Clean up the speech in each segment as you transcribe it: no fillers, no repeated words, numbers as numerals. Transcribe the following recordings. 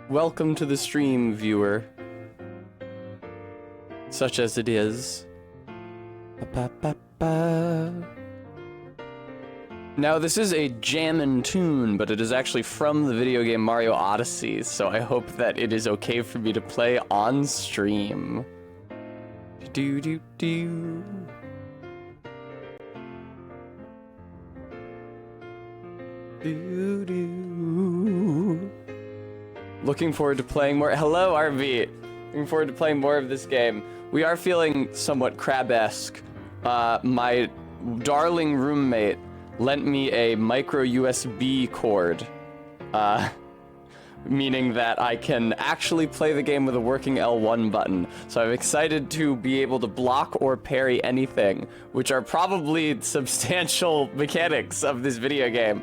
Welcome to the stream, viewer. Such as it is. Ba-ba-ba-ba. Now, this is a jammin' tune, but it is actually from the video game Mario Odyssey, so I hope that it is okay for me to play on stream. Do-do-do. Do-do. Looking forward to playing more. Hello, RV. Looking forward to playing more of this game. We are feeling somewhat crab-esque. My darling roommate lent me a micro USB cord, meaning that I can actually play the game with a working L1 button. So I'm excited to be able to block or parry anything, which are probably substantial mechanics of this video game.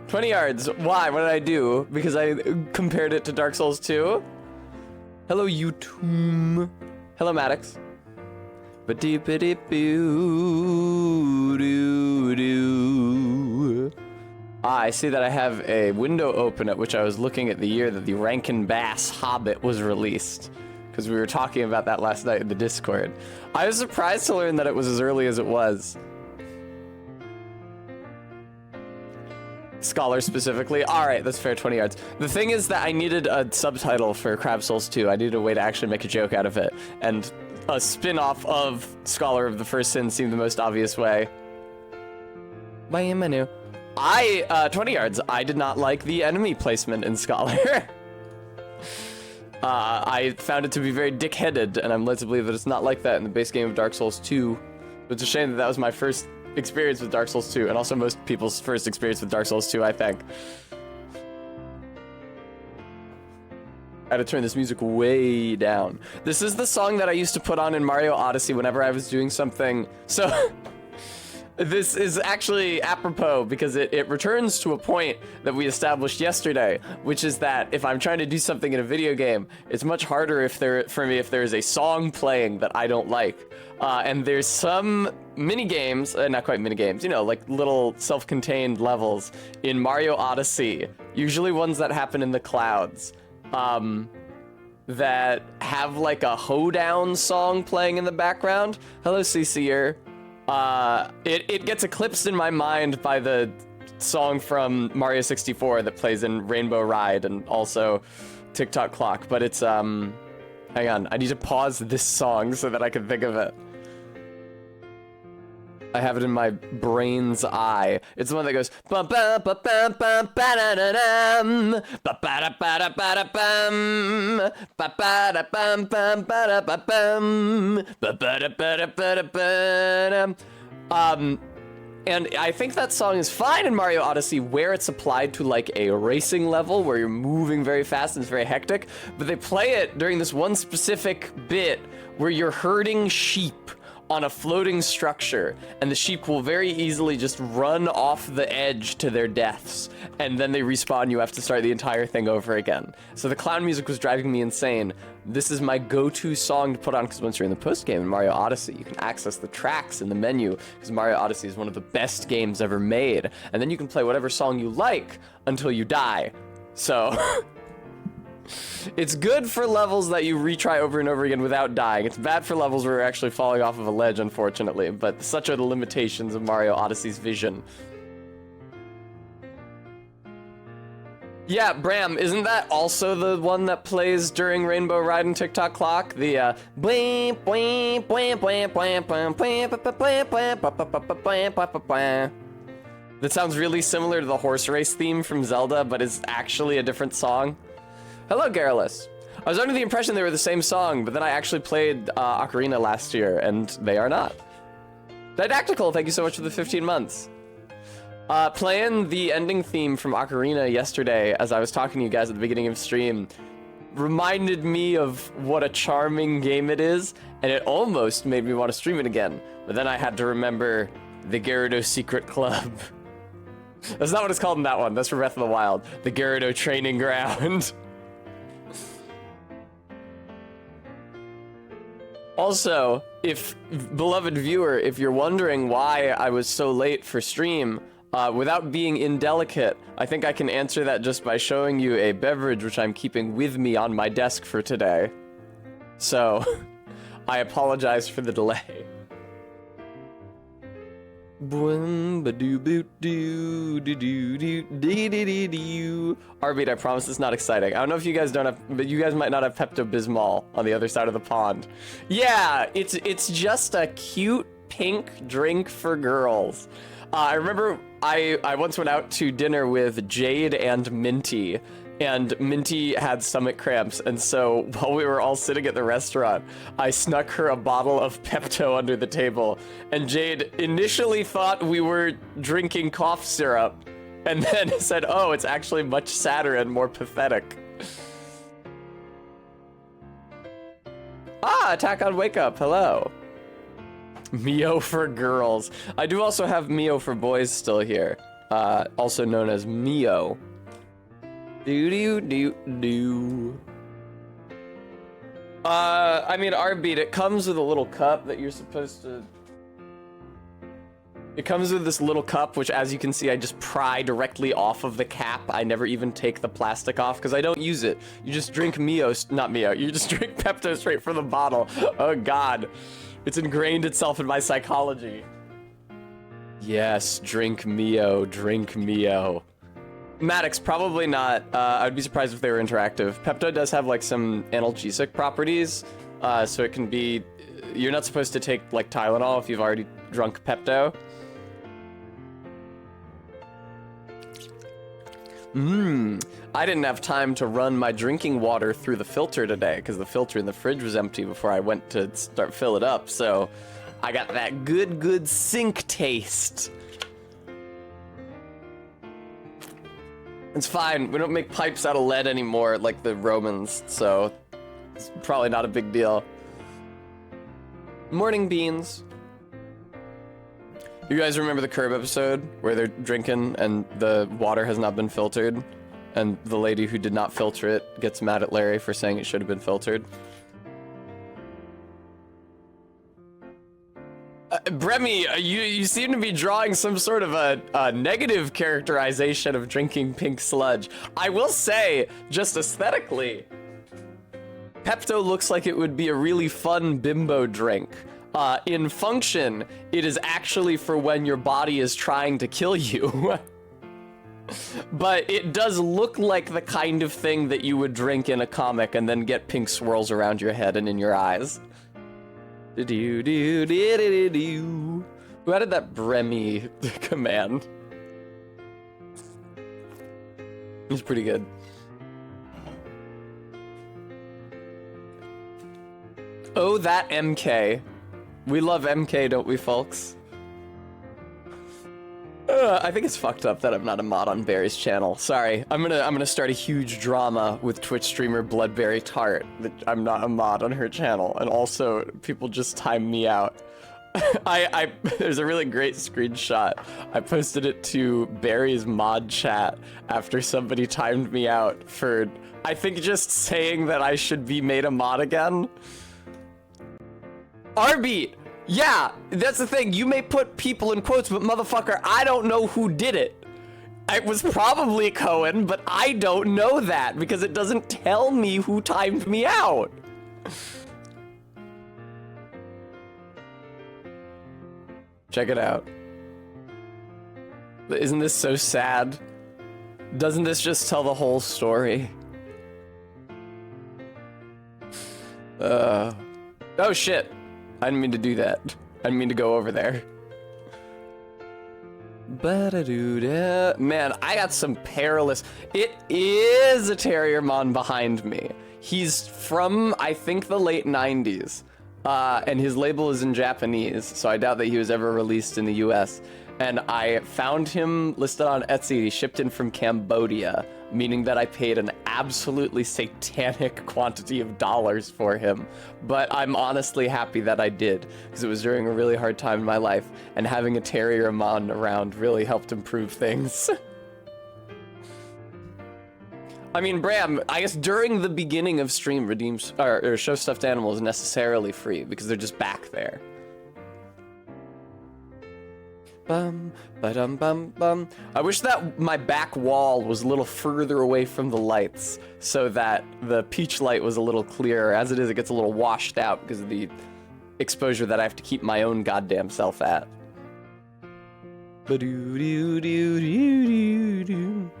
20 yards. Why? What did I do? Because I compared it to Dark Souls 2? Hello, YouTube. Hello, Maddox. I see that I have a window open at which I was looking at the year that the Rankin Bass Hobbit was released. Because we were talking about that last night in the Discord. I was surprised to learn that it was as early as it was. Scholar specifically. Alright, that's fair, 20 yards. The thing is that I needed a subtitle for Crab Souls 2. I needed a way to actually make a joke out of it. And a spin-off of Scholar of the First Sin seemed the most obvious way. Bye, menu. 20 yards. I did not like the enemy placement in Scholar. I found it to be very dick-headed, and I'm led to believe that it's not like that in the base game of Dark Souls 2. It's a shame that that was my first experience with Dark Souls 2, and also most people's first experience with Dark Souls 2, I think. I had to turn this music way down. This is the song that I used to put on in Mario Odyssey whenever I was doing something. So, this is actually apropos because it returns to a point that we established yesterday, which is that if I'm trying to do something in a video game, it's much harder for me if there is a song playing that I don't like. And there's some mini-games, not quite mini-games, you know, like little self-contained levels in Mario Odyssey, usually ones that happen in the clouds, that have like a hoedown song playing in the background. Hello, CC'er. It gets eclipsed in my mind by the song from Mario 64 that plays in Rainbow Ride and also TikTok Clock, but it's, hang on, I need to pause this song so that I can think of it. I have it in my brain's eye. It's the one that goes bum bum bum bum bum ba da da dum ba ba da ba da ba da bum ba ba da bum bum ba da ba bum ba ba da ba da ba da ba dum. And I think that song is fine in Mario Odyssey where it's applied to like a racing level where you're moving very fast and it's very hectic, but they play it during this one specific bit where you're herding sheep on a floating structure, and the sheep will very easily just run off the edge to their deaths, and then they respawn. You have to start the entire thing over again. So the clown music was driving me insane. This is my go-to song to put on, because once you're in the post-game in Mario Odyssey, you can access the tracks in the menu, because Mario Odyssey is one of the best games ever made, and then you can play whatever song you like until you die. So it's good for levels that you retry over and over again without dying. It's bad for levels where you're actually falling off of a ledge, unfortunately, but such are the limitations of Mario Odyssey's vision. Yeah, Bram, isn't that also the one that plays during Rainbow Ride and TikTok Clock? The, that sounds really similar to the horse race theme from Zelda, but is actually a different song. Hello, Garrulus. I was under the impression they were the same song, but then I actually played Ocarina last year, and they are not. Didactical, thank you so much for the 15 months. Playing the ending theme from Ocarina yesterday, as I was talking to you guys at the beginning of stream, reminded me of what a charming game it is, and it almost made me want to stream it again. But then I had to remember the Gyarados Secret Club. That's not what it's called in that one. That's for Breath of the Wild. The Gyarados Training Ground. Also, beloved viewer, if you're wondering why I was so late for stream, Without being indelicate, I think I can answer that just by showing you a beverage which I'm keeping with me on my desk for today. So, I apologize for the delay. Arbeat, I promise it's not exciting. I don't know if you guys don't have, but you guys might not have Pepto-Bismol on the other side of the pond. Yeah, it's just a cute pink drink for girls. I remember I once went out to dinner with Jade and Minty, and Minty had stomach cramps, and so while we were all sitting at the restaurant, I snuck her a bottle of Pepto under the table, and Jade initially thought we were drinking cough syrup, and then said, oh, it's actually much sadder and more pathetic. Ah, Attack on Wake Up, hello. Mio for girls. I do also have Mio for boys still here, also known as Mio. Do. I mean, Arbeat, it comes with a little cup that you're supposed to... It comes with this little cup, which as you can see, I just pry directly off of the cap. I never even take the plastic off because I don't use it. You just drink Mio, not Mio, you just drink Pepto straight from the bottle. Oh God. It's ingrained itself in my psychology. Yes, drink Mio, drink Mio. Maddox, probably not. I'd be surprised if they were interactive. Pepto does have like some analgesic properties, so it can be, you're not supposed to take like Tylenol if you've already drunk Pepto. I didn't have time to run my drinking water through the filter today because the filter in the fridge was empty before I went to fill it up, so I got that good sink taste. It's fine, we don't make pipes out of lead anymore like the Romans, so it's probably not a big deal. Morning beans. You guys remember the Curb episode where they're drinking and the water has not been filtered? And the lady who did not filter it gets mad at Larry for saying it should have been filtered? Bremy, you seem to be drawing some sort of a negative characterization of drinking pink sludge. I will say, just aesthetically, Pepto looks like it would be a really fun bimbo drink. In function, it is actually for when your body is trying to kill you. But it does look like the kind of thing that you would drink in a comic and then get pink swirls around your head and in your eyes. Who added that Bremy command? It's pretty good. Oh, that MK. We love MK, don't we, folks? I think it's fucked up that I'm not a mod on Barry's channel. Sorry, I'm gonna start a huge drama with Twitch streamer Bloodberry Tart that I'm not a mod on her channel, and also people just time me out. There's a really great screenshot. I posted it to Barry's mod chat after somebody timed me out for, I think, just saying that I should be made a mod again. Arbeat! Yeah, that's the thing. You may put people in quotes, but motherfucker, I don't know who did it. It was probably Cohen, but I don't know that because it doesn't tell me who timed me out. Check it out. Isn't this so sad? Doesn't this just tell the whole story? Oh shit. I didn't mean to do that. I didn't mean to go over there. Man, I got some perilous... It is a Terriermon behind me. He's from, I think, the late 90s. And his label is in Japanese, so I doubt that he was ever released in the US. And I found him listed on Etsy. He shipped in from Cambodia, meaning that I paid an absolutely satanic quantity of dollars for him. But I'm honestly happy that I did, because it was during a really hard time in my life, and having a Terriermon around really helped improve things. I mean, Bram, I guess during the beginning of stream, or Show Stuffed Animals necessarily free, because they're just back there. Bum, ba-dum, bum, bum. I wish that my back wall was a little further away from the lights so that the peach light was a little clearer. As it is, it gets a little washed out because of the exposure that I have to keep my own goddamn self at. Ba-doo-doo-doo-doo-doo-doo.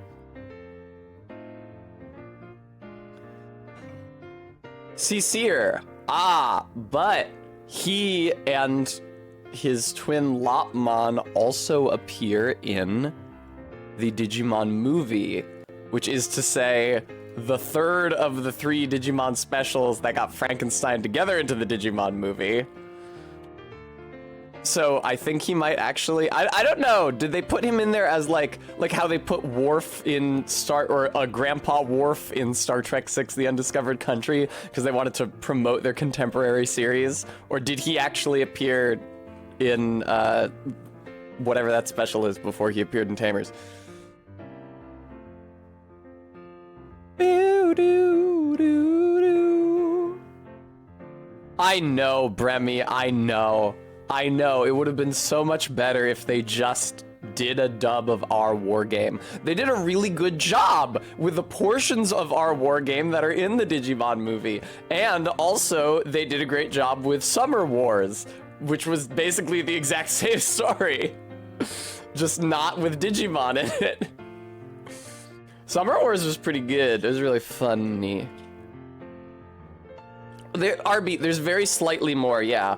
Cecere. But he and his twin Lopmon also appear in the Digimon movie, which is to say the third of the 3 Digimon specials that got Frankenstein together into the Digimon movie. So I think he might actually, I don't know, did they put him in there as like how they put Worf in Grandpa Worf in Star Trek VI: The Undiscovered Country because they wanted to promote their contemporary series? Or did he actually appear in whatever that special is before he appeared in Tamers? I know, Bremy, I know. It would have been so much better if they just did a dub of our war game. They did a really good job with the portions of our war game that are in the Digimon movie. And also, they did a great job with Summer Wars, which was basically the exact same story. Just not with Digimon in it. Summer Wars was pretty good. It was really funny. There's very slightly more, yeah.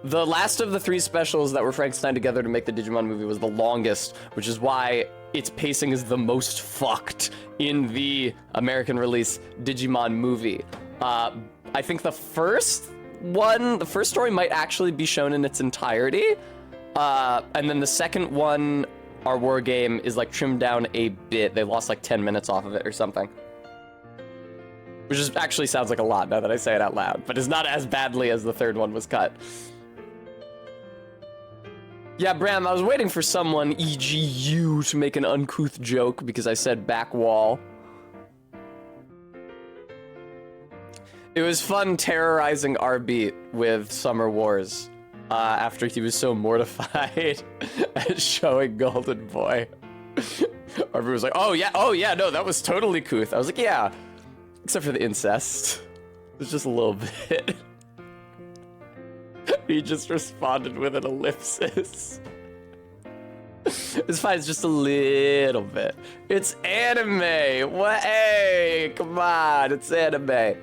The last of the 3 specials that were Frankenstein together to make the Digimon movie was the longest, which is why its pacing is the most fucked in the American release Digimon movie. I think the first story might actually be shown in its entirety. And then the second one, our war game, is like trimmed down a bit. They lost like 10 minutes off of it or something. Which actually sounds like a lot now that I say it out loud, but it's not as badly as the third one was cut. Yeah, Bram, I was waiting for someone, e.g. you, to make an uncouth joke because I said back wall. It was fun terrorizing Arbeat with Summer Wars after he was so mortified at showing Golden Boy. Arbeat was like, oh yeah, no, that was totally couth. I was like, yeah, except for the incest. It was just a little bit. He just responded with an ellipsis. It's fine, it's just a little bit. It's anime! What? Hey, come on, it's anime.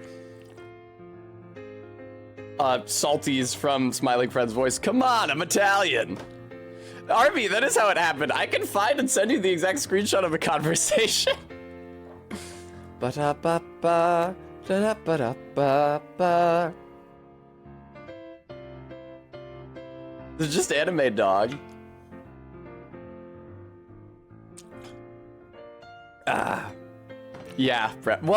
Salty's from Smiling Friend's voice. Come on, I'm Italian. Arby, that is how it happened. I can find and send you the exact screenshot of the conversation. Ba-da-ba-ba, da-da-ba-da-ba-ba. It's just anime, dog. Yeah, Bremy.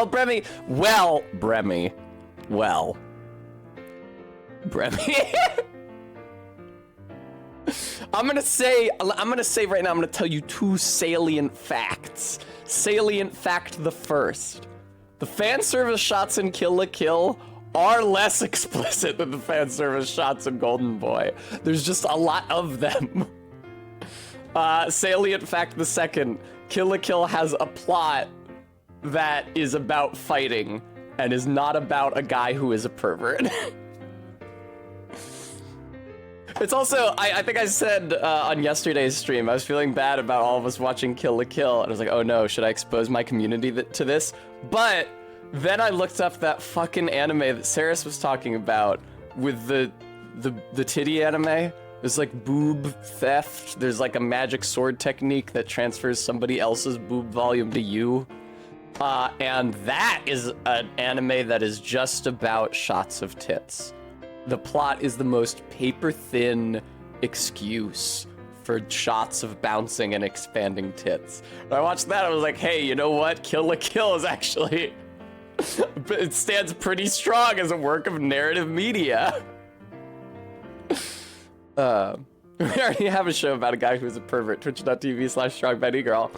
I'm gonna say right now, I'm gonna tell you 2 salient facts. Salient fact the first. The fan service shots in Kill la Kill are less explicit than the fan service shots in Golden Boy. There's just a lot of them. Salient fact the second. Kill la Kill has a plot that is about fighting and is not about a guy who is a pervert. It's also, I think I said on yesterday's stream, I was feeling bad about all of us watching Kill la Kill, and I was like, oh no, should I expose my community to this? But then I looked up that fucking anime that Saris was talking about with the titty anime. There's like boob theft. There's like a magic sword technique that transfers somebody else's boob volume to you. And that is an anime that is just about shots of tits. The plot is the most paper-thin excuse for shots of bouncing and expanding tits. When I watched that, I was like, hey, you know what? Kill la Kill is actually... it stands pretty strong as a work of narrative media. We already have a show about a guy who's a pervert, twitch.tv/strongbadygirl.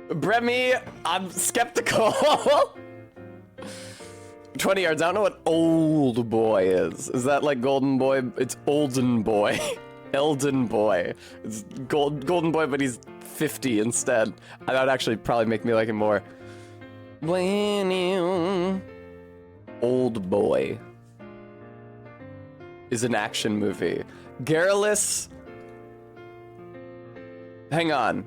Bremy, I'm skeptical. 20 yards. I don't know what old boy is. Is that like golden boy? It's olden boy. Elden boy. It's golden boy, but he's 50 instead. That would actually probably make me like him more. When you... Old boy is an action movie. Garrulous. Hang on.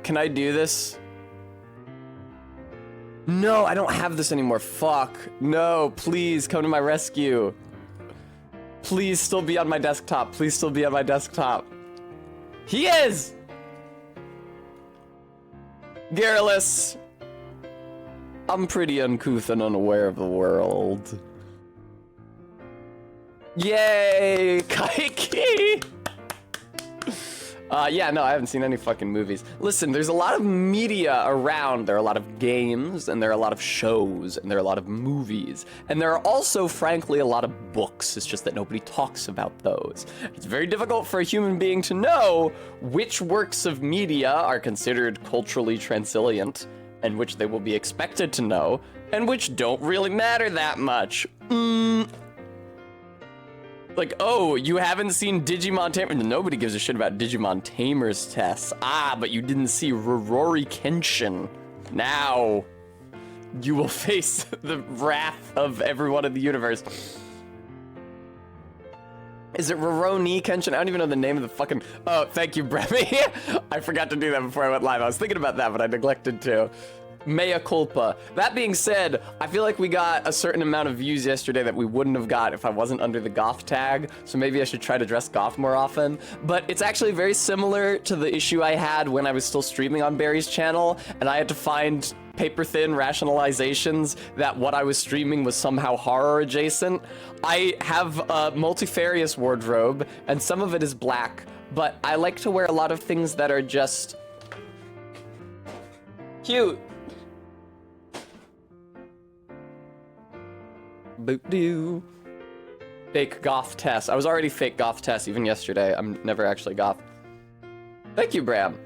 Can I do this? No, I don't have this anymore. Fuck. No, please come to my rescue. Please still be on my desktop. Please still be on my desktop. He is! Garrulous. I'm pretty uncouth and unaware of the world. Yay! Kaiki! Yeah, no, I haven't seen any fucking movies. Listen, there's a lot of media around. There are a lot of games, and there are a lot of shows, and there are a lot of movies. And there are also, frankly, a lot of books. It's just that nobody talks about those. It's very difficult for a human being to know which works of media are considered culturally transcendent, and which they will be expected to know, and which don't really matter that much. Like, oh, you haven't seen Digimon Tamers? Nobody gives a shit about Digimon Tamers tests. Ah, but you didn't see Rurouni Kenshin. Now, you will face the wrath of everyone in the universe. Is it Rurouni Kenshin? I don't even know the name of the fucking... Oh, thank you, Bremy. I forgot to do that before I went live. I was thinking about that, but I neglected to. Mea culpa. That being said, I feel like we got a certain amount of views yesterday that we wouldn't have got if I wasn't under the goth tag, so maybe I should try to dress goth more often. But it's actually very similar to the issue I had when I was still streaming on Barry's channel, and I had to find paper-thin rationalizations that what I was streaming was somehow horror adjacent. I have a multifarious wardrobe, and some of it is black, but I like to wear a lot of things that are just cute. Boop-doo. Fake goth Tess. I was already fake goth Tess even yesterday. I'm never actually goth. Thank you, Bram.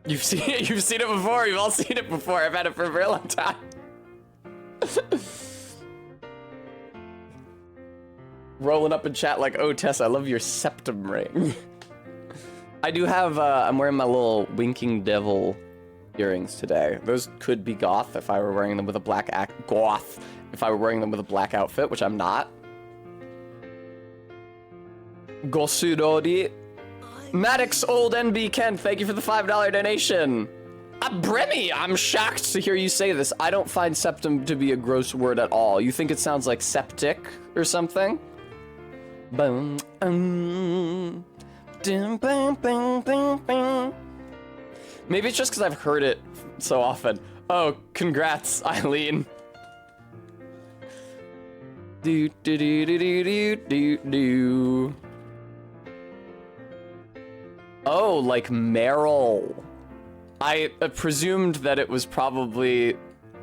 You've seen it before. You've all seen it before. I've had it for a very long time. Rolling up in chat like, oh, Tess, I love your septum ring. I do have, I'm wearing my little winking devil earrings today. Those could be goth if I were wearing them with a black goth. If I were wearing them with a black outfit, which I'm not. Gosudori. Maddox Old NB Ken, thank you for the $5 donation. Bremy, I'm shocked to hear you say this. I don't find septum to be a gross word at all. You think it sounds like septic or something? Boom. Maybe it's just because I've heard it so often. Oh, congrats, Eileen. Do do do do do do do do. Oh, like Meryl. I presumed that it was probably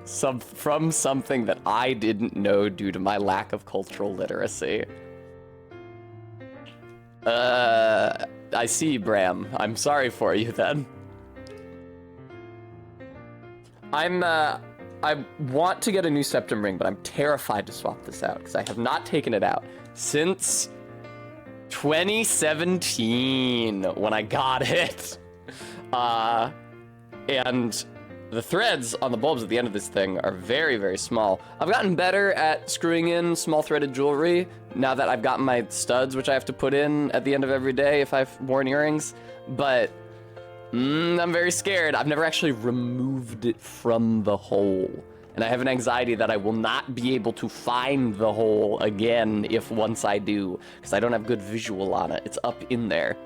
from something that I didn't know due to my lack of cultural literacy. I see, Bram. I'm sorry for you then. I want to get a new septum ring, but I'm terrified to swap this out because I have not taken it out since 2017 when I got it. And the threads on the bulbs at the end of this thing are very, very small. I've gotten better at screwing in small threaded jewelry now that I've gotten my studs, which I have to put in at the end of every day if I've worn earrings, but I'm very scared. I've never actually removed it from the hole. And I have an anxiety that I will not be able to find the hole again if once I do, because I don't have good visual on it. It's up in there.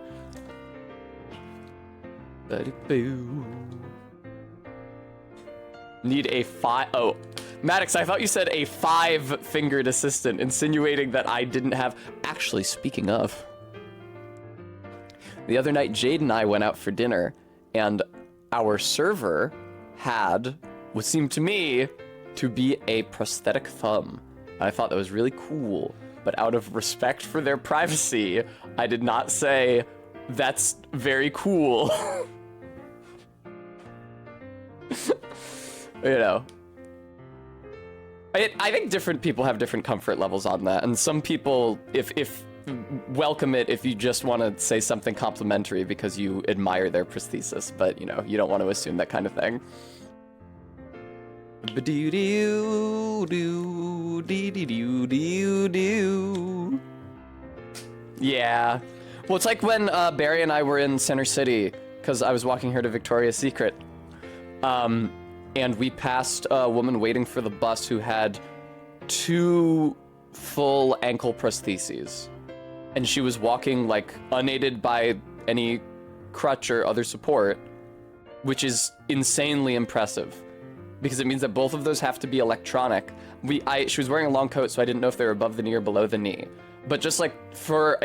Need a oh, Maddox, I thought you said a 5-fingered assistant, insinuating that I didn't have. Actually, speaking of, the other night, Jade and I went out for dinner, and our server had what seemed to me to be a prosthetic thumb. I thought that was really cool, but out of respect for their privacy, I did not say, that's very cool. You know. I think different people have different comfort levels on that, and some people, if welcome it if you just want to say something complimentary because you admire their prosthesis, but you know, you don't want to assume that kind of thing. Yeah. Well, it's like when Barry and I were in Center City, because I was walking here to Victoria's Secret. And we passed a woman waiting for the bus who had 2 full ankle prostheses. And she was walking, like, unaided by any crutch or other support, which is insanely impressive. Because it means that both of those have to be electronic. She was wearing a long coat, so I didn't know if they were above the knee or below the knee. But just, like, for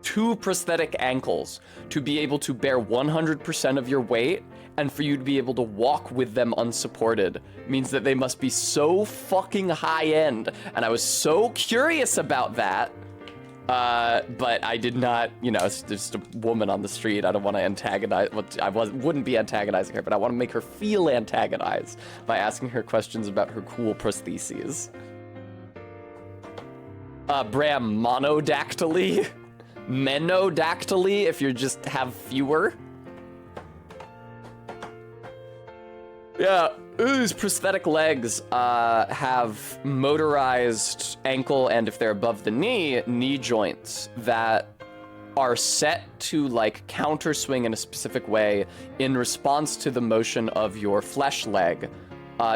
2 prosthetic ankles to be able to bear 100% of your weight and for you to be able to walk with them unsupported means that they must be so fucking high end. And I was so curious about that. But I did not, you know, it's just a woman on the street. I don't want to antagonize, well, wouldn't be antagonizing her, but I want to make her feel antagonized by asking her questions about her cool prostheses. Bram, monodactyly? Menodactyly, if you just have fewer? Yeah, these prosthetic legs have motorized ankle and, if they're above the knee joints that are set to like counter swing in a specific way in response to the motion of your flesh leg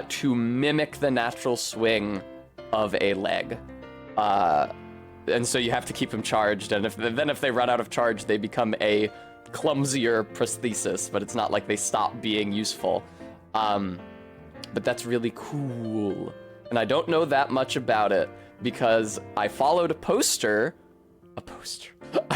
to mimic the natural swing of a leg. And so you have to keep them charged, and if they run out of charge, they become a clumsier prosthesis, but it's not like they stop being useful. But that's really cool. And I don't know that much about it because I followed a poster. I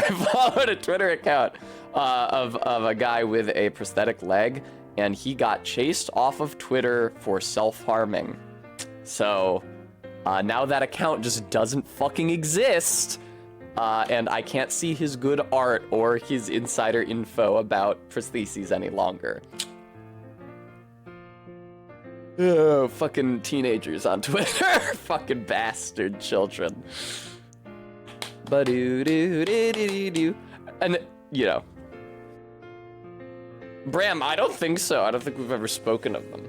followed a Twitter account of a guy with a prosthetic leg, and he got chased off of Twitter for self-harming. So now that account just doesn't fucking exist, and I can't see his good art or his insider info about prostheses any longer. Oh, fucking teenagers on Twitter. Fucking bastard children. Ba-do-do-do-do-do. And, you know. Bram, I don't think so. I don't think we've ever spoken of them.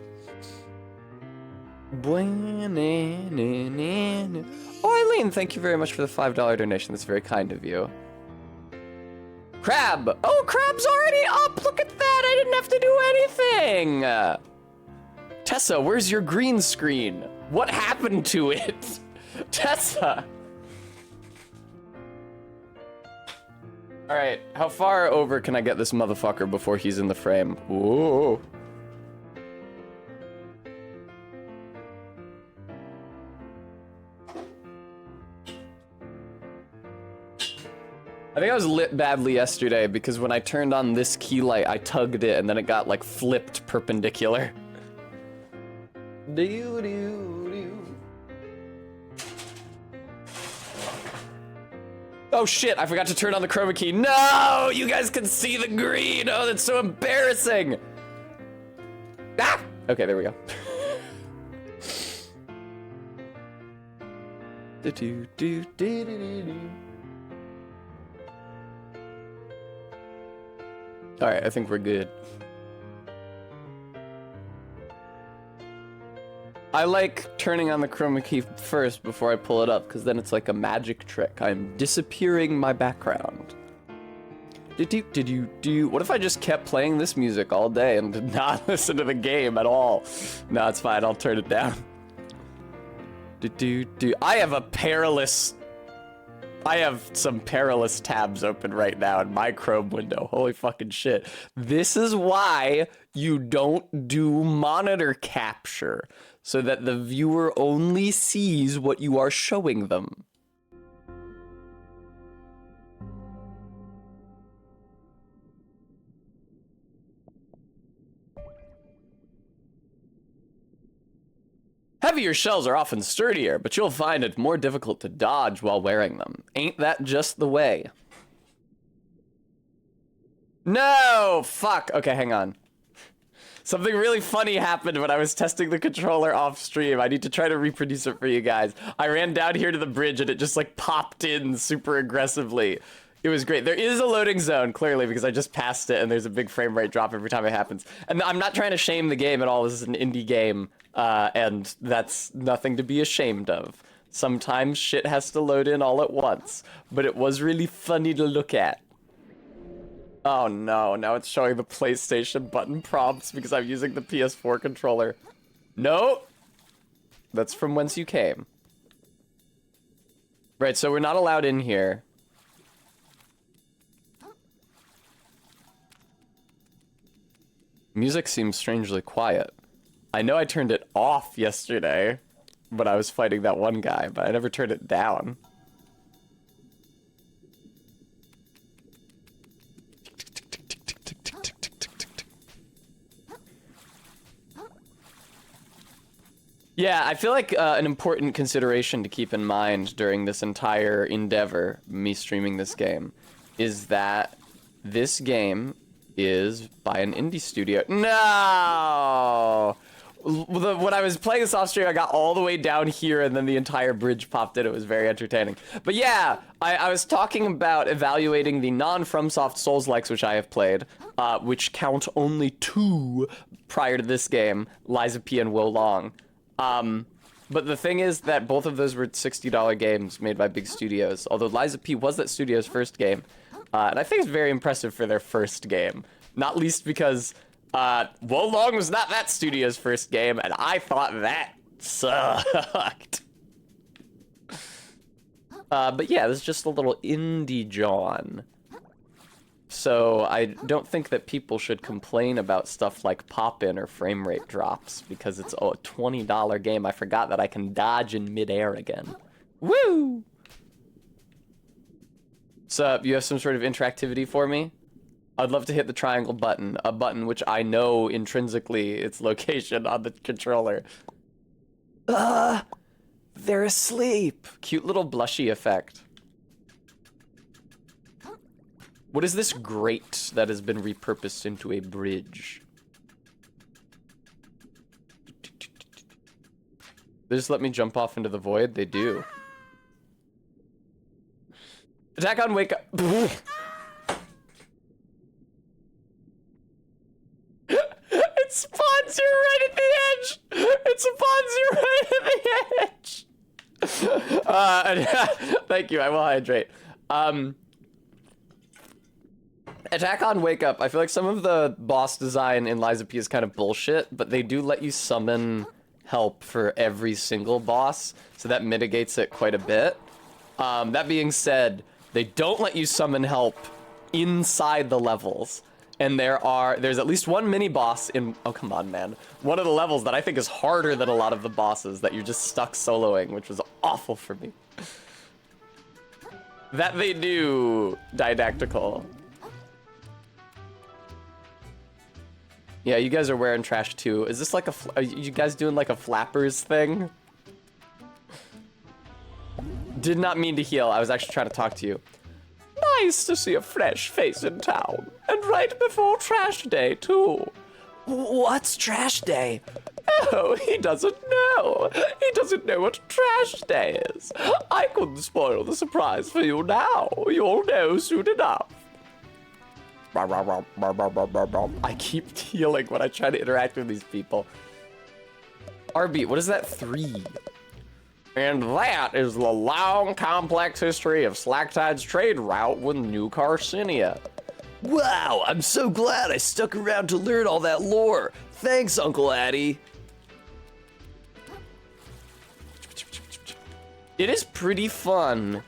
Oh, Eileen, thank you very much for the $5 donation. That's very kind of you. Crab! Oh, Crab's already up! Look at that! I didn't have to do anything! Tessa, where's your green screen? What happened to it? Tessa! Alright, how far over can I get this motherfucker before he's in the frame? Ooh. I think I was lit badly yesterday because when I turned on this key light, I tugged it and then it got like flipped perpendicular. Oh shit, I forgot to turn on the chroma key. No, you guys can see the green. Oh, that's so embarrassing. Ah! Okay, there we go. All right, I think we're good. I like turning on the chroma key first before I pull it up, because then it's like a magic trick. I'm disappearing my background. What if I just kept playing this music all day and did not listen to the game at all? No, it's fine. I'll turn it down. I have some perilous tabs open right now in my Chrome window. Holy fucking shit. This is why you don't do monitor capture, so that the viewer only sees what you are showing them. Heavier shells are often sturdier, but you'll find it more difficult to dodge while wearing them. Ain't that just the way? No! Fuck! Okay, hang on. Something really funny happened when I was testing the controller off stream. I need to try to reproduce it for you guys. I ran down here to the bridge and it just like popped in super aggressively. It was great. There is a loading zone, clearly, because I just passed it and there's a big frame rate drop every time it happens. And I'm not trying to shame the game at all. This is an indie game, and that's nothing to be ashamed of. Sometimes shit has to load in all at once, but it was really funny to look at. Oh no, now it's showing the PlayStation button prompts because I'm using the PS4 controller. No! That's from whence you came. Right, so we're not allowed in here. Music seems strangely quiet. I know I turned it off yesterday when I was fighting that one guy, but I never turned it down. Yeah, I feel like an important consideration to keep in mind during this entire endeavor, me streaming this game, is that this game is by an indie studio. No! When I was playing this off stream, I got all the way down here and then the entire bridge popped in. It was very entertaining. But yeah, I was talking about evaluating the non-FromSoft Souls-likes which I have played, which count only 2 prior to this game, Lies of P and Wo Long. But the thing is that both of those were $60 games made by big studios, although Lies of P was that studio's first game. And I think it's very impressive for their first game. Not least because, Wo Long was not that studio's first game, and I thought that sucked. But yeah, this is just a little indie John. So I don't think that people should complain about stuff like pop-in or frame rate drops, because it's a $20 game. I forgot that I can dodge in midair again. Woo! So, you have some sort of interactivity for me? I'd love to hit the triangle button, a button which I know intrinsically its location on the controller. They're asleep. Cute little blushy effect. What is this grate that has been repurposed into a bridge? They just let me jump off into the void? They do. Attack on Wake Up. It spawns you right at the edge. It spawns you right at the edge. Thank you, I will hydrate. Attack on Wake Up. I feel like some of the boss design in Lies of P is kind of bullshit, but they do let you summon help for every single boss, so that mitigates it quite a bit. That being said, they don't let you summon help inside the levels. And there's at least one mini boss in, oh come on man, one of the levels that I think is harder than a lot of the bosses that you're just stuck soloing, which was awful for me. That they do, Didactical. Yeah, you guys are wearing trash too. Is this like are you guys doing like a flappers thing? Did not mean to heal, I was actually trying to talk to you. Nice to see a fresh face in town. And right before trash day, too. What's trash day? Oh, he doesn't know. He doesn't know what trash day is. I couldn't spoil the surprise for you now. You'll know soon enough. I keep healing when I try to interact with these people. RB, what is that 3? And that is the long, complex history of Slacktide's trade route with New Carcinia. Wow, I'm so glad I stuck around to learn all that lore. Thanks, Uncle Addy. It is pretty fun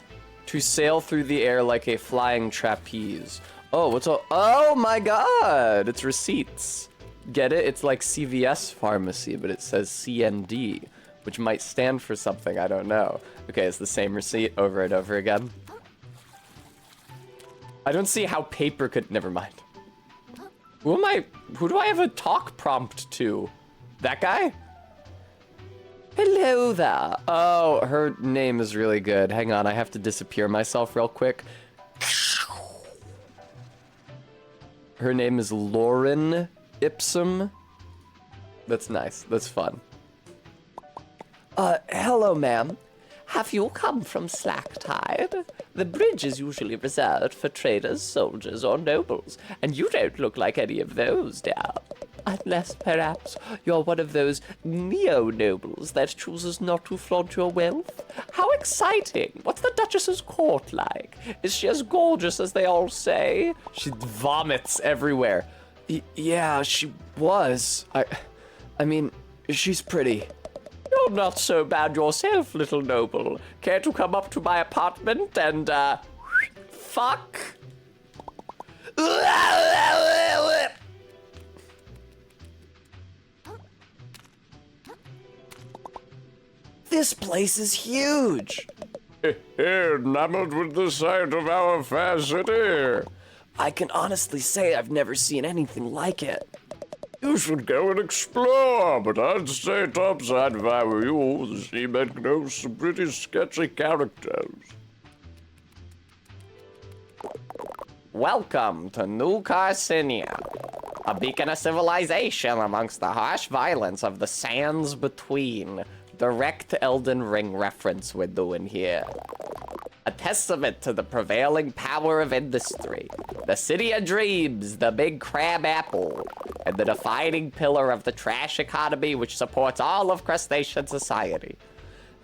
to sail through the air like a flying trapeze. Oh, what's all? Oh my god, it's receipts. Get it? It's like CVS pharmacy, but it says CND. Which might stand for something, I don't know. Okay, it's the same receipt over and over again. I don't see how paper could, never mind. Who do I have a talk prompt to? That guy? Hello there. Oh, her name is really good. Hang on, I have to disappear myself real quick. Her name is Lauren Ipsum. That's nice. That's fun. Hello, ma'am. Have you come from Slacktide? The bridge is usually reserved for traders, soldiers, or nobles, and you don't look like any of those, dear. Unless, perhaps, you're one of those neo-nobles that chooses not to flaunt your wealth? How exciting! What's the Duchess's court like? Is she as gorgeous as they all say? She vomits everywhere. Yeah, she was. I mean, she's pretty. You're not so bad yourself, little noble. Care to come up to my apartment and, fuck? This place is huge. Enamored with the sight of our fair city. I can honestly say I've never seen anything like it. You should go and explore, but I'd stay topside if I were you. The seamen know some pretty sketchy characters. Welcome to New Carcinia, a beacon of civilization amongst the harsh violence of the sands between. Direct Elden Ring reference we're doing here. A testament to the prevailing power of industry, the city of dreams, the big crab apple, and the defining pillar of the trash economy which supports all of crustacean society.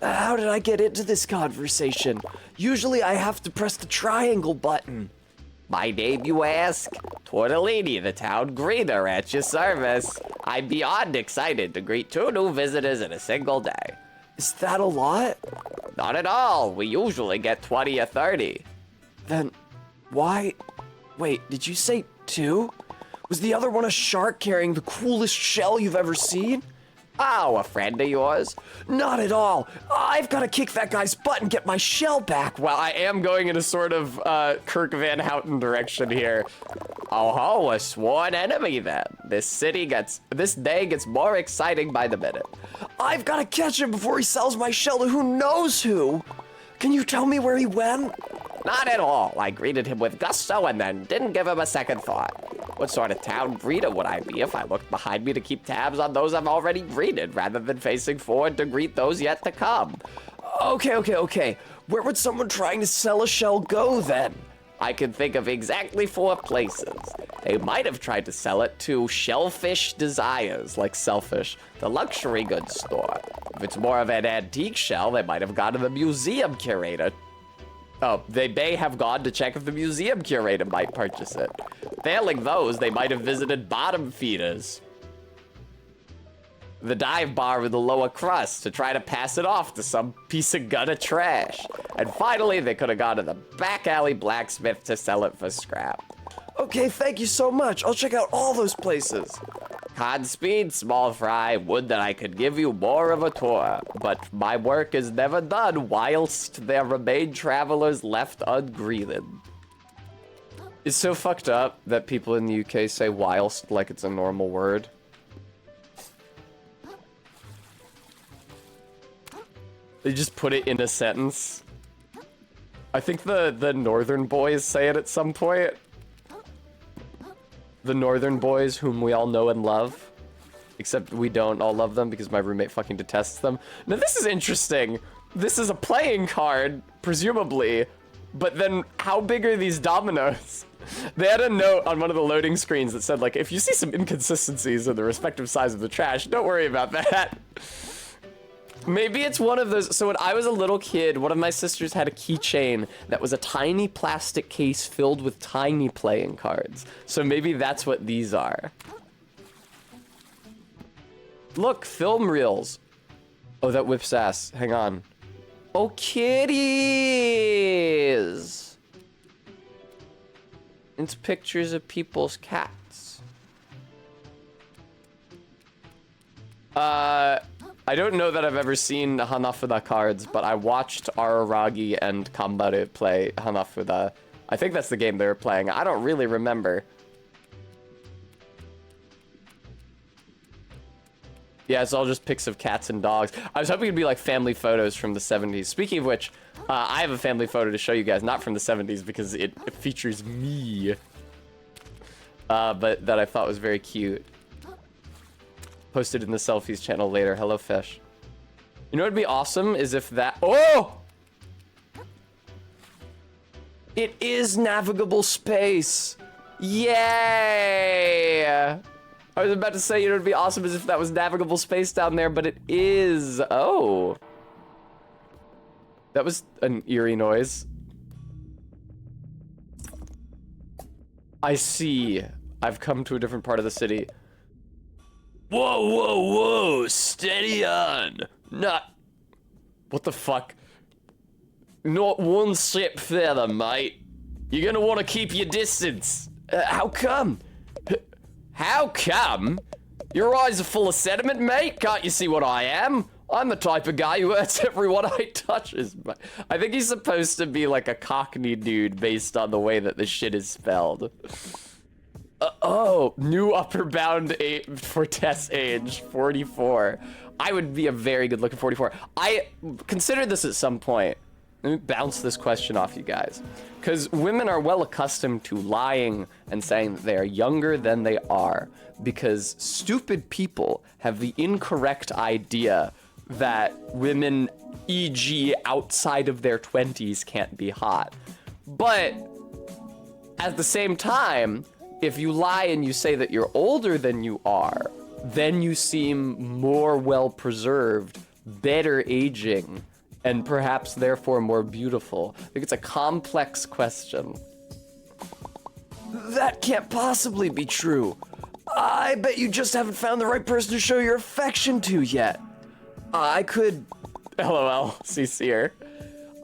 How did I get into this conversation? Usually I have to press the triangle button. My name, you ask? Tortellini, the town greeter, at your service. I'm beyond excited to greet 2 new visitors in a single day. Is that a lot? Not at all. We usually get 20 or 30. Then, why? Wait, did you say 2? Was the other one a shark carrying the coolest shell you've ever seen? Oh, a friend of yours? Not at all. I've got to kick that guy's butt and get my shell back. Well, I am going in a sort of Kirk Van Houten direction here. Oh, a sworn enemy then. This day gets more exciting by the minute. I've got to catch him before he sells my shell to who knows who. Can you tell me where he went? Not at all. I greeted him with gusto and then didn't give him a second thought. What sort of town greeter would I be if I looked behind me to keep tabs on those I've already greeted, rather than facing forward to greet those yet to come? Okay. Where would someone trying to sell a shell go then? I can think of exactly 4 places. They might have tried to sell it to Shellfish Desires, like Selfish, the luxury goods store. If it's more of an antique shell, they might have gone to the museum curator. Oh, they may have gone to check if the museum curator might purchase it. Failing those, they might have visited Bottom Feeders, the dive bar with the lower crust, to try to pass it off to some piece of gutter trash. And finally, they could have gone to the back alley blacksmith to sell it for scrap. Okay, thank you so much. I'll check out all those places. Godspeed, small fry. Would that I could give you more of a tour, but my work is never done whilst there remain travelers left ungreeted. It's so fucked up that people in the UK say whilst like it's a normal word. They just put it in a sentence. I think the northern boys say it at some point. The northern boys whom we all know and love. Except we don't all love them because my roommate fucking detests them. Now this is interesting. This is a playing card, presumably. But then how big are these dominoes? They had a note on one of the loading screens that said, like, if you see some inconsistencies in the respective size of the trash, don't worry about that. Maybe it's one of those. So when I was a little kid, one of my sisters had a keychain that was a tiny plastic case filled with tiny playing cards. So maybe that's what these are. Look, film reels. Oh, that whips ass. Hang on. Oh, kitties. It's pictures of people's cats. I don't know that I've ever seen Hanafuda cards, but I watched Araragi and Kambaru play Hanafuda. I think that's the game they were playing. I don't really remember. Yeah, it's all just pics of cats and dogs. I was hoping it'd be like family photos from the 70s. Speaking of which, I have a family photo to show you guys, not from the 70s because it features me. But that I thought was very cute. Post it in the selfies channel later. Hello, fish. You know what'd be awesome is if that... Oh! It is navigable space. Yay! I was about to say, you know what'd be awesome is if that was navigable space down there, but it is. Oh. That was an eerie noise. I see. I've come to a different part of the city. Whoa, whoa, whoa! Steady on! Not... What the fuck? Not one step further, mate. You're gonna want to keep your distance. How come? How come? Your eyes are full of sediment, mate. Can't you see what I am? I'm the type of guy who hurts everyone I touches. I think he's supposed to be like a Cockney dude based on the way that the shit is spelled. Oh, new upper bound for Tess age, 44. I would be a very good looking 44. I considered this at some point. Let me bounce this question off you guys. Because women are well accustomed to lying and saying that they are younger than they are. Because stupid people have the incorrect idea that women, e.g. outside of their 20s, can't be hot. But at the same time, if you lie and you say that you're older than you are, then you seem more well preserved, better aging, and perhaps therefore more beautiful. I think it's a complex question. That can't possibly be true. I bet you just haven't found the right person to show your affection to yet. I could... LOL, Sincere.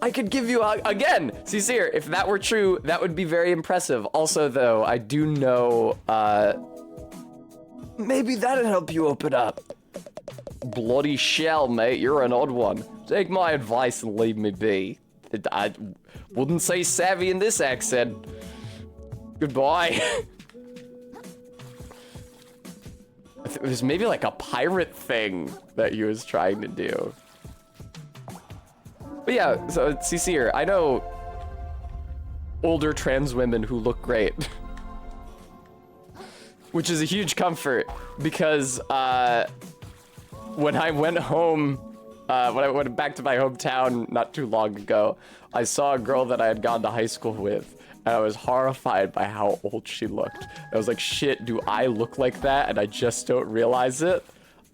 I could give you a... Again, Sincere, if that were true, that would be very impressive. Also, though, I do know, maybe that'd help you open up. Bloody shell, mate, you're an odd one. Take my advice and leave me be. I wouldn't say savvy in this accent. Goodbye. It was maybe like a pirate thing that he was trying to do. But yeah, so Sincere, I know older trans women who look great. Which is a huge comfort because when I went home, when I went back to my hometown not too long ago, I saw a girl that I had gone to high school with, and I was horrified by how old she looked. I was like, shit, do I look like that? And I just don't realize it.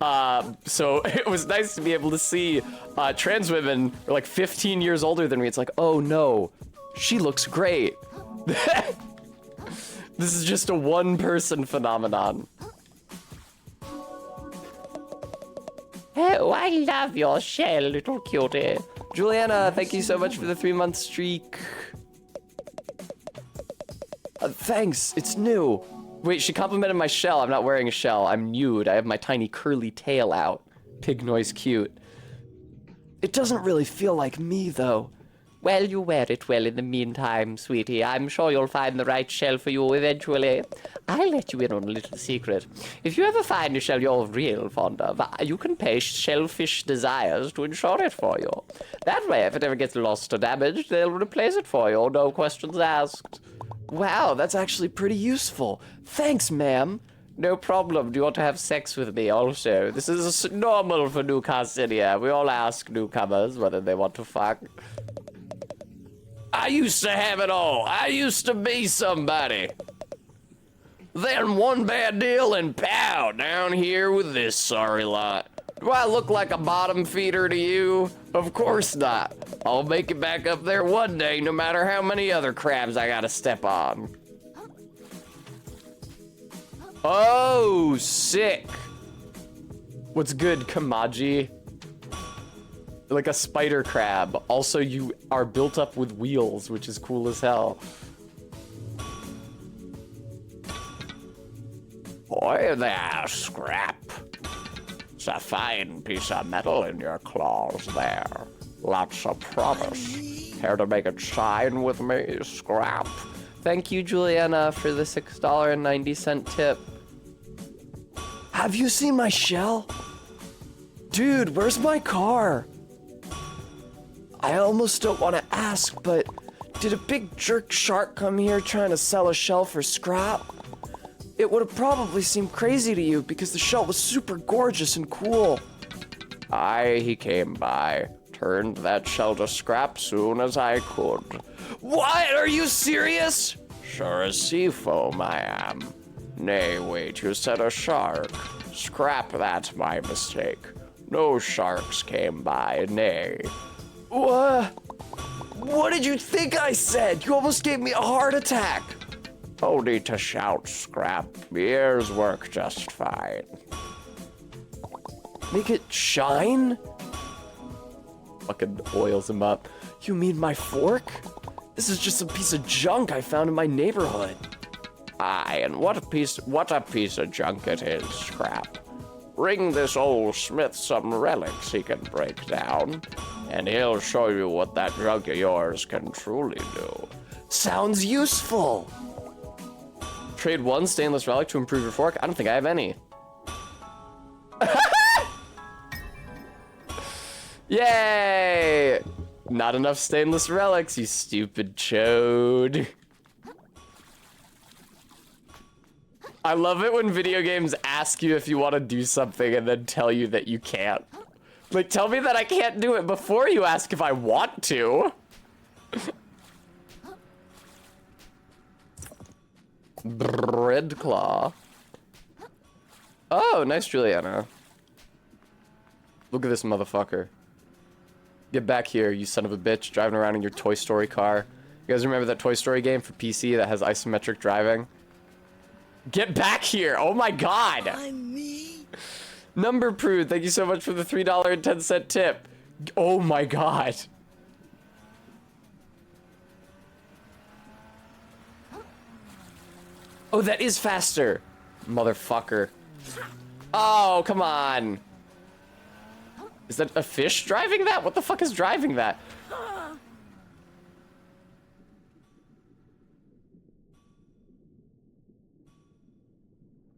So it was nice to be able to see trans women who are like 15 years older than me. It's like, oh no, she looks great. This is just a one-person phenomenon. Oh, I love your shell, little cutie. Juliana, thank you so much for the 3-month streak. Thanks, it's new. Wait, she complimented my shell. I'm not wearing a shell. I'm nude. I have my tiny curly tail out. Pig noise cute. It doesn't really feel like me, though. Well, you wear it well in the meantime, sweetie. I'm sure you'll find the right shell for you eventually. I'll let you in on a little secret. If you ever find a shell you're real fond of, you can pay Shellfish Desires to insure it for you. That way, if it ever gets lost or damaged, they'll replace it for you, no questions asked. Wow, that's actually pretty useful. Thanks, ma'am. No problem. Do you want to have sex with me also? This is normal for New Carcinia. We all ask newcomers whether they want to fuck. I used to have it all. I used to be somebody. Then one bad deal and pow, down here with this sorry lot. Do I look like a bottom feeder to you? Of course not. I'll make it back up there one day, no matter how many other crabs I gotta step on. Oh, sick. What's good, Kamaji? Like a spider crab. Also, you are built up with wheels, which is cool as hell. Boy there, Scrap. It's a fine piece of metal in your claws there. Lots of promise. Care to make it shine with me, Scrap? Thank you, Juliana, for the $6.90 tip. Have you seen my shell? Dude, where's my car? I almost don't want to ask, but did a big jerk shark come here trying to sell a shell for scrap? it would have probably seemed crazy to you because the shell was super gorgeous and cool. Aye, he came by, turned that shell to scrap soon as I could. What? Are you serious? Sure as sea foam I am. Nay, wait, you said a shark. Scrap that, my mistake. No sharks came by, nay. What? What did you think I said? You almost gave me a heart attack. No need to shout, Scrap. My ears work just fine. Make it shine? Fucking oils him up. You mean my fork? This is just a piece of junk I found in my neighborhood. Aye, and what a piece of junk it is, Scrap. Bring this old smith some relics he can break down, and he'll show you what that junk of yours can truly do. Sounds useful. Trade one stainless relic to improve your fork? I don't think I have any. Yay! Not enough stainless relics, you stupid chode. I love it when video games ask you if you want to do something and then tell you that you can't. Like, tell me that I can't do it before you ask if I want to. Bread claw. Oh, nice Juliana. Look at this motherfucker. Get back here, you son of a bitch, driving around in your Toy Story car. You guys remember that Toy Story game for PC that has isometric driving? Get back here! Oh my god! I'm me. Number Prude, thank you so much for the $3.10 tip. Oh my god. Oh, that is faster. Motherfucker. Oh, come on. Is that a fish driving that? What the fuck is driving that?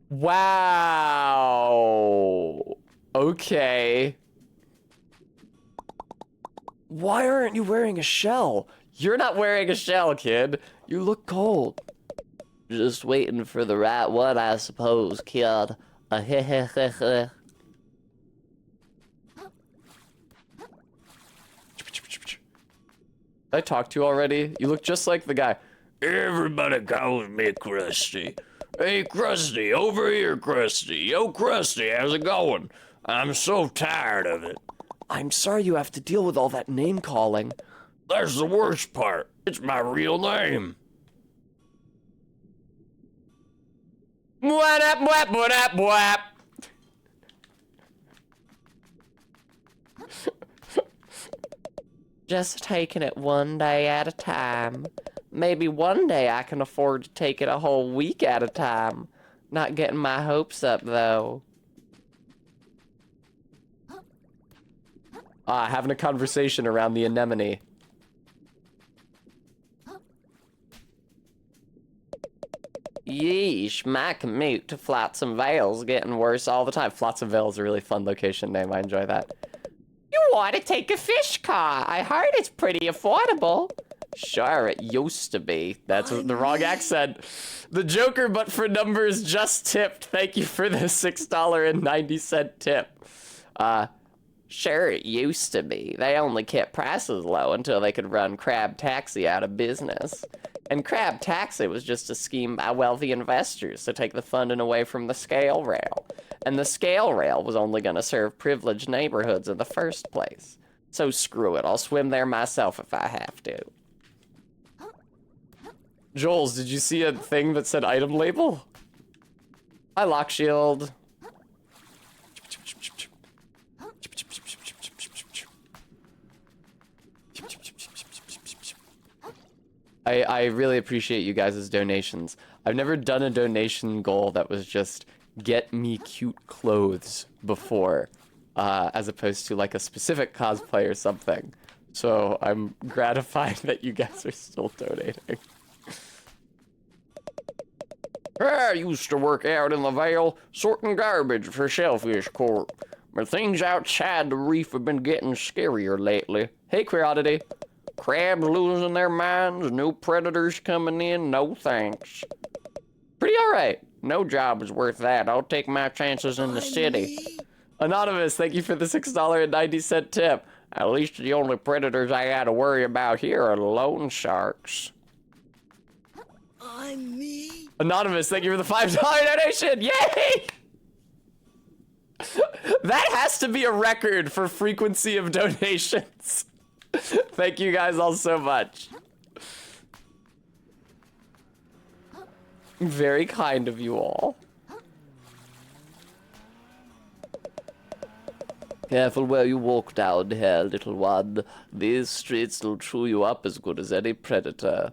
Wow. Okay. Why aren't you wearing a shell? You're not wearing a shell, kid. You look cold. Just waiting for the right one, I suppose, kid. Did I talk to you already? You look just like the guy. Everybody calls me Krusty. Hey, Krusty, over here, Krusty. Yo, Krusty, how's it going? I'm so tired of it. I'm sorry you have to deal with all that name calling. That's the worst part. It's my real name. What up, what up, what? Just taking it one day at a time. Maybe one day I can afford to take it a whole week at a time. Not getting my hopes up, though. Having a conversation around the anemone. Yeesh, my commute to Flotsam Vale's getting worse all the time. Flotsam Vale is a really fun location name. I enjoy that. You want to take a fish car? I heard it's pretty affordable. Sure, it used to be. That's the wrong accent. The Joker, but for numbers, just tipped. Thank you for the $6.90 tip. Sure, it used to be. They only kept prices low until they could run Crab Taxi out of business. And Crab Taxi was just a scheme by wealthy investors to take the funding away from the scale rail. And the scale rail was only going to serve privileged neighborhoods in the first place. So screw it, I'll swim there myself if I have to. Joels, did you see a thing that said item label? Hi, Lock Shield. I really appreciate you guys' donations. I've never done a donation goal that was just get me cute clothes before, as opposed to like a specific cosplay or something. So I'm gratified that you guys are still donating. I used to work out in the Vale, sorting garbage for Shellfish Corp. But things outside the reef have been getting scarier lately. Hey, Queer Oddity. Crabs losing their minds, new predators coming in, no thanks. Pretty alright. No job is worth that. I'll take my chances in the city. Anonymous, thank you for the $6.90 tip. At least the only predators I gotta worry about here are loan sharks. I'm me. Anonymous, thank you for the $5 donation. Yay! That has to be a record for frequency of donations. Thank you guys all so much. Very kind of you all. Careful where you walk down here, little one. These streets will chew you up as good as any predator.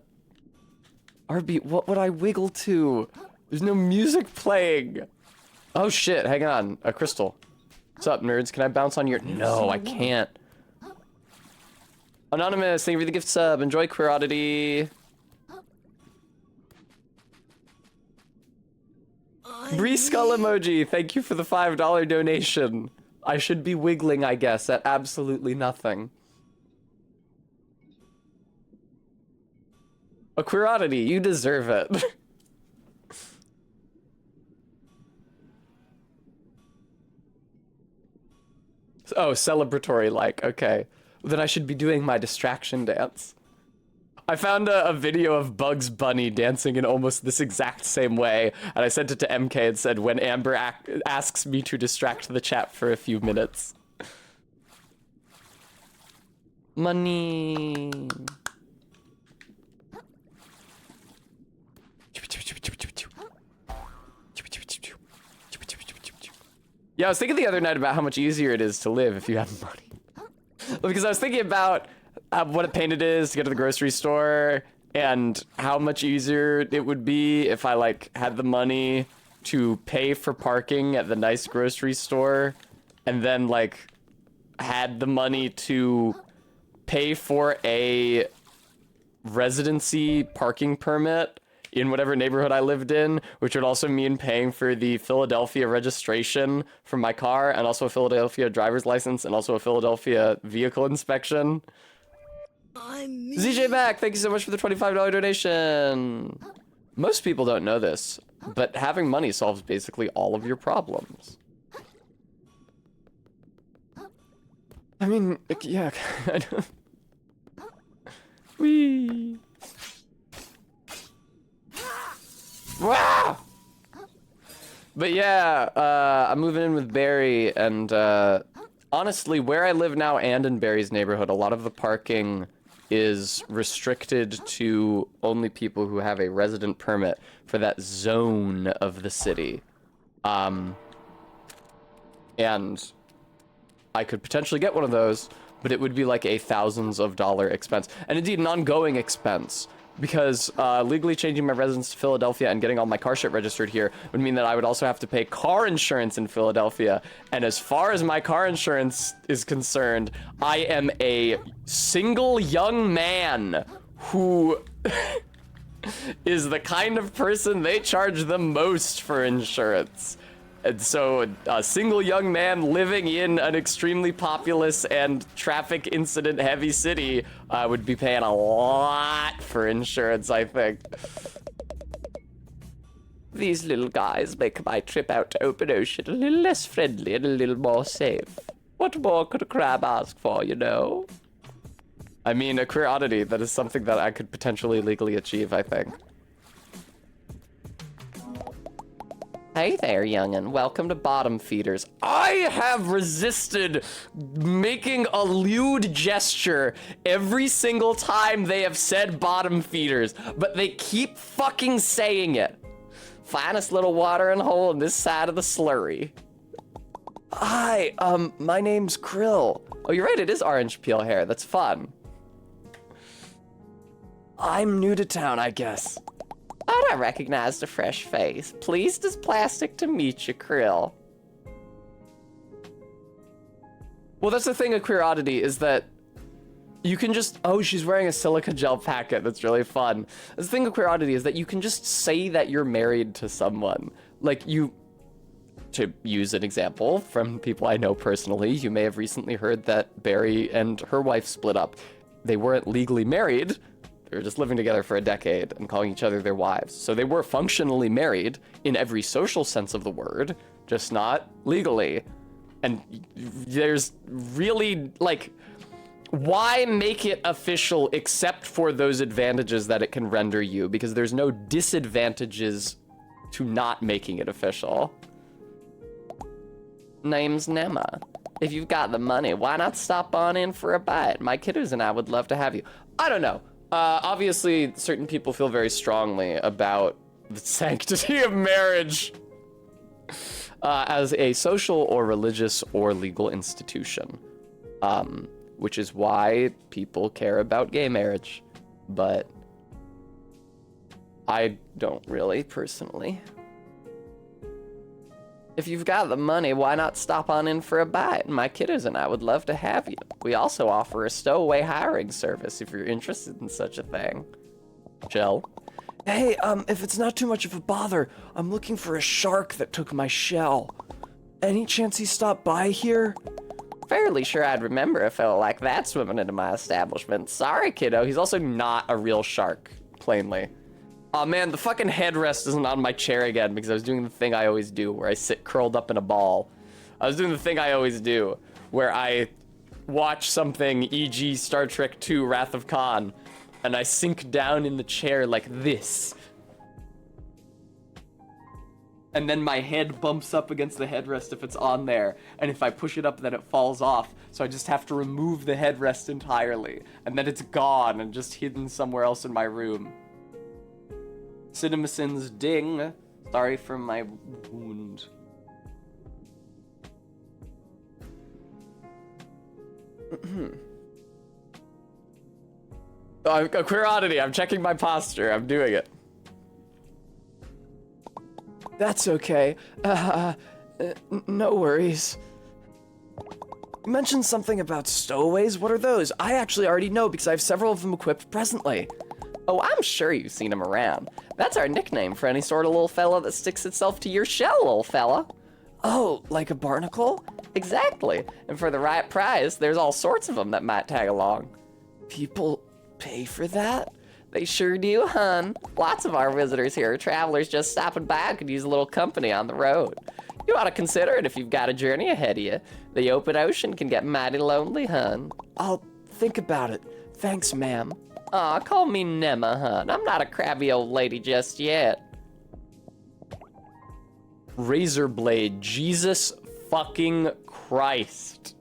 Arby, what would I wiggle to? There's no music playing. Oh shit, hang on. A crystal. What's up, nerds? Can I bounce on your... No, I can't. Anonymous, thank you for the gift sub. Enjoy Queer Oddity. Bree Skull emoji, thank you for the $5 donation. I should be wiggling, I guess, at absolutely nothing. A Queer Oddity, you deserve it. Oh, celebratory like, okay. Then I should be doing my distraction dance. I found a video of Bugs Bunny dancing in almost this exact same way, and I sent it to MK and said, when Amber asks me to distract the chat for a few minutes. Money. Yeah, I was thinking the other night about how much easier it is to live if you have money. Because I was thinking about what a pain it is to get to the grocery store and how much easier it would be if I like had the money to pay for parking at the nice grocery store and then like had the money to pay for a residency parking permit in whatever neighborhood I lived in, which would also mean paying for the Philadelphia registration for my car and also a Philadelphia driver's license and also a Philadelphia vehicle inspection. I'm me. ZJ Back, thank you so much for the $25 donation. Most people don't know this, but having money solves basically all of your problems. I mean, yeah, kind of. Whee! Wow! But yeah, I'm moving in with Barry, and honestly, where I live now and in Barry's neighborhood, a lot of the parking is restricted to only people who have a resident permit for that zone of the city. And I could potentially get one of those, but it would be like a thousands of dollar expense, and indeed an ongoing expense. Because legally changing my residence to Philadelphia and getting all my car shit registered here would mean that I would also have to pay car insurance in Philadelphia. And as far as my car insurance is concerned, I am a single young man who is the kind of person they charge the most for insurance. And so a single young man living in an extremely populous and traffic incident heavy city would be paying a lot for insurance, I think. These little guys make my trip out to open ocean a little less friendly and a little more safe. What more could a crab ask for, you know? I mean, a queer oddity, that is something that I could potentially legally achieve, I think. Hey there, youngin'. Welcome to Bottom Feeders. I have resisted making a lewd gesture every single time they have said bottom feeders, but they keep fucking saying it. Finest little watering hole in this side of the slurry. Hi, my name's Krill. Oh, you're right, it is orange peel hair. That's fun. I'm new to town, I guess. Thought I recognized a fresh face. Pleased as plastic to meet you, Krill. Well, that's the thing of Queer Oddity, is that you can just... Oh, she's wearing a silica gel packet. That's really fun. The thing of Queer Oddity is that you can just say that you're married to someone. Like, you... To use an example from people I know personally, you may have recently heard that Barry and her wife split up. They weren't legally married. They were just living together for a decade and calling each other their wives. So they were functionally married in every social sense of the word, just not legally. And there's really, like, why make it official except for those advantages that it can render you? Because there's no disadvantages to not making it official. Name's Nema. If you've got the money, why not stop on in for a bite? My kiddos and I would love to have you. I don't know. Obviously, certain people feel very strongly about the sanctity of marriage as a social or religious or legal institution, which is why people care about gay marriage. But I don't really, personally. If you've got the money, why not stop on in for a bite? My kiddos and I would love to have you. We also offer a stowaway hiring service if you're interested in such a thing. Jill? Hey, if it's not too much of a bother, I'm looking for a shark that took my shell. Any chance he stopped by here? Fairly sure I'd remember a fellow like that swimming into my establishment. Sorry, kiddo. He's also not a real shark, plainly. Oh man, the fucking headrest isn't on my chair again because I was doing the thing I always do where I sit curled up in a ball. I was doing the thing I always do where I watch something, e.g. Star Trek II Wrath of Khan, and I sink down in the chair like this. And then my head bumps up against the headrest if it's on there, and if I push it up then it falls off, so I just have to remove the headrest entirely, and then it's gone and just hidden somewhere else in my room. CinemaSins ding. Sorry for my wound. A queer oddity. I'm checking my posture. I'm doing it. That's okay. No worries. You mentioned something about stowaways. What are those? I actually already know because I have several of them equipped presently. Oh, I'm sure you've seen him around. That's our nickname for any sort of little fella that sticks itself to your shell, little fella. Oh, like a barnacle? Exactly. And for the right price, there's all sorts of them that might tag along. People pay for that? They sure do, hun. Lots of our visitors here are travelers just stopping by and could use a little company on the road. You ought to consider it if you've got a journey ahead of you. The open ocean can get mighty lonely, hun. I'll think about it. Thanks, ma'am. Aw, call me Nema, hun. I'm not a crabby old lady just yet. Razor blade. Jesus fucking Christ.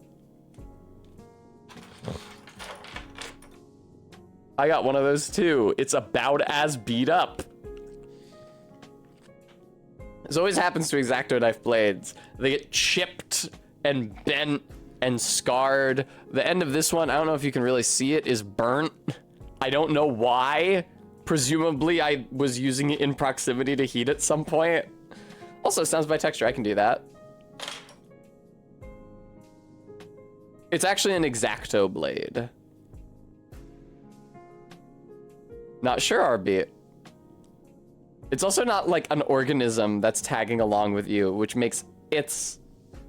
I got one of those too. It's about as beat up. This always happens to X-Acto knife blades. They get chipped and bent and scarred. The end of this one, I don't know if you can really see it, is burnt. I don't know why. Presumably I was using it in proximity to heat at some point. Also, sounds by texture, I can do that. It's actually an X-Acto blade. Not sure, RB. It's also not like an organism that's tagging along with you, which makes its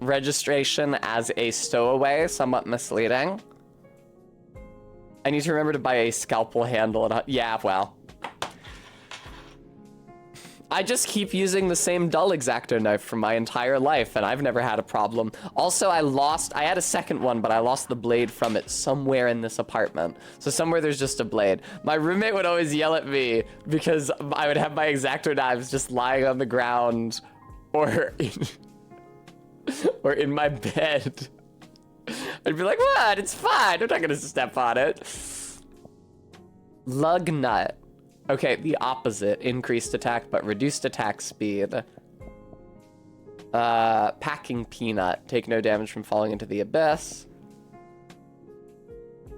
registration as a stowaway somewhat misleading. I need to remember to buy a scalpel handle. And yeah, well. I just keep using the same dull X-Acto knife for my entire life, and I've never had a problem. Also, I had a second one, but I lost the blade from it somewhere in this apartment. So somewhere there's just a blade. My roommate would always yell at me because I would have my X-Acto knives just lying on the ground or in my bed. I'd be like, what? It's fine. I'm not gonna step on it. Lug nut. Okay, the opposite. Increased attack, but reduced attack speed. Packing peanut. Take no damage from falling into the abyss.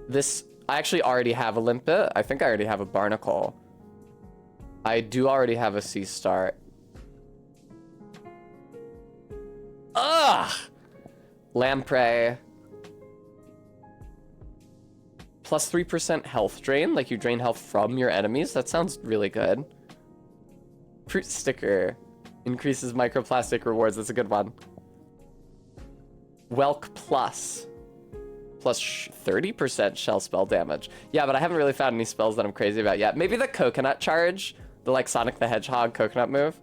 This, I actually already have a limpet. I think I already have a barnacle. I do already have a sea start. Ugh! Lamprey. Plus 3% health drain, like you drain health from your enemies. That sounds really good. Fruit sticker. Increases microplastic rewards. That's a good one. Welk plus. plus 30% shell spell damage. Yeah, but I haven't really found any spells that I'm crazy about yet. Maybe the coconut charge, the like Sonic the Hedgehog coconut move.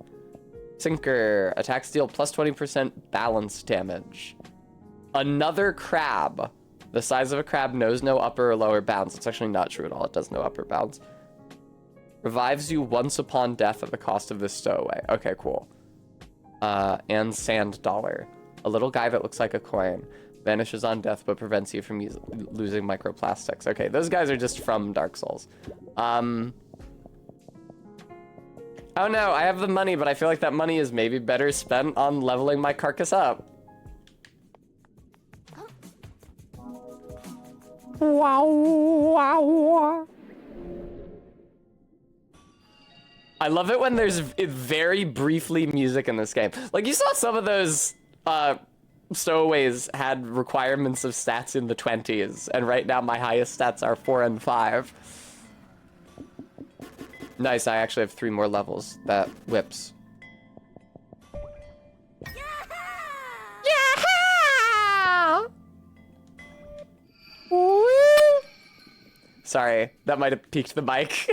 Sinker, attacks deal plus 20% balance damage. Another crab. The size of a crab knows no upper or lower bounds. It's actually not true at all. It does no upper bounds. Revives you once upon death at the cost of this stowaway. Okay, cool. And sand dollar. A little guy that looks like a coin. Vanishes on death but prevents you from losing microplastics. Okay, those guys are just from Dark Souls. Oh no, I have the money, but I feel like that money is maybe better spent on leveling my carcass up. Wow, wow. I love it when there's very briefly music in this game. Like, you saw some of those stowaways had requirements of stats in the 20s, and right now my highest stats are 4 and 5. Nice, I actually have 3 more levels. That whips. Yeah! Woo! Sorry, that might have peaked the mic.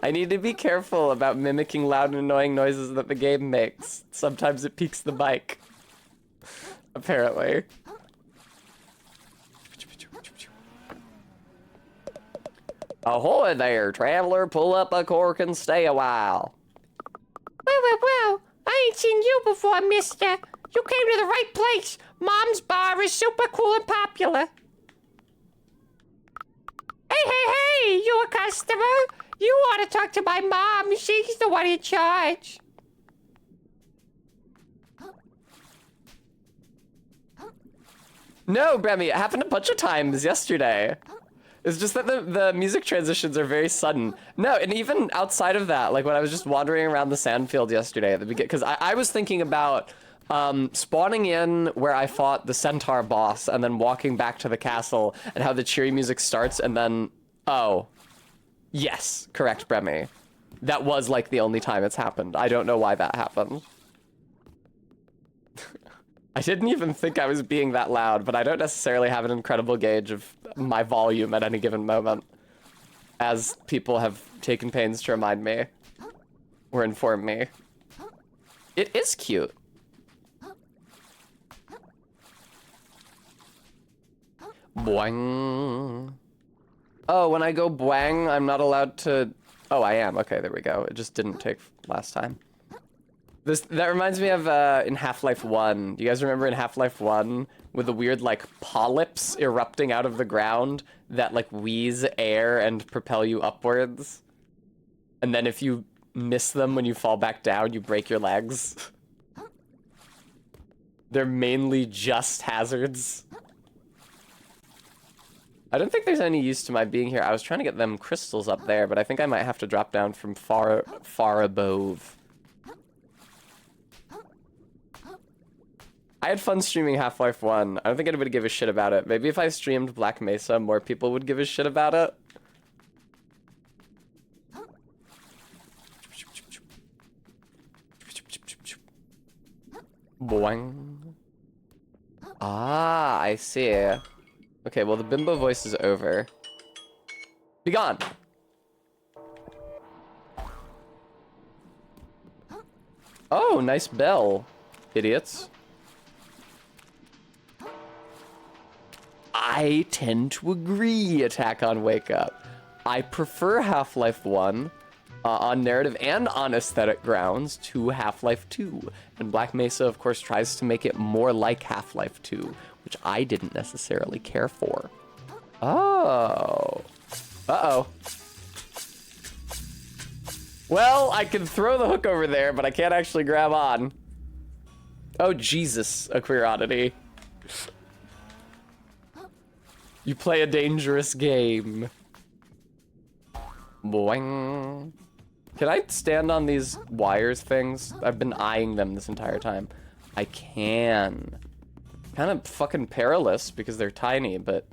I need to be careful about mimicking loud and annoying noises that the game makes. Sometimes it peaks the mic. Apparently. Ahoy there, traveler. Pull up a cork and stay a while. Well, I ain't seen you before, mister. You came to the right place. Mom's bar is super cool and popular. Hey, you a customer? You ought to talk to my mom. She's the one in charge. No, Bremy, it happened a bunch of times yesterday. It's just that the music transitions are very sudden. No, and even outside of that, like when I was just wandering around the sandfield yesterday at the beginning, because I was thinking about spawning in where I fought the centaur boss and then walking back to the castle and how the cheery music starts and then, oh, yes, correct, Bremy. That was like the only time it's happened. I don't know why that happened. I didn't even think I was being that loud, but I don't necessarily have an incredible gauge of my volume at any given moment, as people have taken pains to remind me or inform me. It is cute. Boing. Oh, when I go boing, I'm not allowed to... Oh, I am. Okay, there we go. It just didn't take last time. That reminds me of in Half-Life 1. Do you guys remember in Half-Life 1 with the weird like polyps erupting out of the ground that like wheeze air and propel you upwards? And then if you miss them when you fall back down, you break your legs. They're mainly just hazards. I don't think there's any use to my being here. I was trying to get them crystals up there, but I think I might have to drop down from far above. I had fun streaming Half-Life 1. I don't think anybody gave a shit about it. Maybe if I streamed Black Mesa, more people would give a shit about it. Boing. Ah, I see. Okay, well the bimbo voice is over. Be gone! Oh, nice bell, idiots. I tend to agree, Attack on Wake Up. I prefer Half-Life 1 on narrative and on aesthetic grounds to Half-Life 2. And Black Mesa, of course, tries to make it more like Half-Life 2, which I didn't necessarily care for. Oh. Uh-oh. Well, I can throw the hook over there, but I can't actually grab on. Oh, Jesus, a queer oddity. You play a dangerous game. Boing. Can I stand on these wires things? I've been eyeing them this entire time. I can. Kind of fucking perilous because they're tiny, but...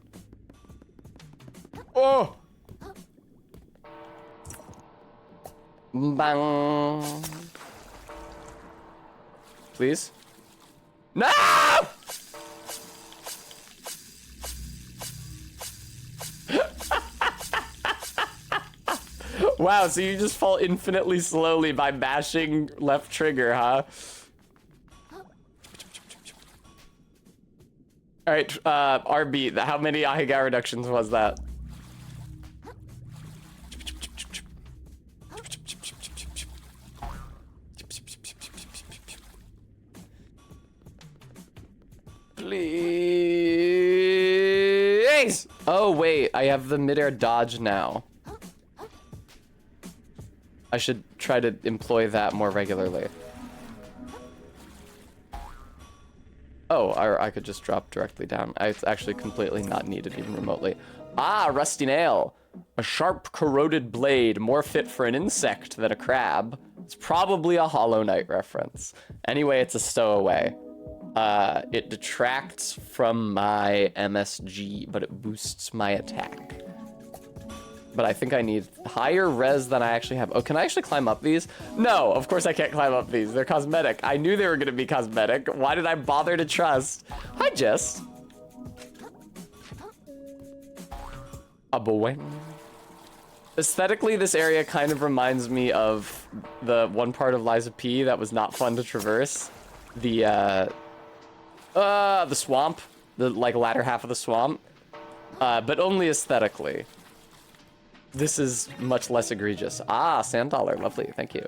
Oh! Bang. Please? No! Wow, so you just fall infinitely slowly by mashing left trigger, huh? All right, RB, how many Ahiga reductions was that? Please! Oh, wait, I have the midair dodge now. I should try to employ that more regularly. Oh, I could just drop directly down. It's actually completely not needed even remotely. Ah, rusty nail. A sharp, corroded blade, more fit for an insect than a crab. It's probably a Hollow Knight reference. Anyway, it's a stowaway. It detracts from my MSG, but it boosts my attack. But I think I need higher res than I actually have. Oh, can I actually climb up these? No, of course I can't climb up these. They're cosmetic. I knew they were gonna be cosmetic. Why did I bother to trust? Hi, Jess. A boing. Aesthetically, this area kind of reminds me of the one part of Lies of P that was not fun to traverse. The swamp. The, like, latter half of the swamp. But only aesthetically. This is much less egregious. Ah, sand dollar, lovely, thank you.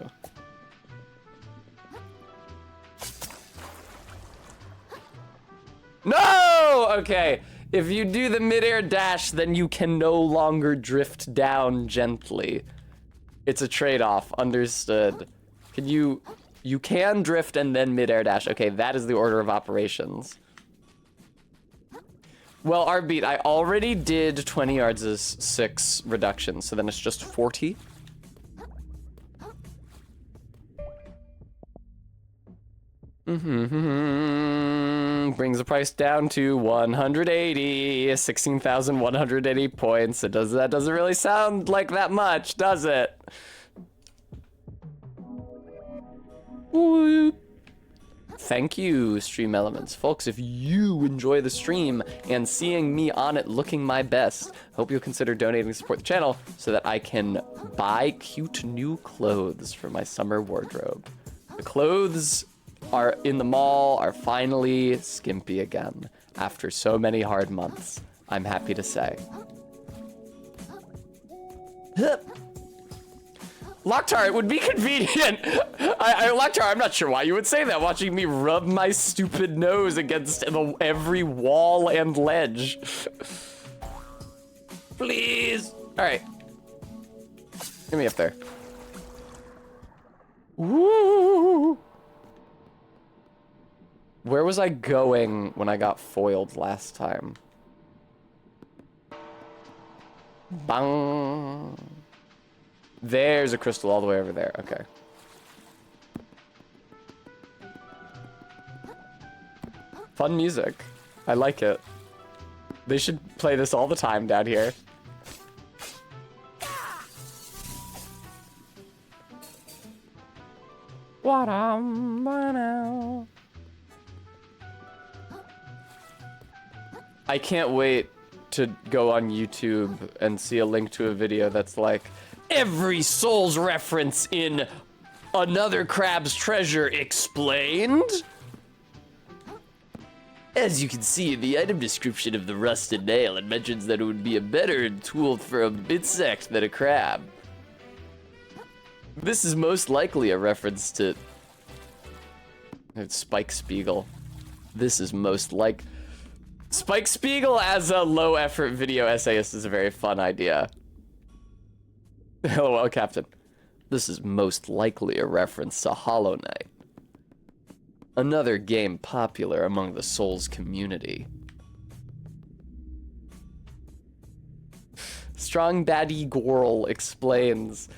No! Okay, if you do the midair dash, then you can no longer drift down gently. It's a trade-off, understood. You can drift and then midair dash. Okay, that is the order of operations. Well, Arbeat, I already did 20 yards as 6 reductions, so then it's just 40. Brings the price down to 180, 16,180 points. That doesn't really sound like that much, does it? Whoop. Thank you, Stream Elements. Folks, if you enjoy the stream and seeing me on it looking my best, hope you'll consider donating to support the channel so that I can buy cute new clothes for my summer wardrobe. The clothes are in the mall are finally skimpy again after so many hard months, I'm happy to say. Loktar, it would be convenient. Loktar, I'm not sure why you would say that, watching me rub my stupid nose against every wall and ledge. Please. All right. Get me up there. Woo. Where was I going when I got foiled last time? Bang. There's a crystal all the way over there. Okay. Fun music. I like it. They should play this all the time down here. What I can't wait to go on YouTube and see a link to a video that's like, every Souls reference in Another Crab's Treasure explained? As you can see in the item description of the rusted nail, it mentions that it would be a better tool for an insect than a crab. This is most likely a reference to Spike Spiegel. This is most like Spike Spiegel as a low-effort video essayist is a very fun idea. Hello, Captain. This is most likely a reference to Hollow Knight, another game popular among the Souls community. Strong Baddie Gorl explains,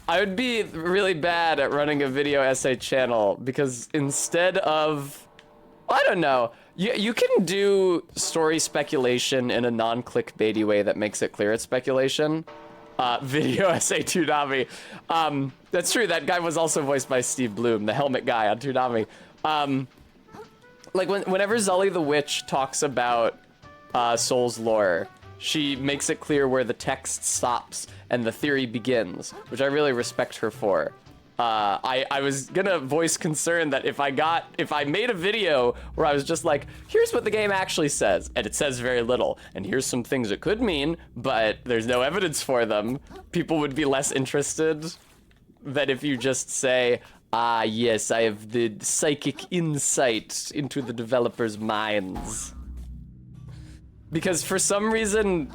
I would be really bad at running a video essay channel because instead of, I don't know, you can do story speculation in a non-clickbaity way that makes it clear it's speculation. Video essay Toonami. That's true, that guy was also voiced by Steve Bloom, the helmet guy on Toonami. Like whenever Zully the Witch talks about Souls lore, she makes it clear where the text stops and the theory begins, which I really respect her for. I was gonna voice concern that if I made a video where I was just like, here's what the game actually says, and it says very little, and here's some things it could mean, but there's no evidence for them, people would be less interested than if you just say, ah, yes, I have the psychic insight into the developers' minds. Because for some reason,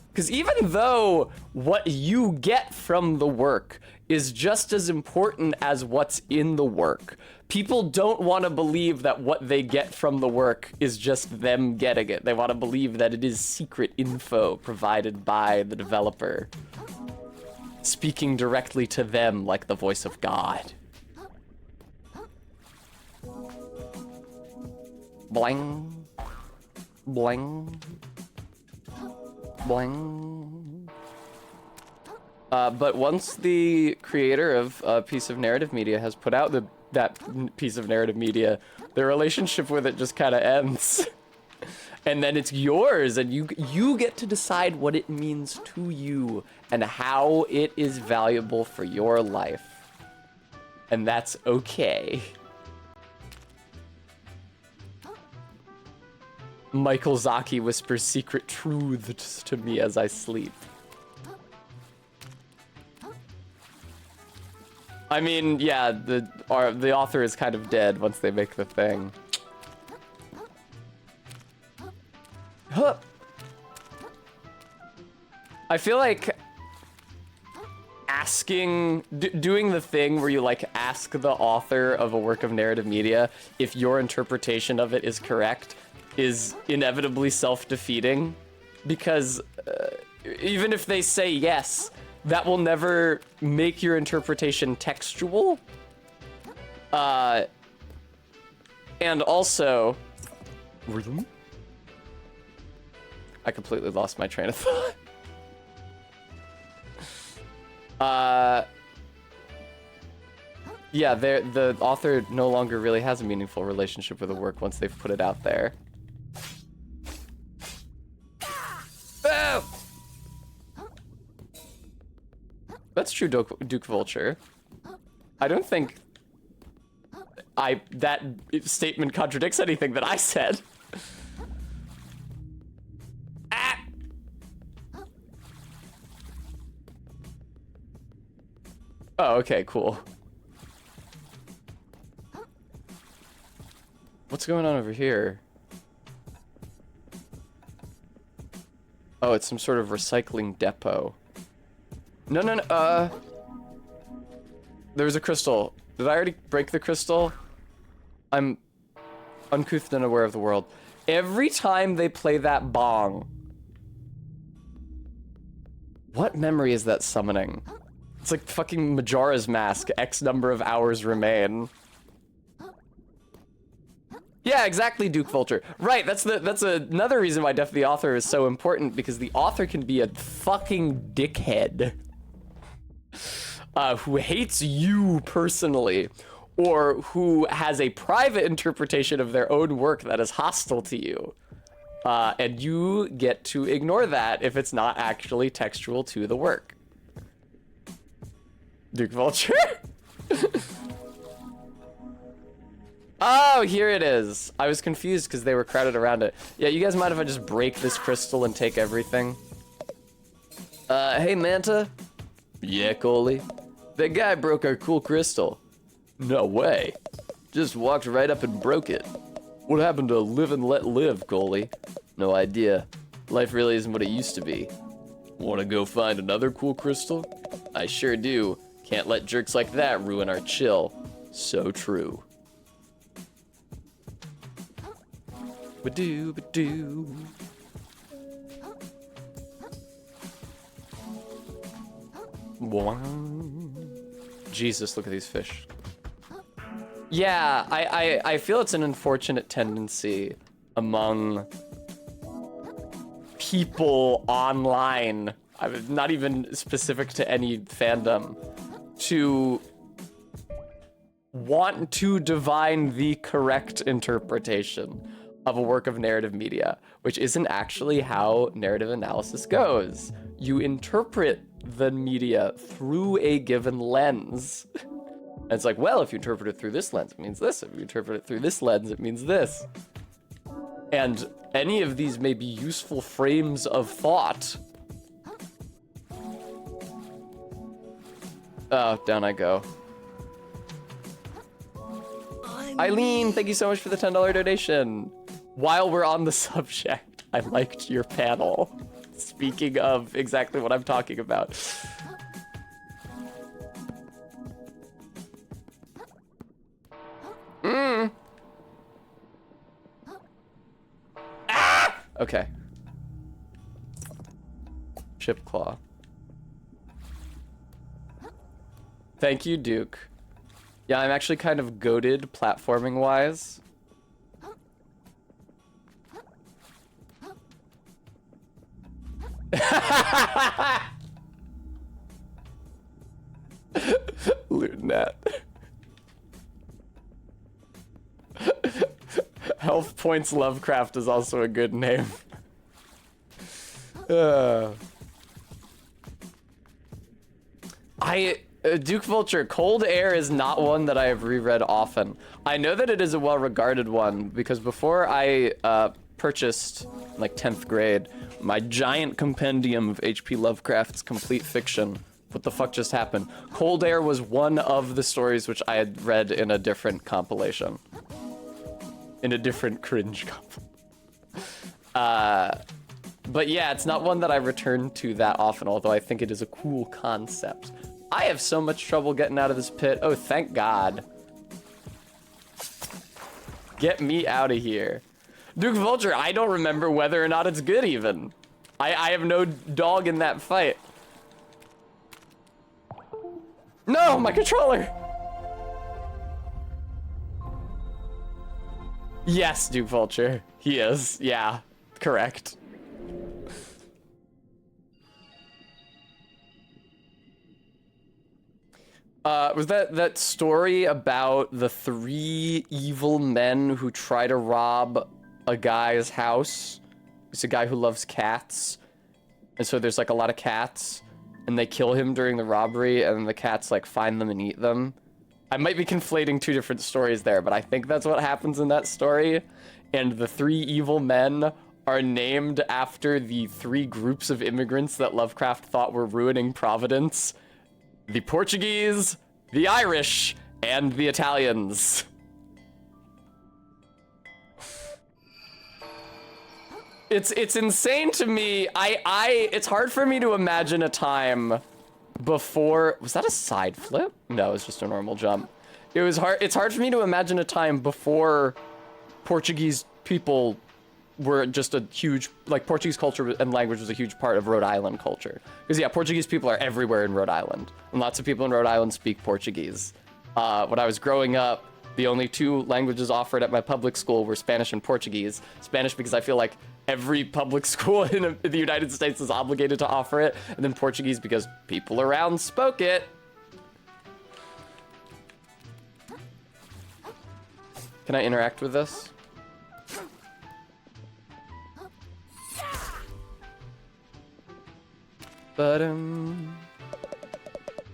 because even though what you get from the work is just as important as what's in the work, people don't want to believe that what they get from the work is just them getting it. They want to believe that it is secret info provided by the developer, speaking directly to them like the voice of God. Bling. Bling. Bling. But once the creator of a piece of narrative media has put out that piece of narrative media, their relationship with it just kind of ends. And then it's yours, and you get to decide what it means to you and how it is valuable for your life. And that's okay. Michael Zaki whispers secret truths to me as I sleep. I mean, yeah, the author is kind of dead once they make the thing. Huh. I feel like doing the thing where you like ask the author of a work of narrative media if your interpretation of it is correct is inevitably self-defeating, because even if they say yes, that will never make your interpretation textual. And also, I completely lost my train of thought. Yeah, the author no longer really has a meaningful relationship with the work once they've put it out there. Oh! That's true, Duke Vulture. I don't think that statement contradicts anything that I said. Ah! Oh, okay, cool. What's going on over here? Oh, it's some sort of recycling depot. No. There was a crystal. Did I already break the crystal? I'm uncouth and unaware of the world. Every time they play that bong, what memory is that summoning? It's like fucking Majora's Mask. X number of hours remain. Yeah, exactly, Duke Vulture. Right, that's another reason why Death of the Author is so important, because the author can be a fucking dickhead. Who hates you personally, or who has a private interpretation of their own work that is hostile to you. And you get to ignore that if it's not actually textual to the work. Duke Vulture? Oh, here it is. I was confused because they were crowded around it. Yeah, you guys mind if I just break this crystal and take everything? Hey, Manta? Yeah, Coley? That guy broke our cool crystal. No way. Just walked right up and broke it. What happened to live and let live, Coley? No idea. Life really isn't what it used to be. Wanna go find another cool crystal? I sure do. Can't let jerks like that ruin our chill. So true. Ba-doo, ba-doo. Jesus, look at these fish. Yeah, I feel it's an unfortunate tendency among people online, not even specific to any fandom, to want to divine the correct interpretation. of a work of narrative media, which isn't actually how narrative analysis goes. You interpret the media through a given lens. And it's like, well, if you interpret it through this lens, it means this. If you interpret it through this lens, it means this. And any of these may be useful frames of thought. Oh, down I go. Eileen, thank you so much for the $10 donation. While we're on the subject, I liked your panel. Speaking of exactly what I'm talking about. Ah! Okay. Chip Claw. Thank you, Duke. Yeah, I'm actually kind of goated platforming-wise. Lootnet. Health Points Lovecraft is also a good name. Duke Vulture, Cold Air is not one that I have reread often. I know that it is a well-regarded one because before I purchased, like 10th grade, my giant compendium of H.P. Lovecraft's complete fiction. What the fuck just happened? Cold Air was one of the stories which I had read in a different compilation. In a different cringe compilation. But yeah, it's not one that I return to that often, although I think it is a cool concept. I have so much trouble getting out of this pit. Oh, thank God. Get me out of here. Duke Vulture, I don't remember whether or not it's good even. I have no dog in that fight. No, my controller! Yes, Duke Vulture. He is. Yeah, correct. Was that story about the 3 evil men who try to rob a guy's house? It's a guy who loves cats. And so there's like a lot of cats and they kill him during the robbery and the cats like find them and eat them. I might be conflating 2 different stories there, but I think that's what happens in that story. And the 3 evil men are named after the 3 groups of immigrants that Lovecraft thought were ruining Providence. The Portuguese, the Irish, and the Italians. It's insane to me. It's hard for me to imagine a time before. Was that a side flip? No, it's just a normal jump. It's hard for me to imagine a time before Portuguese people were just a huge, like, Portuguese culture and language was a huge part of Rhode Island culture. Because, yeah, Portuguese people are everywhere in Rhode Island. And lots of people in Rhode Island speak Portuguese. When I was growing up, the only 2 languages offered at my public school were Spanish and Portuguese. Spanish because I feel like every public school in the United States is obligated to offer it. And then Portuguese because people around spoke it. Can I interact with this?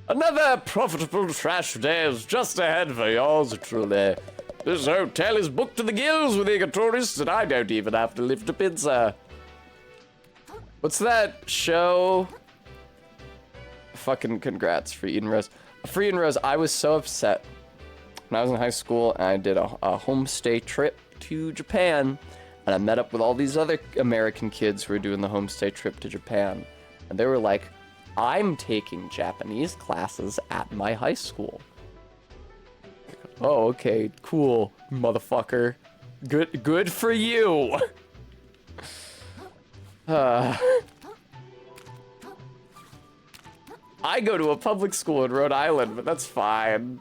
Another profitable trash day is just ahead for yours truly. This hotel is booked to the gills with eager tourists, and I don't even have to lift a pizza. What's that show? Fucking congrats, Free Eden Rose. Free Eden Rose, I was so upset when I was in high school and I did a homestay trip to Japan, and I met up with all these other American kids who were doing the homestay trip to Japan. And they were like, I'm taking Japanese classes at my high school. Oh, okay, cool, motherfucker. Good for you. I go to a public school in Rhode Island, but that's fine.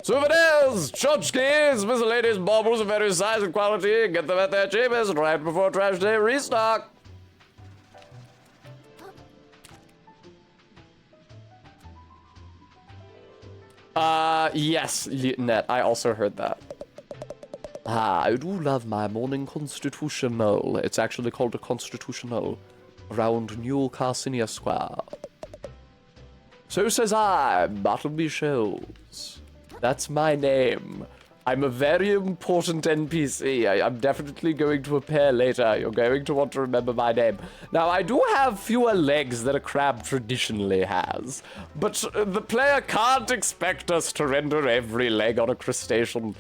Souvenirs, tchotchkes, miscellaneous baubles of various size and quality. Get them at their cheapest right before trash day restock. Yes, Net, I also heard that. Ah, I do love my morning constitutional. It's actually called a constitutional around New Carcinia Square. So says I, Bartleby Shells. That's my name. I'm a very important NPC. I'm definitely going to appear later. You're going to want to remember my name. Now, I do have fewer legs than a crab traditionally has, but the player can't expect us to render every leg on a crustacean.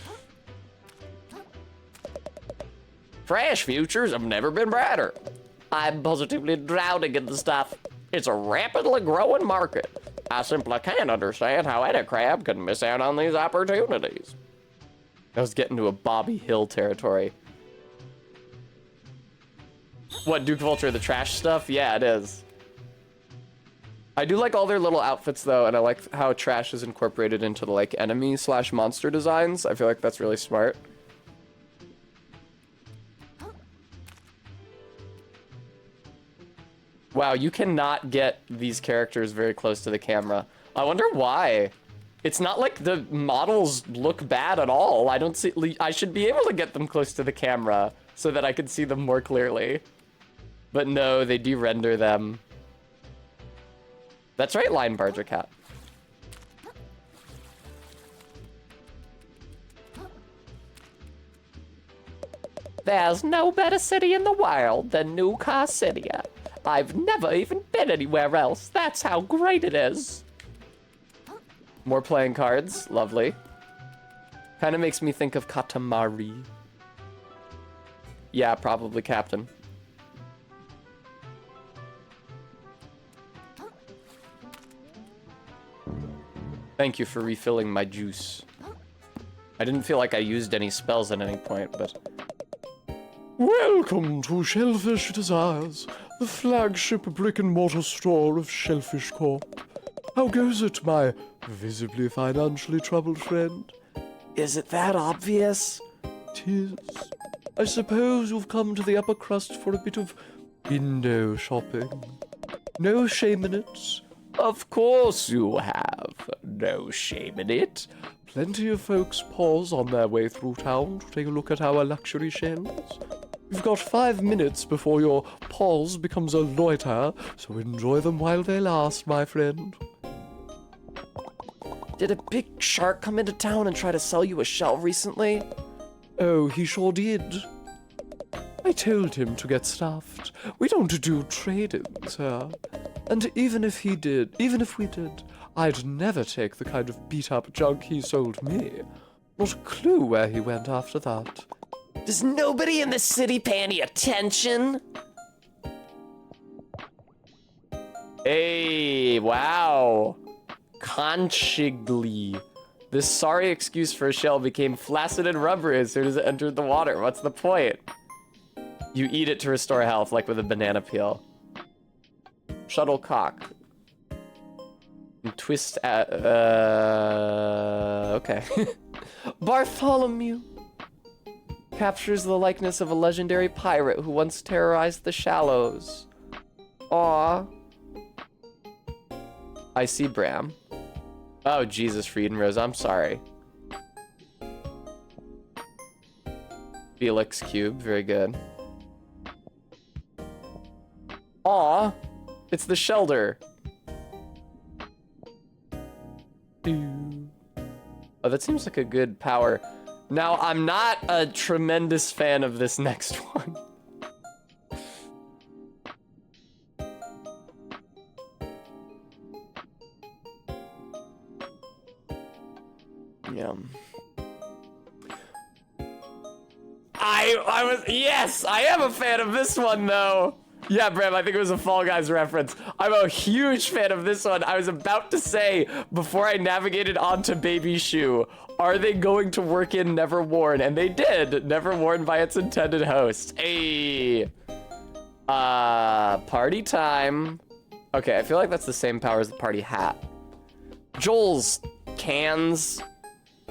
Fresh futures have never been brighter. I'm positively drowning in the stuff. It's a rapidly growing market. I simply can't understand how any crab can miss out on these opportunities. I was getting to a Bobby Hill territory. What, Duke Vulture, the trash stuff? Yeah, it is. I do like all their little outfits, though, and I like how trash is incorporated into the, like, enemy/monster designs. I feel like that's really smart. Wow, you cannot get these characters very close to the camera. I wonder why. It's not like the models look bad at all. I don't see. I should be able to get them close to the camera so that I can see them more clearly. But no, they de-render them. That's right, Lion Barger Cat. There's no better city in the world than New Carcinia. I've never even been anywhere else. That's how great it is. More playing cards. Lovely. Kind of makes me think of Katamari. Yeah, probably Captain. Thank you for refilling my juice. I didn't feel like I used any spells at any point, but... Welcome to Shellfish Desires, the flagship brick-and-mortar store of Shellfish Corp. How goes it, my visibly financially troubled friend? Is it that obvious? 'Tis. I suppose you've come to the upper crust for a bit of window shopping. No shame in it. Of course you have. No shame in it. Plenty of folks pause on their way through town to take a look at our luxury shelves. You've got 5 minutes before your pause becomes a loiter, so enjoy them while they last, my friend. Did a big shark come into town and try to sell you a shell recently? Oh, he sure did. I told him to get stuffed. We don't do trading, sir. And even if we did, I'd never take the kind of beat-up junk he sold me. Not a clue where he went after that. Does nobody in the city pay any attention? Hey, wow. Conchigly. This sorry excuse for a shell became flaccid and rubbery as soon as it entered the water. What's the point? You eat it to restore health, like with a banana peel. Shuttlecock. And twist at, okay. Bartholomew. Captures the likeness of a legendary pirate who once terrorized the shallows. Aww. I see Bram. Oh, Jesus, Friedenrose, I'm sorry. Felix Cube, very good. Aw, it's the Shelder. Oh, that seems like a good power. Now, I'm not a tremendous fan of this next one. Yes, I am a fan of this one, though. Yeah, Bram, I think it was a Fall Guys reference. I'm a huge fan of this one. I was about to say, before I navigated onto Baby Shoe, are they going to work in Never Worn? And they did. Never Worn by its intended host. Hey. Party time. Okay, I feel like that's the same power as the party hat. Joel's cans,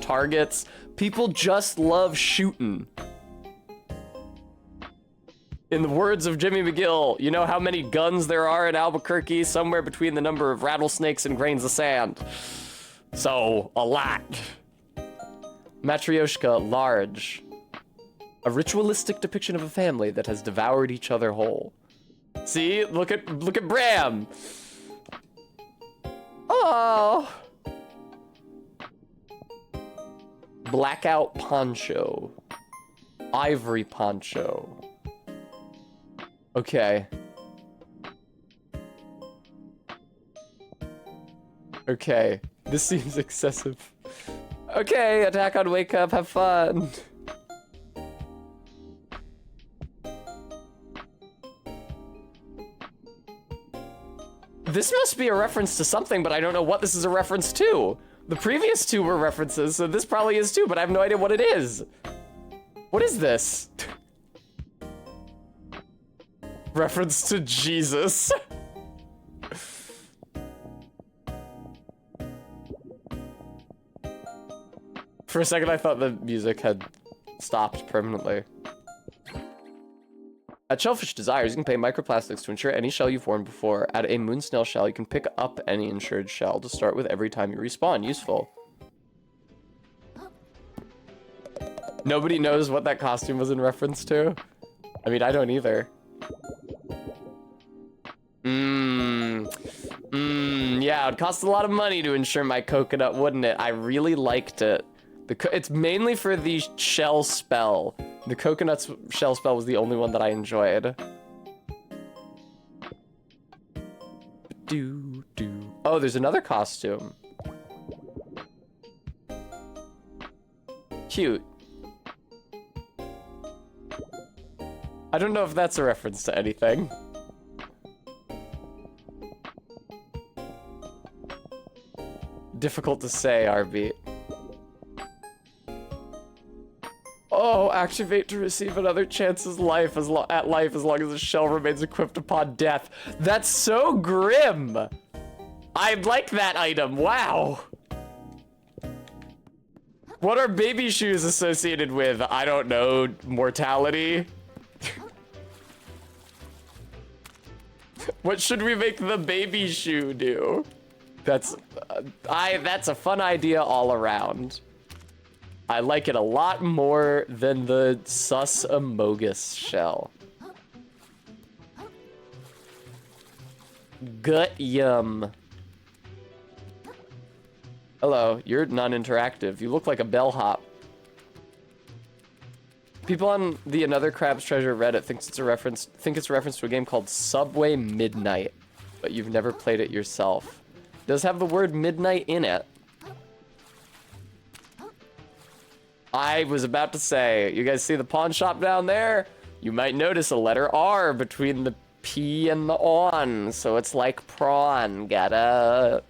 targets. People just love shooting. In the words of Jimmy McGill, you know how many guns there are in Albuquerque? Somewhere between the number of rattlesnakes and grains of sand. So, a lot. Matryoshka, large. A ritualistic depiction of a family that has devoured each other whole. See? Look at Bram! Oh! Blackout poncho. Ivory poncho. Okay. Okay. This seems excessive. Okay, Attack on Wake Up, have fun. This must be a reference to something, but I don't know what this is a reference to. The previous two were references, so this probably is too, but I have no idea what it is. What is this? Reference to Jesus. For a second, I thought the music had stopped permanently. At Shellfish Desires, you can pay microplastics to insure any shell you formed before. At a moon snail shell, you can pick up any insured shell to start with every time you respawn. Useful. Nobody knows what that costume was in reference to? I mean, I don't either. Yeah, it'd cost a lot of money to insure my coconut, wouldn't it? I really liked it. It's mainly for the shell spell. The coconut's shell spell was the only one that I enjoyed. Oh, there's another costume. Cute. I don't know if that's a reference to anything. Difficult to say, RB. Oh, activate to receive another chance at life as long as the shell remains equipped upon death. That's so grim. I'd like that item. Wow. What are baby shoes associated with? I don't know. Mortality. What should we make the baby shoe do? That's a fun idea all around. I like it a lot more than the sus amogus shell. Gut yum. Hello, you're non-interactive. You look like a bellhop. People on the Another Crab's Treasure Reddit think it's a reference to a game called Subway Midnight, but you've never played it yourself. It does have the word midnight in it. I was about to say, you guys see the pawn shop down there? You might notice a letter R between the P and the on, so it's like prawn. Gotta...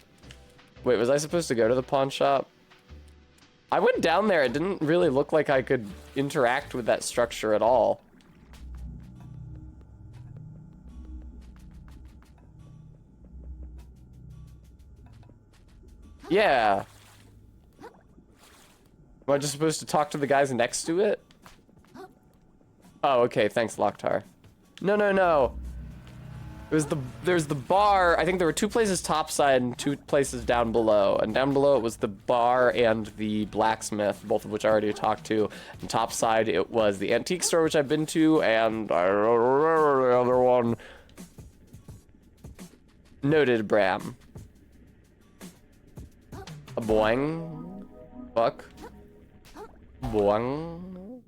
Wait, was I supposed to go to the pawn shop? I went down there. It didn't really look like I could interact with that structure at all. Yeah. Am I just supposed to talk to the guys next to it? Oh, okay. Thanks, Locktar. No. There's the bar. I think there were two places topside and two places down below. And down below it was the bar and the blacksmith, both of which I already talked to. And topside it was the antique store, which I've been to, and I don't remember the other one. Noted, Bram. A boing. Fuck. Boing.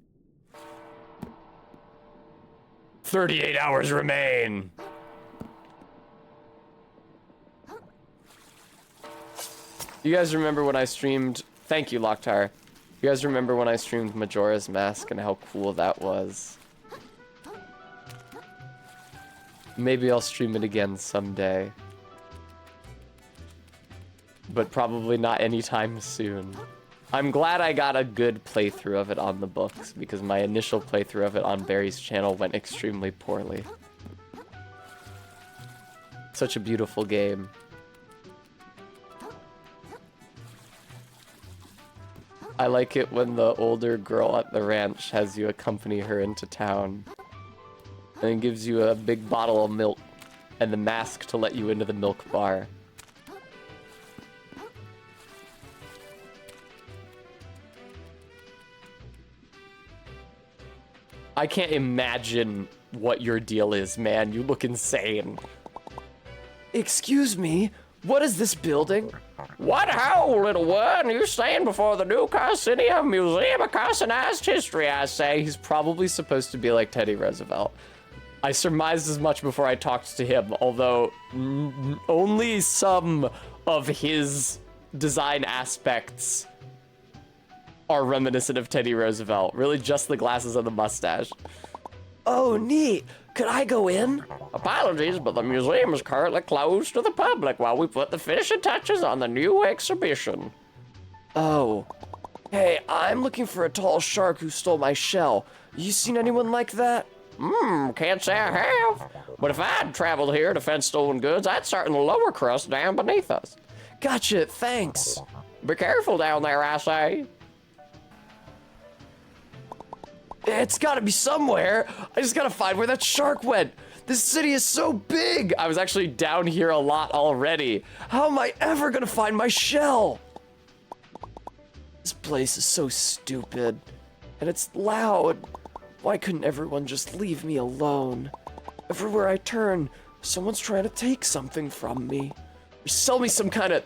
38 hours remain. You guys remember when I streamed... Thank you, Locktar. You guys remember when I streamed Majora's Mask and how cool that was? Maybe I'll stream it again someday. But probably not anytime soon. I'm glad I got a good playthrough of it on the books, because my initial playthrough of it on Barry's channel went extremely poorly. Such a beautiful game. I like it when the older girl at the ranch has you accompany her into town. And then gives you a big bottle of milk and the mask to let you into the milk bar. I can't imagine what your deal is, man. You look insane. Excuse me, what is this building? What ho, little one? You stand before the new Carcinia Museum of Carcinized History, I say. He's probably supposed to be like Teddy Roosevelt. I surmised as much before I talked to him, although only some of his design aspects are reminiscent of Teddy Roosevelt. Really just the glasses and the mustache. Oh, neat. Could I go in? Apologies, but the museum is currently closed to the public while we put the finishing touches on the new exhibition. Oh. Hey, I'm looking for a tall shark who stole my shell. You seen anyone like that? Can't say I have. But if I'd traveled here to fence stolen goods, I'd start in the lower crust down beneath us. Gotcha, thanks. Be careful down there, I say. It's gotta be somewhere. I just gotta find where that shark went. This city is so big. I was actually down here a lot already. How am I ever gonna find my shell? This place is so stupid. And it's loud. Why couldn't everyone just leave me alone? Everywhere I turn, someone's trying to take something from me. Or sell me some kind of...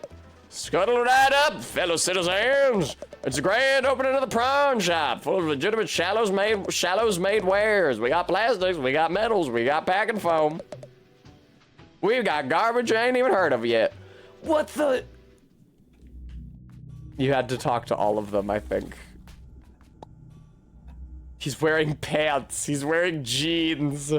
Scuttle it right up, fellow citizens. It's a grand opening of the prawn shop, full of legitimate shallows made wares. We got plastics, we got metals, we got packing foam. We've got garbage I ain't even heard of yet. What the... You had to talk to all of them, I think. He's wearing pants. He's wearing jeans.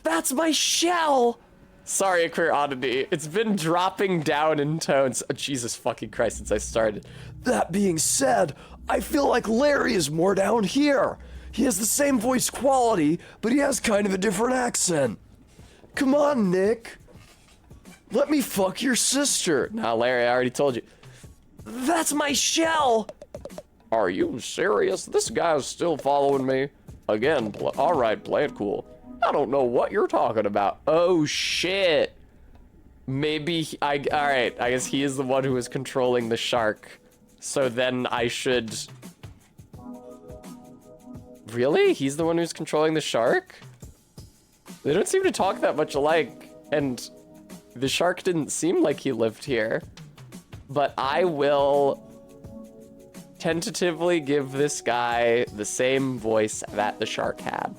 That's my shell! Sorry, Queer Oddity. It's been dropping down in tones. Oh, Jesus fucking Christ, since I started. That being said, I feel like Larry is more down here. He has the same voice quality, but he has kind of a different accent. Come on, Nick. Let me fuck your sister. Nah, Larry, I already told you. That's my shell! Are you serious? This guy's still following me. Again, all right, play it cool. I don't know what you're talking about. Oh, shit. Maybe, all right, I guess he is the one who is controlling the shark. So then I should... Really? He's the one who's controlling the shark? They don't seem to talk that much alike, and the shark didn't seem like he lived here. But I will tentatively give this guy the same voice that the shark had.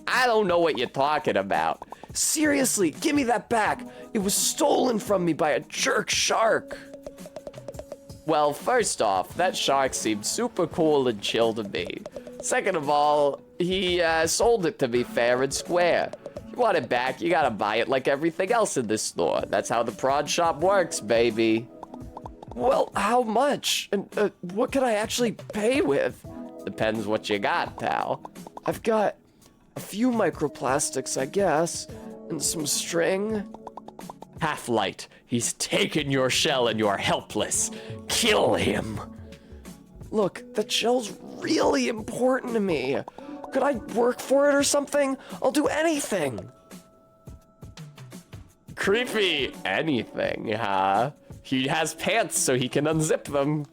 I don't know what you're talking about. Seriously, give me that back. It was stolen from me by a jerk shark. Well, first off, that shark seemed super cool and chill to me. Second of all, he sold it to me fair and square. You want it back, you gotta buy it like everything else in this store. That's how the prawn shop works, baby. Well, how much? And what can I actually pay with? Depends what you got, pal. I've got a few microplastics, I guess, and some string. Half-Light, he's taken your shell and you're helpless. Kill him. Look, that shell's really important to me. Could I work for it or something? I'll do anything. Creepy. Anything, huh? He has pants so he can unzip them.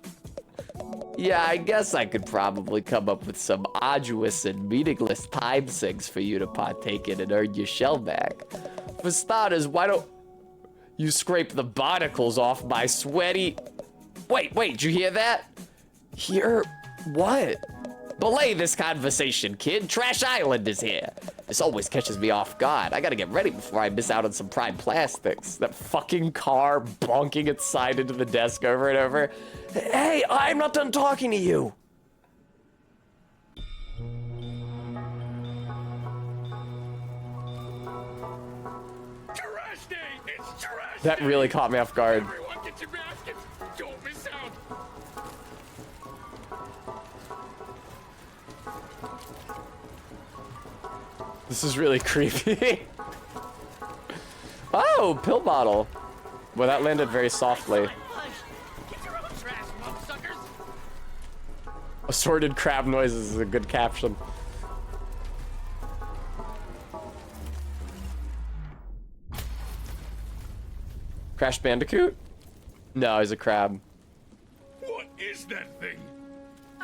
Yeah, I guess I could probably come up with some arduous and meaningless time sinks for you to partake in and earn your shell back. For starters, why don't you scrape the barnacles off my sweaty... Wait, did you hear that? Hear what? Belay this conversation, kid. Trash Island is here. This always catches me off guard. I gotta get ready before I miss out on some prime plastics. That fucking car bonking its side into the desk over and over. Hey, I'm not done talking to you. Trash day! It's trash That day! really caught me off guard. Everyone get your baskets! Don't miss out! This is really creepy. Oh, pill bottle. Well, that landed very softly. Get your own trash, motherfuckers! Assorted crab noises is a good caption. Crash Bandicoot? No, he's a crab. What is that thing?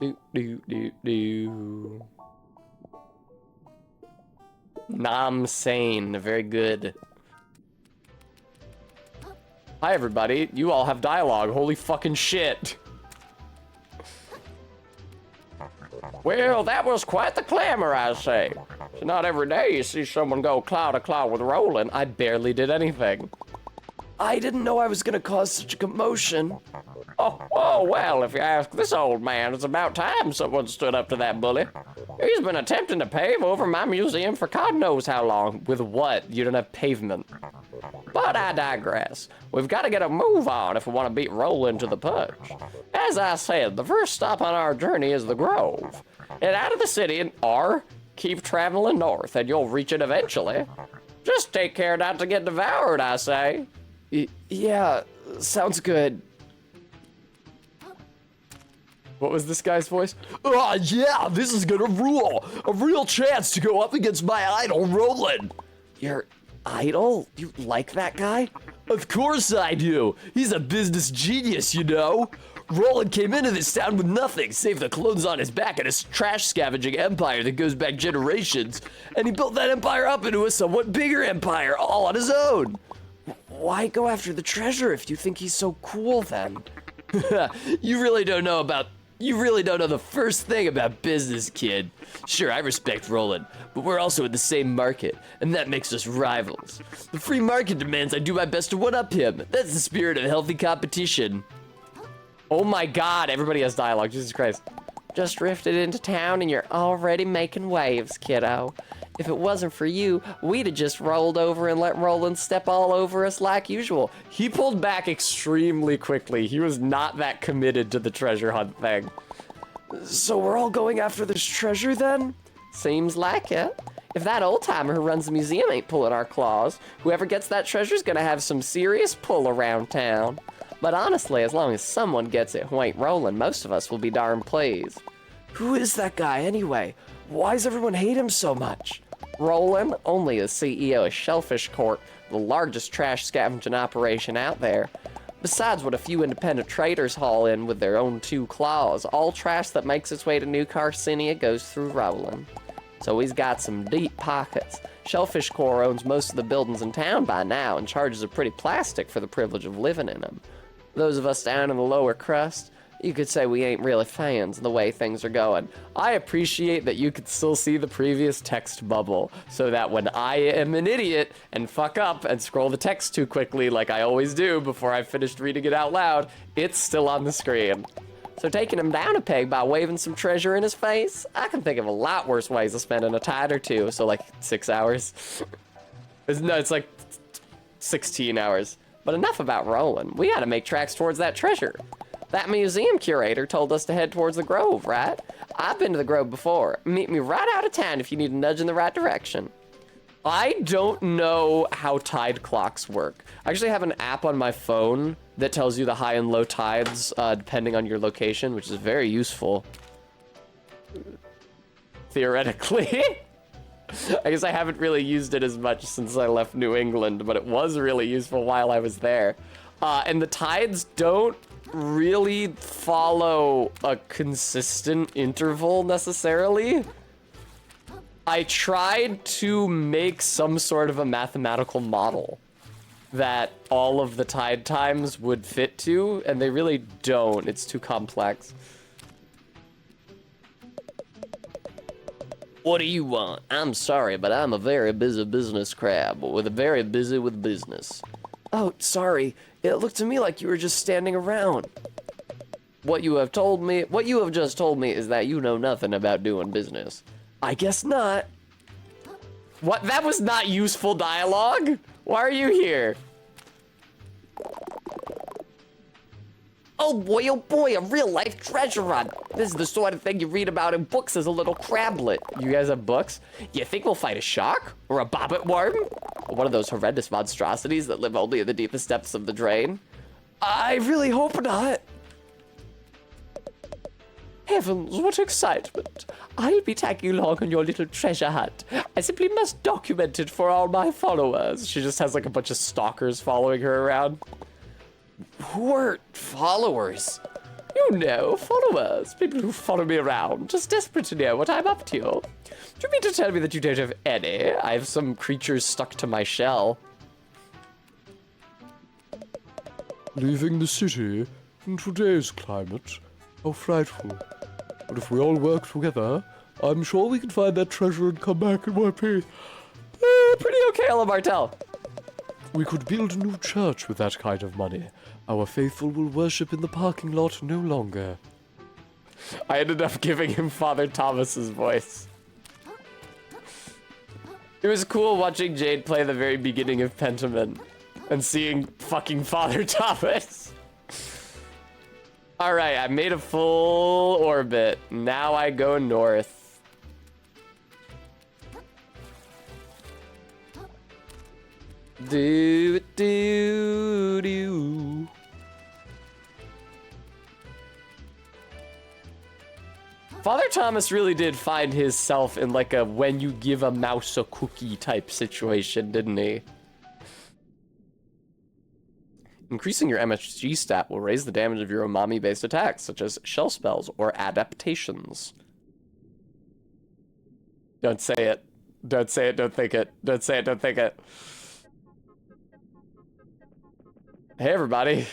Do. Nam sane, very good. Hi everybody, you all have dialogue, holy fucking shit. Well, that was quite the clamor, I say. It's not every day you see someone go claw to claw with Roland. I barely did anything. I didn't know I was gonna cause such a commotion. Oh, well, if you ask this old man, it's about time someone stood up to that bully. He's been attempting to pave over my museum for God knows how long. With what? You don't have pavement. But I digress. We've got to get a move on if we want to beat Roland to the punch. As I said, the first stop on our journey is the Grove. Get out of the city or keep traveling north and you'll reach it eventually. Just take care not to get devoured, I say. Yeah, sounds good. What was this guy's voice? Oh, yeah, this is gonna rule. A real chance to go up against my idol, Roland. Your idol? You like that guy? Of course I do. He's a business genius, you know. Roland came into this town with nothing, save the clothes on his back and a trash scavenging empire that goes back generations. And he built that empire up into a somewhat bigger empire, all on his own. Why go after the treasure if you think he's so cool then? You really don't know the first thing about business, kid. Sure, I respect Roland, but we're also in the same market, and that makes us rivals. The free market demands I do my best to one-up him. That's the spirit of healthy competition. Oh my god, everybody has dialogue, Jesus Christ. Just drifted into town and you're already making waves, kiddo. If it wasn't for you, we'd have just rolled over and let Roland step all over us like usual. He pulled back extremely quickly. He was not that committed to the treasure hunt thing. So we're all going after this treasure then? Seems like it. If that old-timer who runs the museum ain't pulling our claws, whoever gets that treasure's gonna have some serious pull around town. But honestly, as long as someone gets it who ain't Roland, most of us will be darn pleased. Who is that guy anyway? Why does everyone hate him so much? Roland, only the CEO of Shellfish Corp, the largest trash scavenging operation out there. Besides what a few independent traders haul in with their own 2 claws, all trash that makes its way to New Carcinia goes through Roland. So he's got some deep pockets. Shellfish Corp owns most of the buildings in town by now and charges a pretty plastic for the privilege of living in them. Those of us down in the lower crust, you could say we ain't really fans of the way things are going. I appreciate that you could still see the previous text bubble, so that when I am an idiot and fuck up and scroll the text too quickly like I always do before I've finished reading it out loud, it's still on the screen. So taking him down a peg by waving some treasure in his face, I can think of a lot worse ways of spending a tide or two, so like 6 hours. No, it's like 16 hours. But enough about Roland. We gotta make tracks towards that treasure. That museum curator told us to head towards the Grove, right? I've been to the Grove before. Meet me right out of town if you need a nudge in the right direction. I don't know how tide clocks work. I actually have an app on my phone that tells you the high and low tides depending on your location, which is very useful. Theoretically. I guess I haven't really used it as much since I left New England, but it was really useful while I was there. And the tides don't really follow a consistent interval necessarily. I tried to make some sort of a mathematical model that all of the tide times would fit to, and they really don't. It's too complex. What do you want? I'm sorry, but I'm a very busy business crab, very busy with business. Oh, sorry. It looked to me like you were just standing around. What you have just told me is that you know nothing about doing business. I guess not. What? That was not useful dialogue? Why are you here? Oh boy, a real-life treasure hunt. This is the sort of thing you read about in books as a little crablet. You guys have books? You think we'll fight a shark? Or a bobbit worm? Or one of those horrendous monstrosities that live only in the deepest depths of the drain? I really hope not. Heavens, what excitement. I'll be tagging along on your little treasure hunt. I simply must document it for all my followers. She just has like a bunch of stalkers following her around. Who are followers? You know, followers, people who follow me around, just desperate to know what I'm up to. Do you mean to tell me that you don't have any? I have some creatures stuck to my shell. Leaving the city in today's climate, how frightful. But if we all work together, I'm sure we can find that treasure and come back in one piece. Pretty okay, Ella Martell. We could build a new church with that kind of money. Our faithful will worship in the parking lot no longer. I ended up giving him Father Thomas's voice. It was cool watching Jade play the very beginning of Pentiment and seeing fucking Father Thomas. Alright, I made a full orbit. Now I go north. Do do do. Father Thomas really did find himself in like a when you give a mouse a cookie type situation, didn't he? Increasing your MSG stat will raise the damage of your umami-based attacks, such as shell spells or adaptations. Don't say it. Don't say it, don't think it. Don't say it, don't think it. Hey, everybody.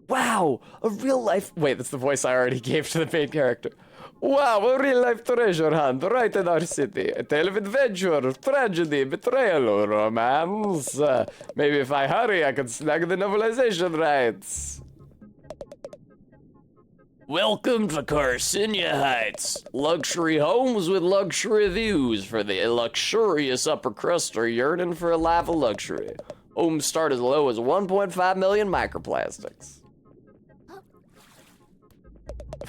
Wow, a real life... Wait, that's the voice I already gave to the main character. Wow, a real life treasure hunt right in our city. A tale of adventure, tragedy, betrayal, or romance. Maybe if I hurry, I can snag the novelization rights. Welcome to Carcinia Heights. Luxury homes with luxury views for the luxurious upper cruster yearning for a life of luxury. Homes start as low as 1.5 million microplastics.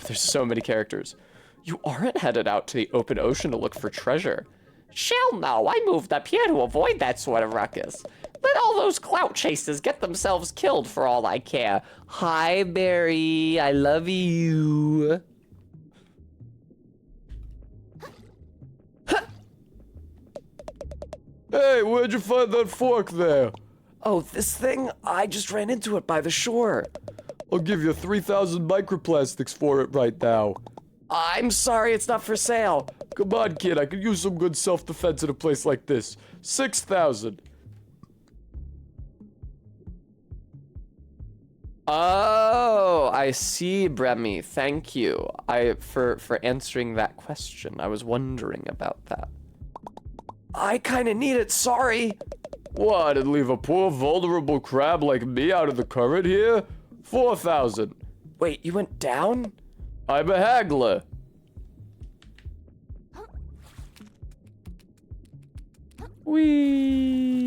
There's so many characters. You aren't headed out to the open ocean to look for treasure. Shell no, I moved up here to avoid that sort of ruckus. Let all those clout chasers get themselves killed for all I care. Hi, Barry, I love you. Hey, where'd you find that fork there? Oh, this thing? I just ran into it by the shore. I'll give you 3,000 microplastics for it right now. I'm sorry, it's not for sale. Come on, kid, I could use some good self-defense in a place like this. 6,000. Oh, I see, Bremy. Thank you. For answering that question. I was wondering about that. I kind of need it, sorry. What, and leave a poor vulnerable crab like me out of the current here? 4,000. Wait, you went down? I'm a haggler. Whee!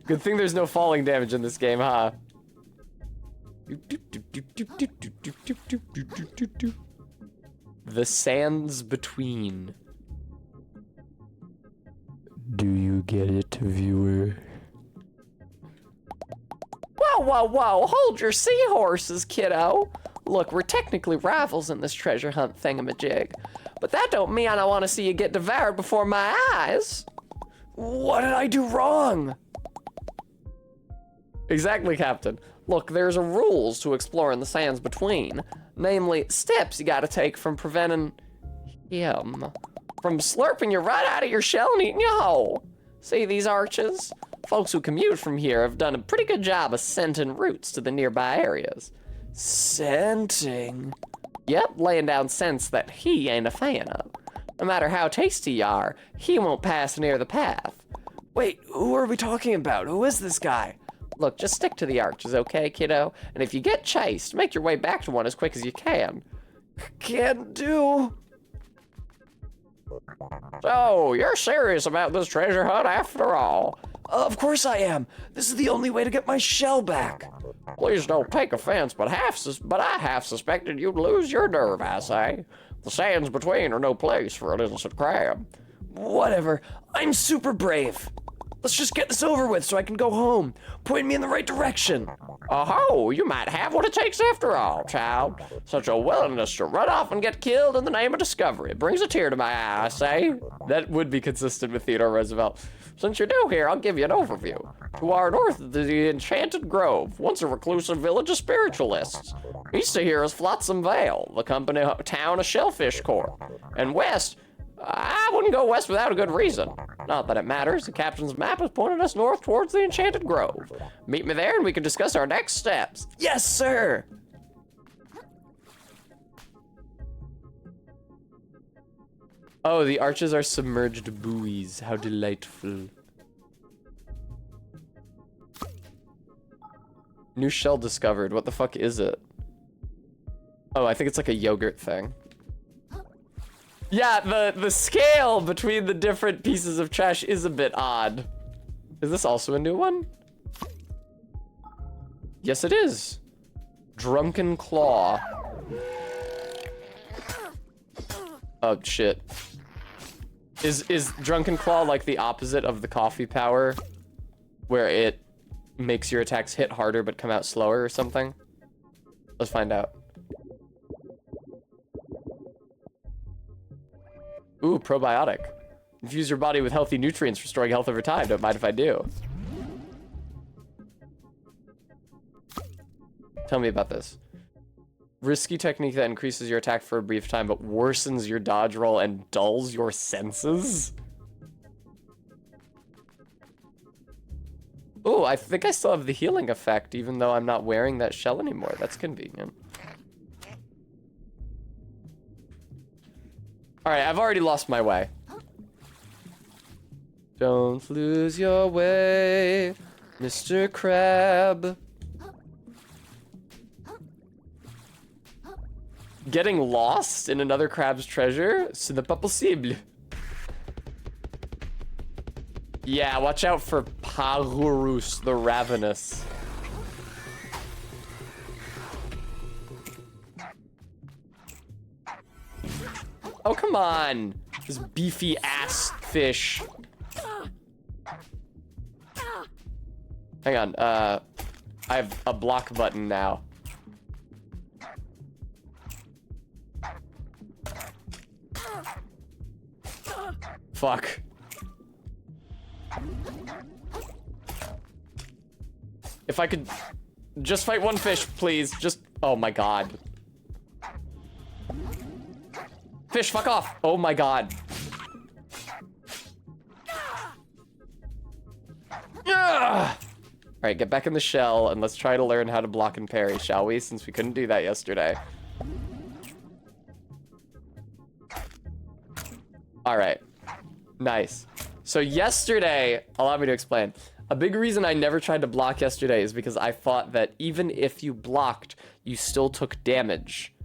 Good thing there's no falling damage in this game, huh? The sands between. Do you get it, viewer? Whoa, whoa, whoa, hold your seahorses, kiddo. Look, we're technically rivals in this treasure hunt thingamajig, but that don't mean I want to see you get devoured before my eyes. What did I do wrong? Exactly, Captain. Look, there's a rules to exploring the sands between. Namely, steps you gotta take from preventing him from slurping you right out of your shell and eating you whole. See these arches? Folks who commute from here have done a pretty good job of scenting routes to the nearby areas. Scenting? Yep, laying down scents that he ain't a fan of. No matter how tasty you are, he won't pass near the path. Wait, who are we talking about? Who is this guy? Look, just stick to the arches, okay, kiddo? And if you get chased, make your way back to one as quick as you can. Can do. So, you're serious about this treasure hunt after all? Of course I am. This is the only way to get my shell back. Please don't take offense, but I half suspected you'd lose your nerve, I say. The sands between are no place for an innocent crab. Whatever. I'm super brave. Let's just get this over with so I can go home. Point me in the right direction. Oh, you might have what it takes after all, child. Such a willingness to run off and get killed in the name of discovery brings a tear to my eye, I say. That would be consistent with Theodore Roosevelt. Since you're new here, I'll give you an overview. To our north is the Enchanted Grove, once a reclusive village of spiritualists. East of here is Flotsam Vale, the company town of Shellfish Corp. And west, I wouldn't go west without a good reason. Not that it matters, the captain's map has pointed us north towards the Enchanted Grove. Meet me there and we can discuss our next steps. Yes, sir. Oh, the arches are submerged buoys. How delightful. New shell discovered. What the fuck is it? Oh, I think it's like a yogurt thing. Yeah, the scale between the different pieces of trash is a bit odd. Is this also a new one? Yes, it is. Drunken Claw. Oh, shit. Is Drunken Claw like the opposite of the coffee power? Where it makes your attacks hit harder but come out slower or something? Let's find out. Ooh, probiotic. Infuse your body with healthy nutrients, restoring health over time. Don't mind if I do. Tell me about this. Risky technique that increases your attack for a brief time but worsens your dodge roll and dulls your senses? Ooh, I think I still have the healing effect even though I'm not wearing that shell anymore. That's convenient. Alright, I've already lost my way. Don't lose your way, Mr. Crab. Getting lost in another crab's treasure? Ce n'est pas possible. Yeah, watch out for Pahurus the Ravenous. Oh, come on. This beefy ass fish. Hang on, I have a block button now. Fuck. If I could just fight one fish, please. Just, oh my god. Fish, fuck off. Oh my god. Alright, get back in the shell and let's try to learn how to block and parry, shall we? Since we couldn't do that yesterday. Alright. Nice. So yesterday, allow me to explain. A big reason I never tried to block yesterday is because I thought that even if you blocked, you still took damage,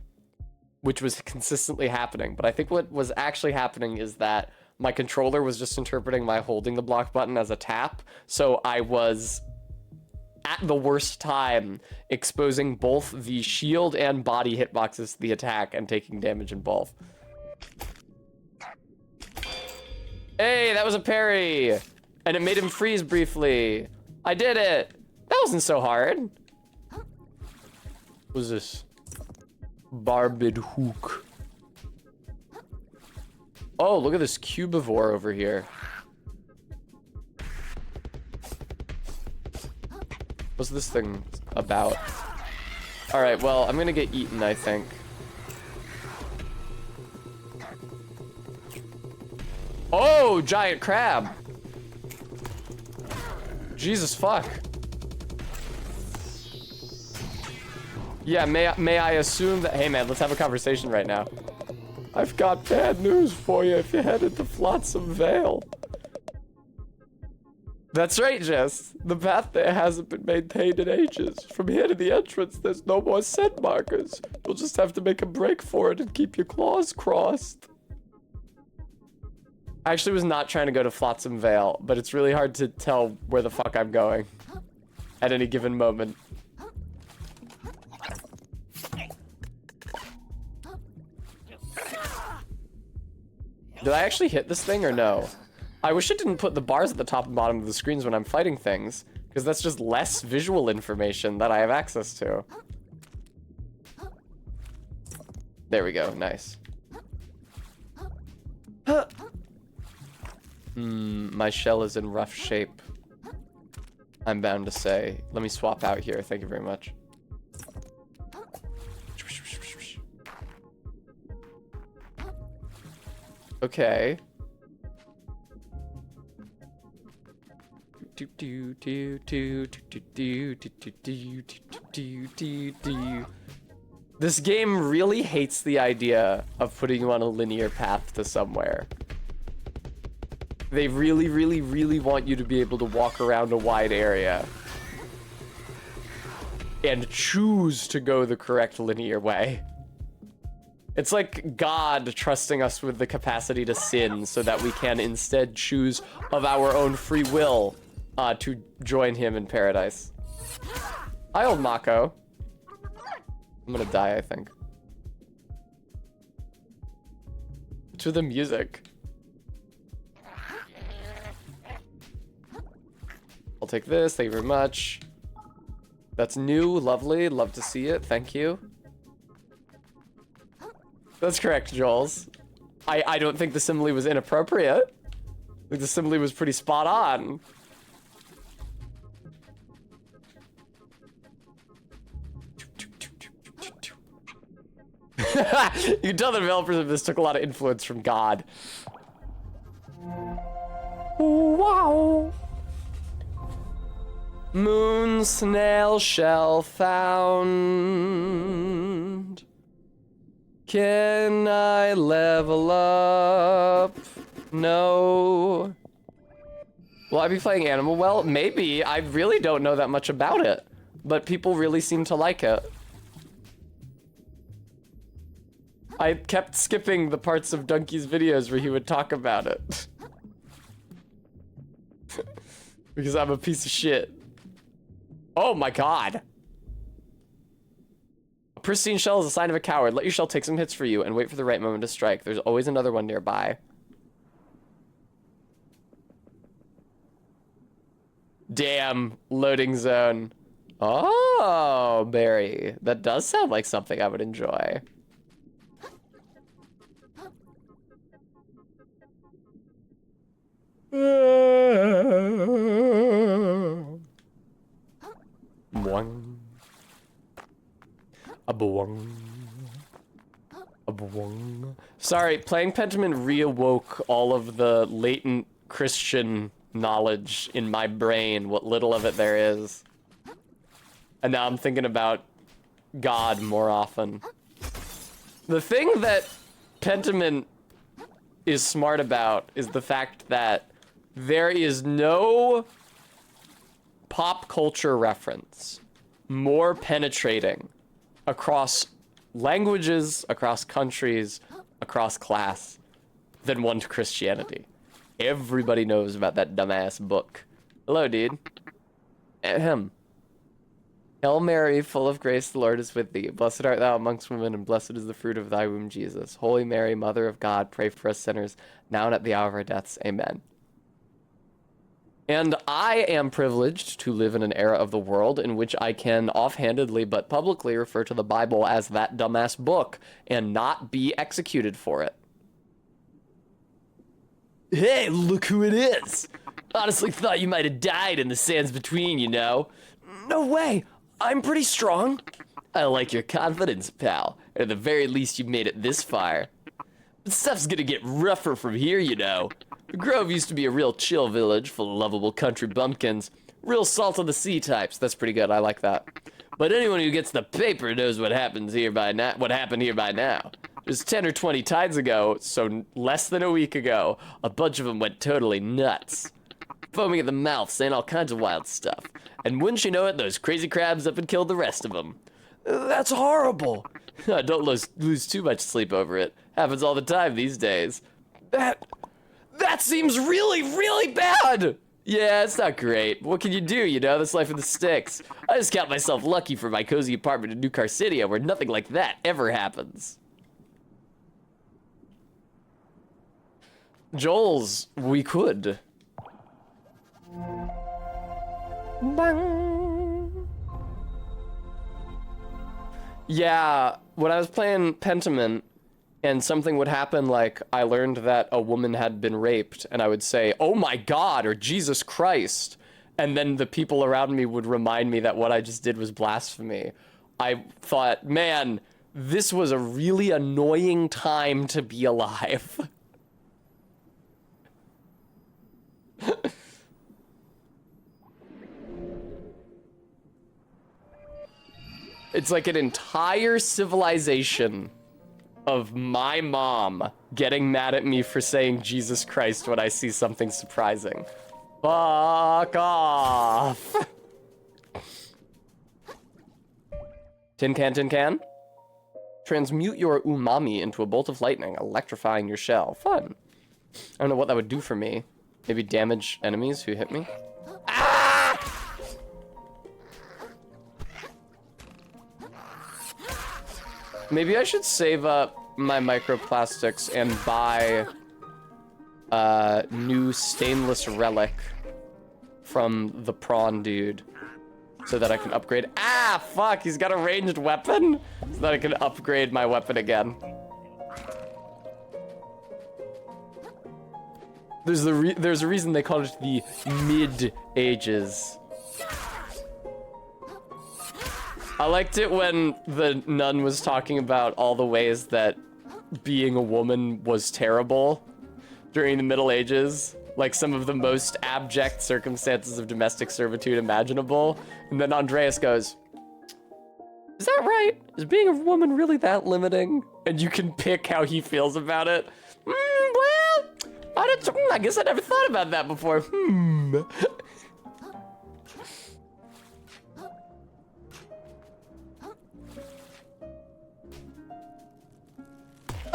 which was consistently happening. But I think what was actually happening is that my controller was just interpreting my holding the block button as a tap. So I was, at the worst time, exposing both the shield and body hitboxes to the attack and taking damage in both. Hey, that was a parry! And it made him freeze briefly. I did it! That wasn't so hard. What was this? Barbed hook. Oh, look at this cubivore over here. What's this thing about? Alright, well, I'm gonna get eaten, I think. Oh, giant crab. Jesus fuck. Yeah, may I assume that, hey man, let's have a conversation right now. I've got bad news for you if you head into Flotsam Vale. That's right, Jess. The path there hasn't been maintained in ages. From here to the entrance, there's no more scent markers. You'll just have to make a break for it and keep your claws crossed. I actually was not trying to go to Flotsam Vale, but it's really hard to tell where the fuck I'm going at any given moment. Did I actually hit this thing or no? I wish it didn't put the bars at the top and bottom of the screens when I'm fighting things, because that's just less visual information that I have access to. There we go, nice. My shell is in rough shape, I'm bound to say. Let me swap out here, thank you very much. Okay. This game really hates the idea of putting you on a linear path to somewhere. They really, really, really want you to be able to walk around a wide area and choose to go the correct linear way. It's like God trusting us with the capacity to sin so that we can instead choose of our own free will to join him in paradise. Hi, old Mako. I'm gonna die, I think. To the music. I'll take this, thank you very much. That's new, lovely, love to see it, thank you. That's correct, Jules. I don't think the simile was inappropriate. I think the simile was pretty spot on. You can tell the developers of this took a lot of influence from God. Wow. Moon snail shell found. Can I level up? No. Will I be playing Animal Well? Maybe. I really don't know that much about it, but people really seem to like it. I kept skipping the parts of Donkey's videos where he would talk about it. Because I'm a piece of shit. Oh my god. A pristine shell is a sign of a coward. Let your shell take some hits for you and wait for the right moment to strike. There's always another one nearby. Damn, loading zone. Oh, Barry. That does sound like something I would enjoy. Boing. A boing. A boing. Sorry, playing Pentiment reawoke all of the latent Christian knowledge in my brain, what little of it there is. And now I'm thinking about God more often. The thing that Pentiment is smart about is the fact that there is no pop culture reference more penetrating across languages, across countries, across class than one to Christianity. Everybody knows about that dumbass book. Hello, dude. Ahem. Hail Mary, full of grace, the Lord is with thee. Blessed art thou amongst women, and blessed is the fruit of thy womb, Jesus. Holy Mary, Mother of God, pray for us sinners, now and at the hour of our deaths. Amen. And I am privileged to live in an era of the world in which I can offhandedly but publicly refer to the Bible as that dumbass book and not be executed for it. Hey, look who it is! Honestly thought you might have died in the sands between, you know. No way! I'm pretty strong. I like your confidence, pal. At the very least, you made it this far. But stuff's gonna get rougher from here, you know. The Grove used to be a real chill village full of lovable country bumpkins. Real salt of the sea types. That's pretty good. I like that. But anyone who gets the paper knows what happens here by now. What happened here by now. Just 10 or 20 tides ago, so less than a week ago, a bunch of them went totally nuts. Foaming at the mouth, saying all kinds of wild stuff. And wouldn't you know it, those crazy crabs up and killed the rest of them. That's horrible. Don't lose too much sleep over it. Happens all the time these days. That seems really, really bad! Yeah, it's not great. What can you do, you know? That's life in the sticks. I just count myself lucky for my cozy apartment in New Car City, where nothing like that ever happens. Joel's, we could. Bang. Yeah, when I was playing Pentiment and something would happen like I learned that a woman had been raped and I would say, oh my God, or Jesus Christ. And then the people around me would remind me that what I just did was blasphemy. I thought, man, this was a really annoying time to be alive. It's like an entire civilization of my mom getting mad at me for saying Jesus Christ when I see something surprising. Fuck off. Tin can, tin can. Transmute your umami into a bolt of lightning, electrifying your shell. Fun. I don't know what that would do for me. Maybe damage enemies who hit me. Ah! Maybe I should save up my microplastics and buy a new stainless relic from the prawn dude so that I can upgrade. Ah, fuck, he's got a ranged weapon so that I can upgrade my weapon again. There's a reason they call it the mid-ages. I liked it when the nun was talking about all the ways that being a woman was terrible during the Middle Ages. Like some of the most abject circumstances of domestic servitude imaginable. And then Andreas goes, is that right? Is being a woman really that limiting? And you can pick how he feels about it. Well, I guess I never thought about that before.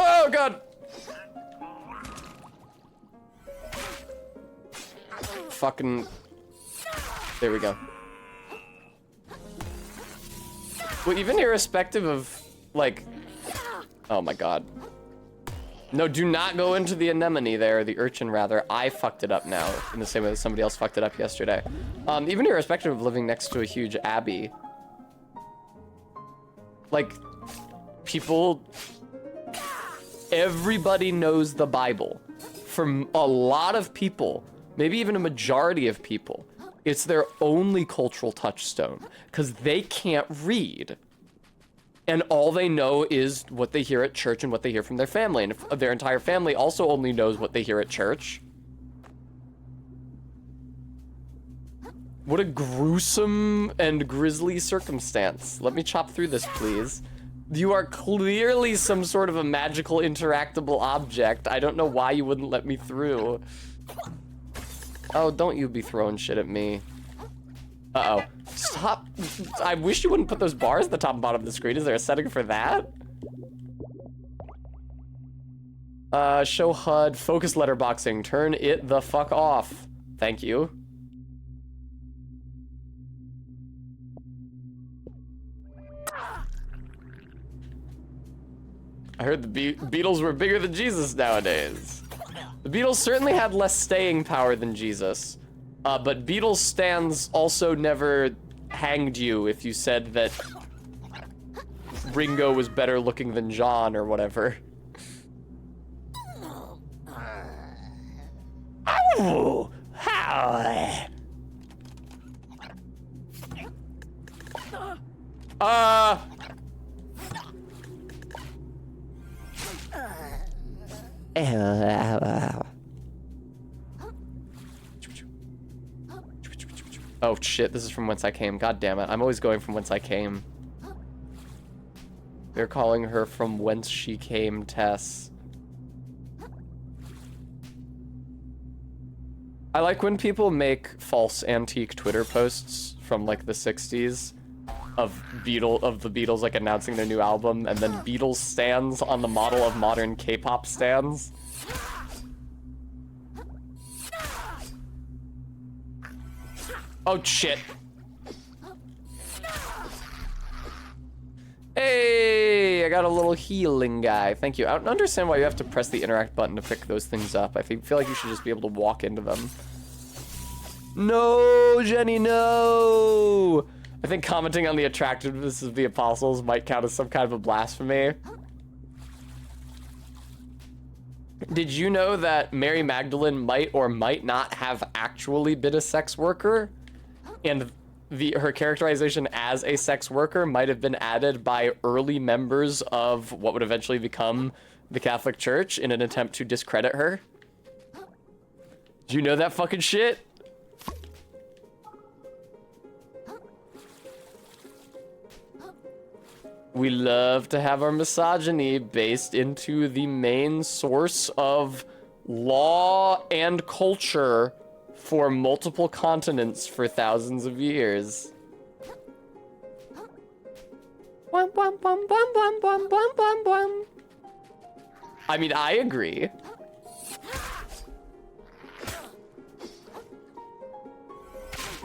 Oh, God. Fucking... There we go. Well, even irrespective of, like... Oh, my God. No, do not go into the anemone there, the urchin, rather. I fucked it up now, in the same way that somebody else fucked it up yesterday. Even irrespective of living next to a huge abbey. Like, people... Everybody knows the Bible. For a lot of people, maybe even a majority of people, it's their only cultural touchstone, because they can't read. And all they know is what they hear at church and what they hear from their family. And if their entire family also only knows what they hear at church. What a gruesome and grisly circumstance. Let me chop through this, please. You are clearly some sort of a magical interactable object. I don't know why you wouldn't let me through. Oh, don't you be throwing shit at me. Uh-oh. Stop. I wish you wouldn't put those bars at the top and bottom of the screen. Is there a setting for that? Show HUD, focus letterboxing, turn it the fuck off. Thank you. I heard the Beatles were bigger than Jesus nowadays. The Beatles certainly had less staying power than Jesus. But Beatles stands also never hanged you if you said that Ringo was better looking than John or whatever. Oh, how? Oh shit, this is from Whence I Came. God damn it, I'm always going from Whence I Came. They're calling her From Whence She Came, Tess. I like when people make false antique Twitter posts from like the 60s of the Beatles like announcing their new album, and then Beatles stands on the model of modern K-pop stands. Oh shit. Hey, I got a little healing guy. Thank you. I don't understand why you have to press the interact button to pick those things up. I feel like you should just be able to walk into them. No, Jenny, no! I think commenting on the attractiveness of the apostles might count as some kind of a blasphemy. Did you know that Mary Magdalene might or might not have actually been a sex worker? And her characterization as a sex worker might have been added by early members of what would eventually become the Catholic Church in an attempt to discredit her? Do you know that fucking shit? We love to have our misogyny based into the main source of law and culture for multiple continents for thousands of years. I mean, I agree.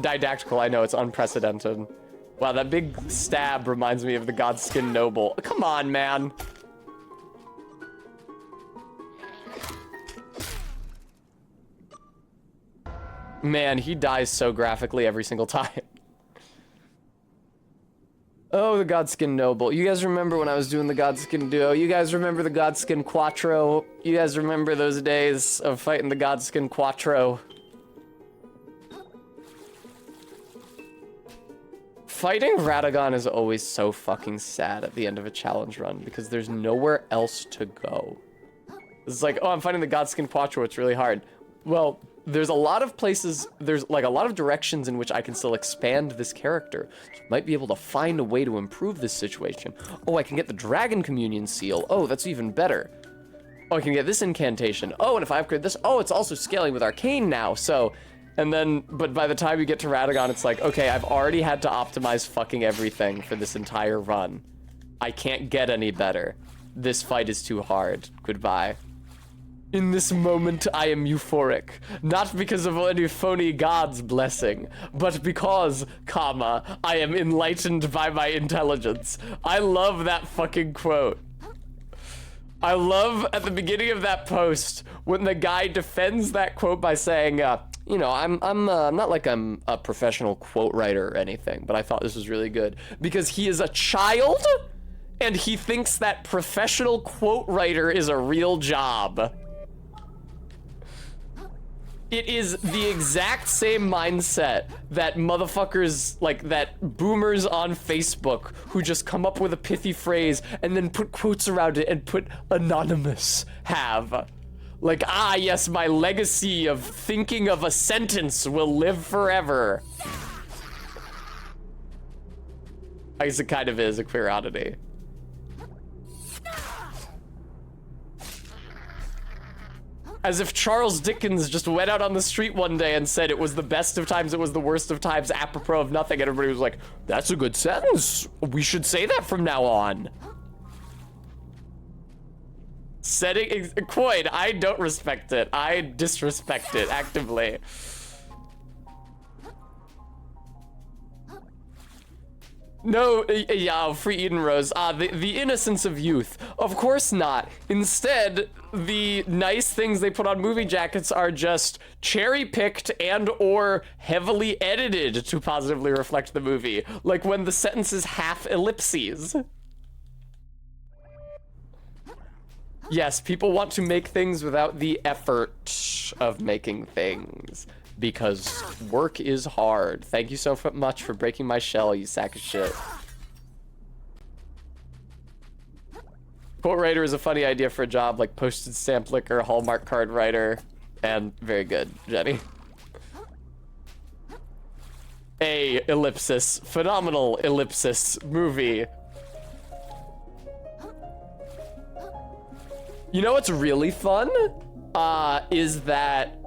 Didactical, I know, it's unprecedented. Wow, that big stab reminds me of the Godskin Noble. Come on, man. Man, he dies so graphically every single time. Oh, the Godskin Noble. You guys remember when I was doing the Godskin Duo? You guys remember the Godskin Quattro? You guys remember those days of fighting the Godskin Quattro? Fighting Radagon is always so fucking sad at the end of a challenge run because there's nowhere else to go. It's like, oh, I'm fighting the Godskin Quattro, it's really hard. Well, there's a lot of places, there's like a lot of directions in which I can still expand this character. Might be able to find a way to improve this situation. Oh, I can get the Dragon Communion Seal. Oh, that's even better. Oh, I can get this incantation. Oh, and if I upgrade this, oh, it's also scaling with Arcane now, so... And then, but by the time you get to Radagon, it's like, okay, I've already had to optimize fucking everything for this entire run. I can't get any better. This fight is too hard. Goodbye. In this moment, I am euphoric. Not because of any phony god's blessing, but because, comma, I am enlightened by my intelligence. I love that fucking quote. I love at the beginning of that post when the guy defends that quote by saying, you know, I'm not like I'm a professional quote writer or anything, but I thought this was really good because he is a child and he thinks that professional quote writer is a real job. It is the exact same mindset that motherfuckers, like that boomers on Facebook who just come up with a pithy phrase and then put quotes around it and put anonymous have. Like, ah, yes, my legacy of thinking of a sentence will live forever. I guess it kind of is a queer oddity. As if Charles Dickens just went out on the street one day and said it was the best of times, it was the worst of times, apropos of nothing, and everybody was like, that's a good sentence. We should say that from now on. Setting Quoid, I don't respect it. I disrespect it actively. No, yeah, free Eden Rose. The innocence of youth. Of course not. Instead, the nice things they put on movie jackets are just cherry-picked and or heavily edited to positively reflect the movie. Like when the sentence is half ellipses. Yes, people want to make things without the effort of making things. Because work is hard. Thank you so much for breaking my shell, you sack of shit. Quote writer is a funny idea for a job like postage stamp licker, Hallmark card writer, and very good, Jenny. A ellipsis, phenomenal ellipsis movie. You know what's really fun? Is that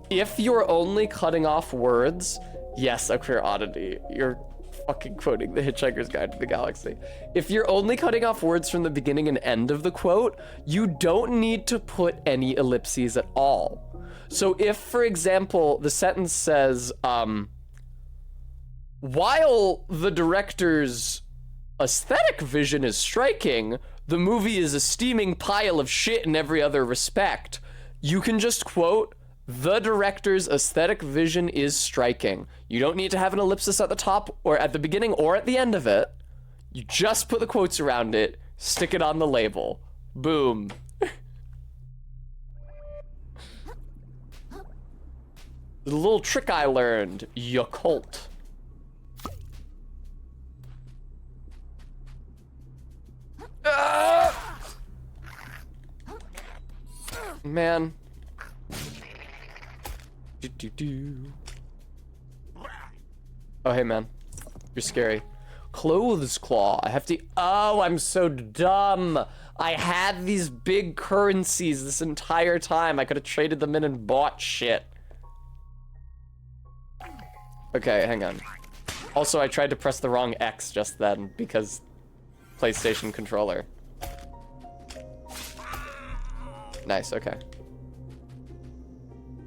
if you're only cutting off words, yes, a queer oddity. You're fucking quoting The Hitchhiker's Guide to the Galaxy. If you're only cutting off words from the beginning and end of the quote, you don't need to put any ellipses at all. So if, for example, the sentence says, while the director's aesthetic vision is striking, the movie is a steaming pile of shit in every other respect, you can just quote, the director's aesthetic vision is striking. You don't need to have an ellipsis at the top or at the beginning or at the end of it. You just put the quotes around it, stick it on the label. Boom. The little trick I learned, Yakult. Man. Oh, hey, man. You're scary. Clothes claw. I have to... Oh, I'm so dumb. I had these big currencies this entire time. I could have traded them in and bought shit. Okay, hang on. Also, I tried to press the wrong X just then because PlayStation controller. Nice, okay.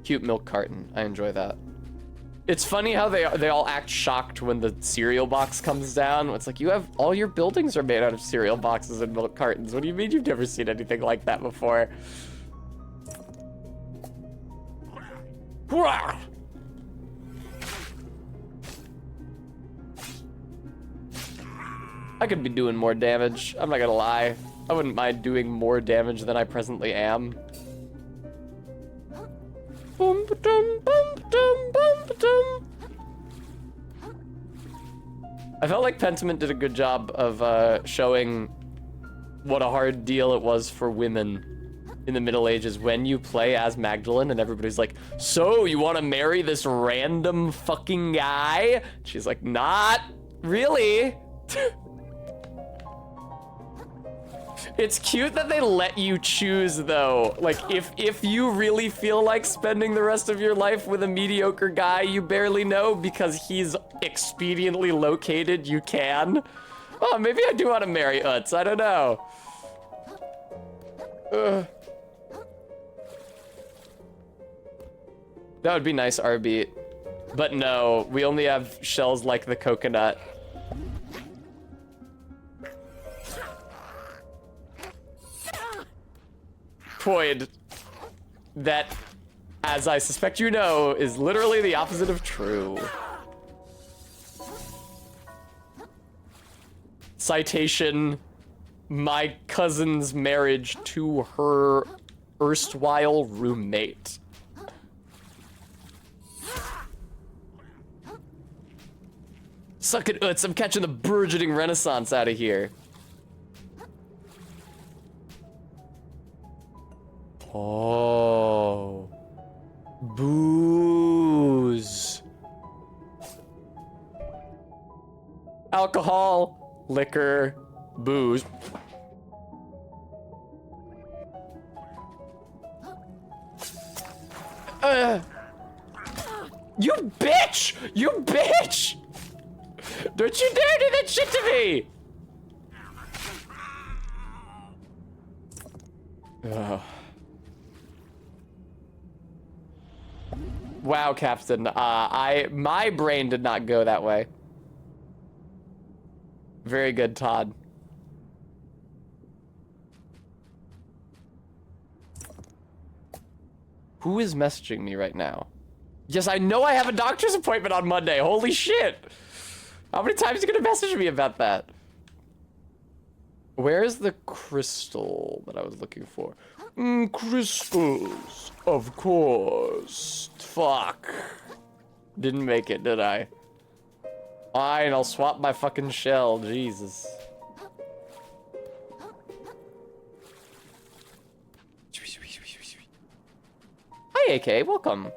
Cute milk carton. I enjoy that. It's funny how they all act shocked when the cereal box comes down. It's like, you have, all your buildings are made out of cereal boxes and milk cartons. What do you mean you've never seen anything like that before? I could be doing more damage. I'm not gonna lie. I wouldn't mind doing more damage than I presently am. I felt like Pentiment did a good job of showing what a hard deal it was for women in the Middle Ages when you play as Magdalene and everybody's like, so you want to marry this random fucking guy? She's like, not really. It's cute that they let you choose, though. Like, if you really feel like spending the rest of your life with a mediocre guy you barely know because he's expediently located, you can. Oh, maybe I do want to marry Utz. I don't know. That would be nice, Arby. But no, we only have shells like the coconut. Point that, as I suspect you know, is literally the opposite of true. Citation, my cousin's marriage to her erstwhile roommate. Suck it, Utz, I'm catching the burgeoning renaissance out of here. Oh. Booze. Alcohol, liquor, booze. You bitch! You bitch! Don't you dare do that shit to me! Wow, Captain. My brain did not go that way. Very good, Todd. Who is messaging me right now? Yes, I know I have a doctor's appointment on Monday. Holy shit. How many times are you gonna message me about that? Where's the crystal that I was looking for? Crystals, of course. Fuck. Didn't make it, did I? Fine, I'll swap my fucking shell. Jesus. Hi, AK. Welcome.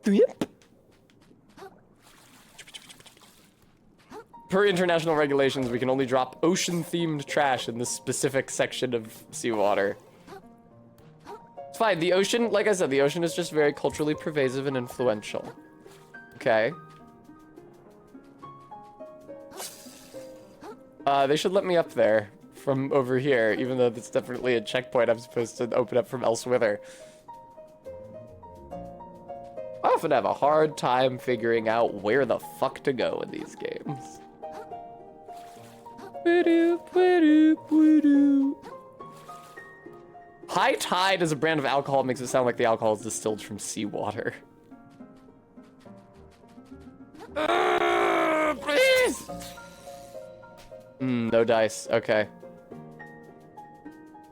Yep. Per international regulations, we can only drop ocean-themed trash in this specific section of seawater. It's fine. The ocean, like I said, the ocean is just very culturally pervasive and influential. Okay. They should let me up there from over here, even though that's definitely a checkpoint I'm supposed to open up from elsewhere. I often have a hard time figuring out where the fuck to go in these games. High Tide is a brand of alcohol. It makes it sound like the alcohol is distilled from seawater. Please! No dice. Okay.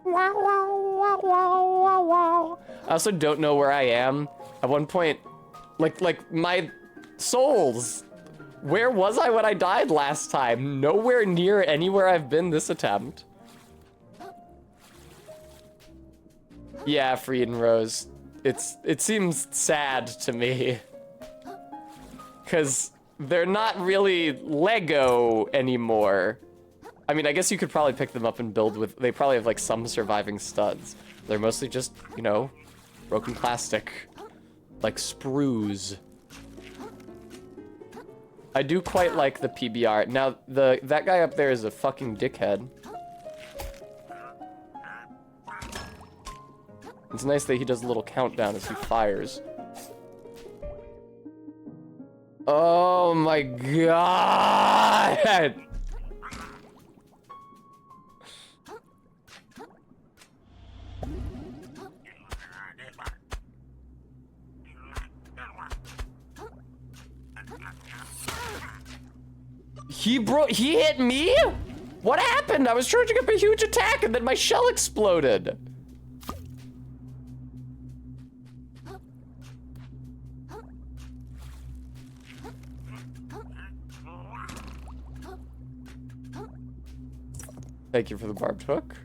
Wow, wow, wow, wow, wow, wow. I also don't know where I am. At one point, like my souls. Where was I when I died last time? Nowhere near anywhere I've been this attempt. Yeah, Freed and Rose. It seems sad to me. Cause they're not really Lego anymore. I mean, I guess you could probably pick them up and build with, they probably have like some surviving studs. They're mostly just, you know, broken plastic. Like sprues. I do quite like the PBR. Now, that guy up there is a fucking dickhead. It's nice that he does a little countdown as he fires. Oh my god! He hit me? What happened? I was charging up a huge attack and then my shell exploded. Thank you for the barbed hook.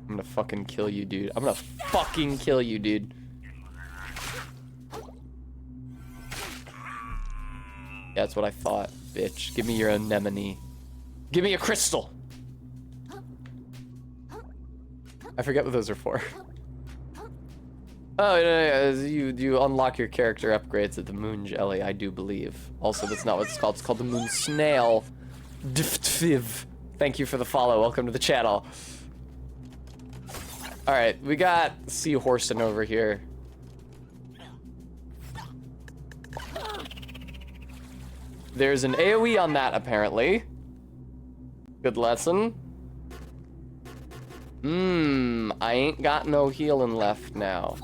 I'm gonna fucking kill you, dude. I'm gonna fucking kill you, dude. Yeah, that's what I thought, bitch. Give me your anemone. Give me a crystal. I forget what those are for. Oh, yeah, you unlock your character upgrades at the Moon Jelly, I do believe. Also, that's not what it's called. It's called the Moon Snail. Dftfiv. Thank you for the follow. Welcome to the channel. All right, we got Seahorsen over here. There's an AoE on that, apparently. Good lesson. I ain't got no healing left now.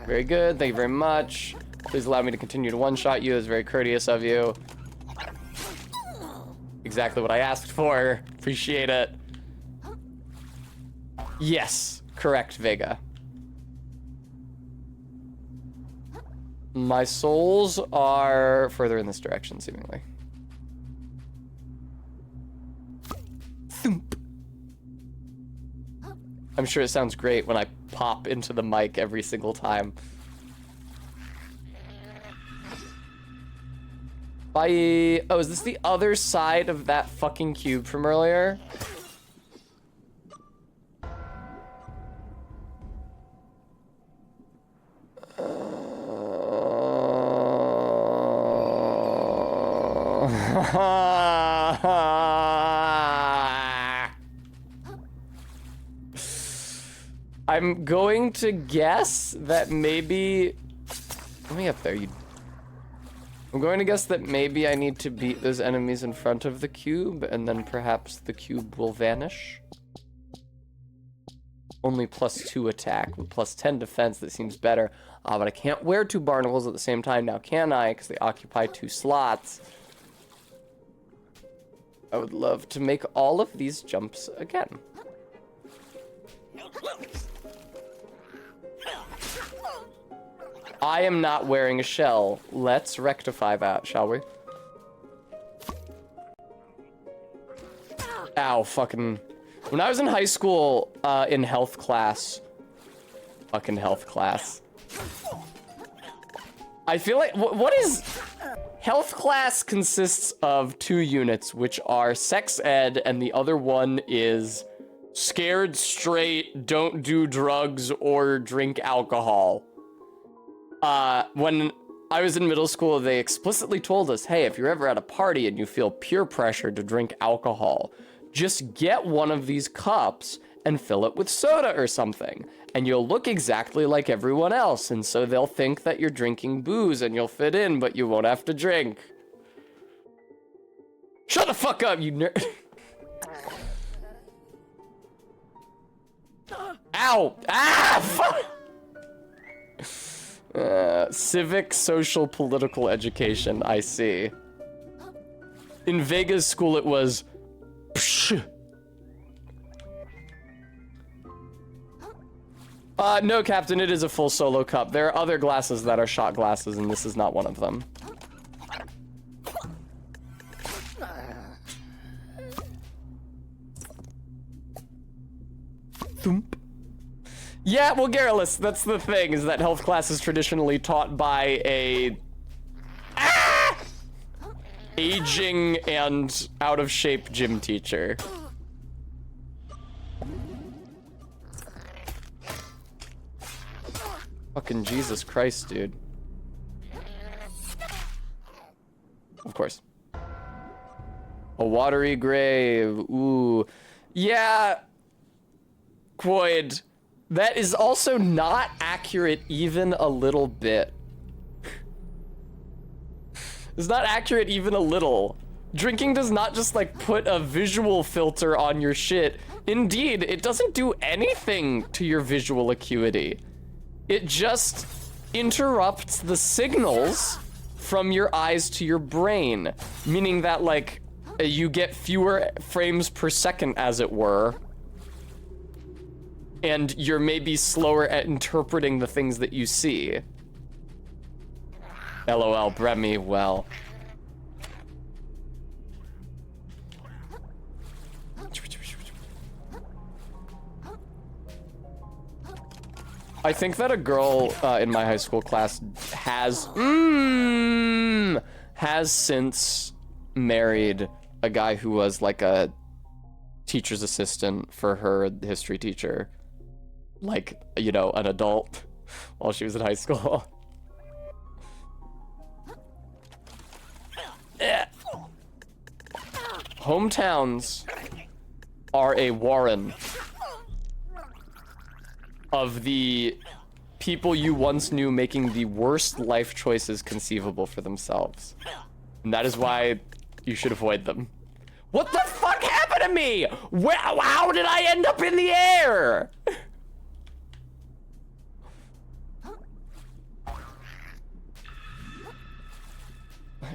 Very good, thank you very much. Please allow me to continue to one-shot you. It's very courteous of you. Exactly what I asked for. Appreciate it. Yes, correct, Vega. My souls are further in this direction, seemingly. Thump. I'm sure it sounds great when I pop into the mic every single time. Bye. Oh, is this the other side of that fucking cube from earlier? I'm going to guess that maybe... Let me up there, you... I'm going to guess that maybe I need to beat those enemies in front of the cube, and then perhaps the cube will vanish. Only +2 attack with +10 defense, that seems better. But I can't wear 2 barnacles at the same time now, can I? Because they occupy 2 slots. I would love to make all of these jumps again. I am not wearing a shell. Let's rectify that, shall we? Ow, fucking... When I was in high school, in health class... Fucking health class. I feel like... What is... Health class consists of 2 units, which are sex ed, and the other one is scared straight, don't do drugs or drink alcohol. When I was in middle school, they explicitly told us, hey, if you're ever at a party and you feel peer pressure to drink alcohol, just get one of these cups and fill it with soda or something. And you'll look exactly like everyone else, and so they'll think that you're drinking booze and you'll fit in, but you won't have to drink. Shut the fuck up, you nerd. Ow! Ah! Fuck! Civic, social, political education, I see. In Vega's school, it was... Psh. No, Captain, it is a full solo cup. There are other glasses that are shot glasses, and this is not one of them. Thump. Yeah, well, Garrulus, that's the thing, is that health class is traditionally taught by a... aging and out-of-shape gym teacher. Fucking Jesus Christ, dude. Of course. A watery grave. Ooh. Yeah. Quoid. That is also not accurate even a little bit. It's not accurate even a little. Drinking does not just like put a visual filter on your shit. Indeed, it doesn't do anything to your visual acuity. It just interrupts the signals from your eyes to your brain, meaning that like you get fewer frames per second, as it were, and you're maybe slower at interpreting the things that you see. LOL, Bremy, well. I think that a girl in my high school class has since married a guy who was like a teacher's assistant for her history teacher. Like, you know, an adult while she was in high school. Hometowns are a warren of the people you once knew making the worst life choices conceivable for themselves. And that is why you should avoid them. What the fuck happened to me? How did I end up in the air?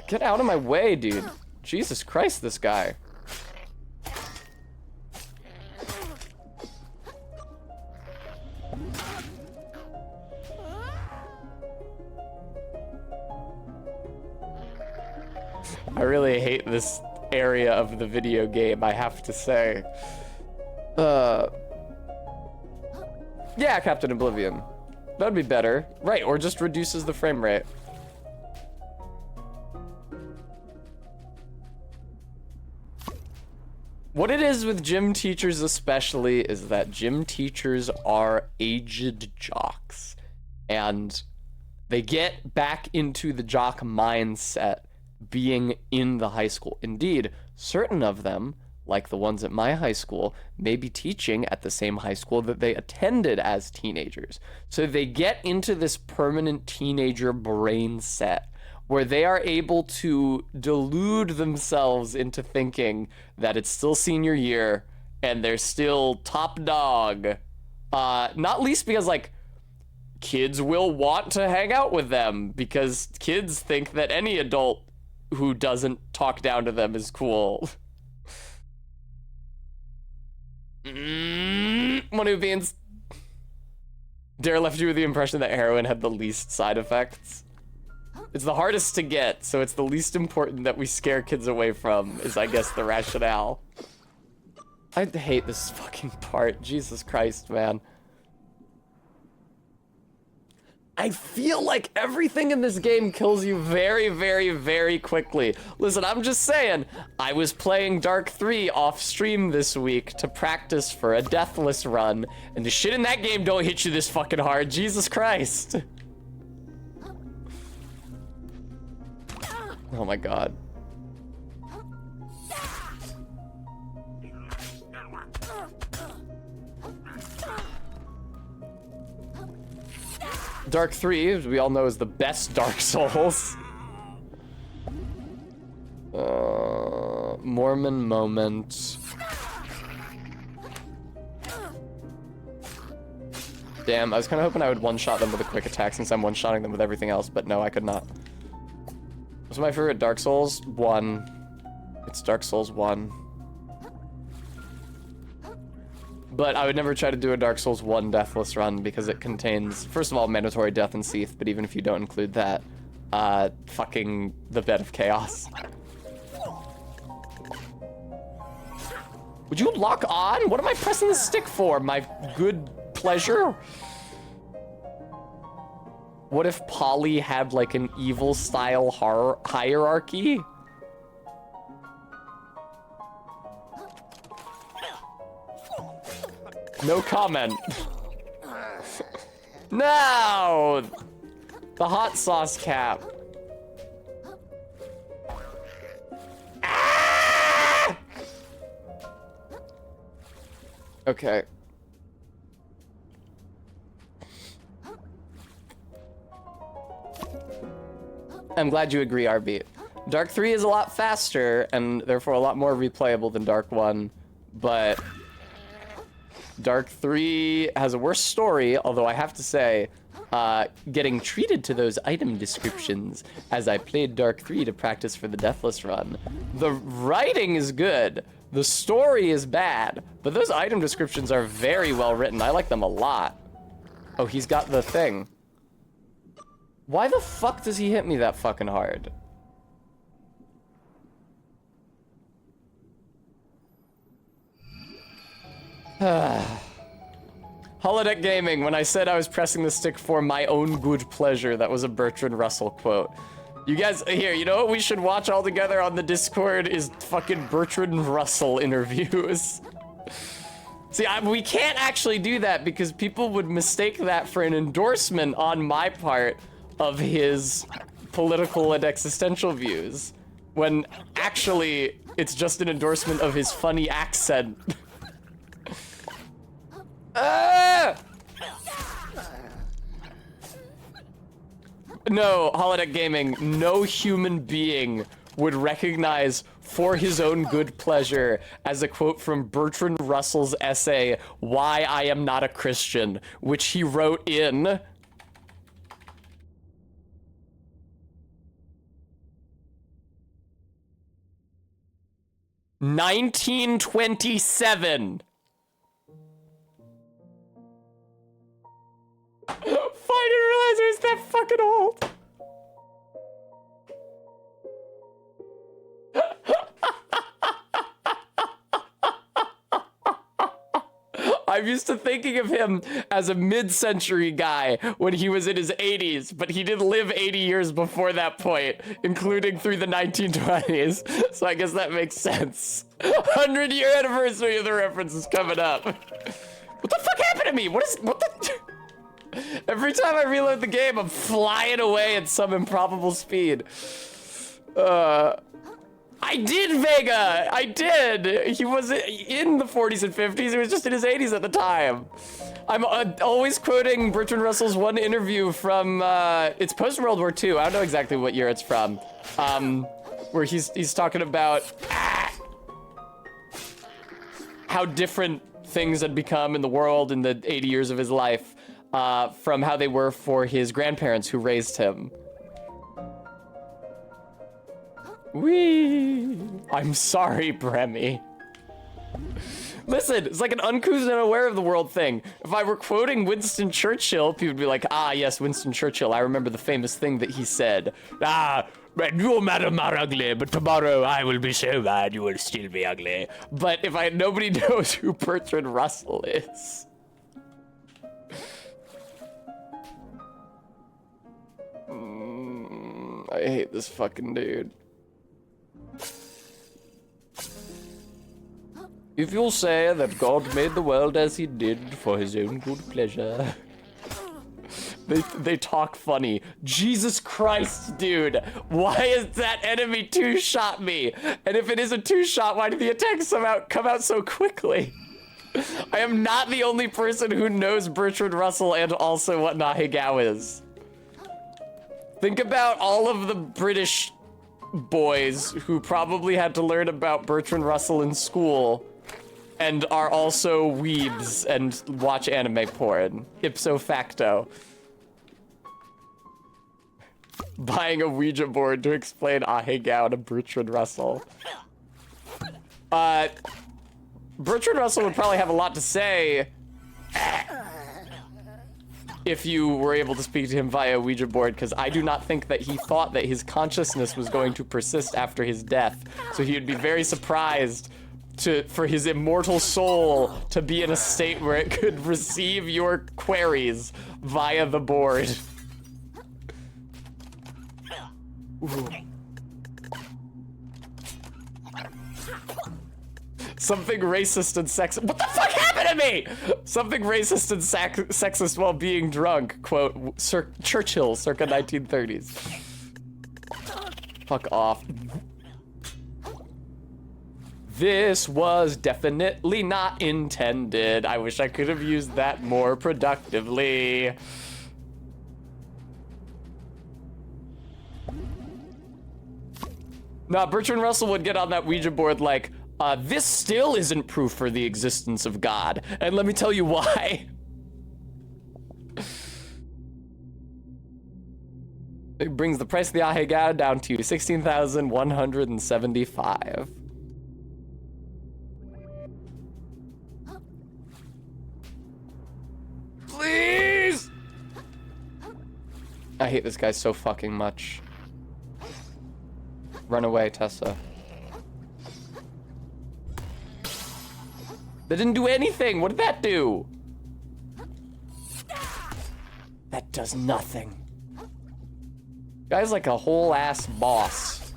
Get out of my way, dude. Jesus Christ, this guy. I really hate this area of the video game, I have to say. Yeah, Captain Oblivion. That'd be better. Right, or just reduces the frame rate. What it is with gym teachers especially is that gym teachers are aged jocks. And they get back into the jock mindset being in the high school. Indeed, certain of them, like the ones at my high school, may be teaching at the same high school that they attended as teenagers. So they get into this permanent teenager brain set where they are able to delude themselves into thinking that it's still senior year and they're still top dog. Not least because, like, kids will want to hang out with them because kids think that any adult who doesn't talk down to them is cool. Manu Beans. Dare left you with the impression that heroin had the least side effects. It's the hardest to get, so it's the least important that we scare kids away from, is I guess the rationale. I hate this fucking part. Jesus Christ, man. I feel like everything in this game kills you very, very, very quickly. Listen, I'm just saying, I was playing Dark 3 off stream this week to practice for a deathless run, and the shit in that game don't hit you this fucking hard. Jesus Christ. Oh my god. Dark 3, as we all know, is the best Dark Souls. Mormon moment. Damn, I was kind of hoping I would one-shot them with a quick attack since I'm one-shotting them with everything else, but no, I could not. What's my favorite Dark Souls? 1. It's Dark Souls 1. But I would never try to do a Dark Souls 1 deathless run because it contains, first of all, mandatory death and Seath, but even if you don't include that, fucking the Bed of Chaos. Would you lock on? What am I pressing the stick for? My good pleasure? What if Polly had like an evil style hierarchy? No comment. No! The hot sauce cap. Ah! Okay. I'm glad you agree, RB. Dark 3 is a lot faster and therefore a lot more replayable than Dark 1, but Dark 3 has a worse story, although I have to say, getting treated to those item descriptions as I played Dark 3 to practice for the Deathless run. The writing is good, the story is bad, but those item descriptions are very well written. I like them a lot. Oh, he's got the thing. Why the fuck does he hit me that fucking hard? Holodeck Gaming, when I said I was pressing the stick for my own good pleasure, that was a Bertrand Russell quote. You guys, here, you know what we should watch all together on the Discord is fucking Bertrand Russell interviews. See, we can't actually do that because people would mistake that for an endorsement on my part of his political and existential views, when actually it's just an endorsement of his funny accent. No, Holodeck Gaming, no human being would recognize "for his own good pleasure" as a quote from Bertrand Russell's essay, Why I Am Not a Christian, which he wrote in 1927. I didn't realize it was that fucking old. I'm used to thinking of him as a mid-century guy when he was in his 80s, but he did live 80 years before that point, including through the 1920s. So I guess that makes sense. 100-year anniversary of the reference is coming up. What the fuck happened to me? What the... Every time I reload the game, I'm flying away at some improbable speed. I did Vega! I did! He was in the 40s and 50s, he was just in his 80s at the time. I'm always quoting Bertrand Russell's one interview from, it's post-World War II, I don't know exactly what year it's from, where he's talking about how different things had become in the world in the 80 years of his life from how they were for his grandparents who raised him. Whee! I'm sorry, Bremy. Listen, it's like an uncouth and unaware of the world thing. If I were quoting Winston Churchill, people would be like, ah, yes, Winston Churchill. I remember the famous thing that he said. Ah, you, madam, are ugly, but tomorrow I will be so bad you will still be ugly. But if nobody knows who Bertrand Russell is. I hate this fucking dude. If you'll say that God made the world as he did for his own good pleasure. They talk funny. Jesus Christ, dude. Why is that enemy two-shot me? And if it is a two-shot, why did the attack somehow come out so quickly? I am not the only person who knows Bertrand Russell and also what Nahegao is. Think about all of the British boys who probably had to learn about Bertrand Russell in school and are also weebs and watch anime porn. Ipso facto. Buying a Ouija board to explain Ahegao to Bertrand Russell. Bertrand Russell would probably have a lot to say if you were able to speak to him via Ouija board, because I do not think that he thought that his consciousness was going to persist after his death. So he would be very surprised for his immortal soul to be in a state where it could receive your queries via the board. Ooh. Something racist and sexist. What the fuck happened to me? Something racist and sexist while being drunk. Quote, Churchill, circa 1930s. Fuck off. This was definitely not intended. I wish I could have used that more productively. Nah, Bertrand Russell would get on that Ouija board like, this still isn't proof for the existence of God. And let me tell you why. It brings the price of the Ahegao down to 16,175. Please! I hate this guy so fucking much. Run away, Tessa. That didn't do anything. What did that do? That does nothing. Guy's like a whole ass boss.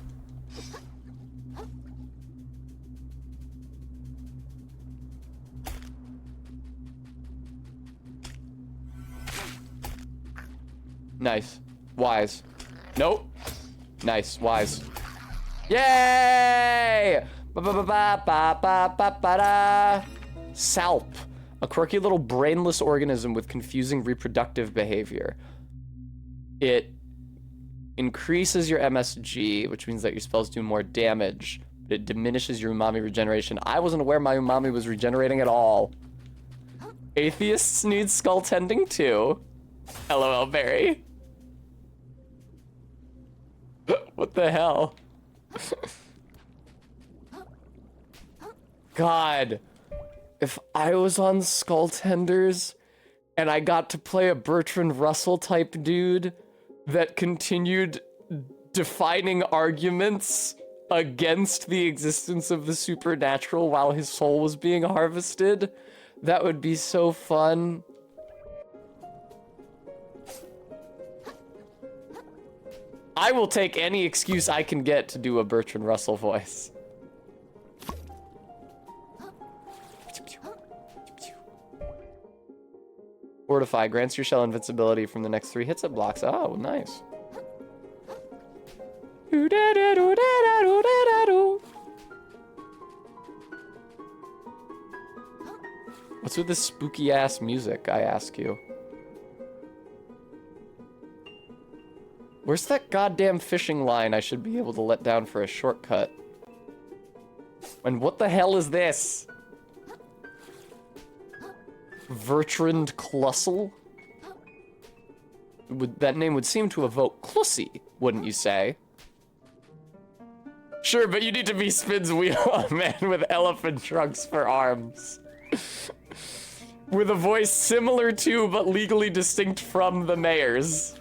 Nice. Wise. Nope. Nice. Wise. Yay! Ba-ba-ba-ba-ba-ba-ba-da. Salp, a quirky little brainless organism with confusing reproductive behavior. It increases your MSG, which means that your spells do more damage, but it diminishes your umami regeneration. I wasn't aware my umami was regenerating at all. Atheists need skull tending too. LOL, Barry. What the hell? God. If I was on Skull Tenders and I got to play a Bertrand Russell type dude that continued defining arguments against the existence of the supernatural while his soul was being harvested, that would be so fun. I will take any excuse I can get to do a Bertrand Russell voice. Fortify grants your shell invincibility from the next 3 hits it blocks. Oh, nice. What's with this spooky ass music, I ask you? Where's that goddamn fishing line I should be able to let down for a shortcut? And what the hell is this? Bertrand Clussel? That name would seem to evoke Clussy, wouldn't you say? Sure, but you need to be Spin's wheel, a man with elephant trunks for arms. With a voice similar to, but legally distinct from, the mayor's.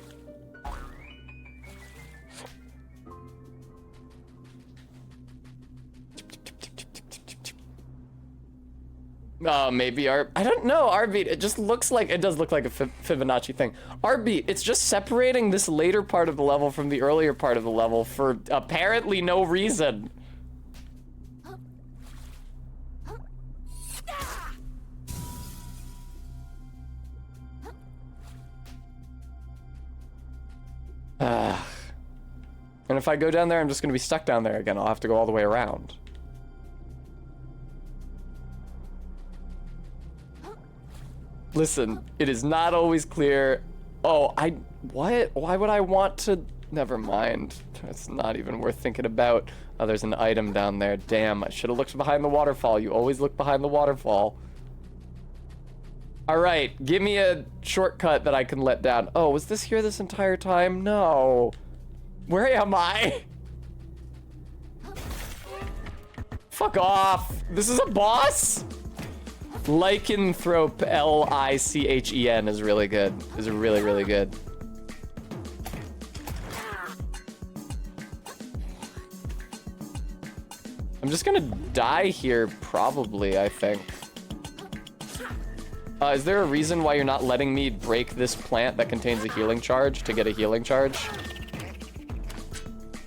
Maybe I don't know, R-Beat, it just looks like, it does look like a Fibonacci thing. R-Beat, it's just separating this later part of the level from the earlier part of the level for apparently no reason. And if I go down there, I'm just gonna be stuck down there again. I'll have to go all the way around. Listen, it is not always clear. Oh, what? Why would I want to? Never mind. It's not even worth thinking about. Oh, there's an item down there. Damn, I should have looked behind the waterfall. You always look behind the waterfall. All right, give me a shortcut that I can let down. Oh, was this here this entire time? No. Where am I? Fuck off. This is a boss? Lycanthrope, L-I-C-H-E-N is really good. Is really, really good. I'm just gonna die here, probably, I think. Is there a reason why you're not letting me break this plant that contains a healing charge to get a healing charge?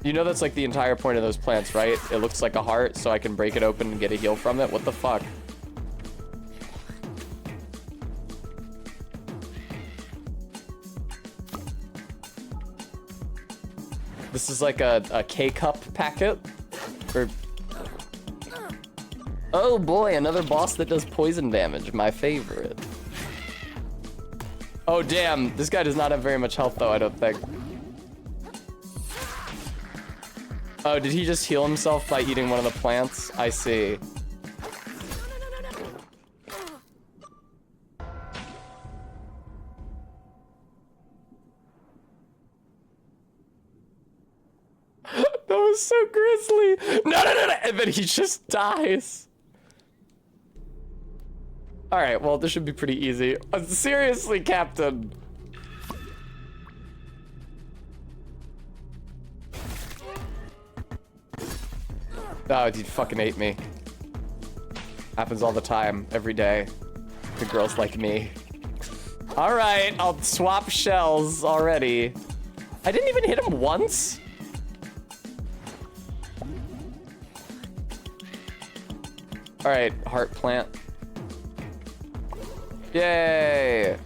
You know that's like the entire point of those plants, right? It looks like a heart, so I can break it open and get a heal from it? What the fuck? This is like a K-cup packet? Or... Oh boy, another boss that does poison damage, my favorite. Oh damn, this guy does not have very much health though, I don't think. Oh, did he just heal himself by eating one of the plants? I see. That was so grisly. No, no, no, no. And then he just dies. All right, well, this should be pretty easy. Seriously, Captain. Oh, he fucking ate me. Happens all the time, every day. The girls like me. All right, I'll swap shells already. I didn't even hit him once. All right, heart plant. Yay!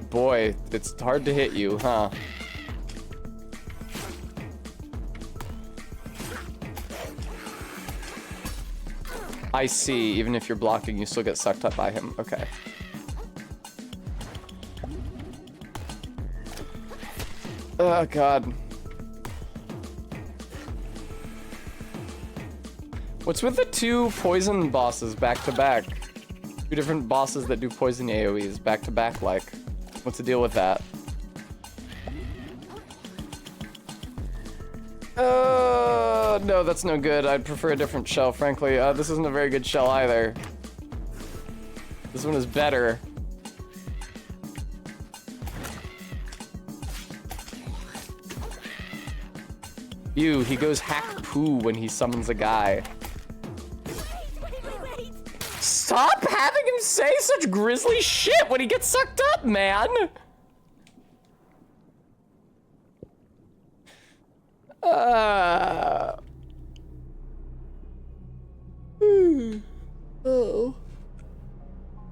Boy, it's hard to hit you, huh? I see, even if you're blocking, you still get sucked up by him. Okay. Oh, God. What's with the two poison bosses back to back? Two different bosses that do poison AoEs back to back, like. What's the deal with that? No, that's no good. I'd prefer a different shell, frankly. This isn't a very good shell either. This one is better. Ew, he goes hack poo when he summons a guy. Stop having him say such grisly shit when he gets sucked up, man!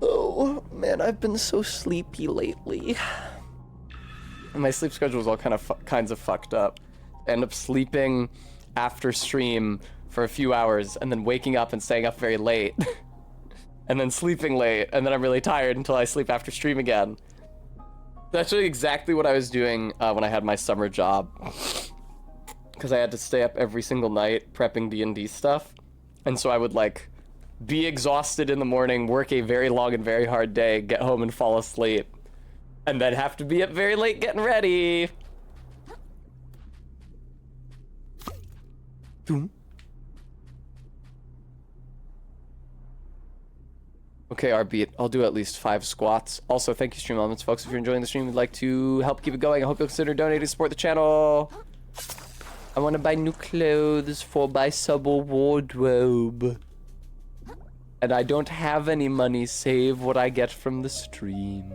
Oh, man, I've been so sleepy lately. And my sleep schedule is all kinds of fucked up. I end up sleeping after stream for a few hours and then waking up and staying up very late. And then sleeping late, and then I'm really tired until I sleep after stream again. That's actually exactly what I was doing when I had my summer job. Because I had to stay up every single night prepping D&D stuff. And so I would, like, be exhausted in the morning, work a very long and very hard day, get home and fall asleep. And then have to be up very late getting ready. Boom. Okay, RB, I'll do at least 5 squats. Also, thank you, Stream Elements, folks. If you're enjoying the stream and would like to help keep it going, I hope you'll consider donating to support the channel. I want to buy new clothes for my summer wardrobe. And I don't have any money save what I get from the stream.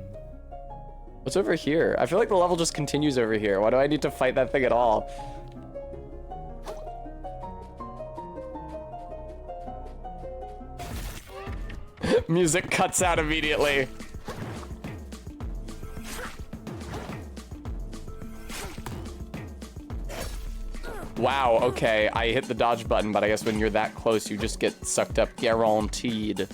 What's over here? I feel like the level just continues over here. Why do I need to fight that thing at all? Music cuts out immediately. Wow, okay, I hit the dodge button, but I guess when you're that close, you just get sucked up, guaranteed.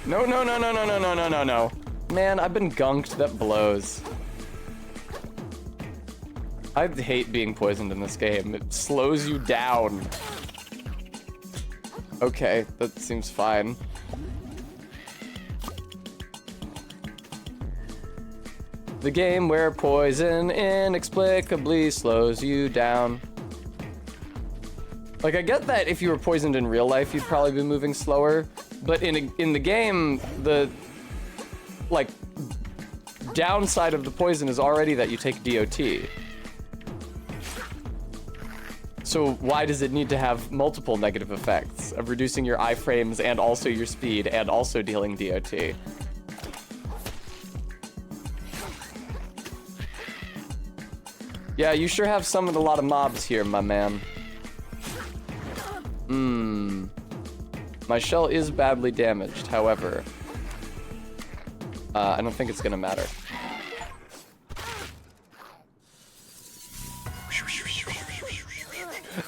No, no, no, no, no, no, no, no, no, no. Man, I've been gunked, that blows. I hate being poisoned in this game. It slows you down. Okay, that seems fine. The game where poison inexplicably slows you down. Like, I get that if you were poisoned in real life, you'd probably be moving slower. But in the game, the, like, downside of the poison is already that you take DOT. So why does it need to have multiple negative effects of reducing your iframes and also your speed and also dealing DOT? Yeah, you sure have summoned a lot of mobs here, my man. My shell is badly damaged, however. I don't think it's gonna matter.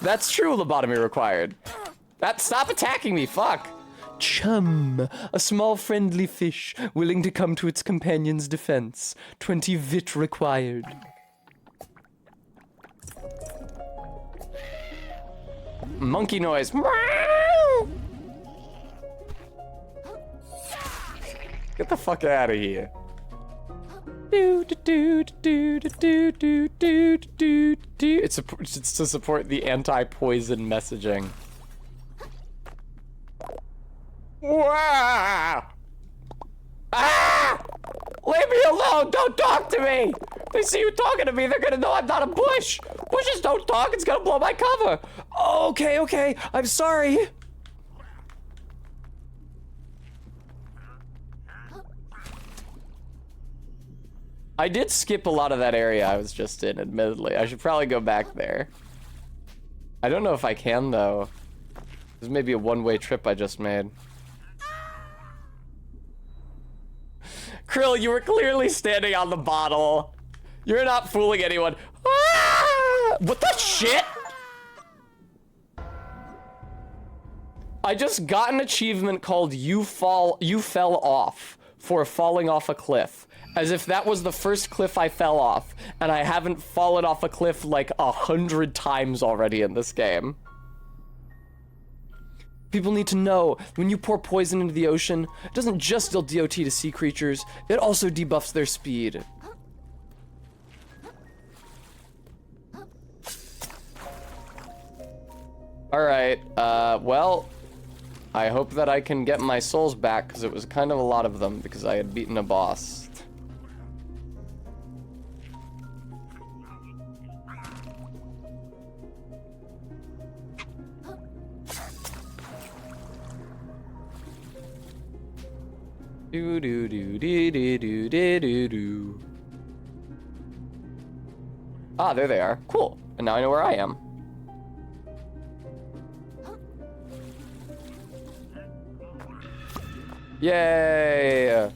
That's true, lobotomy required. Stop attacking me, fuck! Chum, a small friendly fish willing to come to its companion's defense. 20 vit required. Monkey noise. Get the fuck out of here. It's to support the anti-poison messaging. Wow! Ah! Leave me alone! Don't talk to me! They see you talking to me, they're gonna know I'm not a bush! Bushes don't talk, it's gonna blow my cover! Okay, okay, I'm sorry! I did skip a lot of that area I was just in, admittedly. I should probably go back there. I don't know if I can, though. This may be a one-way trip I just made. Krill, you were clearly standing on the bottle. You're not fooling anyone. Ah! What the shit? I just got an achievement called You Fell Off for falling off a cliff. As if that was the first cliff I fell off, and I haven't fallen off a cliff like 100 times already in this game. People need to know, when you pour poison into the ocean, it doesn't just deal DOT to sea creatures, it also debuffs their speed. Alright, well, I hope that I can get my souls back, because it was kind of a lot of them, because I had beaten a boss. Do do do do do do do do do. Ah, there they are. Cool. And now I know where I am. Yay!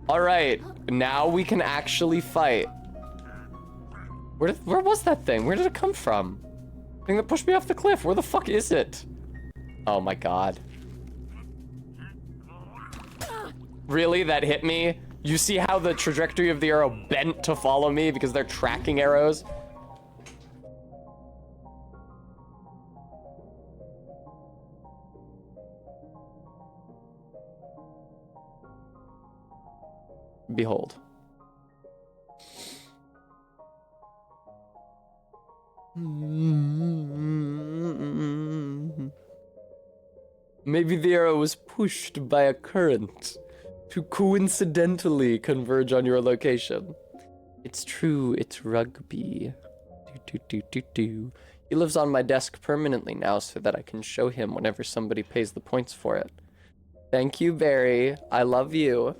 All right, now we can actually fight. Where was that thing? Where did it come from? The thing that pushed me off the cliff. Where the fuck is it? Oh my god. Really? That hit me? You see how the trajectory of the arrow bent to follow me because they're tracking arrows? Behold. Maybe the arrow was pushed by a current to coincidentally converge on your location. It's true, it's Rugby. He lives on my desk permanently now so that I can show him whenever somebody pays the points for it. Thank you, Barry. I love you.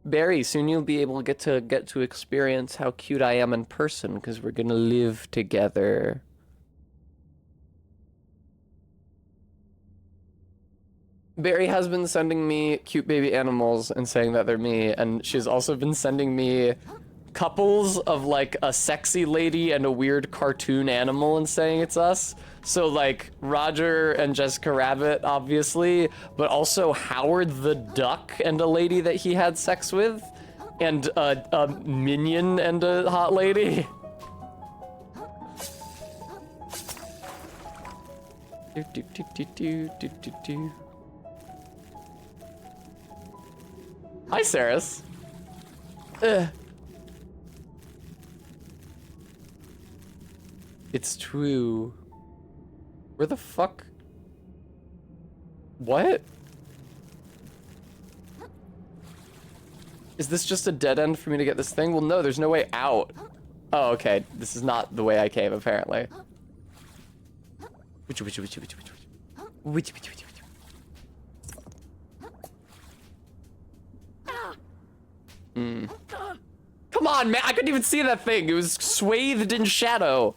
Barry, soon you'll be able to get to experience how cute I am in person, because we're gonna live together. Barry has been sending me cute baby animals and saying that they're me, and she's also been sending me couples of like a sexy lady and a weird cartoon animal and saying it's us. So like Roger and Jessica Rabbit, obviously, but also Howard the Duck and a lady that he had sex with, and a minion and a hot lady. Hi, Saris. It's true. Where the fuck? What? Is this just a dead end for me to get this thing? Well, no, there's no way out. Oh, okay. This is not the way I came, apparently. Come on, man. I couldn't even see that thing. It was swathed in shadow.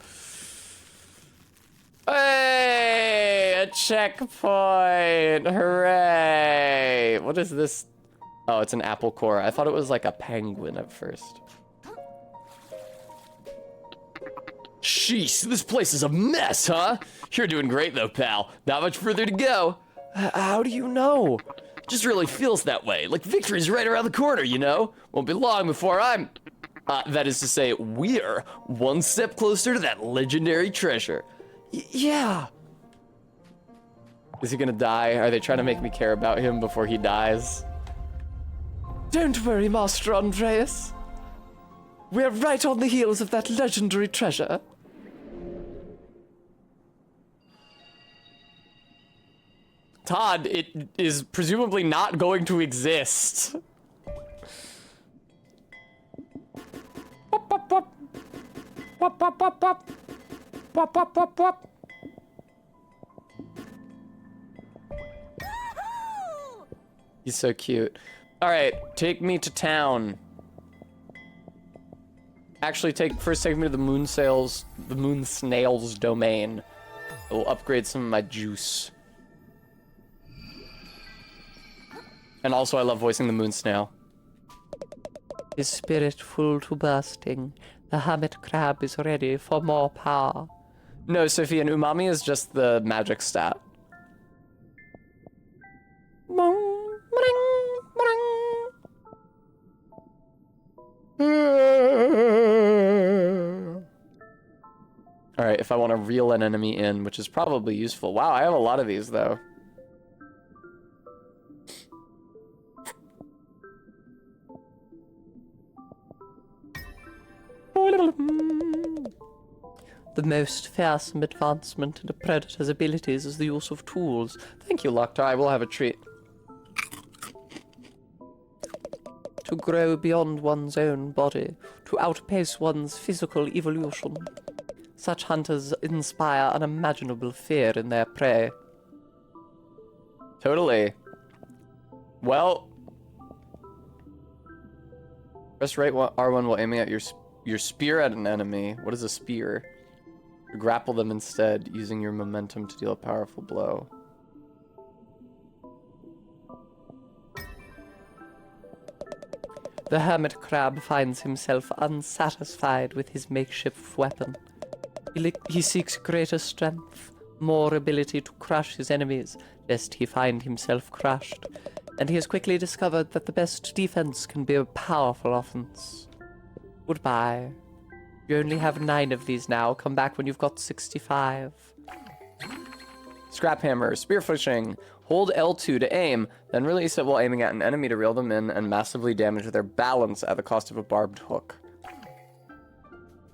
Hey, a checkpoint. Hooray. What is this? Oh, it's an apple core. I thought it was like a penguin at first. Sheesh, this place is a mess, huh? You're doing great though, pal. Not much further to go. How do you know? Just really feels that way. Like victory's right around the corner, you know? Won't be long before I'm... that is to say, we're one step closer to that legendary treasure. Yeah. Is he gonna die? Are they trying to make me care about him before he dies? Don't worry, Master Andreas. We're right on the heels of that legendary treasure. Todd, it is presumably not going to exist. He's so cute. All right, take me to town. Actually, first take me to the moon snail's domain. It will upgrade some of my juice. And also, I love voicing the moon snail. His spirit full to bursting. The hermit crab is ready for more power. No, Sophie, and umami is just the magic stat. Alright, if I want to reel an enemy in, which is probably useful. Wow, I have a lot of these, though. The most fearsome advancement in a predator's abilities is the use of tools. Thank you, Loktar. I will have a treat. To grow beyond one's own body, to outpace one's physical evolution. Such hunters inspire unimaginable fear in their prey. Totally. Well, press right R1 while aiming at your spear at an enemy. What is a spear? Grapple them instead, using your momentum to deal a powerful blow. The hermit crab finds himself unsatisfied with his makeshift weapon. He seeks greater strength, more ability to crush his enemies, lest he find himself crushed. And he has quickly discovered that the best defense can be a powerful offense. Goodbye. You only have 9 of these now. Come back when you've got 65. Scrap hammer, spearfishing. Hold L2 to aim, then release it while aiming at an enemy to reel them in and massively damage their balance at the cost of a barbed hook.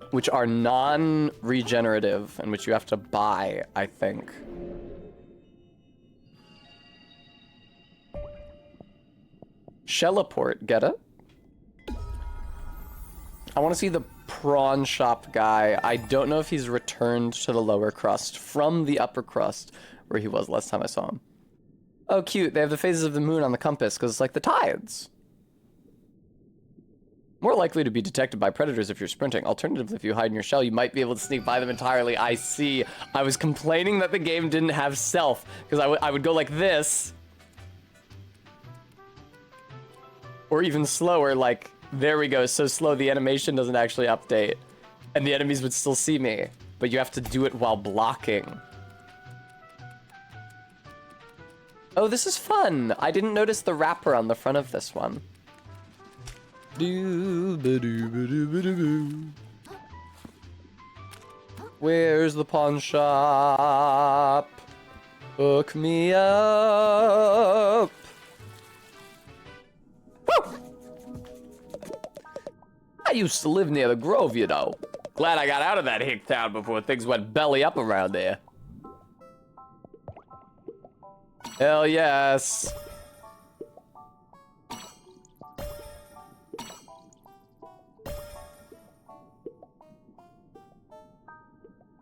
Which are non-regenerative and which you have to buy, I think. Shelleport, get it? I want to see the prawn shop guy. I don't know if he's returned to the lower crust from the upper crust where he was last time I saw him. Oh, cute. They have the phases of the moon on the compass because it's like the tides. More likely to be detected by predators if you're sprinting. Alternatively, if you hide in your shell, you might be able to sneak by them entirely. I see. I was complaining that the game didn't have stealth because I would go like this Or even slower, like, there we go, so slow the animation doesn't actually update. And the enemies would still see me, but you have to do it while blocking. Oh, this is fun. I didn't notice the wrapper on the front of this one. Where's the pawn shop? Hook me up. Woo! I used to live near the Grove, you know. Glad I got out of that hick town before things went belly up around there. Hell yes.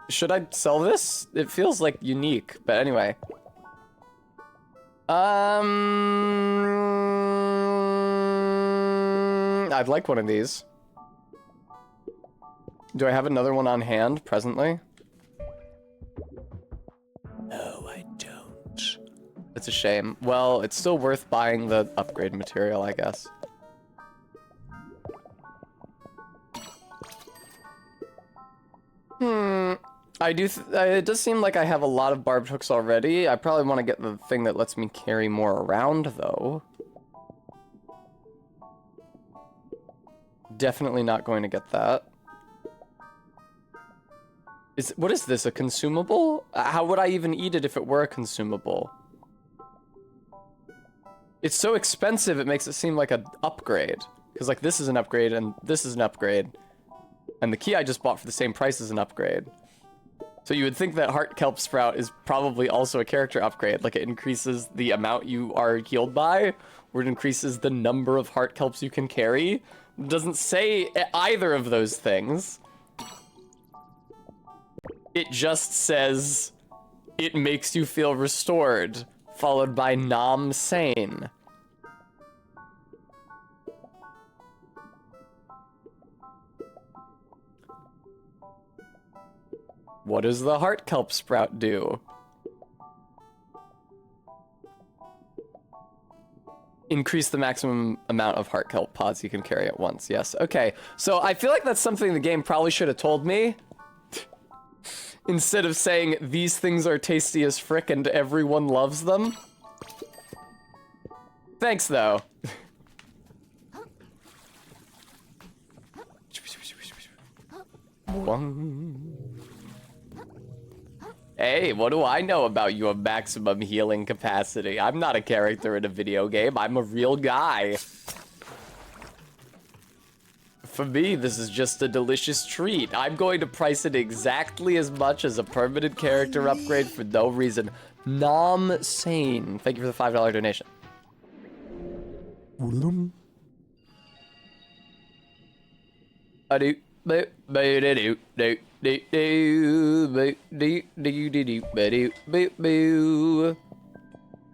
Should I sell this? It feels like unique, but anyway. I'd like one of these. Do I have another one on hand presently? No, I don't. It's a shame. Well, it's still worth buying the upgrade material, I guess. It does seem like I have a lot of barbed hooks already. I probably want to get the thing that lets me carry more around, though. Definitely not going to get that. What is this, a consumable? How would I even eat it if it were a consumable? It's so expensive, it makes it seem like an upgrade. Because, like, this is an upgrade, and this is an upgrade. And the key I just bought for the same price is an upgrade. So you would think that Heart Kelp Sprout is probably also a character upgrade. Like, it increases the amount you are healed by, or it increases the number of Heart Kelps you can carry. It doesn't say either of those things. It just says, it makes you feel restored, followed by Nam Sane. What does the Heart Kelp Sprout do? Increase the maximum amount of Heart Kelp pods you can carry at once. Yes, okay. So I feel like that's something the game probably should have told me. Instead of saying, these things are tasty as frick and everyone loves them. Thanks, though. Hey, what do I know about your maximum healing capacity? I'm not a character in a video game. I'm a real guy. For me, this is just a delicious treat. I'm going to price it exactly as much as a permanent character upgrade for no reason. Nam Sane. Thank you for the $5 donation.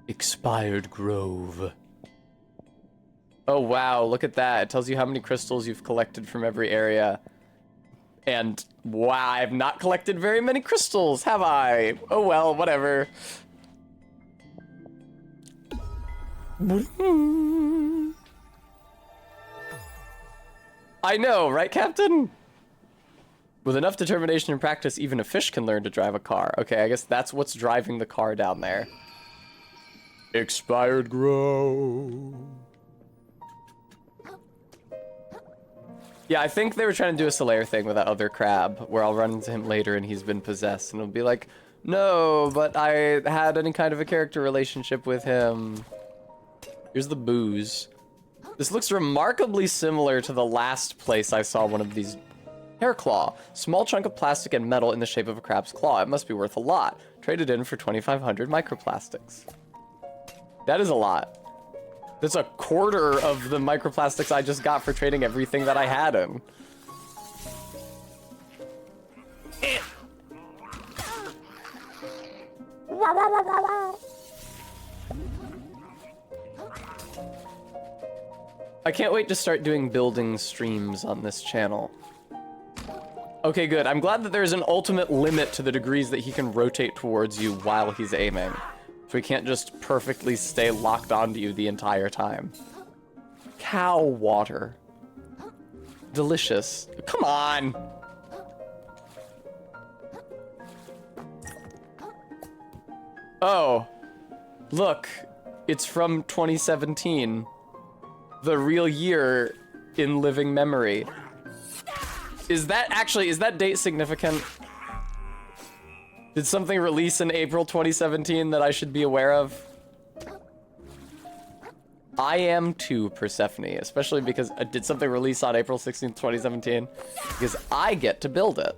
Expired Grove. Oh wow, look at that. It tells you how many crystals you've collected from every area. And wow, I've not collected very many crystals, have I? Oh well, whatever. I know, right, Captain? With enough determination and practice, even a fish can learn to drive a car. Okay, I guess that's what's driving the car down there. Expired Grove. Yeah, I think they were trying to do a Solaire thing with that other crab, where I'll run into him later and he's been possessed, and it'll be like, no, but I had any kind of a character relationship with him. Here's the booze. This looks remarkably similar to the last place I saw one of these. Hair claw. Small chunk of plastic and metal in the shape of a crab's claw. It must be worth a lot. Traded in for 2,500 microplastics. That is a lot. That's a quarter of the microplastics I just got for trading everything that I had in. I can't wait to start doing building streams on this channel. Okay, good. I'm glad that there's an ultimate limit to the degrees that he can rotate towards you while he's aiming. So he can't just perfectly stay locked onto you the entire time. Cow water. Delicious. Come on. Oh, look, it's from 2017. The real year in living memory. Is that date significant? Did something release in April 2017 that I should be aware of? I am too, Persephone, especially because did something release on April 16th, 2017? Because I get to build it.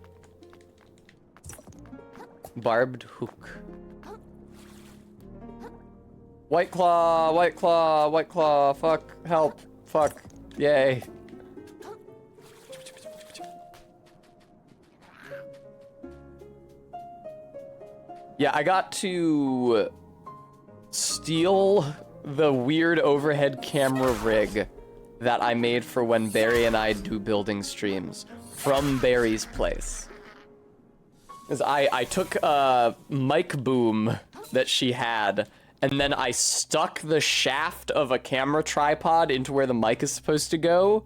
Barbed hook. White Claw, White Claw, White Claw, fuck, help, fuck, yay. Yeah, I got to steal the weird overhead camera rig that I made for when Barry and I do building streams from Barry's place. Because I took a mic boom that she had, and then I stuck the shaft of a camera tripod into where the mic is supposed to go.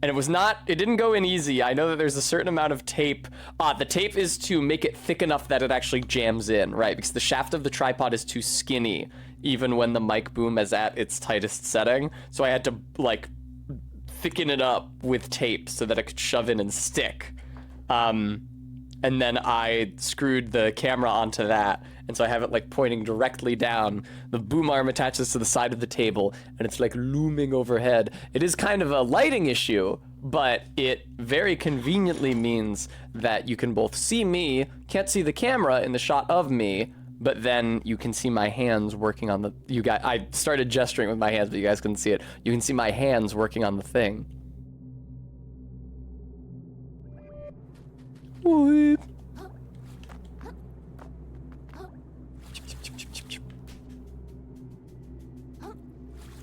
And it didn't go in easy. I know that there's a certain amount of tape. The tape is to make it thick enough that it actually jams in, right? Because the shaft of the tripod is too skinny, even when the mic boom is at its tightest setting. So I had to, like, thicken it up with tape so that it could shove in and stick. And then I screwed the camera onto that. And so I have it like pointing directly down. The boom arm attaches to the side of the table and it's like looming overhead. It is kind of a lighting issue, but it very conveniently means that you can both see me, can't see the camera in the shot of me, but then you can see my hands working on I started gesturing with my hands, but you guys couldn't see it. You can see my hands working on the thing. What?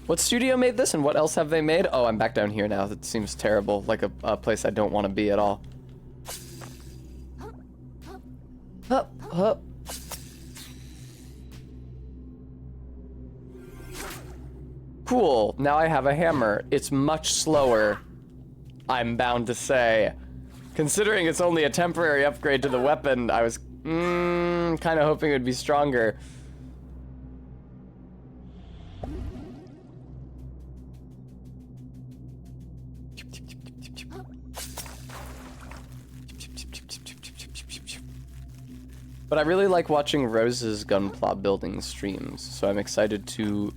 What studio made this and what else have they made? Oh, I'm back down here now. That seems terrible, like a place I don't want to be at all. Up, up. Cool, now I have a hammer. It's much slower, I'm bound to say. Considering it's only a temporary upgrade to the weapon, I was kind of hoping it would be stronger. But I really like watching Rose's Gunpla building streams, so I'm excited to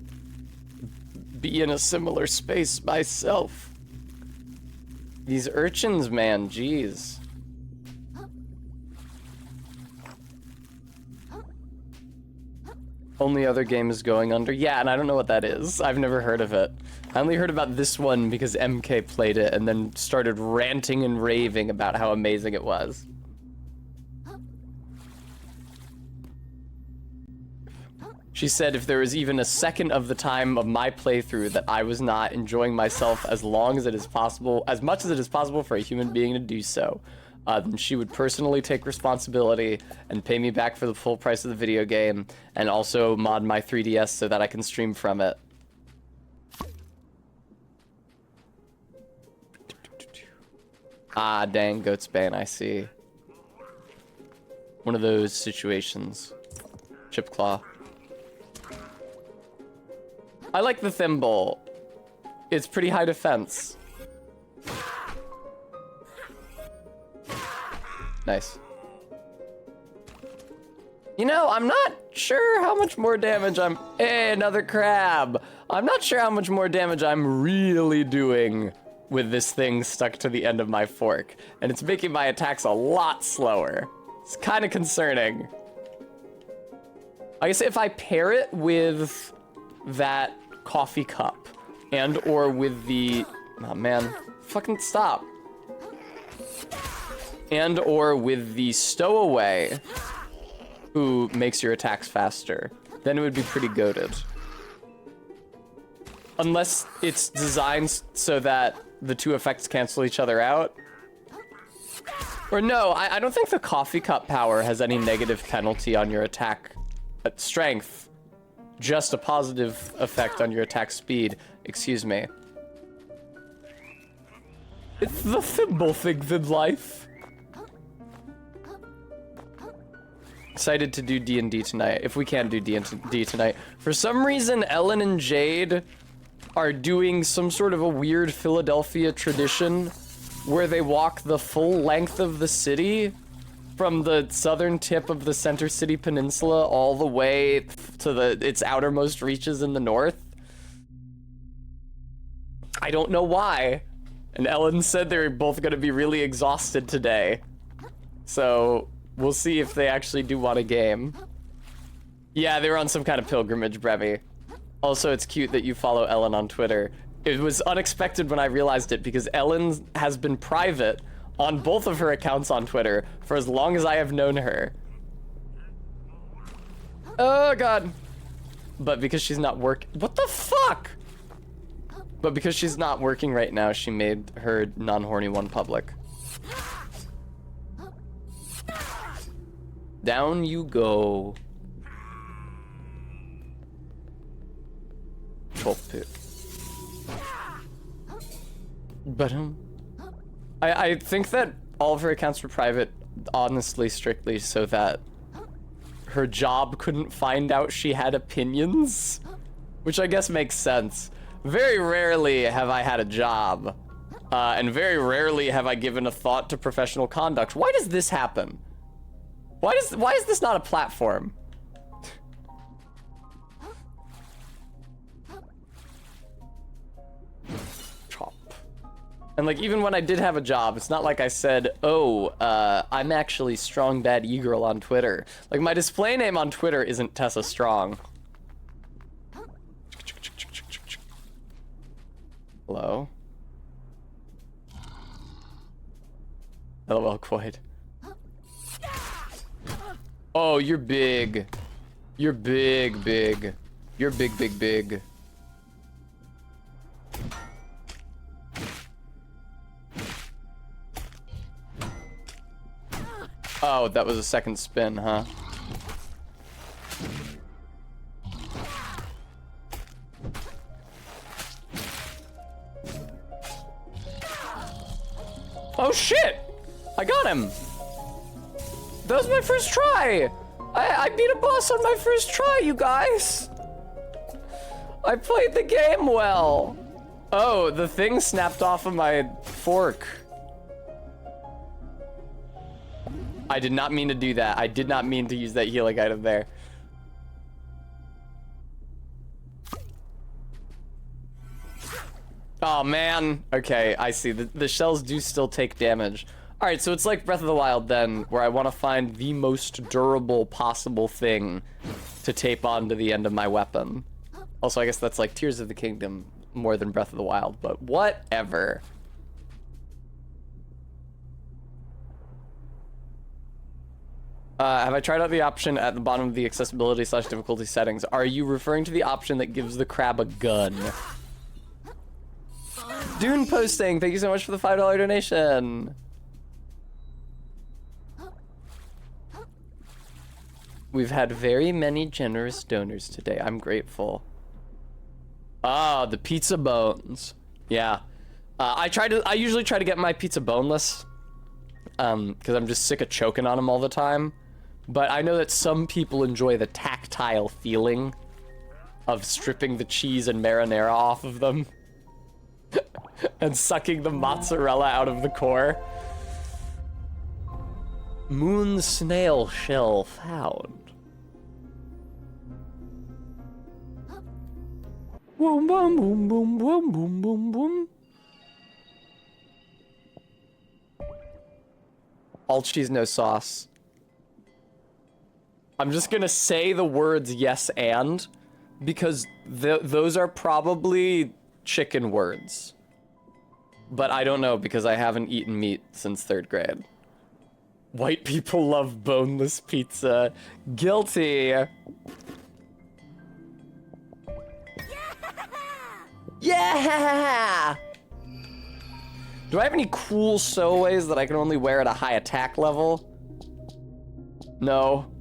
be in a similar space myself. These urchins, man, jeez. Only other game is going under? Yeah, and I don't know what that is. I've never heard of it. I only heard about this one because MK played it and then started ranting and raving about how amazing it was. She said if there was even a second of the time of my playthrough that I was not enjoying myself as long as it is possible, as much as it is possible for a human being to do so, then she would personally take responsibility and pay me back for the full price of the video game, and also mod my 3DS so that I can stream from it. Ah, dang, Goatsbane, I see. One of those situations. Chipclaw. I like the thimble. It's pretty high defense. Nice. You know, I'm not sure how much more damage Hey, another crab! I'm not sure how much more damage I'm really doing with this thing stuck to the end of my fork. And it's making my attacks a lot slower. It's kind of concerning. I guess if I pair it with that coffee cup and or with the oh man, fucking stop, and or with the stowaway who makes your attacks faster, then it would be pretty goated. Unless it's designed so that the two effects cancel each other out. Or no, I don't think the coffee cup power has any negative penalty on your attack strength. Just a positive effect on your attack speed. Excuse me. It's the simple things in life. Excited to do D&D tonight, if we can do D&D tonight. For some reason, Ellen and Jade are doing some sort of a weird Philadelphia tradition where they walk the full length of the city from the southern tip of the Center City Peninsula all the way to its outermost reaches in the north. I don't know why. And Ellen said they're both gonna be really exhausted today. So we'll see if they actually do want a game. Yeah, they were on some kind of pilgrimage, Brevy. Also, it's cute that you follow Ellen on Twitter. It was unexpected when I realized it because Ellen has been private on both of her accounts on Twitter for as long as I have known her. Oh god. But because she's not what the fuck? But because she's not working right now, she made her non-horny one public. Down you go. Chop it. But I think that all of her accounts were private, honestly, strictly so that her job couldn't find out she had opinions, which I guess makes sense. Very rarely have I had a job, and very rarely have I given a thought to professional conduct. Why does this happen? Why is this not a platform? Chop. And like, even when I did have a job, it's not like I said, oh, I'm actually Strong Bad E-Girl on Twitter. Like, my display name on Twitter isn't Tessa Strong. Hello? LOL, Quaid. Oh, you're big. You're big, big. You're big, big, big. Oh, that was a second spin, huh? Oh shit! I got him! That was my first try! I beat a boss on my first try, you guys! I played the game well! Oh, the thing snapped off of my fork. I did not mean to do that. I did not mean to use that healing item there. Oh man, okay, I see. The shells do still take damage. All right, so it's like Breath of the Wild then, where I want to find the most durable possible thing to tape onto the end of my weapon. Also, I guess that's like Tears of the Kingdom more than Breath of the Wild, but whatever. Have I tried out the option at the bottom of the accessibility / difficulty settings? Are you referring to the option that gives the crab a gun? Dune posting, thank you so much for the $5 donation. We've had very many generous donors today. I'm grateful. Ah, the pizza bones. Yeah. I usually try to get my pizza boneless. Because I'm just sick of choking on them all the time. But I know that some people enjoy the tactile feeling of stripping the cheese and marinara off of them. And sucking the mozzarella out of the core. Moon snail shell found. Boom, boom, boom, boom, boom, boom, boom, boom. All cheese, no sauce. I'm just gonna say the words yes and, because those are probably chicken words. But I don't know because I haven't eaten meat since 3rd grade. White people love boneless pizza. Guilty. Yeah! Do I have any cool stowaways that I can only wear at a high attack level? No.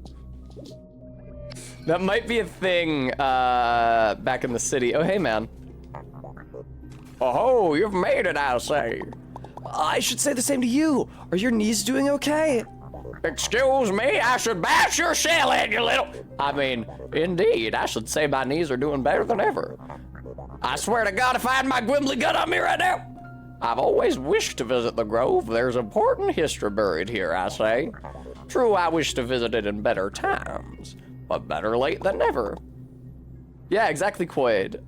That might be a thing back in the city. Oh, hey, man. Oh, you've made it, I'll say. I should say the same to you. Are your knees doing okay? Excuse me, I should bash your shell in, you little... I mean, indeed, I should say my knees are doing better than ever. I swear to God, if I had my Gimli gun on me right now. I've always wished to visit the Grove. There's important history buried here, I say. True, I wish to visit it in better times, but better late than never. Yeah, exactly, Quaid.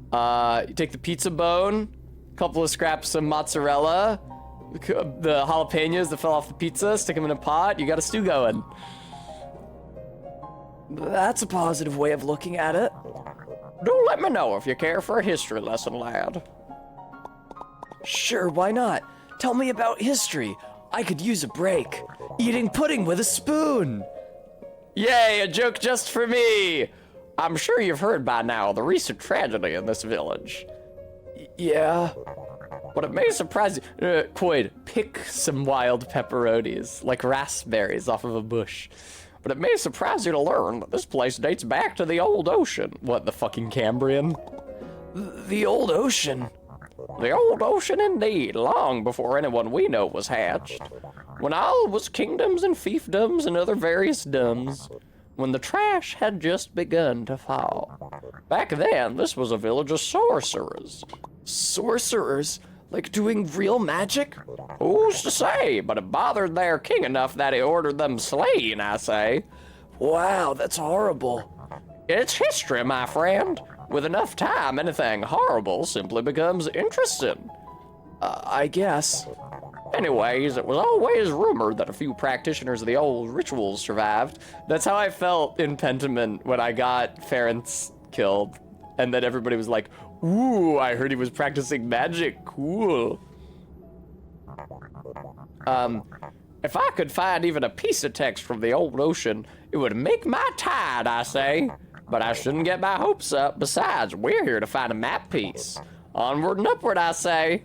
You take the pizza bone, a couple of scraps of mozzarella, the jalapenos that fell off the pizza, stick them in a pot, you got a stew going. That's a positive way of looking at it. Do let me know if you care for a history lesson, lad. Sure, why not? Tell me about history. I could use a break. Eating pudding with a spoon. Yay, a joke just for me. I'm sure you've heard by now the recent tragedy in this village. Yeah. But it may surprise you. Quaid, pick some wild pepperonis, like raspberries off of a bush. But it may surprise you to learn that this place dates back to the old ocean. What, the fucking Cambrian? The old ocean? The old ocean indeed, long before anyone we know was hatched. When all was kingdoms and fiefdoms and other various domes. When the trash had just begun to fall. Back then, this was a village of sorcerers. Sorcerers? Like doing real magic? Who's to say? But it bothered their king enough that he ordered them slain, I say. Wow, that's horrible. It's history, my friend. With enough time, anything horrible simply becomes interesting. I guess. Anyways, it was always rumored that a few practitioners of the old rituals survived. That's how I felt in Pentiment when I got Ference killed. And then everybody was like, ooh, I heard he was practicing magic. Cool. If I could find even a piece of text from the old ocean, it would make my tide, I say. But I shouldn't get my hopes up. Besides, we're here to find a map piece. Onward and upward, I say.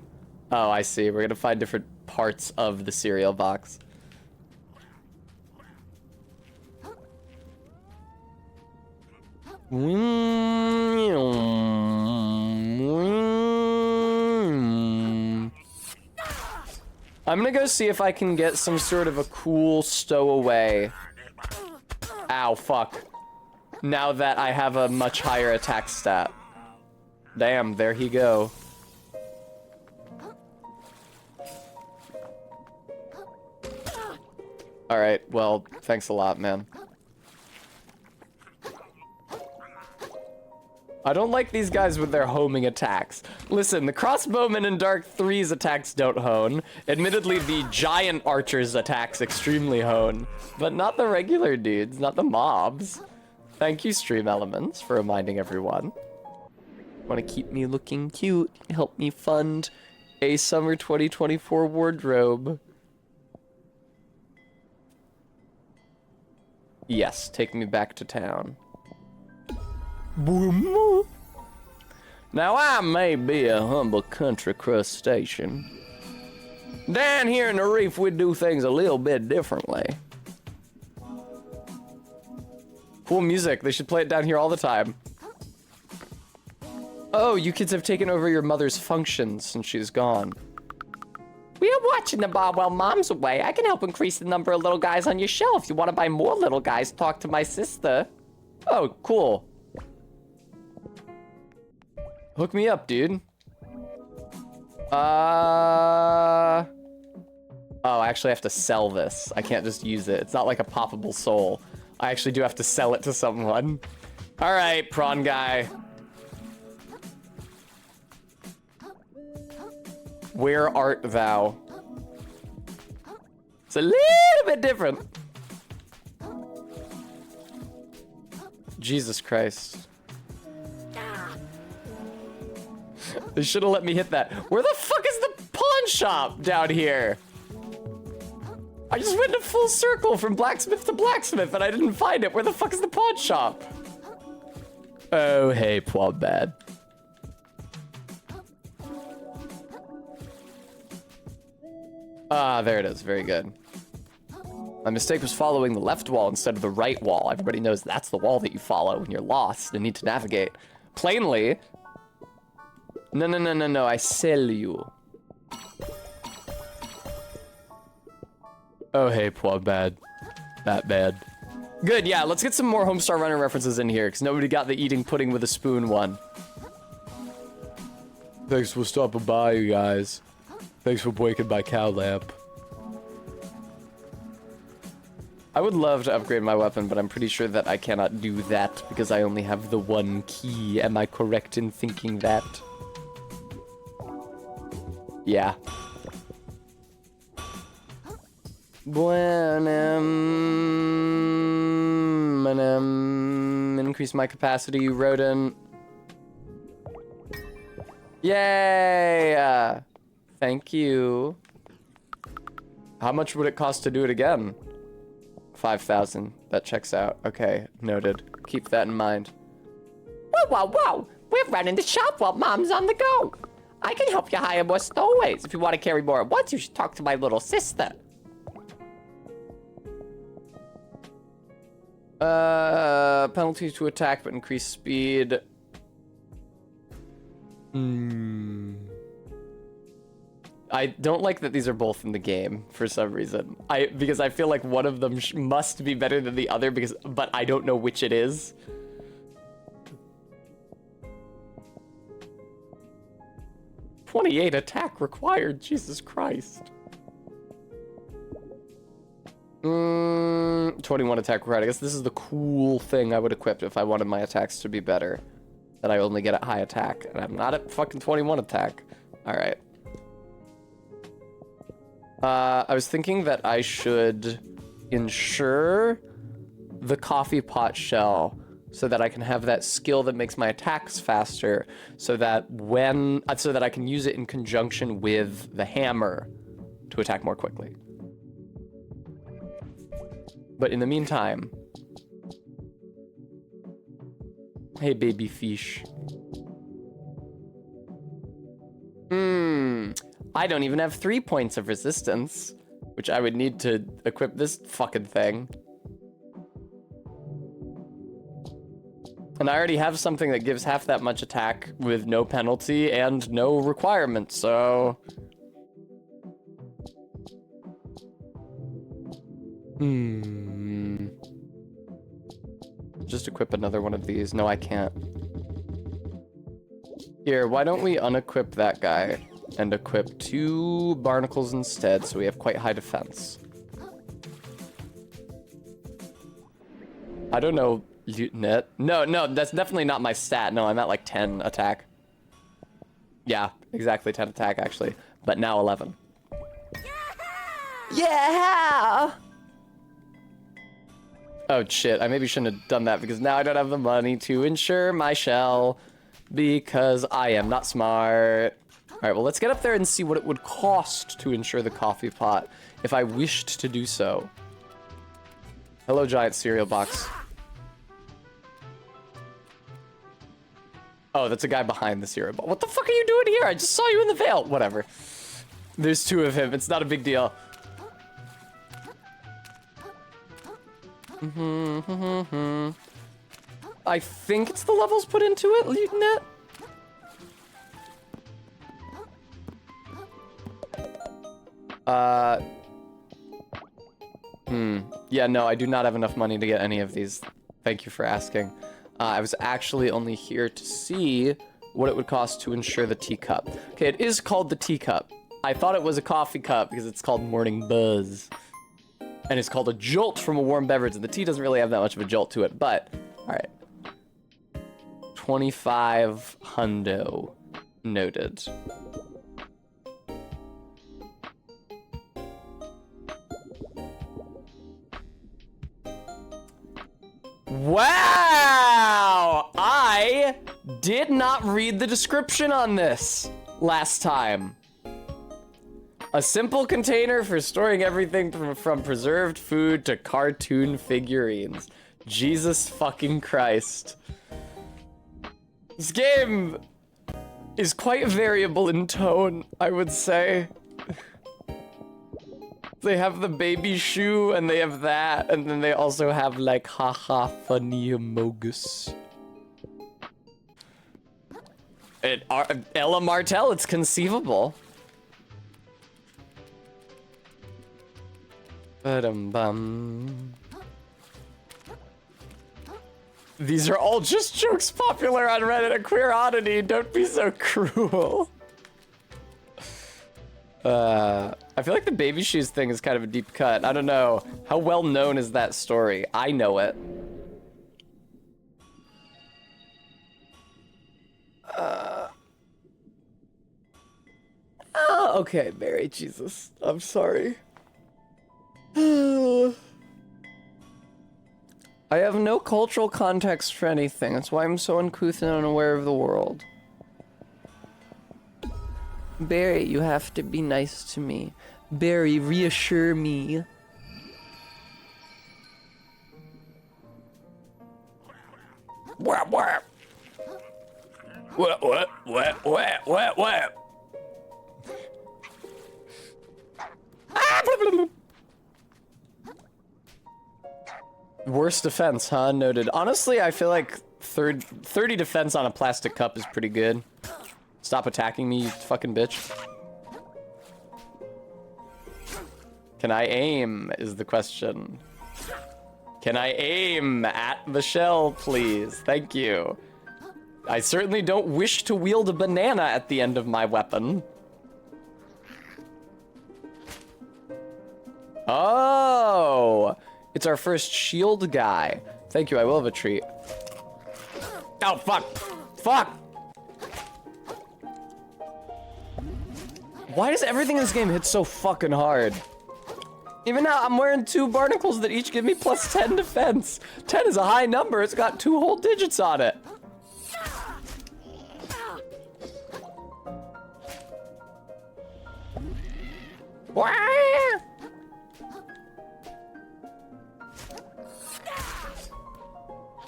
Oh, I see. We're gonna find different parts of the cereal box. I'm gonna go see if I can get some sort of a cool stowaway. Ow, fuck. Now that I have a much higher attack stat. Damn, there he go. Alright, well, thanks a lot, man. I don't like these guys with their homing attacks. Listen, the crossbowmen in Dark 3's attacks don't hone. Admittedly, the giant archer's attacks extremely hone. But not the regular dudes, not the mobs. Thank you, Stream Elements, for reminding everyone. Want to keep me looking cute? Help me fund a summer 2024 wardrobe. Yes, take me back to town. Boom. Now, I may be a humble country crustacean. Down here in the reef, we do things a little bit differently. Cool music. They should play it down here all the time. Oh, you kids have taken over your mother's functions since she's gone. We are watching the bar while Mom's away. I can help increase the number of little guys on your shelf. You want to buy more little guys, talk to my sister. Oh, cool. Hook me up, dude. Oh, I actually have to sell this. I can't just use it. It's not like a poppable soul. I actually do have to sell it to someone. All right, prawn guy. Where art thou? It's a little bit different. Jesus Christ. They should have let me hit that. Where the fuck is the pawn shop down here? I just went in a full circle from blacksmith to blacksmith and I didn't find it. Where the fuck is the pawn shop? Oh, hey, Pwabad. Ah, there it is. Very good. My mistake was following the left wall instead of the right wall. Everybody knows that's the wall that you follow when you're lost and need to navigate. Plainly. No, I sell you. Oh, hey, poor bad. That bad. Good, yeah, let's get some more Homestar Runner references in here, because nobody got the eating pudding with a spoon one. Thanks for stopping by, you guys. Thanks for breaking my cow lamp. I would love to upgrade my weapon, but I'm pretty sure that I cannot do that because I only have the one key. Am I correct in thinking that? Yeah. Increase my capacity, rodent. Yay! Thank you. How much would it cost to do it again? 5,000. That checks out. Okay, noted. Keep that in mind. Whoa, whoa, whoa! We're running the shop while Mom's on the go. I can help you hire more stowaways. If you want to carry more at once, you should talk to my little sister. Penalties to attack but increase speed. I don't like that these are both in the game for some reason. Because I feel like one of them must be better than the other but I don't know which it is. .28 attack required, Jesus Christ. 21 attack required. I guess this is the cool thing I would equip if I wanted my attacks to be better. That I only get at high attack, and I'm not at fucking 21 attack. Alright. I was thinking that I should ensure the coffee pot shell so that I can have that skill that makes my attacks faster so that I can use it in conjunction with the hammer to attack more quickly. But in the meantime, hey baby fish. I don't even have 3 points of resistance, which I would need to equip this fucking thing. And I already have something that gives half that much attack with no penalty and no requirement, so... Just equip another one of these. No, I can't. Here, why don't we unequip that guy and equip 2 barnacles instead so we have quite high defense. I don't know, Net. No, that's definitely not my stat. No, I'm at like 10 attack. Yeah, exactly 10 attack actually, but now 11. Yeah! Oh shit, I maybe shouldn't have done that because now I don't have the money to insure my shell because I am not smart. Alright, well let's get up there and see what it would cost to insure the coffee pot if I wished to do so. Hello, giant cereal box. Oh, that's a guy behind the cereal box. What the fuck are you doing here? I just saw you in the veil. Whatever. There's 2 of him. It's not a big deal. I think it's the levels put into it, Lieutenant. Yeah, no, I do not have enough money to get any of these. Thank you for asking. I was actually only here to see what it would cost to insure the teacup. Okay, it is called the teacup. I thought it was a coffee cup because it's called Morning Buzz. And it's called a jolt from a warm beverage, and the tea doesn't really have that much of a jolt to it, but, alright. 25 hundo. Noted. Wow! I did not read the description on this last time. A simple container for storing everything from preserved food to cartoon figurines. Jesus fucking Christ. This game is quite variable in tone, I would say. They have the baby shoe, and they have that, and then they also have, like, haha, funny amogus. Ella Martell, it's conceivable. Ba-dum-bum. These are all just jokes popular on Reddit. A queer oddity. Don't be so cruel. I feel like the baby shoes thing is kind of a deep cut. I don't know. How well known is that story? I know it. Okay, Mary, Jesus. I'm sorry. I have no cultural context for anything. That's why I'm so uncouth and unaware of the world. Barry, you have to be nice to me. Barry, reassure me. Whap, whap. What? Worst defense, huh? Noted. Honestly, I feel like 30 defense on a plastic cup is pretty good. Stop attacking me, you fucking bitch. Can I aim, is the question. Can I aim at the shell, please? Thank you. I certainly don't wish to wield a banana at the end of my weapon. Oh! It's our first shield guy. Thank you, I will have a treat. Oh, fuck! Fuck! Why does everything in this game hit so fucking hard? Even now, I'm wearing 2 barnacles that each give me plus 10 defense. 10 is a high number, it's got 2 whole digits on it.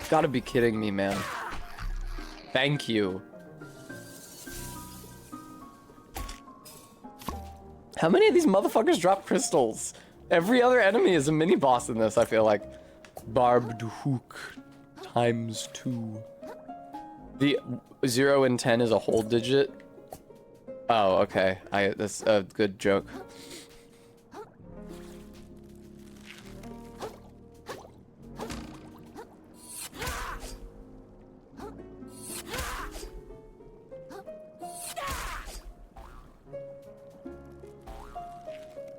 Gotta be kidding me, man. Thank you. How many of these motherfuckers drop crystals? Every other enemy is a mini boss in this, I feel like. Barbed hook times 2. The 0 and 10 is a whole digit. Oh, okay. That's a good joke.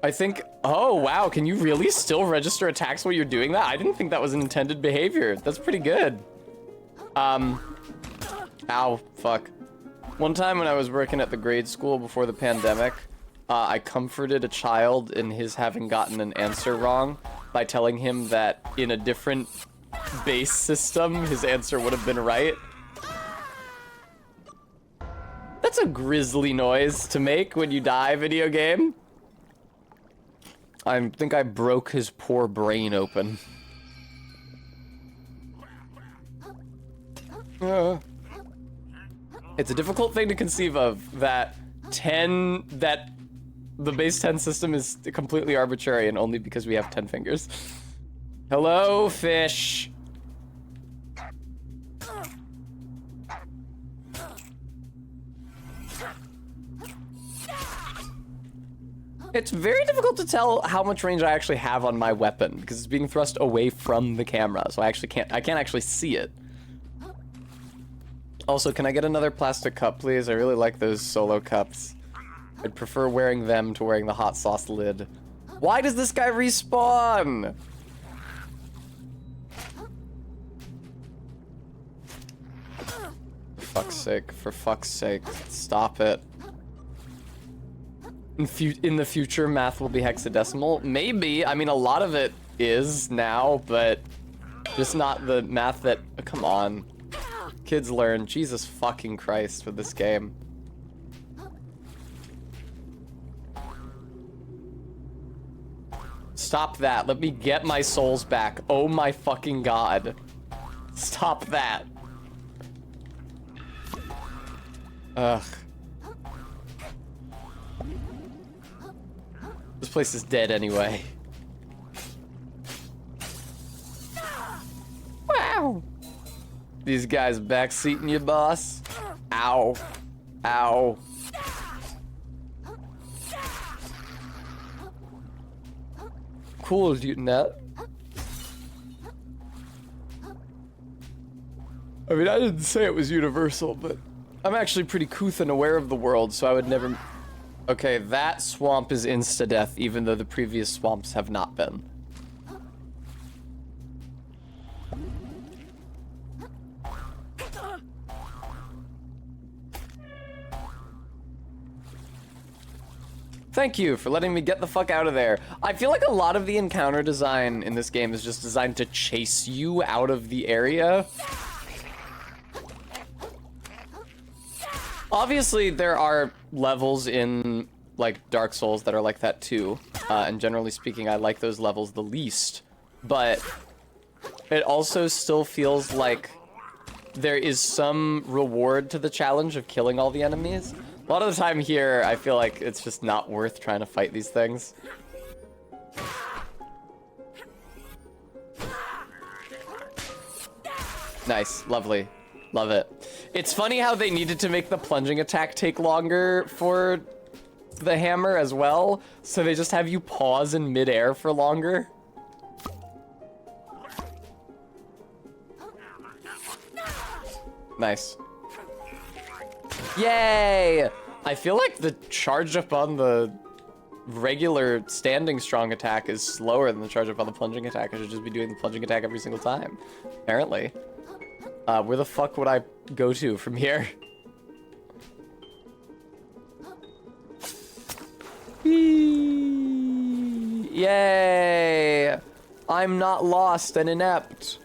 I think, oh wow, can you really still register attacks while you're doing that? I didn't think that was an intended behavior. That's pretty good. Ow, fuck. One time when I was working at the grade school before the pandemic, I comforted a child in his having gotten an answer wrong by telling him that in a different base system, his answer would have been right. That's a grisly noise to make when you die, video game. I think I broke his poor brain open. It's a difficult thing to conceive of that the base 10 system is completely arbitrary and only because we have 10 fingers. Hello, fish. It's very difficult to tell how much range I actually have on my weapon because it's being thrust away from the camera, so I can't actually see it. Also, can I get another plastic cup, please? I really like those solo cups. I'd prefer wearing them to wearing the hot sauce lid. Why does this guy respawn? For fuck's sake, stop it. In the future, math will be hexadecimal? Maybe. I mean, a lot of it is now, but just not the math that... Come on. Kids learn. Jesus fucking Christ with this game. Stop that. Let me get my souls back. Oh my fucking god. Stop that. Ugh. This place is dead anyway. Wow. These guys backseating you, boss. Ow. Ow. cool, Lieutenant. I mean, I didn't say it was universal, but I'm actually pretty couth and aware of the world, so I would never... Okay, that swamp is insta-death, even though the previous swamps have not been. Thank you for letting me get the fuck out of there. I feel like a lot of the encounter design in this game is just designed to chase you out of the area. Obviously, there are levels in, like, Dark Souls that are like that too. And generally speaking, I like those levels the least. But it also still feels like there is some reward to the challenge of killing all the enemies. A lot of the time here, I feel like it's just not worth trying to fight these things. Nice, lovely. Love it. It's funny how they needed to make the plunging attack take longer for the hammer as well, so they just have you pause in midair for longer. Nice. Yay! I feel like the charge up on the regular standing strong attack is slower than the charge up on the plunging attack. I should just be doing the plunging attack every single time, apparently. Where the fuck would I go to from here? Yay! I'm not lost and inept.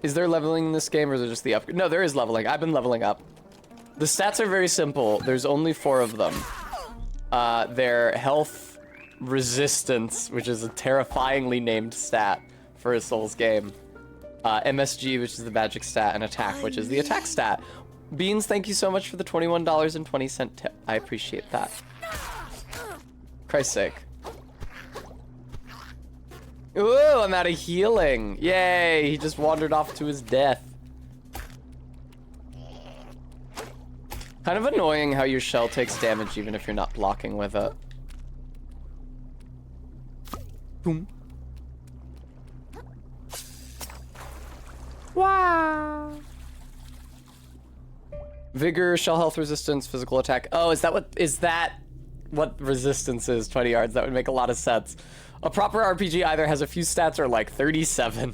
Is there leveling in this game, or is it just the upgrade? No, there is leveling. I've been leveling up. The stats are very simple. There's only 4 of them. They're health, resistance, which is a terrifyingly named stat for a Souls game. MSG, which is the magic stat, and attack, which is the attack stat. Beans, thank you so much for the $21.20 tip. I appreciate that. Christ's sake. Ooh, I'm out of healing. Yay, he just wandered off to his death. Kind of annoying how your shell takes damage even if you're not blocking with it. Boom. Wow. Vigor, shell health resistance, physical attack. Oh, is that what resistance is? 20 yards. That would make a lot of sense. A proper RPG either has a few stats or like 37.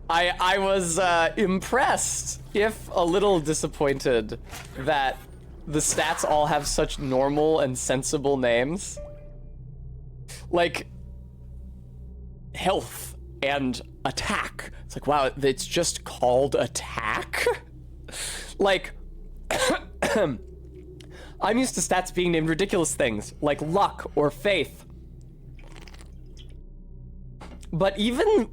I was impressed, if a little disappointed, that the stats all have such normal and sensible names. Like, health and attack. It's like, wow, it's just called attack? Like, I'm used to stats being named ridiculous things, like luck or faith. But even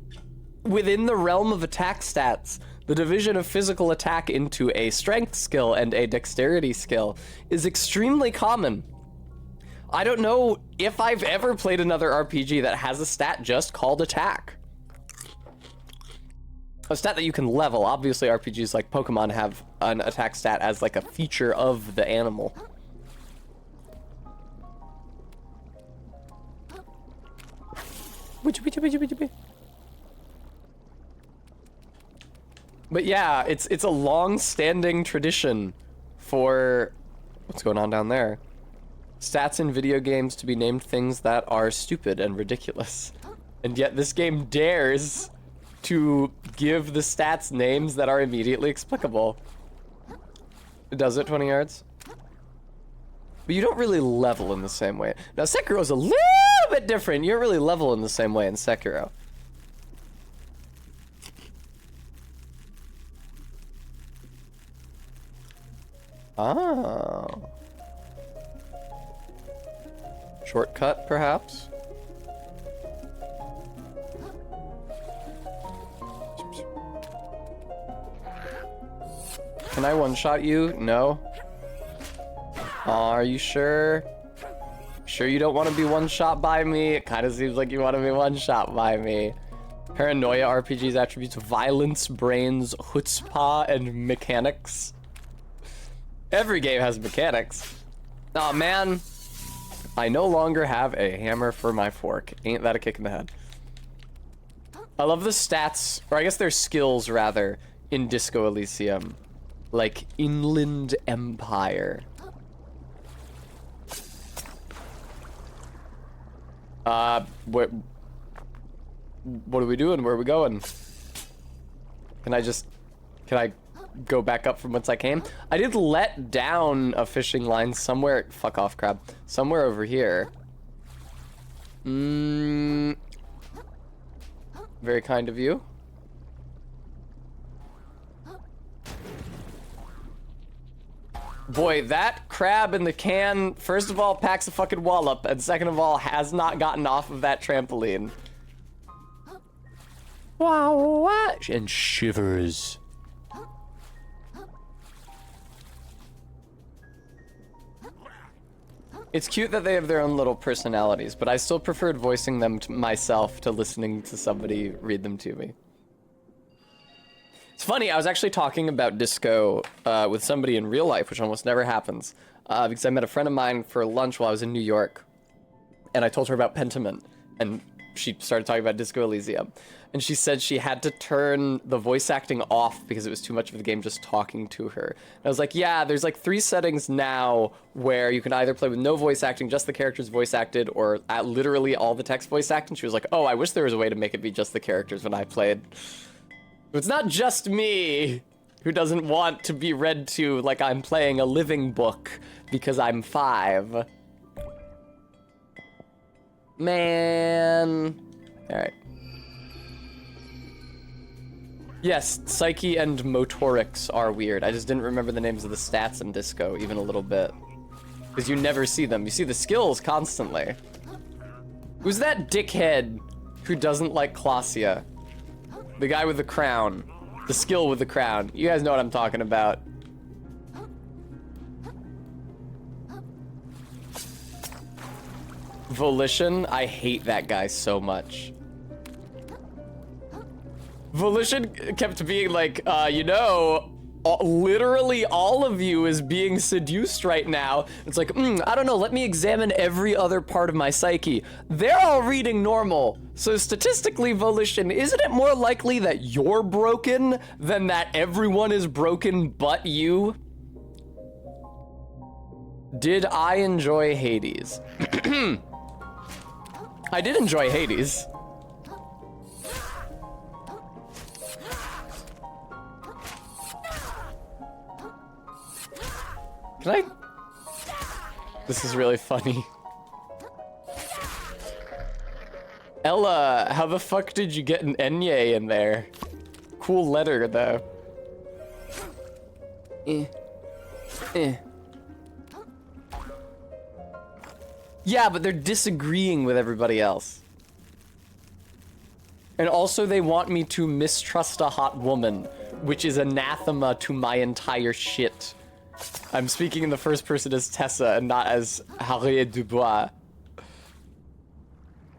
within the realm of attack stats, the division of physical attack into a strength skill and a dexterity skill is extremely common. I don't know if I've ever played another RPG that has a stat just called attack. A stat that you can level. Obviously, RPGs like Pokemon have an attack stat as like a feature of the animal. But yeah, it's a long-standing tradition for what's going on down there. Stats in video games to be named things that are stupid and ridiculous. And yet this game dares to give the stats names that are immediately explicable. Does it 20 yards? But you don't really level in the same way. Now Sekiro's a little bit different. You don't really level in the same way in Sekiro. Oh. Shortcut, perhaps? Can I one-shot you? No? Are you sure? Sure you don't want to be one-shot by me? It kind of seems like you want to be one-shot by me. Paranoia RPG's attributes: violence, brains, chutzpah, and mechanics. Every game has mechanics. Oh man, I no longer have a hammer for my fork. Ain't that a kick in the head? I love the stats, or I guess their skills rather, in Disco Elysium. Like Inland Empire. What are we doing? Where are we going? Can I go back up from whence I came? I did let down a fishing line somewhere. Fuck off, crab. Somewhere over here. Very kind of you. Boy, that crab in the can, first of all, packs a fucking wallop, and second of all, has not gotten off of that trampoline. Wow, and shivers. It's cute that they have their own little personalities, but I still preferred voicing them to myself to listening to somebody read them to me. It's funny, I was actually talking about Disco with somebody in real life, which almost never happens, because I met a friend of mine for lunch while I was in New York, and I told her about Pentiment, and she started talking about Disco Elysium. And she said she had to turn the voice acting off because it was too much of the game just talking to her. And I was like, yeah, there's like 3 settings now where you can either play with no voice acting, just the characters voice acted, or at literally all the text voice acting. She was like, oh, I wish there was a way to make it be just the characters when I played. It's not just me who doesn't want to be read to like I'm playing a living book because I'm 5. Man. All right. Yes, Psyche and Motorics are weird. I just didn't remember the names of the stats in Disco even a little bit. Because you never see them. You see the skills constantly. Who's that dickhead who doesn't like Clausia? The guy with the crown. The skill with the crown. You guys know what I'm talking about. Volition, I hate that guy so much. Volition kept being like, you know, literally all of you is being seduced right now. It's like, I don't know, let me examine every other part of my psyche. They're all reading normal. So statistically, Volition, isn't it more likely that you're broken than that everyone is broken but you? Did I enjoy Hades? I did enjoy Hades. Can I? This is really funny. Ella, how the fuck did you get an Enye in there? Cool letter, though. Yeah, but they're disagreeing with everybody else. And also they want me to mistrust a hot woman, which is anathema to my entire shit. I'm speaking in the first person as Tessa and not as Harriet Dubois.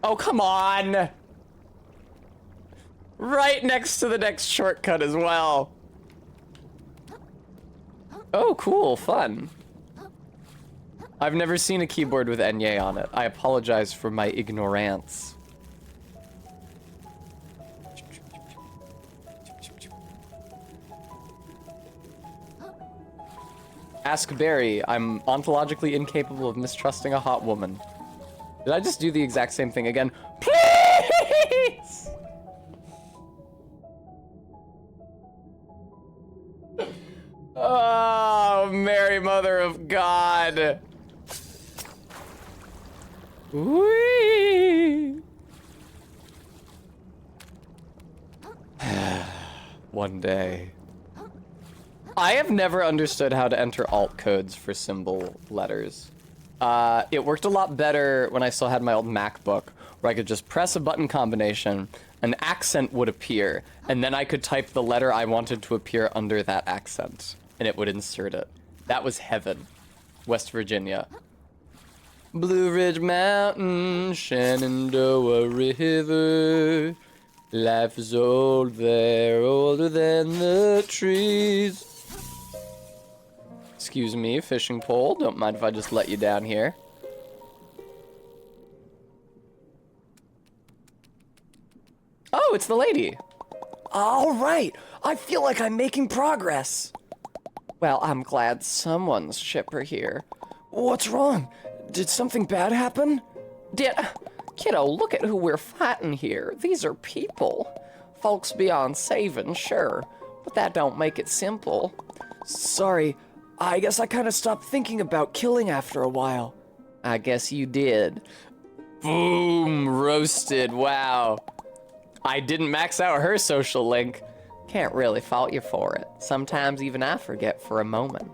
Oh, come on! Right next to the next shortcut as well. Oh, cool, fun. I've never seen a keyboard with Enye on it. I apologize for my ignorance. Ask Barry, I'm ontologically incapable of mistrusting a hot woman. Did I just do the exact same thing again? Please! Oh, Mary Mother of God. Whee! One day. I have never understood how to enter alt codes for symbol letters. It worked a lot better when I still had my old MacBook, where I could just press a button combination, an accent would appear, and then I could type the letter I wanted to appear under that accent, and it would insert it. That was heaven. West Virginia. Blue Ridge Mountain, Shenandoah River. Life is old there, older than the trees. Excuse me, fishing pole. Don't mind if I just let you down here. Oh, it's the lady. All right. I feel like I'm making progress. Well, I'm glad someone's shipper here. What's wrong? Did something bad happen? Kiddo, look at who we're fighting here. These are people. Folks beyond saving, sure, but that don't make it simple. Sorry, I guess I kind of stopped thinking about killing after a while. I guess you did. Boom, roasted, wow. I didn't max out her social link. Can't really fault you for it. Sometimes even I forget for a moment.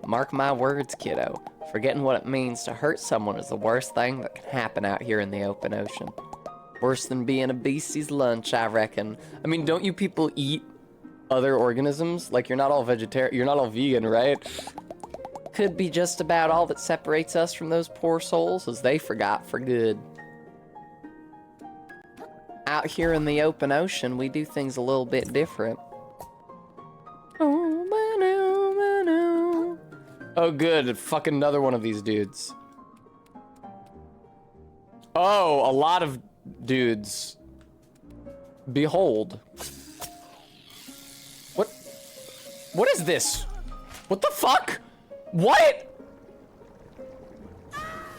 Mark my words, kiddo. Forgetting what it means to hurt someone is the worst thing that can happen out here in the open ocean. Worse than being a beastie's lunch, I reckon. I mean, don't you people eat other organisms? Like, you're not all vegetarian, you're not all vegan, right? Could be just about all that separates us from those poor souls, as they forgot for good. Out here in the open ocean, we do things a little bit different. Oh, good. Fucking another one of these dudes. Oh, a lot of dudes. Behold. What is this? What the fuck? What?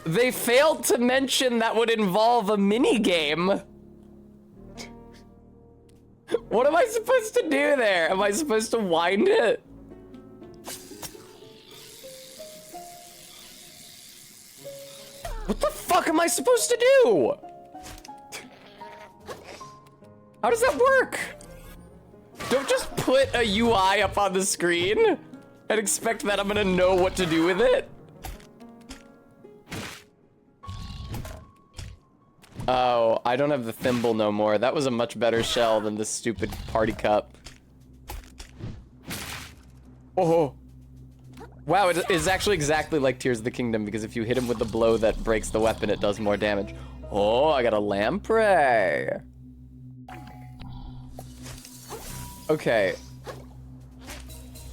They failed to mention that would involve a minigame. What am I supposed to do there? Am I supposed to wind it? What the fuck am I supposed to do? How does that work? Don't just put a UI up on the screen and expect that I'm gonna know what to do with it. Oh, I don't have the thimble no more. That was a much better shell than this stupid party cup. Oh. Wow, it is actually exactly like Tears of the Kingdom, because if you hit him with the blow that breaks the weapon, it does more damage. Oh, I got a lamprey. Okay.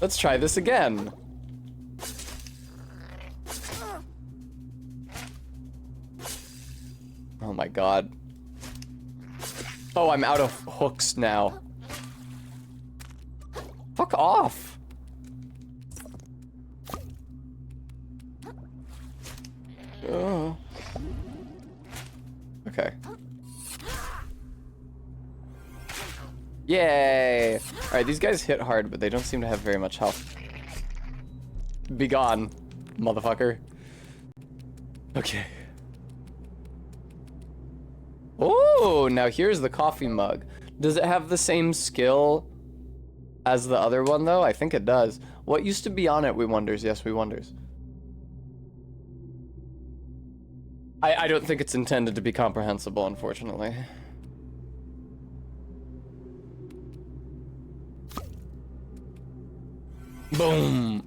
Let's try this again. Oh my god. Oh, I'm out of hooks now. Fuck off. Oh. Okay. Yay! Alright, these guys hit hard, but they don't seem to have very much health. Be gone, motherfucker. Okay. Oh, now here's the coffee mug. Does it have the same skill as the other one, though? I think it does. What used to be on it, we wonders? Yes, we wonders. I don't think it's intended to be comprehensible, unfortunately. Boom!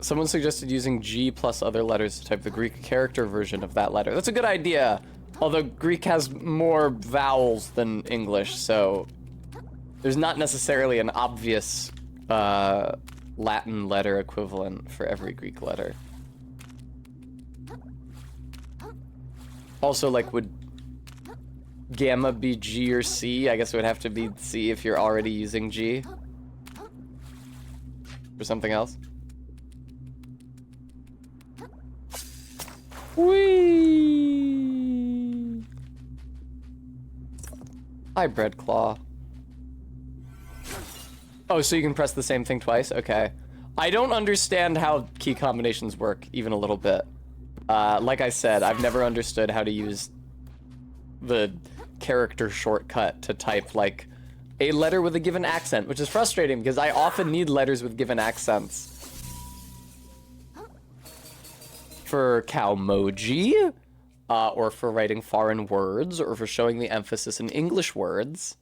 Someone suggested using G plus other letters to type the Greek character version of that letter. That's a good idea. Although Greek has more vowels than English, so there's not necessarily an obvious Latin letter equivalent for every Greek letter. Also, like, would gamma be G or C? I guess it would have to be C if you're already using G. For something else. Whee! Hi, Breadclaw. Oh, so you can press the same thing twice? Okay. I don't understand how key combinations work, even a little bit. Like I said, I've never understood how to use the character shortcut to type, like, a letter with a given accent, which is frustrating because I often need letters with given accents. For Calmoji, or for writing foreign words, or for showing the emphasis in English words.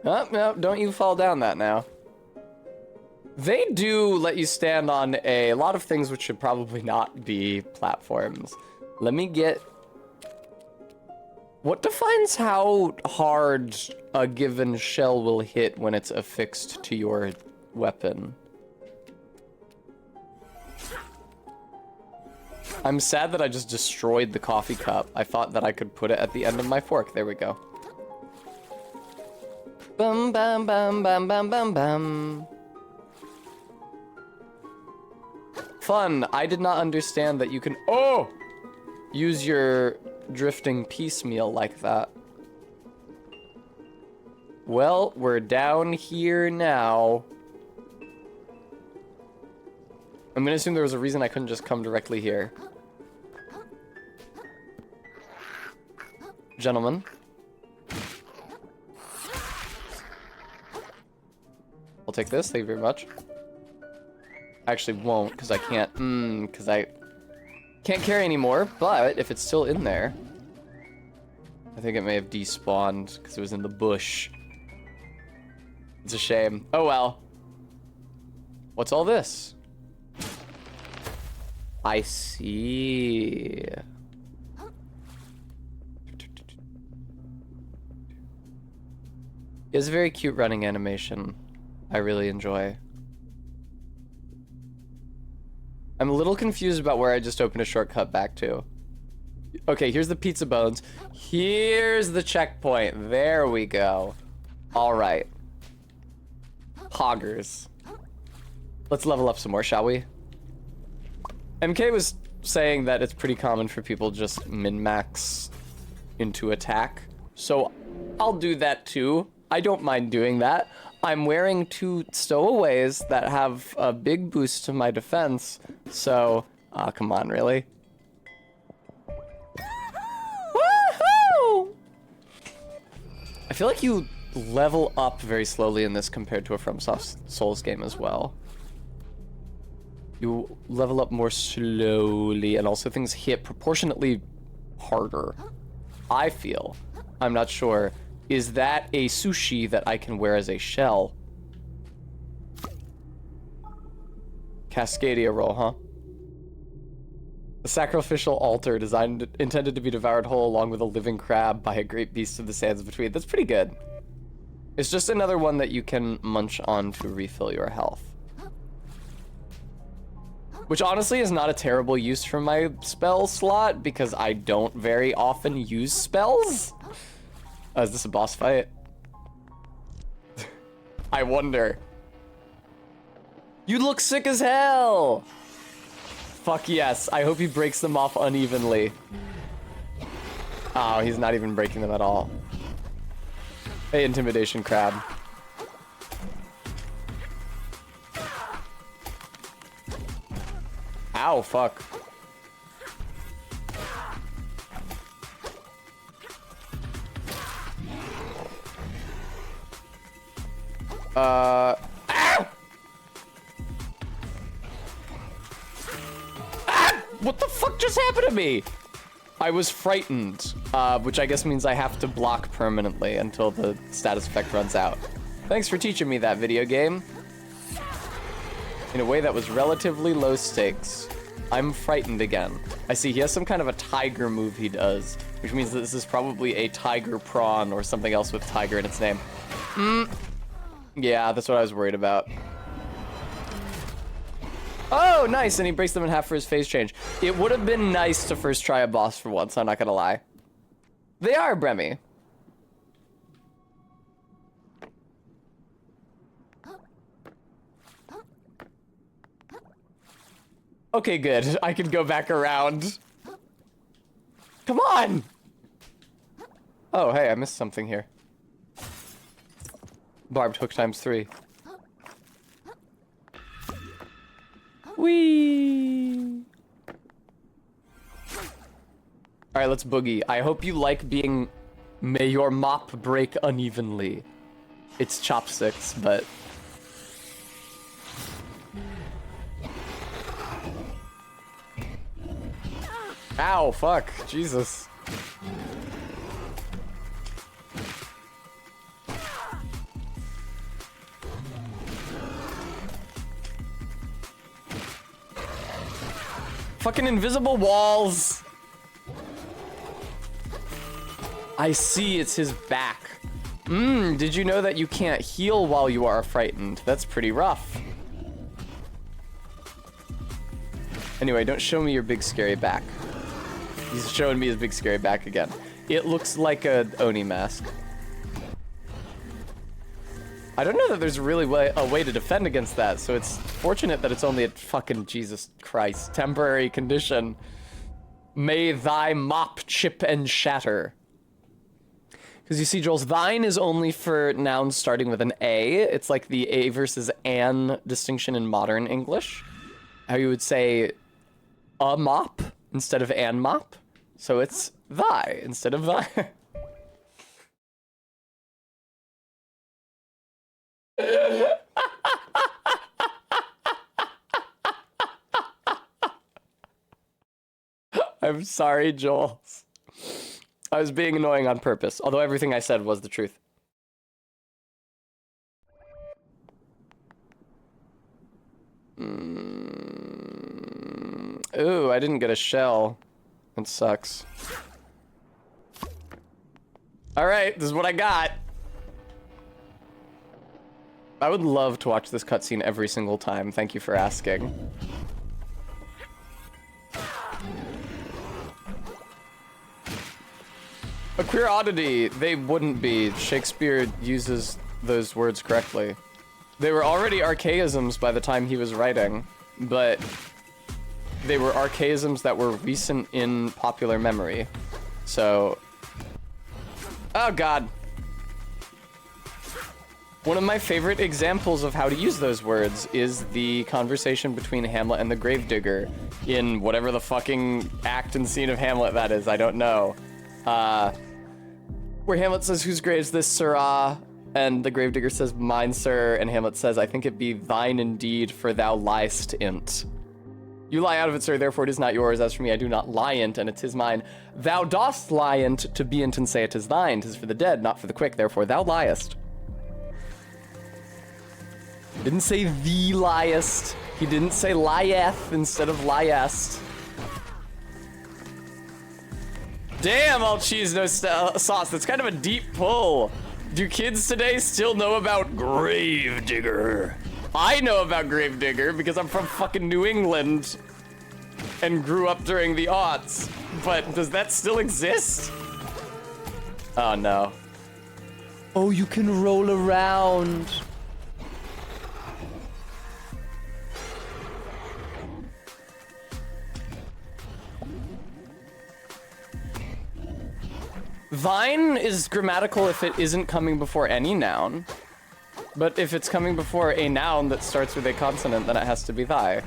Oh, no, don't you fall down that now. They do let you stand on a lot of things which should probably not be platforms. Let me get... What defines how hard a given shell will hit when it's affixed to your weapon? I'm sad that I just destroyed the coffee cup. I thought that I could put it at the end of my fork. There we go. Bum bum bum bum bum bum bum. Fun. I did not understand that you can use your drifting piecemeal like that. Well, we're down here now. I'm gonna assume there was a reason I couldn't just come directly here. Gentlemen. I'll take this, thank you very much. I actually won't, because I can't, because I can't carry anymore, but if it's still in there, I think it may have despawned, because it was in the bush. It's a shame. Oh well. What's all this? I see. It's a very cute running animation. I really enjoy. I'm a little confused about where I just opened a shortcut back to. Okay, here's the pizza bones. Here's the checkpoint. There we go. All right. Hoggers. Let's level up some more, shall we? MK was saying that it's pretty common for people just min-max into attack. So I'll do that too. I don't mind doing that. I'm wearing 2 stowaways that have a big boost to my defense. So, come on, really? Woohoo! I feel like you level up very slowly in this compared to a FromSoft Souls game as well. You level up more slowly, and also things hit proportionately harder. I feel. I'm not sure. Is that a sushi that I can wear as a shell? Cascadia roll, huh? A sacrificial altar intended to be devoured whole along with a living crab by a great beast of the sands between. That's pretty good. It's just another one that you can munch on to refill your health. Which honestly is not a terrible use for my spell slot because I don't very often use spells. Is this a boss fight? I wonder. You look sick as hell! Fuck yes, I hope he breaks them off unevenly. Oh, he's not even breaking them at all. Hey, intimidation crab. Ow, fuck. Ow! Ah! What the fuck just happened to me? I was frightened, which I guess means I have to block permanently until the status effect runs out. Thanks for teaching me that, video game. In a way that was relatively low stakes. I'm frightened again. I see he has some kind of a tiger move he does, which means that this is probably a tiger prawn or something else with tiger in its name. Yeah, that's what I was worried about. Oh, nice, and he breaks them in half for his phase change. It would have been nice to first try a boss for once, I'm not gonna lie. They are, Bremy. Okay, good. I can go back around. Come on! Oh, hey, I missed something here. Barbed hook ×3. Whee! Alright, let's boogie. I hope you like being... May your mop break unevenly. It's chopsticks, but... Ow, fuck. Jesus. Fucking invisible walls. I see, it's his back. Did you know that you can't heal while you are frightened? That's pretty rough. Anyway, don't show me your big scary back. He's showing me his big scary back again. It looks like a Oni mask. I don't know that there's really a way to defend against that, so it's fortunate that it's only a fucking, Jesus Christ, temporary condition. May thy mop chip and shatter. Because you see, Jules, thine is only for nouns starting with an A. It's like the A versus an distinction in modern English. How you would say a mop instead of an mop. So it's thy instead of thy. I'm sorry, Jules. I was being annoying on purpose, although everything I said was the truth. Ooh, I didn't get a shell. That sucks. Alright, this is what I got. I would love to watch this cutscene every single time. Thank you for asking. A queer oddity, they wouldn't be. Shakespeare uses those words correctly. They were already archaisms by the time he was writing, but they were archaisms that were recent in popular memory. So, oh god. One of my favorite examples of how to use those words is the conversation between Hamlet and the Gravedigger in whatever the fucking act and scene of Hamlet that is, I don't know. Where Hamlet says, "Whose grave's this, sirrah?" And the Gravedigger says, "Mine, sir." And Hamlet says, "I think it be thine indeed, for thou liest in't. You lie out of it, sir, therefore it is not yours. As for me, I do not lie in't, and it is mine. Thou dost lie in't to be in't and say it is thine. 'Tis for the dead, not for the quick, therefore thou liest." He didn't say thee liest. He didn't say lieth instead of liest. Damn, all cheese, no sauce. That's kind of a deep pull. Do kids today still know about Gravedigger? I know about Gravedigger because I'm from fucking New England and grew up during the aughts. But does that still exist? Oh no. Oh, you can roll around. Thine is grammatical if it isn't coming before any noun. But if it's coming before a noun that starts with a consonant, then it has to be thy.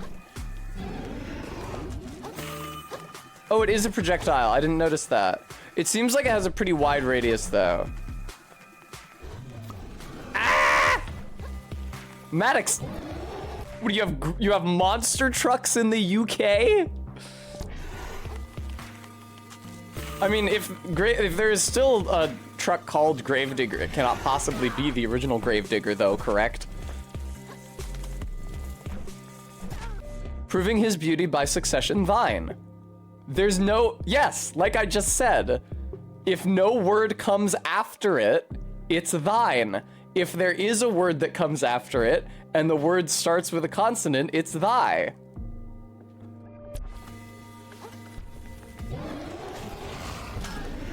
Oh, it is a projectile. I didn't notice that. It seems like it has a pretty wide radius, though. Ah! Maddox, what do you have? You have monster trucks in the UK? I mean, if there is still a truck called Gravedigger, it cannot possibly be the original Gravedigger, though, correct? Proving his beauty by succession thine. There's no... Yes, like I just said. If no word comes after it, it's thine. If there is a word that comes after it, and the word starts with a consonant, it's thy.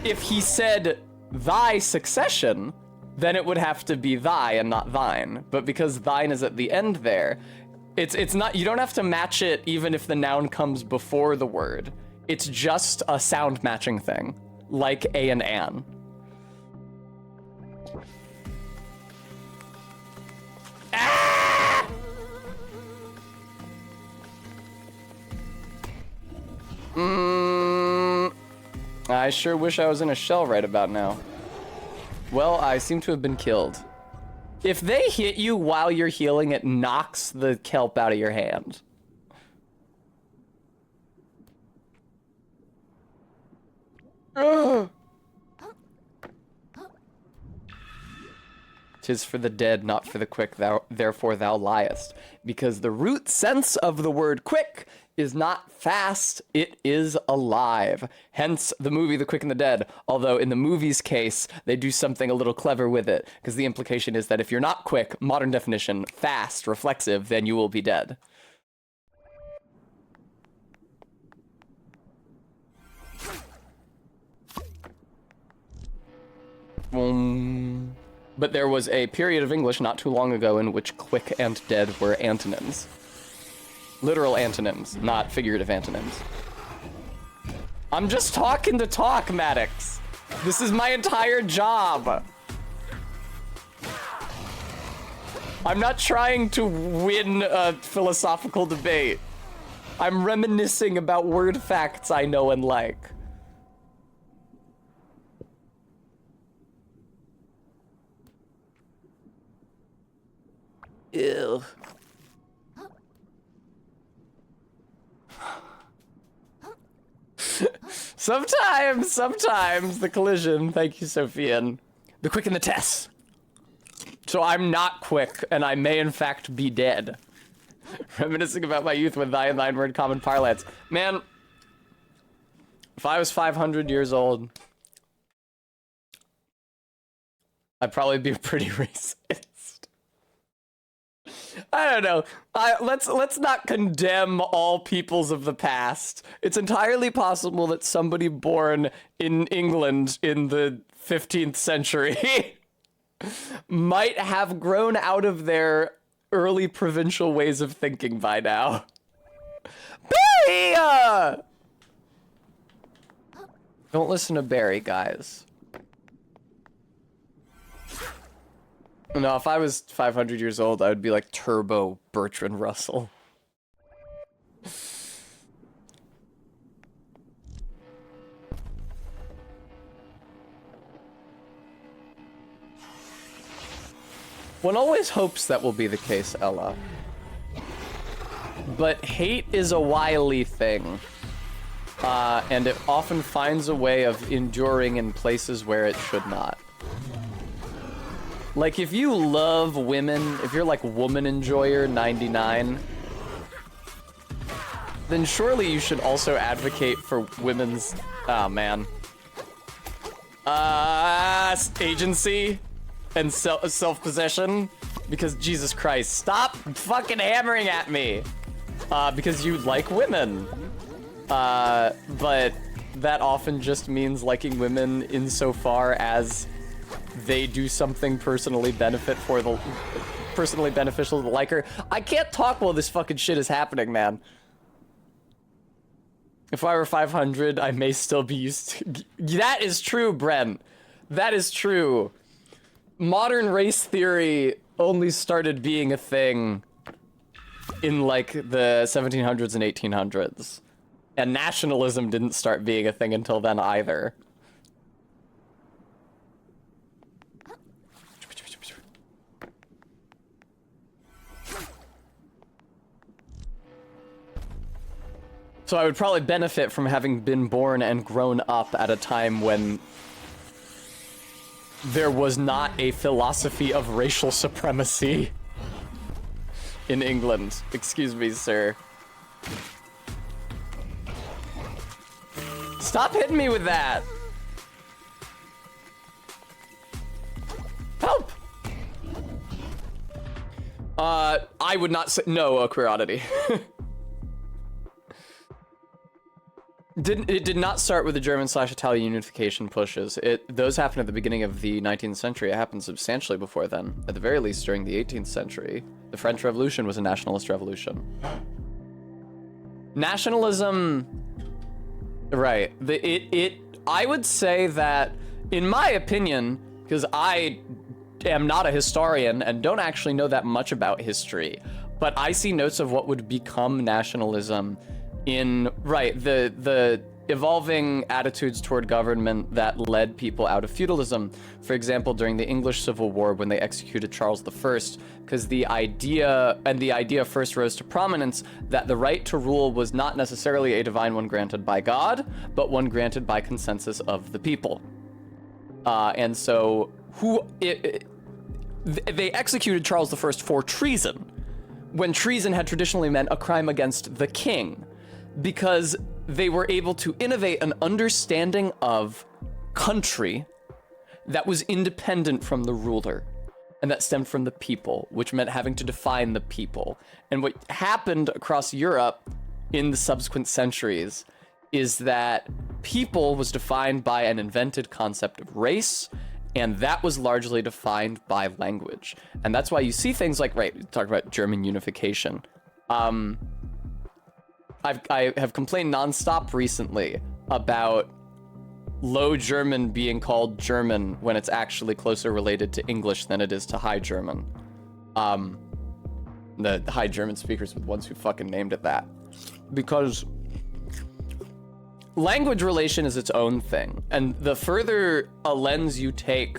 If he said thy succession, then it would have to be thy and not thine. But because thine is at the end there, it's not, you don't have to match it even if the noun comes before the word. It's just a sound matching thing, like a and an. Ah! I sure wish I was in a shell right about now. Well, I seem to have been killed. If they hit you while you're healing, it knocks the kelp out of your hand. "'Tis for the dead, not for the quick, therefore thou liest." Because the root sense of the word quick is not fast, it is alive. Hence the movie The Quick and the Dead, although in the movie's case, they do something a little clever with it, because the implication is that if you're not quick, modern definition, fast, reflexive, then you will be dead. But there was a period of English not too long ago in which quick and dead were antonyms. Literal antonyms, not figurative antonyms. I'm just talking to talk, Maddox. This is my entire job. I'm not trying to win a philosophical debate. I'm reminiscing about word facts I know and like. Ew. Sometimes the collision. Thank you, Sophian. The quick and the test. So I'm not quick, and I may in fact be dead. Reminiscing about my youth with thy and thine were in common parlance. Man, if I was 500 years old, I'd probably be pretty racist. I don't know. Let's not condemn all peoples of the past. It's entirely possible that somebody born in England in the 15th century might have grown out of their early provincial ways of thinking by now. Barry! Don't listen to Barry, guys. No, if I was 500 years old, I would be like Turbo Bertrand Russell. One always hopes that will be the case, Ella. But hate is a wily thing. And it often finds a way of enduring in places where it should not. Like, if you love women, if you're like woman enjoyer 99, then surely you should also advocate for women's, oh man, agency and self-possession, because Jesus Christ, stop fucking hammering at me, because you like women, but that often just means liking women insofar as they do something personally beneficial to the liker. I can't talk while this fucking shit is happening, man. If I were 500, I may still be used to... That is true, Brent. That is true. Modern race theory only started being a thing in, like, the 1700s and 1800s. And nationalism didn't start being a thing until then either. So I would probably benefit from having been born and grown up at a time when there was not a philosophy of racial supremacy in England. Excuse me, sir. Stop hitting me with that! Help! I would not say no, a queer oddity. It did not start with the German/Italian unification pushes. Those happened at the beginning of the 19th century. It happened substantially before then. At the very least, during the 18th century, the French Revolution was a nationalist revolution. Nationalism, right? I would say that, in my opinion, because I am not a historian and don't actually know that much about history, but I see notes of what would become nationalism in, the evolving attitudes toward government that led people out of feudalism. For example, during the English Civil War, when they executed Charles I, because the idea first rose to prominence that the right to rule was not necessarily a divine one granted by God, but one granted by consensus of the people. And so, they executed Charles I for treason, when treason had traditionally meant a crime against the king. because they were able to innovate an understanding of country that was independent from the ruler, and that stemmed from the people, which meant having to define the people. And what happened across Europe in the subsequent centuries is that people was defined by an invented concept of race, and that was largely defined by language. And that's why you see things like, right, talk about German unification. I have complained nonstop recently about Low German being called German when it's actually closer related to English than it is to High German. The High German speakers were the ones who fucking named it that. Because language relation is its own thing, and the further a lens you take,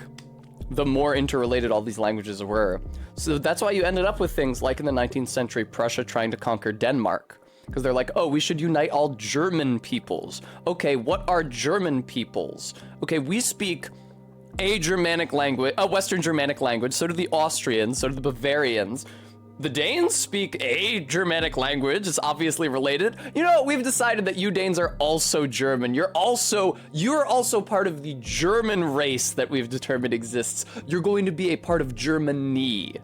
the more interrelated all these languages were. So that's why you ended up with things like in the 19th century, Prussia trying to conquer Denmark. Because they're like, oh, we should unite all German peoples. Okay, what are German peoples? Okay, we speak a Germanic language, a Western Germanic language, so do the Austrians, so do the Bavarians. The Danes speak a Germanic language, it's obviously related. You know, we've decided that you Danes are also German. You're also part of the German race that we've determined exists. You're going to be a part of Germany.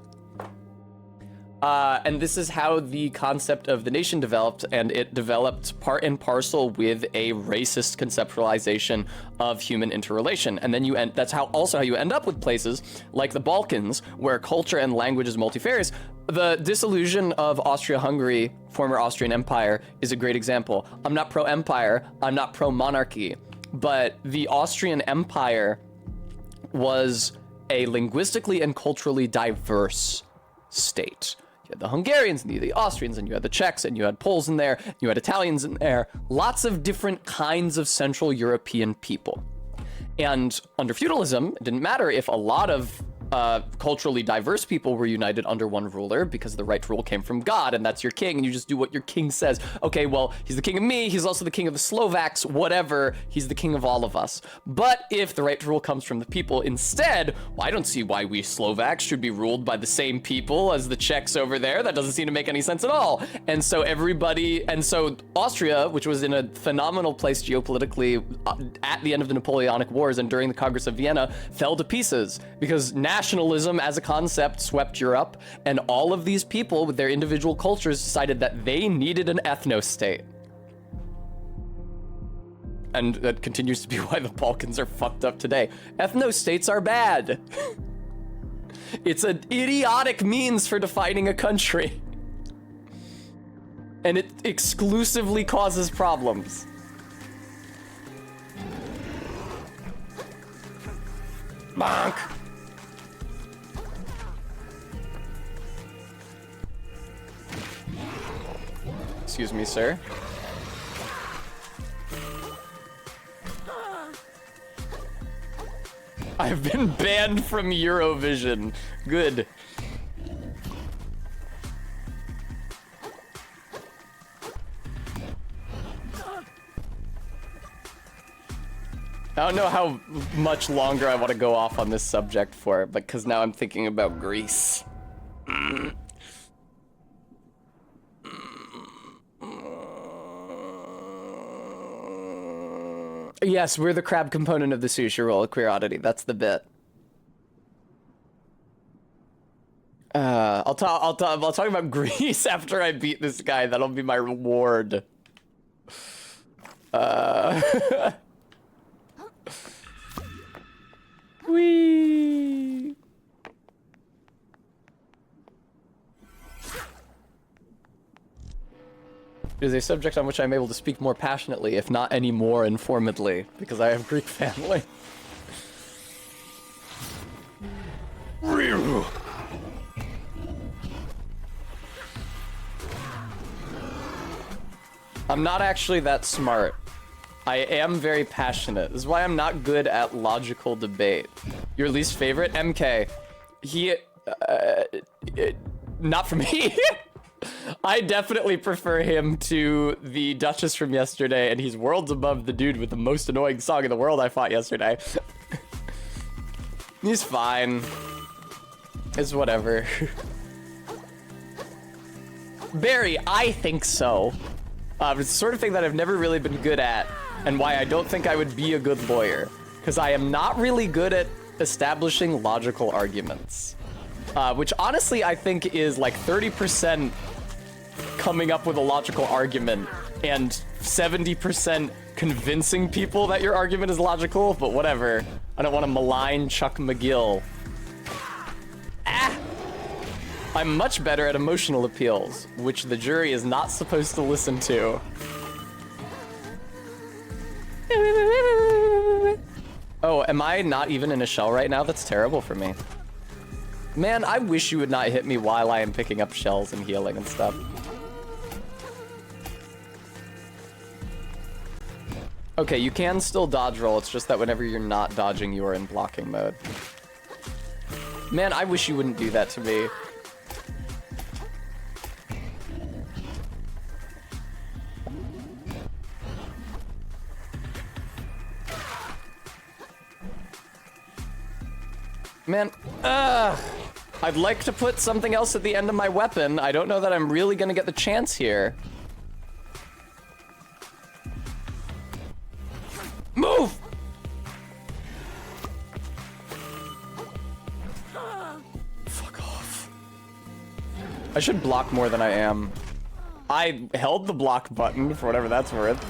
And this is how the concept of the nation developed, and it developed part and parcel with a racist conceptualization of human interrelation. And then that's also how you end up with places like the Balkans, where culture and language is multifarious. The dissolution of Austria-Hungary, former Austrian Empire, is a great example. I'm not pro-empire, I'm not pro-monarchy, but the Austrian Empire was a linguistically and culturally diverse state. You had the Hungarians, and you had the Austrians, and you had the Czechs, and you had Poles in there, you had Italians in there, lots of different kinds of Central European people. And under feudalism, it didn't matter if a lot of culturally diverse people were united under one ruler, because the right to rule came from God, and that's your king, and you just do what your king says. Okay, well, he's the king of me, he's also the king of the Slovaks, whatever, he's the king of all of us. But if the right to rule comes from the people instead, well, I don't see why we Slovaks should be ruled by the same people as the Czechs over there. That doesn't seem to make any sense at all. And so Austria, which was in a phenomenal place geopolitically at the end of the Napoleonic Wars and during the Congress of Vienna, fell to pieces because nationalism as a concept swept Europe, and all of these people with their individual cultures decided that they needed an ethno-state. And that continues to be why the Balkans are fucked up today. Ethno-states are bad. It's an idiotic means for defining a country. And it exclusively causes problems. Bonk. Excuse me, sir. I've been banned from Eurovision. Good. I don't know how much longer I want to go off on this subject for, but because now I'm thinking about Greece. Yes, we're the crab component of the sushi roll, a queer oddity. That's the bit. I'll talk about Greece after I beat this guy. That'll be my reward. Whee! It is a subject on which I'm able to speak more passionately, if not any more informedly, because I have Greek family. I'm not actually that smart. I am very passionate. This is why I'm not good at logical debate. Your least favorite? MK. Not for me. I definitely prefer him to the Duchess from yesterday, and he's worlds above the dude with the most annoying song in the world I fought yesterday. He's fine. It's whatever. Barry, I think so. It's the sort of thing that I've never really been good at, and why I don't think I would be a good lawyer. Because I am not really good at establishing logical arguments. Which honestly I think is like 30% coming up with a logical argument and 70% convincing people that your argument is logical, but whatever. I don't want to malign Chuck McGill. Ah! I'm much better at emotional appeals, which the jury is not supposed to listen to. Oh, am I not even in a shell right now? That's terrible for me. Man, I wish you would not hit me while I am picking up shells and healing and stuff. Okay, you can still dodge roll, it's just that whenever you're not dodging, you are in blocking mode. Man, I wish you wouldn't do that to me. Man, I'd like to put something else at the end of my weapon. I don't know that I'm really gonna get the chance here. Move! Fuck off. I should block more than I am. I held the block button for whatever that's worth.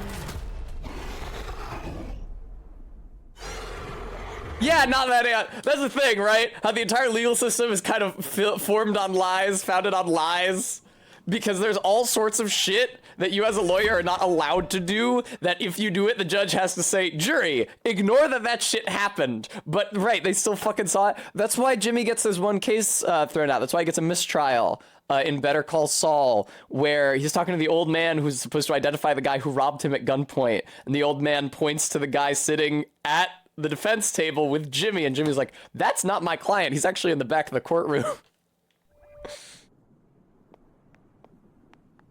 Yeah, not that. That's the thing, right? How the entire legal system is kind of formed on lies, founded on lies. Because there's all sorts of shit that you as a lawyer are not allowed to do, that if you do it, the judge has to say, jury, ignore that that shit happened. But, right, they still fucking saw it. That's why Jimmy gets this one case thrown out. That's why he gets a mistrial in Better Call Saul, where he's talking to the old man who's supposed to identify the guy who robbed him at gunpoint. And the old man points to the guy sitting at the defense table with Jimmy, and Jimmy's like, that's not my client. He's actually in the back of the courtroom.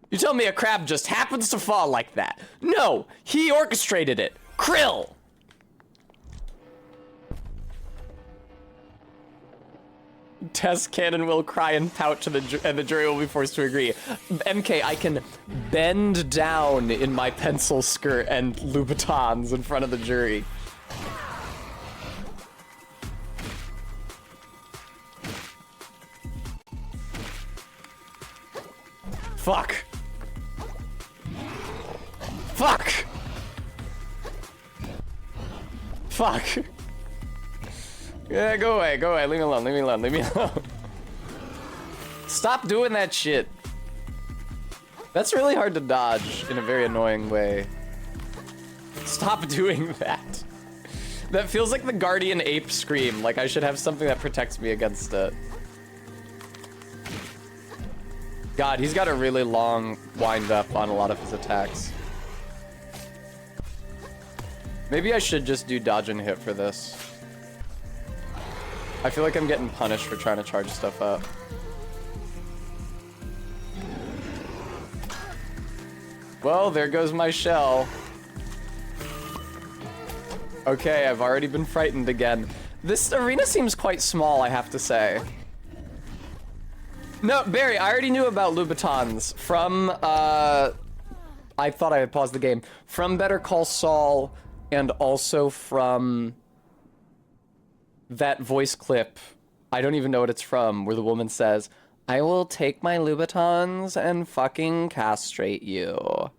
You tell me a crab just happens to fall like that. No, he orchestrated it. Krill! Tess Cannon will cry and pout to and the jury will be forced to agree. MK, I can bend down in my pencil skirt and Louboutins in front of the jury. Fuck. Fuck! Fuck! Yeah, go away, leave me alone, leave me alone, leave me alone. Stop doing that shit. That's really hard to dodge in a very annoying way. Stop doing that. That feels like the guardian ape scream, like I should have something that protects me against it. God, he's got a really long wind up on a lot of his attacks. Maybe I should just do dodge and hit for this. I feel like I'm getting punished for trying to charge stuff up. Well, there goes my shell. Okay, I've already been frightened again. This arena seems quite small, I have to say. No, Barry, I already knew about Louboutins from, I thought I had paused the game. From Better Call Saul, and also from that voice clip, I don't even know what it's from, where the woman says, I will take my Louboutins and fucking castrate you.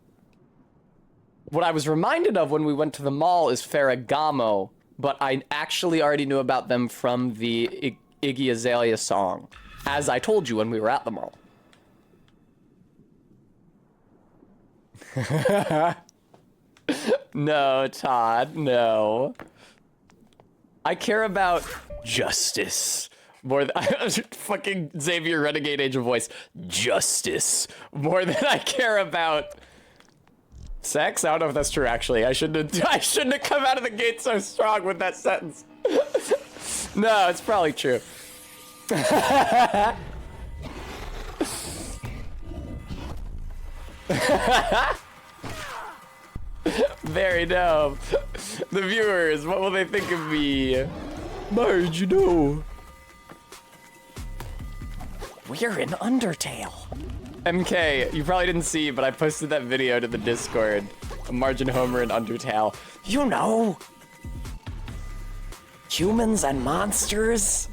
What I was reminded of when we went to the mall is Ferragamo, but I actually already knew about them from the Iggy Azalea song, as I told you when we were at the mall. No, Todd, no. I care about justice more than fucking Xavier Renegade Age of Voice. Justice more than I care about sex. I don't know if that's true. Actually, I shouldn't have come out of the gate so strong with that sentence. No, it's probably true. Very dope. The viewers, what will they think of me? Marge, you know. We're in Undertale. MK, you probably didn't see, but I posted that video to the Discord. Margin Homer and Undertale. You know, humans and monsters.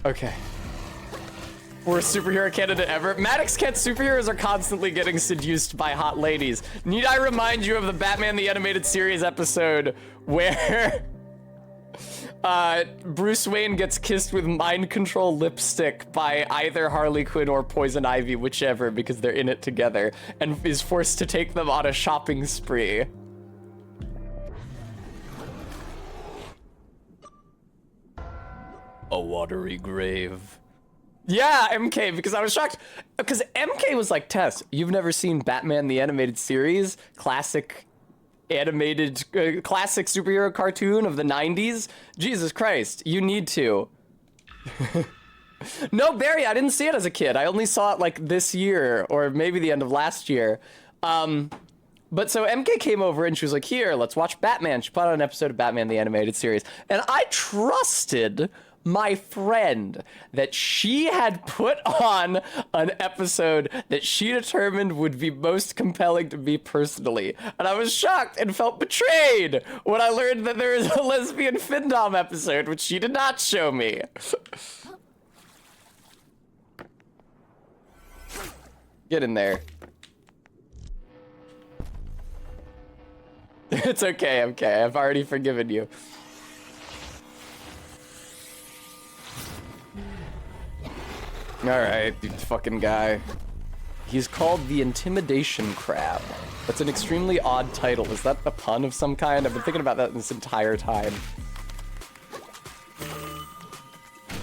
Okay. Worst superhero candidate ever. Maddox Kent's superheroes are constantly getting seduced by hot ladies. Need I remind you of the Batman the Animated Series episode where Bruce Wayne gets kissed with mind control lipstick by either Harley Quinn or Poison Ivy, whichever, because they're in it together, and is forced to take them on a shopping spree. A watery grave. Yeah, MK, because I was shocked. Because MK was like, Tess, you've never seen Batman the Animated Series? Classic animated, classic superhero cartoon of the 90s? Jesus Christ, you need to. No, Barry, I didn't see it as a kid. I only saw it like this year, or maybe the end of last year. But so MK came over and she was like, here, let's watch Batman. She put on an episode of Batman the Animated Series. And I trusted my friend that she had put on an episode that she determined would be most compelling to me personally. And I was shocked and felt betrayed when I learned that there is a lesbian Findom episode, which she did not show me. Get in there. It's okay, MK. I've already forgiven you. Alright, you fucking guy. He's called the Intimidation Crab. That's an extremely odd title. Is that a pun of some kind? I've been thinking about that this entire time.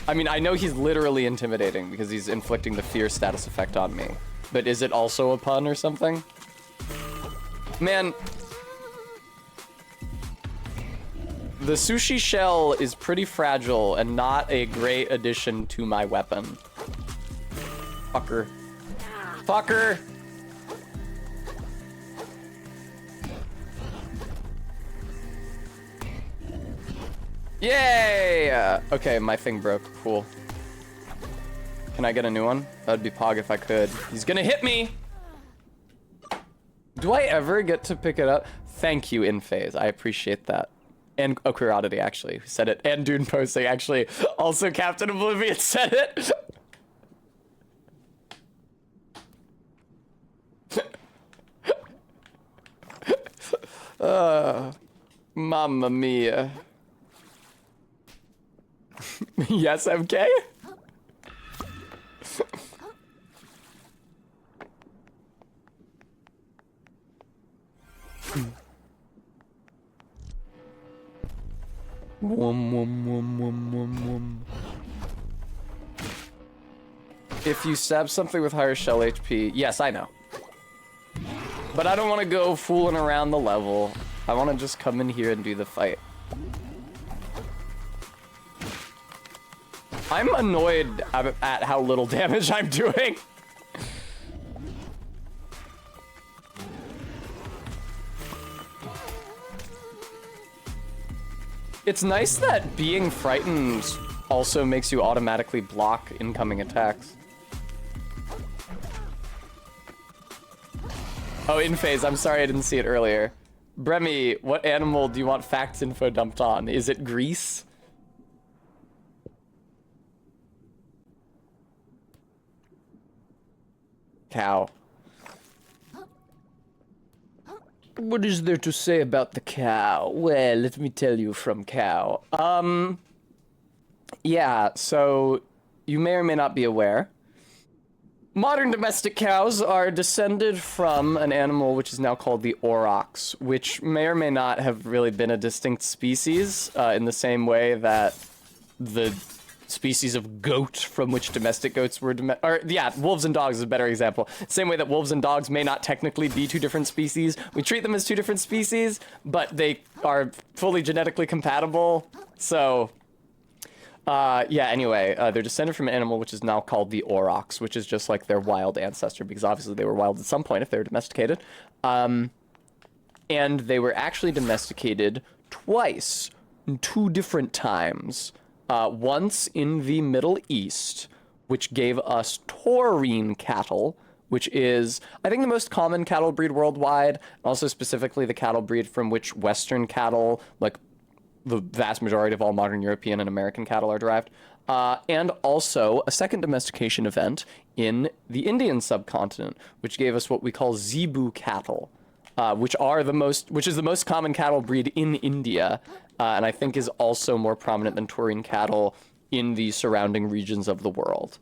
I mean, I know he's literally intimidating because he's inflicting the fear status effect on me. But is it also a pun or something? Man, the sushi shell is pretty fragile and not a great addition to my weapon. Fucker. Fucker! Yay! Okay, my thing broke. Cool. Can I get a new one? That'd be Pog if I could. He's gonna hit me! Do I ever get to pick it up? Thank you, InPhase. I appreciate that. And Queer Oddity, actually, who said it. And Dune Posting, actually. Also, Captain Oblivion said it. Mamma mia. Yes, MK? If you stab something with higher shell HP, yes, I know. But I don't want to go fooling around the level. I want to just come in here and do the fight. I'm annoyed at how little damage I'm doing. It's nice that being frightened also makes you automatically block incoming attacks. Oh, InPhase, I'm sorry I didn't see it earlier. Bremy, what animal do you want facts info dumped on? Is it Grease? Cow. What is there to say about the cow? Well, let me tell you from cow. Yeah, so you may or may not be aware. Modern domestic cows are descended from an animal which is now called the aurochs, which may or may not have really been a distinct species in the same way that the species of goat from which domestic goats were wolves and dogs is a better example. Same way that wolves and dogs may not technically be two different species. We treat them as two different species, but they are fully genetically compatible. So, yeah, anyway, they're descended from an animal which is now called the aurochs, which is just like their wild ancestor, because obviously they were wild at some point if they were domesticated. And they were actually domesticated twice. 2 different times. Once in the Middle East, which gave us taurine cattle, which is, I think, the most common cattle breed worldwide, also specifically the cattle breed from which Western cattle, like the vast majority of all modern European and American cattle, are derived. And also a second domestication event in the Indian subcontinent, which gave us what we call zebu cattle, which is the most common cattle breed in India, and I think is also more prominent than taurine cattle in the surrounding regions of the world.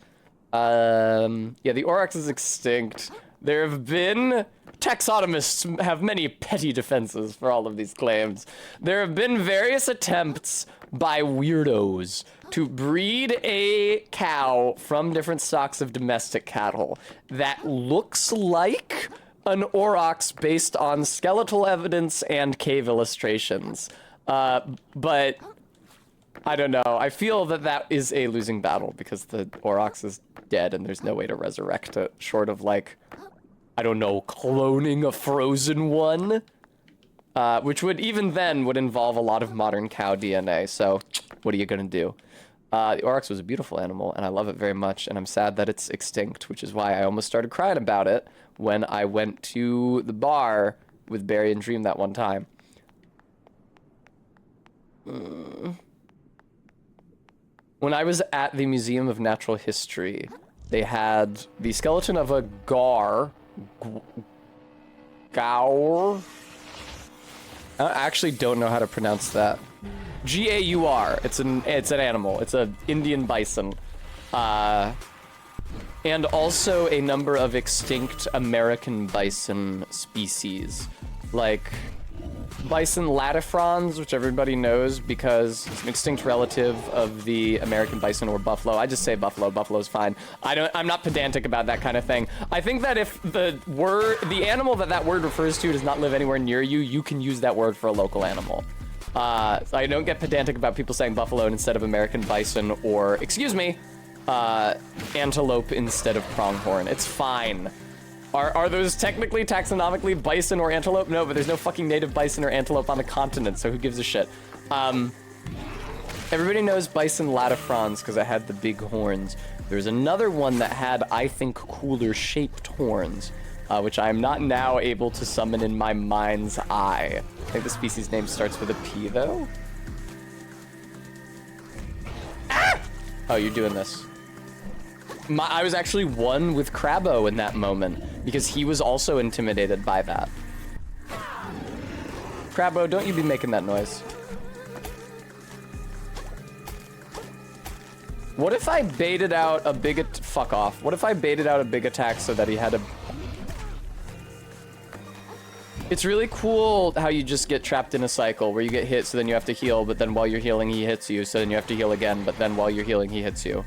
Yeah, the aurochs is extinct. There have been... Taxonomists have many petty defenses for all of these claims. There have been various attempts by weirdos to breed a cow from different stocks of domestic cattle that looks like an aurochs based on skeletal evidence and cave illustrations. But I don't know. I feel that that is a losing battle because the aurochs is dead and there's no way to resurrect it, short of, like, I don't know, cloning a frozen one, which would, even then, would involve a lot of modern cow DNA, so what are you gonna do? The aurochs was a beautiful animal, and I love it very much, and I'm sad that it's extinct, which is why I almost started crying about it when I went to the bar with Barry and Dream that one time. When I was at the Museum of Natural History, they had the skeleton of a gaur. I actually don't know how to pronounce that. G-A-U-R. It's an animal. It's an Indian bison. And also a number of extinct American bison species, like bison latifrons, which everybody knows because it's an extinct relative of the American bison or buffalo. I just say buffalo. Buffalo's fine. I'm not pedantic about that kind of thing. I think that if the animal that word refers to does not live anywhere near you, you can use that word for a local animal. So I don't get pedantic about people saying buffalo instead of American bison or, excuse me, antelope instead of pronghorn. It's fine. Are those technically, taxonomically, bison or antelope? No, but there's no fucking native bison or antelope on the continent, so who gives a shit? Everybody knows bison latifrons because it had the big horns. There's another one that had, I think, cooler shaped horns, which I'm not now able to summon in my mind's eye. I think the species name starts with a P, though? Ah! Oh, you're doing this. I was actually one with Crabbo in that moment because he was also intimidated by that. Crabbo, don't you be making that noise. What if I baited out a big fuck off. What if I baited out a big attack so that he had a... It's really cool how you just get trapped in a cycle where you get hit so then you have to heal, but then while you're healing he hits you, so then you have to heal again, but then while you're healing he hits you.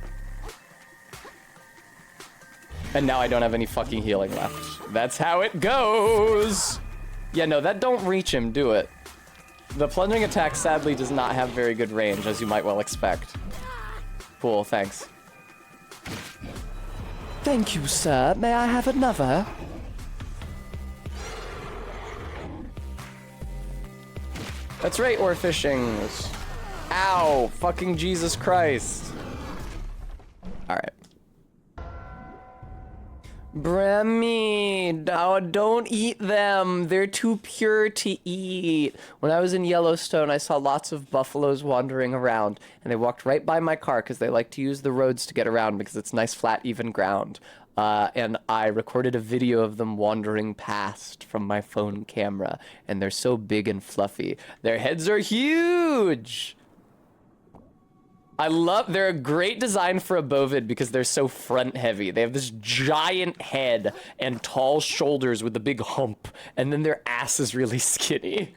And now I don't have any fucking healing left. That's how it goes! Yeah, no, that don't reach him, do it. The plunging attack sadly does not have very good range, as you might well expect. Cool, thanks. Thank you, sir. May I have another? That's right, Orfishings. Ow, fucking Jesus Christ. Alright. Bremy, no, don't eat them. They're too pure to eat. When I was in Yellowstone, I saw lots of buffaloes wandering around, and they walked right by my car because they like to use the roads to get around because it's nice, flat, even ground. And I recorded a video of them wandering past from my phone camera, and they're so big and fluffy. Their heads are huge! They're a great design for a bovid because they're so front heavy. They have this giant head and tall shoulders with a big hump, and then their ass is really skinny.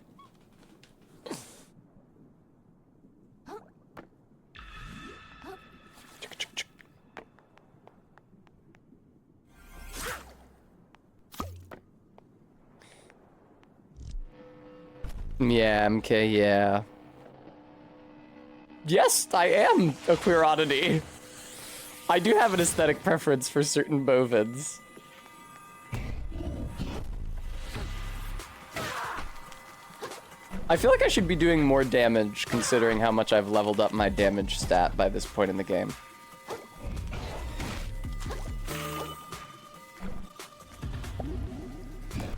Yeah, MK, yeah. Yes, I am a queer oddity. I do have an aesthetic preference for certain bovids. I feel like I should be doing more damage considering how much I've leveled up my damage stat by this point in the game.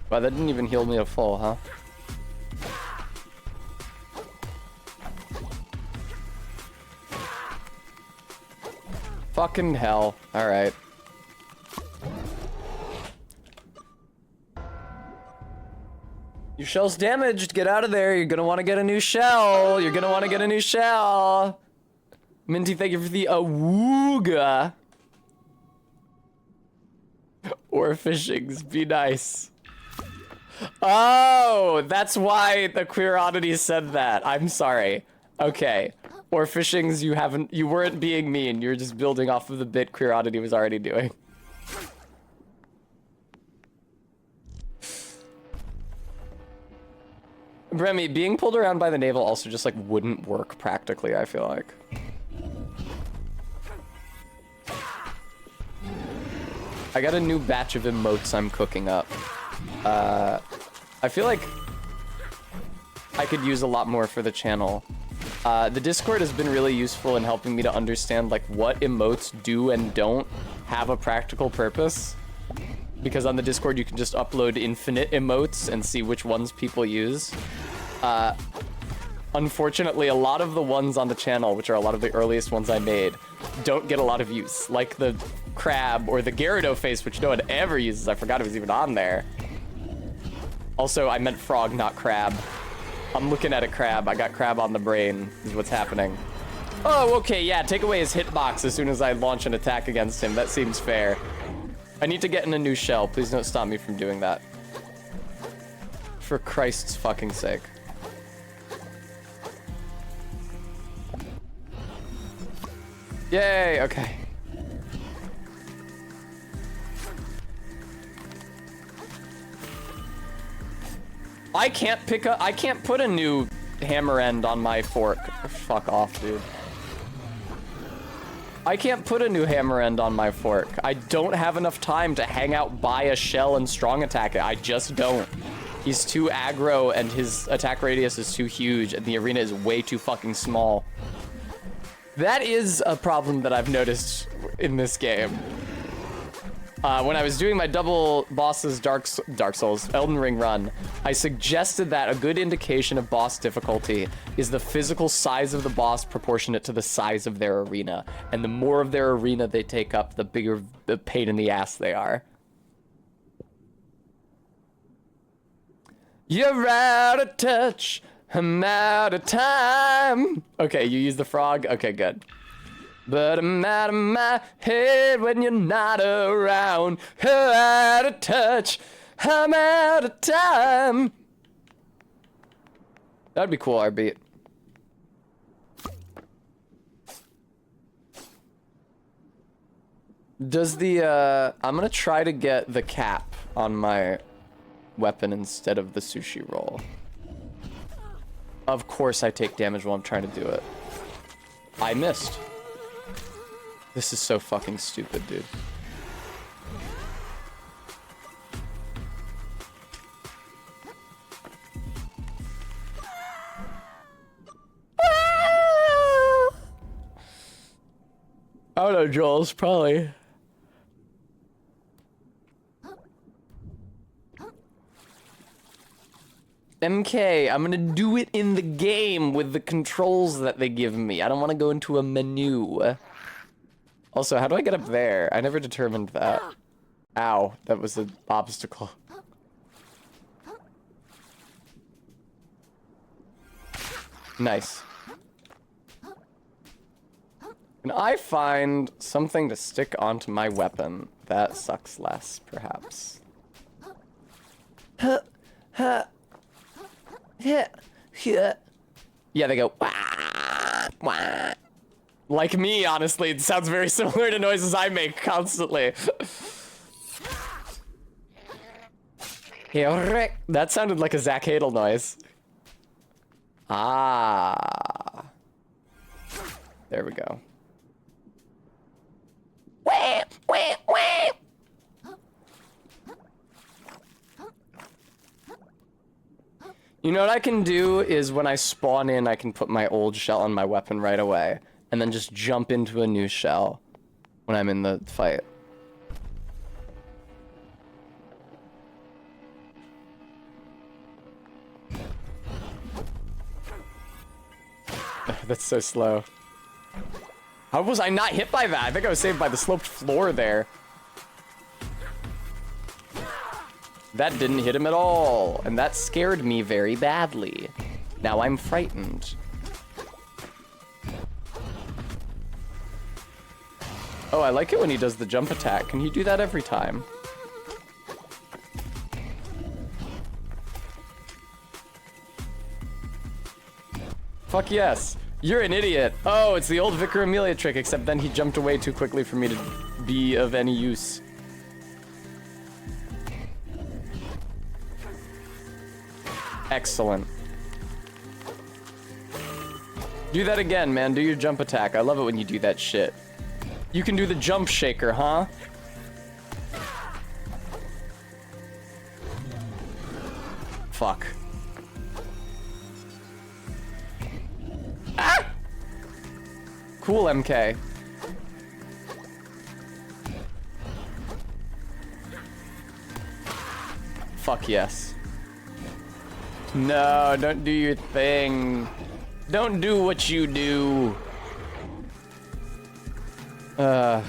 Wow, that didn't even heal me a full, huh? Fucking hell. Alright. Your shell's damaged. Get out of there. You're gonna want to get a new shell. You're gonna want to get a new shell. Minty, thank you for the awooga. Or fishings. Be nice. Oh, that's why the queer oddity said that. I'm sorry. Okay. Or fishings, you weren't being mean. You're just building off of the bit queer oddity was already doing. Remy, being pulled around by the navel also just like wouldn't work practically, I feel like. I got a new batch of emotes I'm cooking up. I feel like I could use a lot more for the channel. The Discord has been really useful in helping me to understand like what emotes do and don't have a practical purpose. Because on the Discord you can just upload infinite emotes and see which ones people use. Unfortunately, a lot of the ones on the channel, which are a lot of the earliest ones I made, don't get a lot of use. Like the crab or the Gyarados face, which no one ever uses. I forgot it was even on there. Also, I meant frog, not crab. I'm looking at a crab. I got crab on the brain, is what's happening. Oh, okay, yeah, take away his hitbox as soon as I launch an attack against him. That seems fair. I need to get in a new shell. Please don't stop me from doing that. For Christ's fucking sake. Yay, okay. I can't put a new hammer end on my fork. Fuck off, dude. I can't put a new hammer end on my fork. I don't have enough time to hang out by a shell and strong attack it. I just don't. He's too aggro and his attack radius is too huge and the arena is way too fucking small. That is a problem that I've noticed in this game. When I was doing my double bosses Dark Souls Elden Ring run, I suggested that a good indication of boss difficulty is the physical size of the boss proportionate to the size of their arena. And the more of their arena they take up, the bigger the pain in the ass they are. You're out of touch. I'm out of time. Okay, you use the frog? Okay, good. But I'm out of my head when you're not around. You're out of touch. I'm out of time. That'd be cool, our beat. Does the, I'm gonna try to get the cap on my weapon instead of the sushi roll. Of course I take damage while I'm trying to do it. I missed. This is so fucking stupid, dude. I don't know, Joel's probably... MK, I'm gonna do it in the game with the controls that they give me. I don't want to go into a menu. Also, how do I get up there? I never determined that. Ow, that was an obstacle. Nice. Can I find something to stick onto my weapon that sucks less, perhaps? Yeah, they go wah, wah. Like me, honestly, it sounds very similar to noises I make constantly. That sounded like a Zach Hadel noise. Ah. There we go. Wah, wah, wah. You know what I can do is when I spawn in, I can put my old shell on my weapon right away, and then just jump into a new shell when I'm in the fight. That's so slow. How was I not hit by that? I think I was saved by the sloped floor there. That didn't hit him at all, and that scared me very badly. Now I'm frightened. Oh, I like it when he does the jump attack. Can he do that every time? Fuck yes. You're an idiot. Oh, it's the old Vicar Amelia trick, except then he jumped away too quickly for me to be of any use. Excellent. Do that again, man. Do your jump attack. I love it when you do that shit. You can do the jump shaker, huh? Fuck. Ah! Cool, MK. Fuck yes. No, don't do your thing. Don't do what you do. No,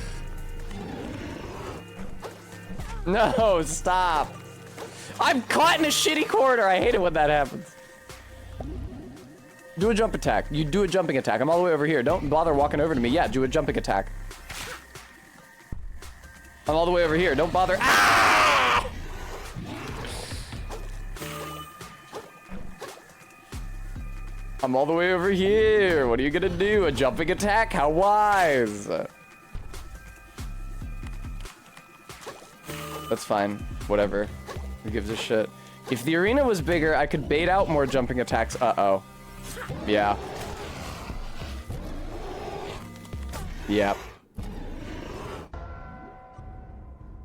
stop. I'm caught in a shitty corner. I hate it when that happens. Do a jump attack. You do a jumping attack. I'm all the way over here. Don't bother walking over to me. Yeah, do a jumping attack. I'm all the way over here. Don't bother. Ah! I'm all the way over here. What are you gonna do? A jumping attack? How wise. That's fine. Whatever. Who gives a shit? If the arena was bigger, I could bait out more jumping attacks. Uh-oh. Yeah. Yep.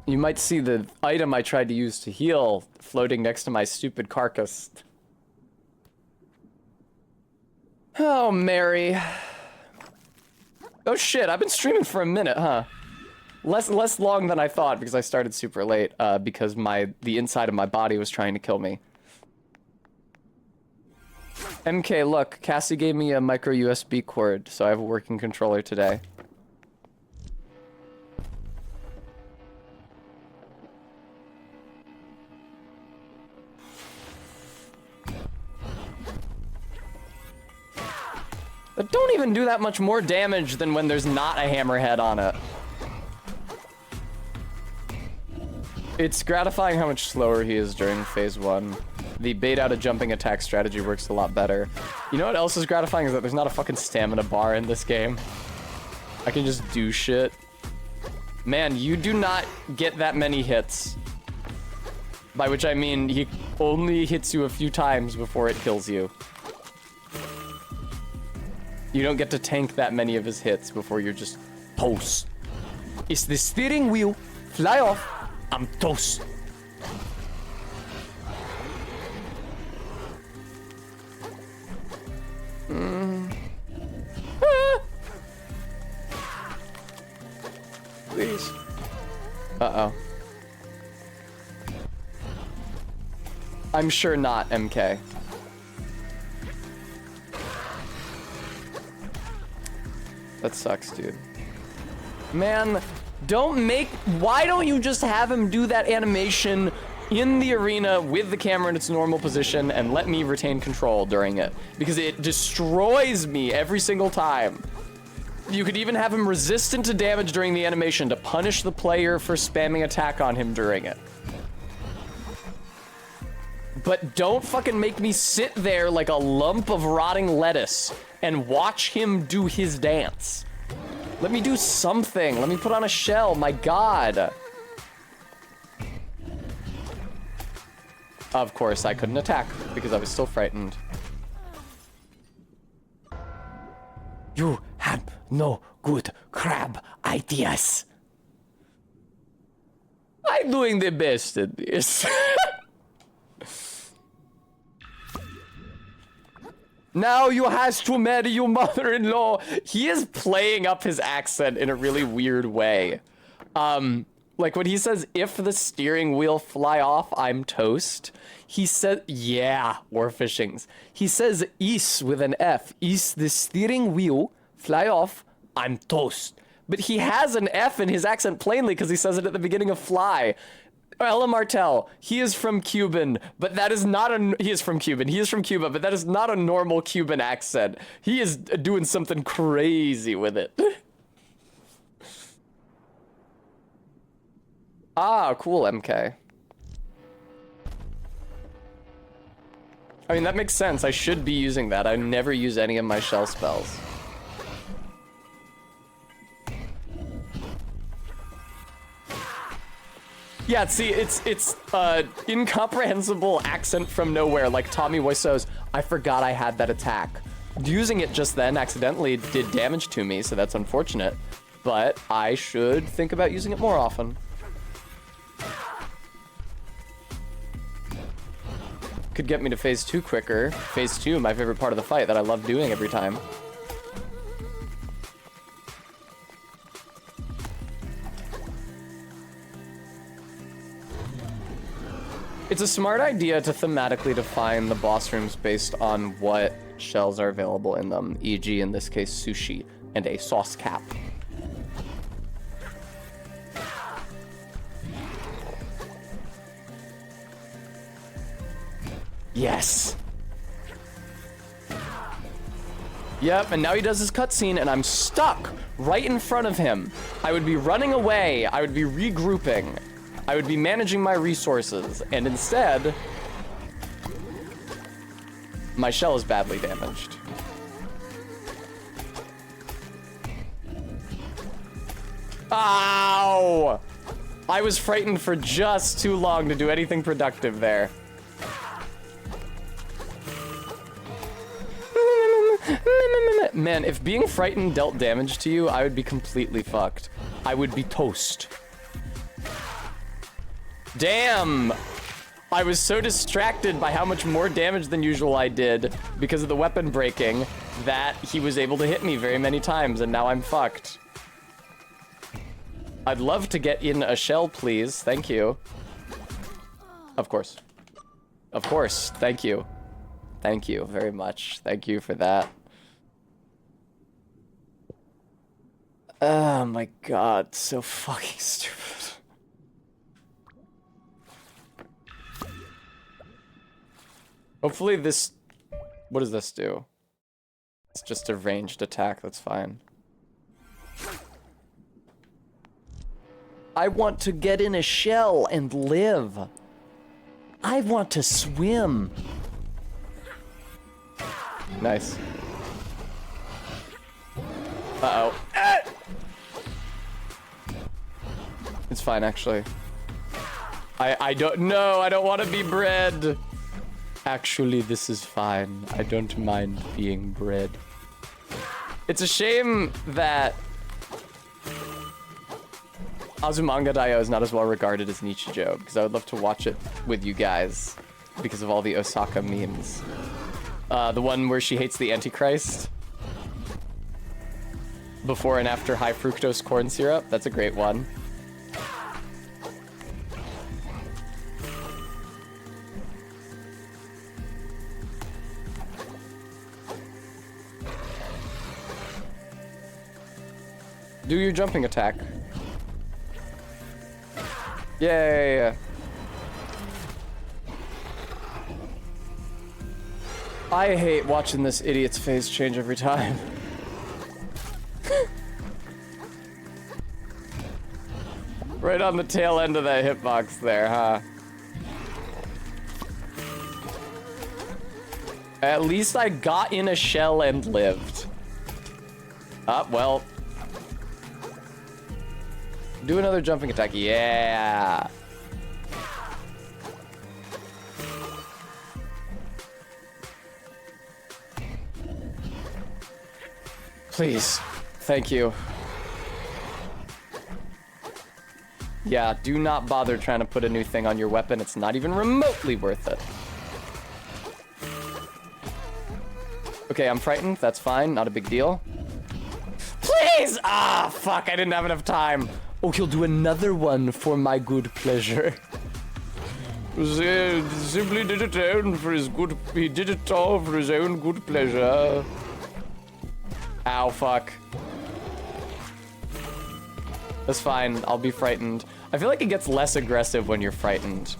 You might see the item I tried to use to heal floating next to my stupid carcass. Oh, Mary. Oh shit, I've been streaming for a minute, huh? Less long than I thought because I started super late, because the inside of my body was trying to kill me. MK, look, Cassie gave me a micro USB cord, so I have a working controller today. But don't even do that much more damage than when there's not a hammerhead on it. It's gratifying how much slower he is during phase 1. The bait out a jumping attack strategy works a lot better. You know what else is gratifying is that there's not a fucking stamina bar in this game. I can just do shit. Man, you do not get that many hits. By which I mean he only hits you a few times before it kills you. You don't get to tank that many of his hits before you're just toast. It's the steering wheel. Fly off. I'm toast. Please. Uh-oh. I'm sure not, MK. That sucks, dude. Man, why don't you just have him do that animation in the arena with the camera in its normal position and let me retain control during it? Because it destroys me every single time. You could even have him resistant to damage during the animation to punish the player for spamming attack on him during it. But don't fucking make me sit there like a lump of rotting lettuce and watch him do his dance. Let me do something. Let me put on a shell. My God. Of course, I couldn't attack because I was still frightened. You have no good crab ideas. I'm doing the best at this. Now you has to marry your mother-in-law. He is playing up his accent in a really weird way. Like when he says, if the steering wheel fly off, I'm toast. He said, yeah, Warfishings. He says, is with an F. Is the steering wheel fly off, I'm toast. But he has an F in his accent plainly because he says it at the beginning of Fly. Ella Martell, he is from Cuban, but that is not a, he is from Cuban, he is from Cuba, but that is not a normal Cuban accent. He is doing something crazy with it. Ah, cool, MK. I mean, that makes sense. I should be using that. I never use any of my shell spells. Yeah, see, it's incomprehensible accent from nowhere, like Tommy Wiseau's, I forgot I had that attack. Using it just then accidentally did damage to me, so that's unfortunate. But I should think about using it more often. Could get me to phase 2 quicker. Phase 2, my favorite part of the fight that I love doing every time. It's a smart idea to thematically define the boss rooms based on what shells are available in them, e.g. in this case sushi and a sauce cap. Yes. Yep, and now he does his cutscene and I'm stuck right in front of him. I would be running away, I would be regrouping, I would be managing my resources, and instead, my shell is badly damaged. Ow! I was frightened for just too long to do anything productive there. Man, if being frightened dealt damage to you, I would be completely fucked. I would be toast. Damn! I was so distracted by how much more damage than usual I did because of the weapon breaking that he was able to hit me very many times, and now I'm fucked. I'd love to get in a shell, please. Thank you. Of course. Of course. Thank you. Thank you very much. Thank you for that. Oh my god, so fucking stupid. Hopefully this... What does this do? It's just a ranged attack, that's fine. I want to get in a shell and live. I want to swim. Nice. Uh-oh. It's fine, actually. I don't know. I don't want to be bred. Actually, this is fine. I don't mind being bred. It's a shame that Azumanga Daioh is not as well regarded as Nichijou, because I would love to watch it with you guys because of all the Osaka memes. The one where she hates the Antichrist. Before and after high fructose corn syrup. That's a great one. Do your jumping attack. Yay! I hate watching this idiot's face change every time. Right on the tail end of that hitbox there, huh? At least I got in a shell and lived. Well. Do another jumping attack. Yeah. Please. Thank you. Yeah, do not bother trying to put a new thing on your weapon. It's not even remotely worth it. Okay, I'm frightened. That's fine. Not a big deal. Please! Ah, fuck. I didn't have enough time. Oh, he'll do another one for my good pleasure. Simply did it all for his good... He did it all for his own good pleasure. Ow, fuck. That's fine. I'll be frightened. I feel like it gets less aggressive when you're frightened.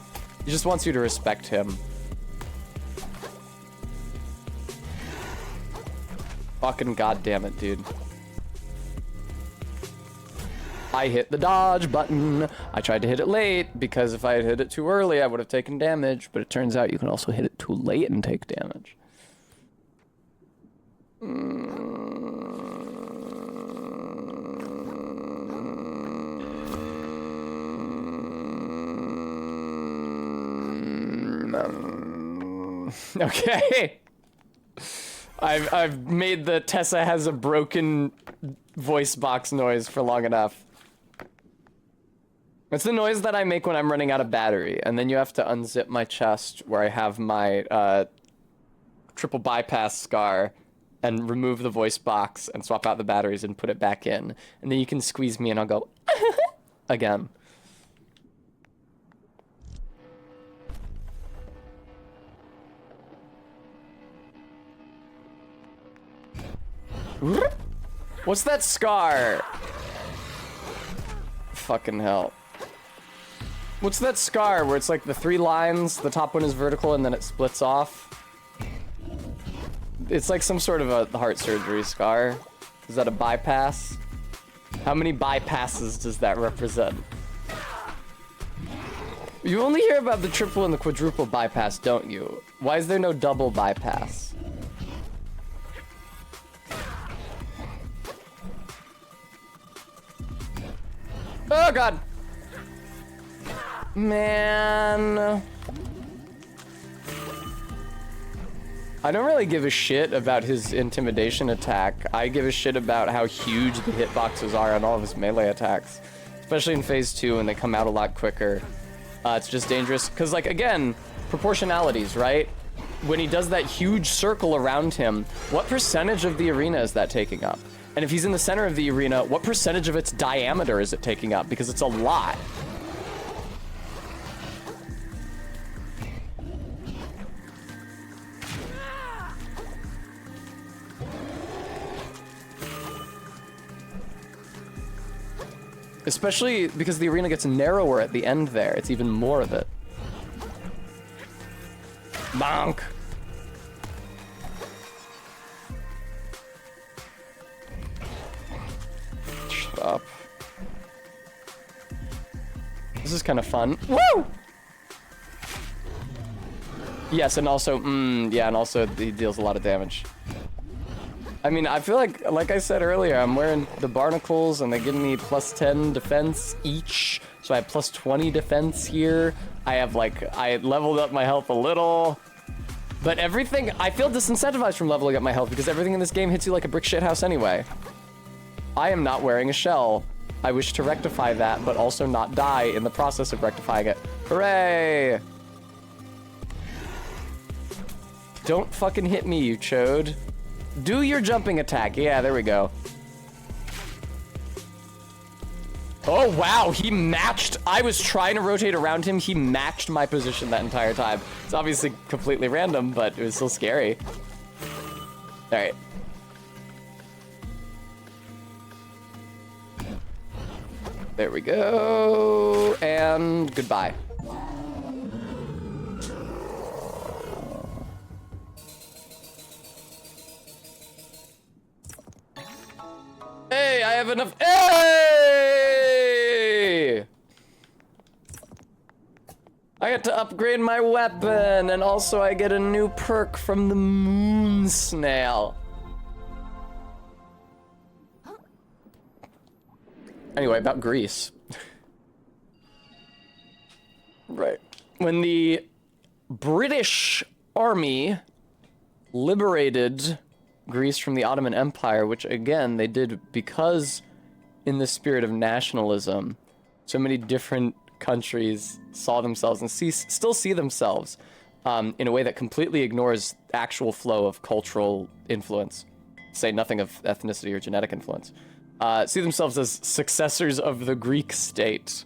He just wants you to respect him. Fucking goddamn it, dude. I hit the dodge button. I tried to hit it late because if I had hit it too early, I would have taken damage. But it turns out you can also hit it too late and take damage. Okay. I've made the Tessa has a broken voice box noise for long enough. It's the noise that I make when I'm running out of battery, and then you have to unzip my chest where I have my triple bypass scar and remove the voice box and swap out the batteries and put it back in. And then you can squeeze me and I'll go again. What's that scar? Fucking hell. What's that scar where it's like the 3 lines, the top one is vertical and then it splits off? It's like some sort of a heart surgery scar. Is that a bypass? How many bypasses does that represent? You only hear about the triple and the quadruple bypass, don't you? Why is there no double bypass? Oh god! Man. I don't really give a shit about his intimidation attack. I give a shit about how huge the hitboxes are on all of his melee attacks. Especially in phase 2 when they come out a lot quicker. It's just dangerous. Because, like, again, proportionalities, right? When he does that huge circle around him, what percentage of the arena is that taking up? And if he's in the center of the arena, what percentage of its diameter is it taking up? Because it's a lot. Especially because the arena gets narrower at the end there. It's even more of it. Bonk. Shut up. This is kind of fun. Woo! Yes, and also, yeah, and also he deals a lot of damage. I mean, I feel like I said earlier, I'm wearing the barnacles and they give me plus 10 defense each. So I have plus 20 defense here. I have I leveled up my health a little. But everything, I feel disincentivized from leveling up my health because everything in this game hits you like a brick shit house anyway. I am not wearing a shell. I wish to rectify that, but also not die in the process of rectifying it. Hooray! Don't fucking hit me, you chode. Do your jumping attack. Yeah, there we go. Oh, wow. He matched. I was trying to rotate around him. He matched my position that entire time. It's obviously completely random, but it was still scary. All right. There we go. And goodbye. Hey, I have enough. Hey! I get to upgrade my weapon, and also I get a new perk from the moon snail. Anyway, about Greece. Right. When the British army liberated Greece from the Ottoman Empire, which again they did because in the spirit of nationalism, so many different countries saw themselves and still see themselves in a way that completely ignores actual flow of cultural influence, say nothing of ethnicity or genetic influence, see themselves as successors of the Greek state.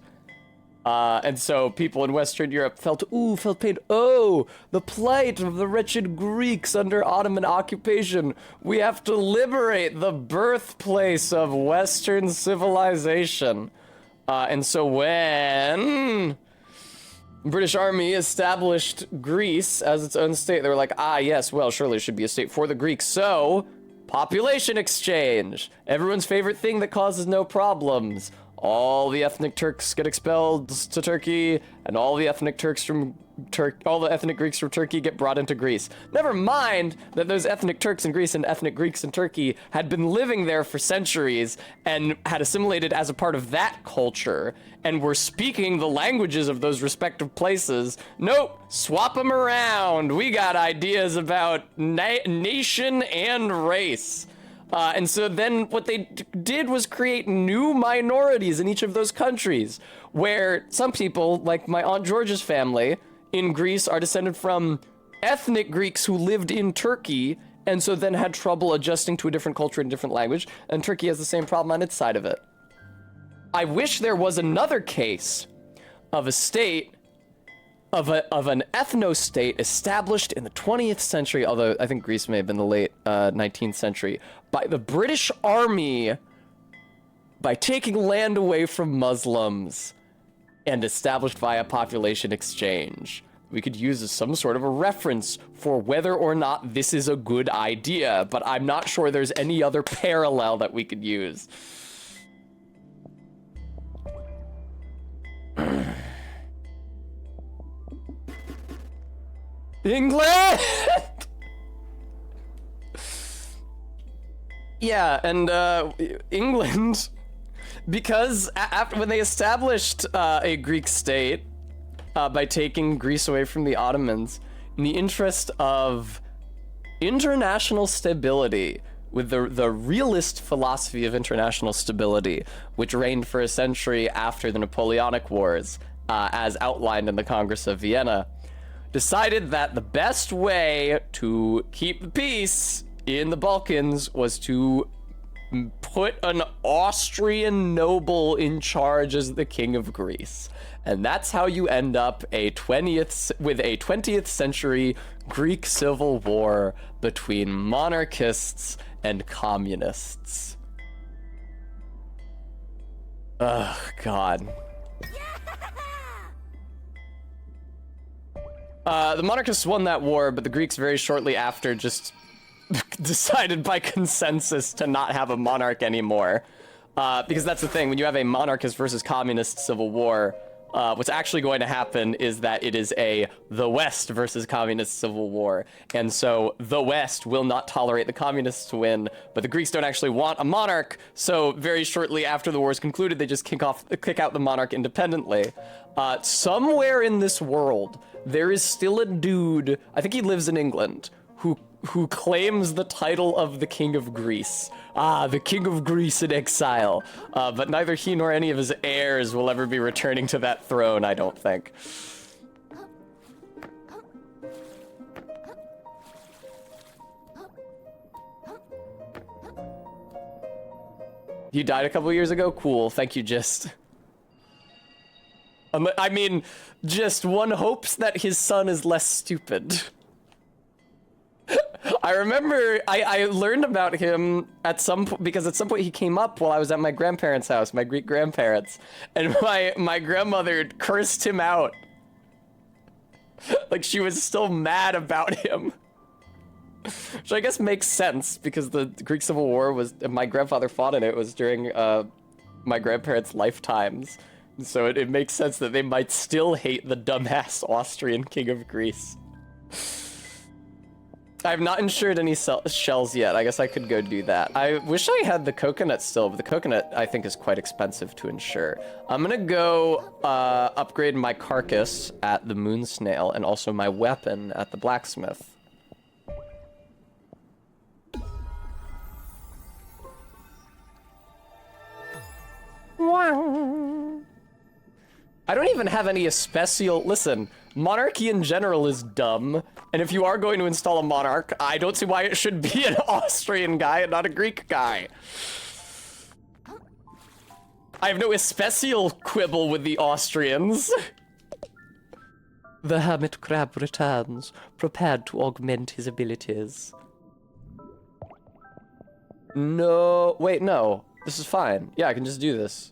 And so people in Western Europe felt pain. Oh, the plight of the wretched Greeks under Ottoman occupation. We have to liberate the birthplace of Western civilization. And so when British Army established Greece as its own state, they were like, yes, well, surely it should be a state for the Greeks. So, population exchange. Everyone's favorite thing that causes no problems. All the ethnic Turks get expelled to Turkey, and all the ethnic Greeks from Turkey get brought into Greece. Never mind that those ethnic Turks in Greece and ethnic Greeks in Turkey had been living there for centuries and had assimilated as a part of that culture and were speaking the languages of those respective places. Nope, swap them around. We got ideas about nation and race. And so then what they did was create new minorities in each of those countries, where some people, like my Aunt George's family in Greece, are descended from ethnic Greeks who lived in Turkey, and so then had trouble adjusting to a different culture and different language, and Turkey has the same problem on its side of it. I wish there was another case of a state, of an ethno-state established in the 20th century, although I think Greece may have been the late 19th century, by the British Army, by taking land away from Muslims and established via population exchange. We could use as some sort of a reference for whether or not this is a good idea, but I'm not sure there's any other parallel that we could use. England! Yeah, and England, because after when they established a Greek state by taking Greece away from the Ottomans, in the interest of international stability, with the realist philosophy of international stability, which reigned for a century after the Napoleonic Wars, as outlined in the Congress of Vienna, decided that the best way to keep the peace in the Balkans was to put an Austrian noble in charge as the king of Greece. And that's how you end up with a 20th century Greek civil war between monarchists and communists. Ugh, God. The monarchists won that war, but the Greeks very shortly after just decided by consensus to not have a monarch anymore. Because that's the thing, when you have a monarchist versus communist civil war, what's actually going to happen is that it is the West versus communist civil war. And so the West will not tolerate the communists to win, but the Greeks don't actually want a monarch, so very shortly after the war is concluded, they just kick out the monarch independently. Somewhere in this world, there is still a dude, I think he lives in England, who claims the title of the King of Greece. The King of Greece in exile. But neither he nor any of his heirs will ever be returning to that throne, I don't think. You died a couple years ago? Cool, thank you, Gist. I mean, just one hopes that his son is less stupid. I remember I learned about him at some point, because at some point he came up while I was at my grandparents' house, my Greek grandparents, and my grandmother cursed him out. Like, she was still mad about him. Which I guess makes sense, because the Greek Civil War was, my grandfather fought in it, was during my grandparents' lifetimes. So it makes sense that they might still hate the dumbass Austrian king of Greece. I have not insured any shells yet. I guess I could go do that. I wish I had the coconut still, but the coconut I think is quite expensive to insure. I'm gonna go upgrade my carcass at the moon snail and also my weapon at the blacksmith. Wow. I don't even have any especial... Listen, monarchy in general is dumb, and if you are going to install a monarch, I don't see why it should be an Austrian guy and not a Greek guy. I have no especial quibble with the Austrians. The hermit crab returns, prepared to augment his abilities. No, wait, no. This is fine. Yeah, I can just do this.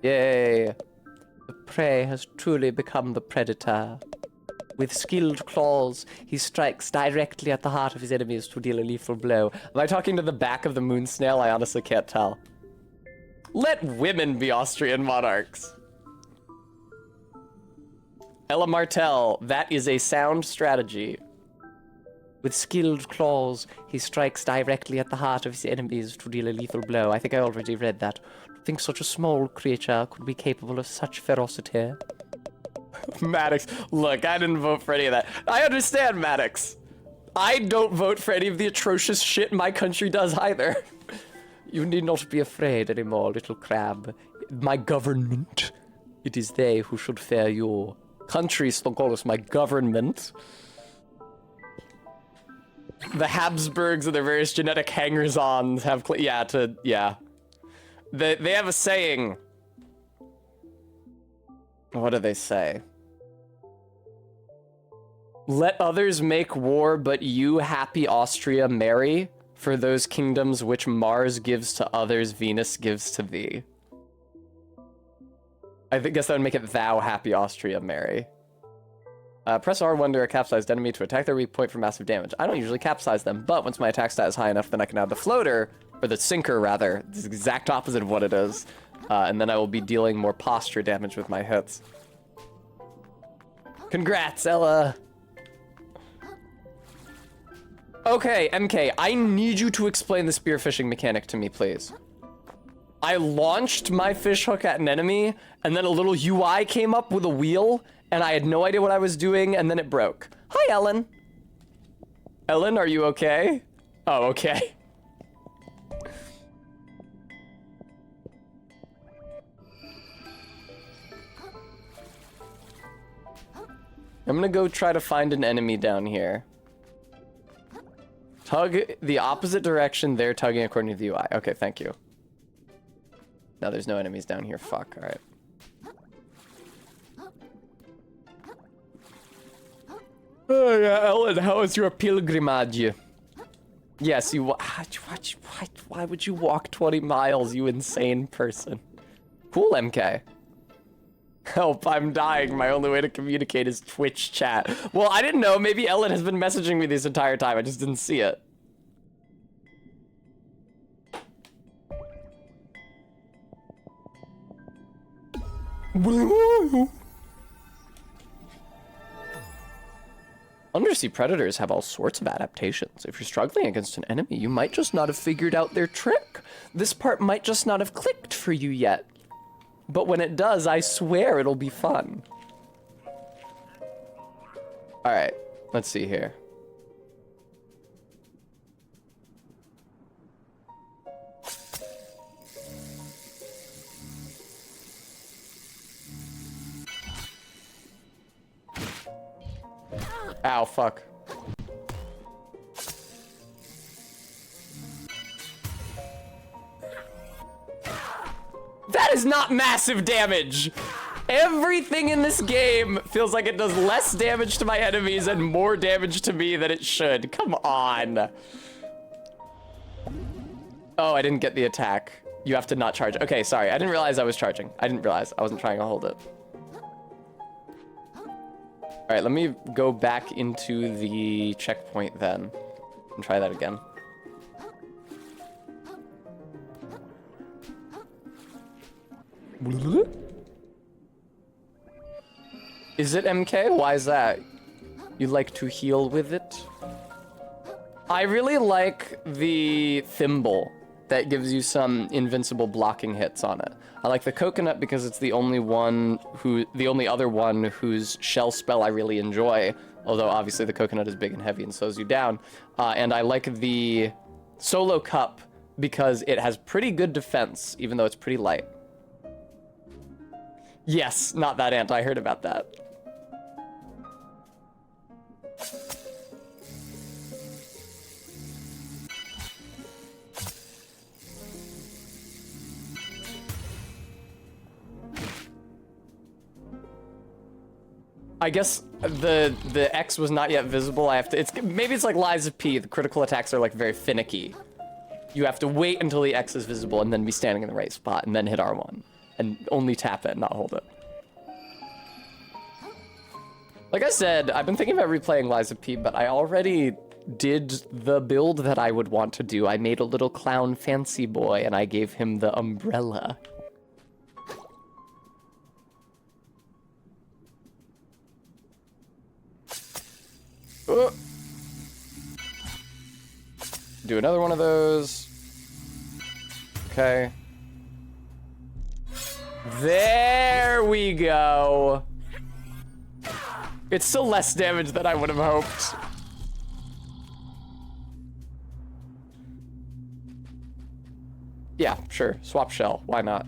Yay. The prey has truly become the predator. With skilled claws, he strikes directly at the heart of his enemies to deal a lethal blow. Am I talking to the back of the moon snail? I honestly can't tell. Let women be Austrian monarchs. Ella Martell, that is a sound strategy. With skilled claws, he strikes directly at the heart of his enemies to deal a lethal blow. I think I already read that. To think such a small creature could be capable of such ferocity. Maddox, look, I didn't vote for any of that. I understand, Maddox. I don't vote for any of the atrocious shit my country does either. You need not be afraid anymore, little crab. My government. It is they who should fear you. Country, Stockholm, my government. The Habsburgs and their various genetic hangers-ons have, yeah. They have a saying. What do they say? Let others make war, but you, happy Austria, marry. For those kingdoms which Mars gives to others, Venus gives to thee. I guess that would make it thou, happy Austria, marry. Press R1 to a capsized enemy to attack their weak point for massive damage. I don't usually capsize them, but once my attack stat is high enough, then I can add the floater, or the sinker rather. It's the exact opposite of what it is. And then I will be dealing more posture damage with my hits. Congrats, Ella! Okay, MK, I need you to explain the spearfishing mechanic to me, please. I launched my fish hook at an enemy, and then a little UI came up with a wheel, and I had no idea what I was doing, and then it broke. Hi, Ellen. Ellen, are you okay? Oh, okay. I'm gonna go try to find an enemy down here. Tug the opposite direction they're tugging according to the UI. Okay, thank you. No, there's no enemies down here. Fuck, alright. Oh yeah, Ellen, how was your pilgrimage? Yes, you why would you walk 20 miles, you insane person? Cool, MK. Help, I'm dying. My only way to communicate is Twitch chat. Well, I didn't know. Maybe Ellen has been messaging me this entire time. I just didn't see it. Undersea predators have all sorts of adaptations. If you're struggling against an enemy, you might just not have figured out their trick. This part might just not have clicked for you yet. But when it does, I swear it'll be fun. Alright, let's see here. Ow, fuck. That is not massive damage! Everything in this game feels like it does less damage to my enemies and more damage to me than it should. Come on. Oh, I didn't get the attack. You have to not charge. Okay, sorry. I didn't realize I was charging. I didn't realize. I wasn't trying to hold it. All right, let me go back into the checkpoint then and try that again. Is it MK? Why is that? You like to heal with it? I really like the thimble that gives you some invincible blocking hits on it. I like the coconut because it's the only other one whose shell spell I really enjoy. Although obviously the coconut is big and heavy and slows you down. And I like the solo cup because it has pretty good defense, even though it's pretty light. Yes, not that ant. I heard about that. I guess the X was not yet visible. I have to. Maybe it's like Lies of P. The critical attacks are like very finicky. You have to wait until the X is visible and then be standing in the right spot and then hit R1 and only tap it, not hold it. Like I said, I've been thinking about replaying Lies of P, but I already did the build that I would want to do. I made a little clown fancy boy and I gave him the umbrella. Do another one of those. Okay. There we go. It's still less damage than I would have hoped. Yeah, sure. Swap shell. Why not?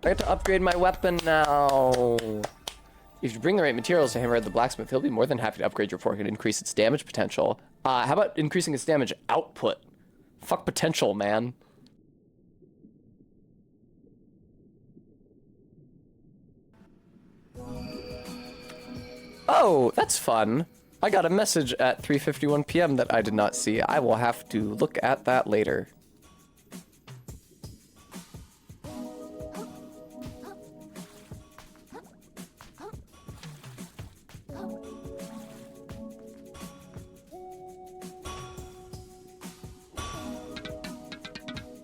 I get to upgrade my weapon now. If you bring the right materials to Hammerhead the blacksmith, he'll be more than happy to upgrade your fork and increase its damage potential. How about increasing its damage output? Fuck potential, man. Oh, that's fun. I got a message at 3:51 p.m. that I did not see. I will have to look at that later.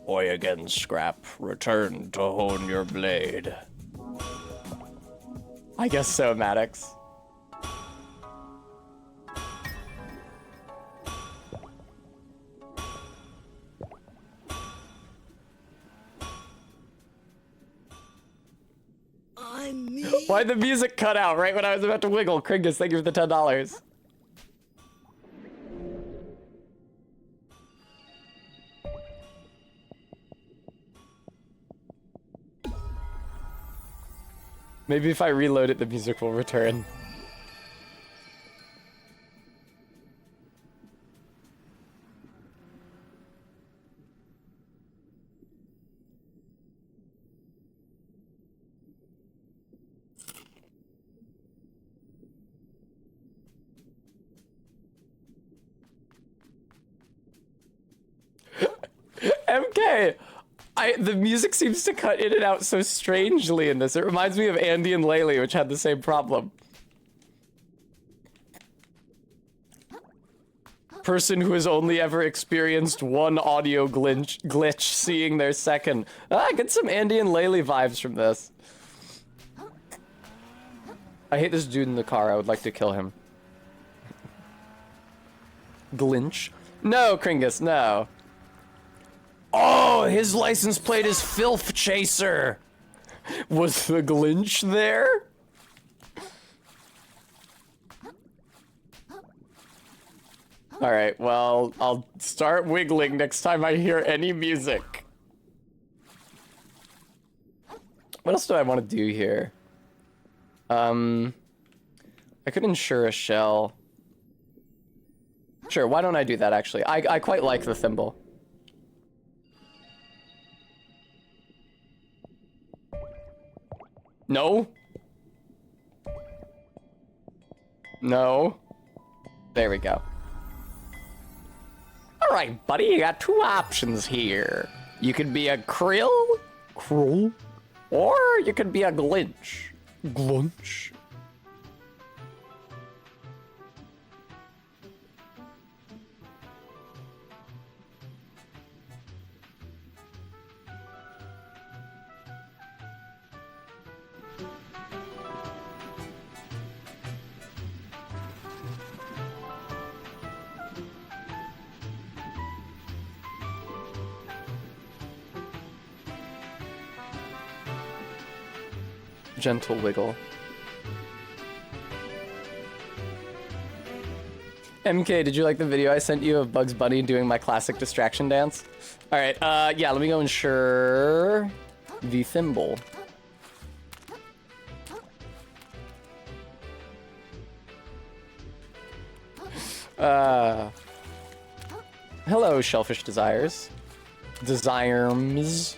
Boy again, Scrap. Return to hone your blade. I guess so, Maddox. Why'd the music cut out right when I was about to wiggle? Kringus, thank you for the $10. Maybe if I reload it, the music will return. MK! The music seems to cut in and out so strangely in this. It reminds me of Andy and Laylee, which had the same problem. Person who has only ever experienced one audio glitch seeing their second. I get some Andy and Laylee vibes from this. I hate this dude in the car. I would like to kill him. Glinch? No, Kringus, no. Oh, his license plate is Filth Chaser. Was the Glinch there? All right, well, I'll start wiggling next time I hear any music. What else do I want to do here? I could insure a shell. Sure, why don't I do that, actually? I quite like the thimble. No. No. There we go. All right, buddy, you got two options here. You could be a Krill, or you could be a Glinch. Glunch. Gentle wiggle. MK, did you like the video I sent you of Bugs Bunny doing my classic distraction dance? All right, yeah, let me go ensure the thimble. Hello, Shellfish Desires. Desires.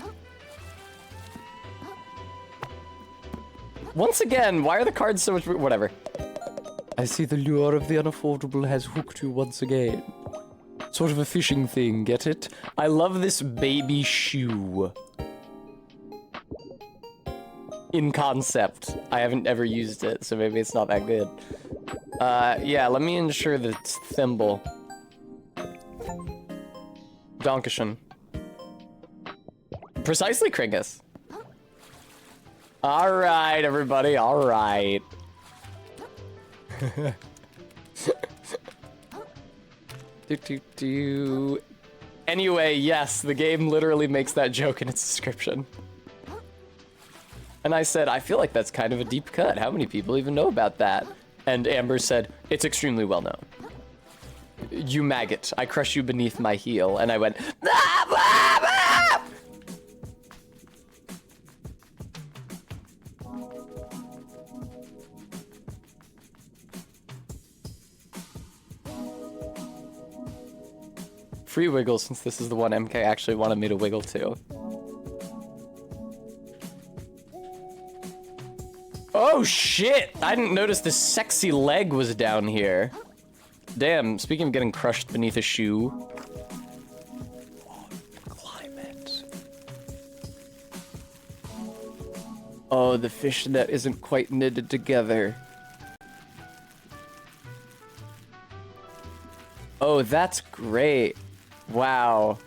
Once again, why are the cards so much... Whatever. I see the lure of the unaffordable has hooked you once again. Sort of a fishing thing, get it? I love this baby shoe. In concept. I haven't ever used it, so maybe it's not that good. Yeah, let me ensure the thimble. Donkishin. Precisely, Kringus. Alright, everybody, alright. Anyway, yes, the game literally makes that joke in its description. And I said, I feel like that's kind of a deep cut. How many people even know about that? And Amber said, it's extremely well known. You maggot, I crush you beneath my heel. And I went, ah, ah, ah! Free wiggle, since this is the one MK actually wanted me to wiggle to. Oh shit! I didn't notice the sexy leg was down here. Damn, speaking of getting crushed beneath a shoe. Climate. Oh, the fish net isn't quite knitted together. Oh, that's great. Wow.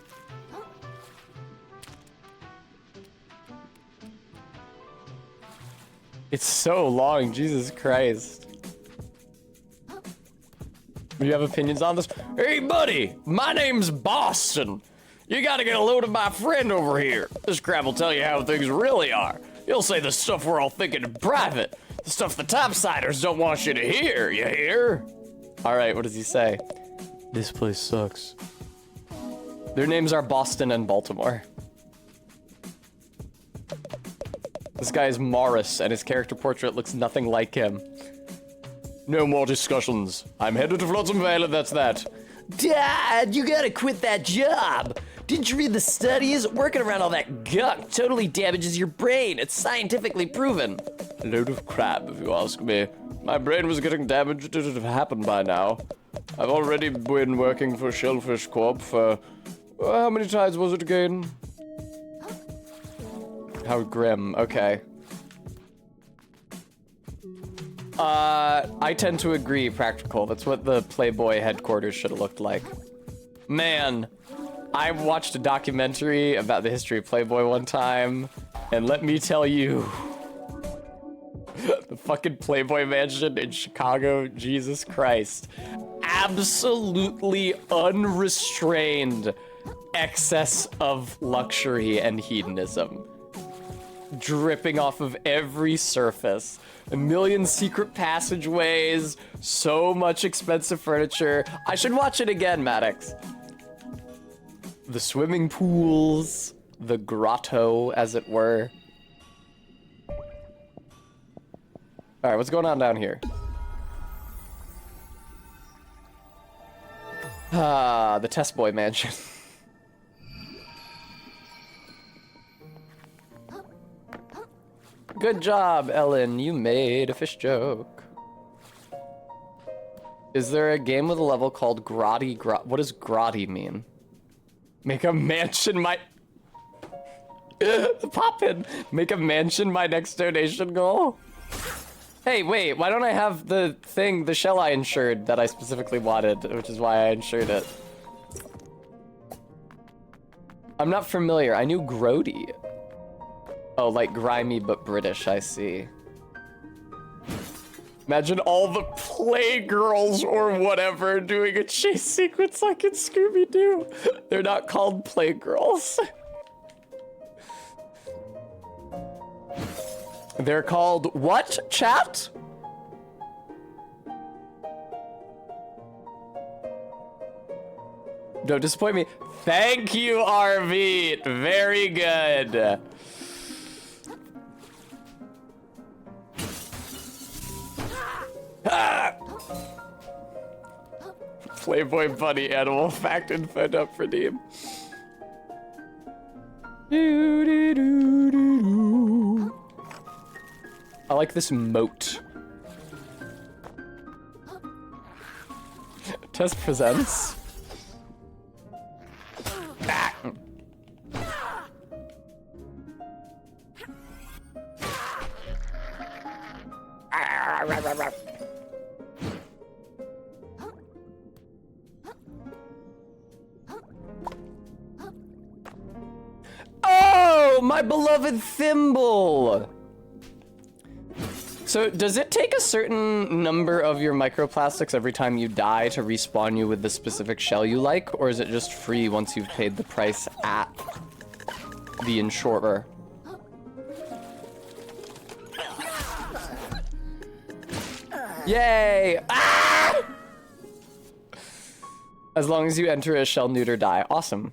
It's so long, Jesus Christ. Do you have opinions on this? Hey, buddy, my name's Boston. You gotta get a load of my friend over here. This crap will tell you how things really are. He'll say the stuff we're all thinking in private. The stuff the topsiders don't want you to hear, you hear? All right, what does he say? This place sucks. Their names are Boston and Baltimore. This guy is Morris, and his character portrait looks nothing like him. No more discussions. I'm headed to Flotsam Vale, and that's that. Dad, you gotta quit that job. Didn't you read the studies? Working around all that gunk totally damages your brain. It's scientifically proven. A load of crap, if you ask me. My brain was getting damaged. It would have happened by now. I've already been working for Shellfish Corp for... how many times was it again? How grim, okay. I tend to agree, Practical. That's what the Playboy headquarters should have looked like. Man, I watched a documentary about the history of Playboy one time, and let me tell you, the fucking Playboy mansion in Chicago, Jesus Christ. Absolutely unrestrained excess of luxury and hedonism. Dripping off of every surface. A million secret passageways, so much expensive furniture. I should watch it again, Maddox. The swimming pools, the grotto, as it were. Alright, what's going on down here? Ah, the Test Boy mansion. Good job, Ellen. You made a fish joke. Is there a game with a level called Grotty? What does Grotty mean? Make a mansion my... Pop in. Make a mansion my next donation goal? Hey, wait, why don't I have the thing, the shell I insured that I specifically wanted, which is why I insured it. I'm not familiar. I knew Grody. Oh, like grimy but British, I see. Imagine all the Playgirls or whatever doing a chase sequence like in Scooby-Doo. They're not called Playgirls. They're called what, chat? Don't disappoint me. Thank you, RV. Very good. Ah! Playboy bunny animal fact and fed up redeem. I like this moat. Test presents. Ah. Oh, my beloved thimble! So, does it take a certain number of your microplastics every time you die to respawn you with the specific shell you like, or is it just free once you've paid the price at the insurer? Yay! Ah! As long as you enter a shell neuter die. Awesome.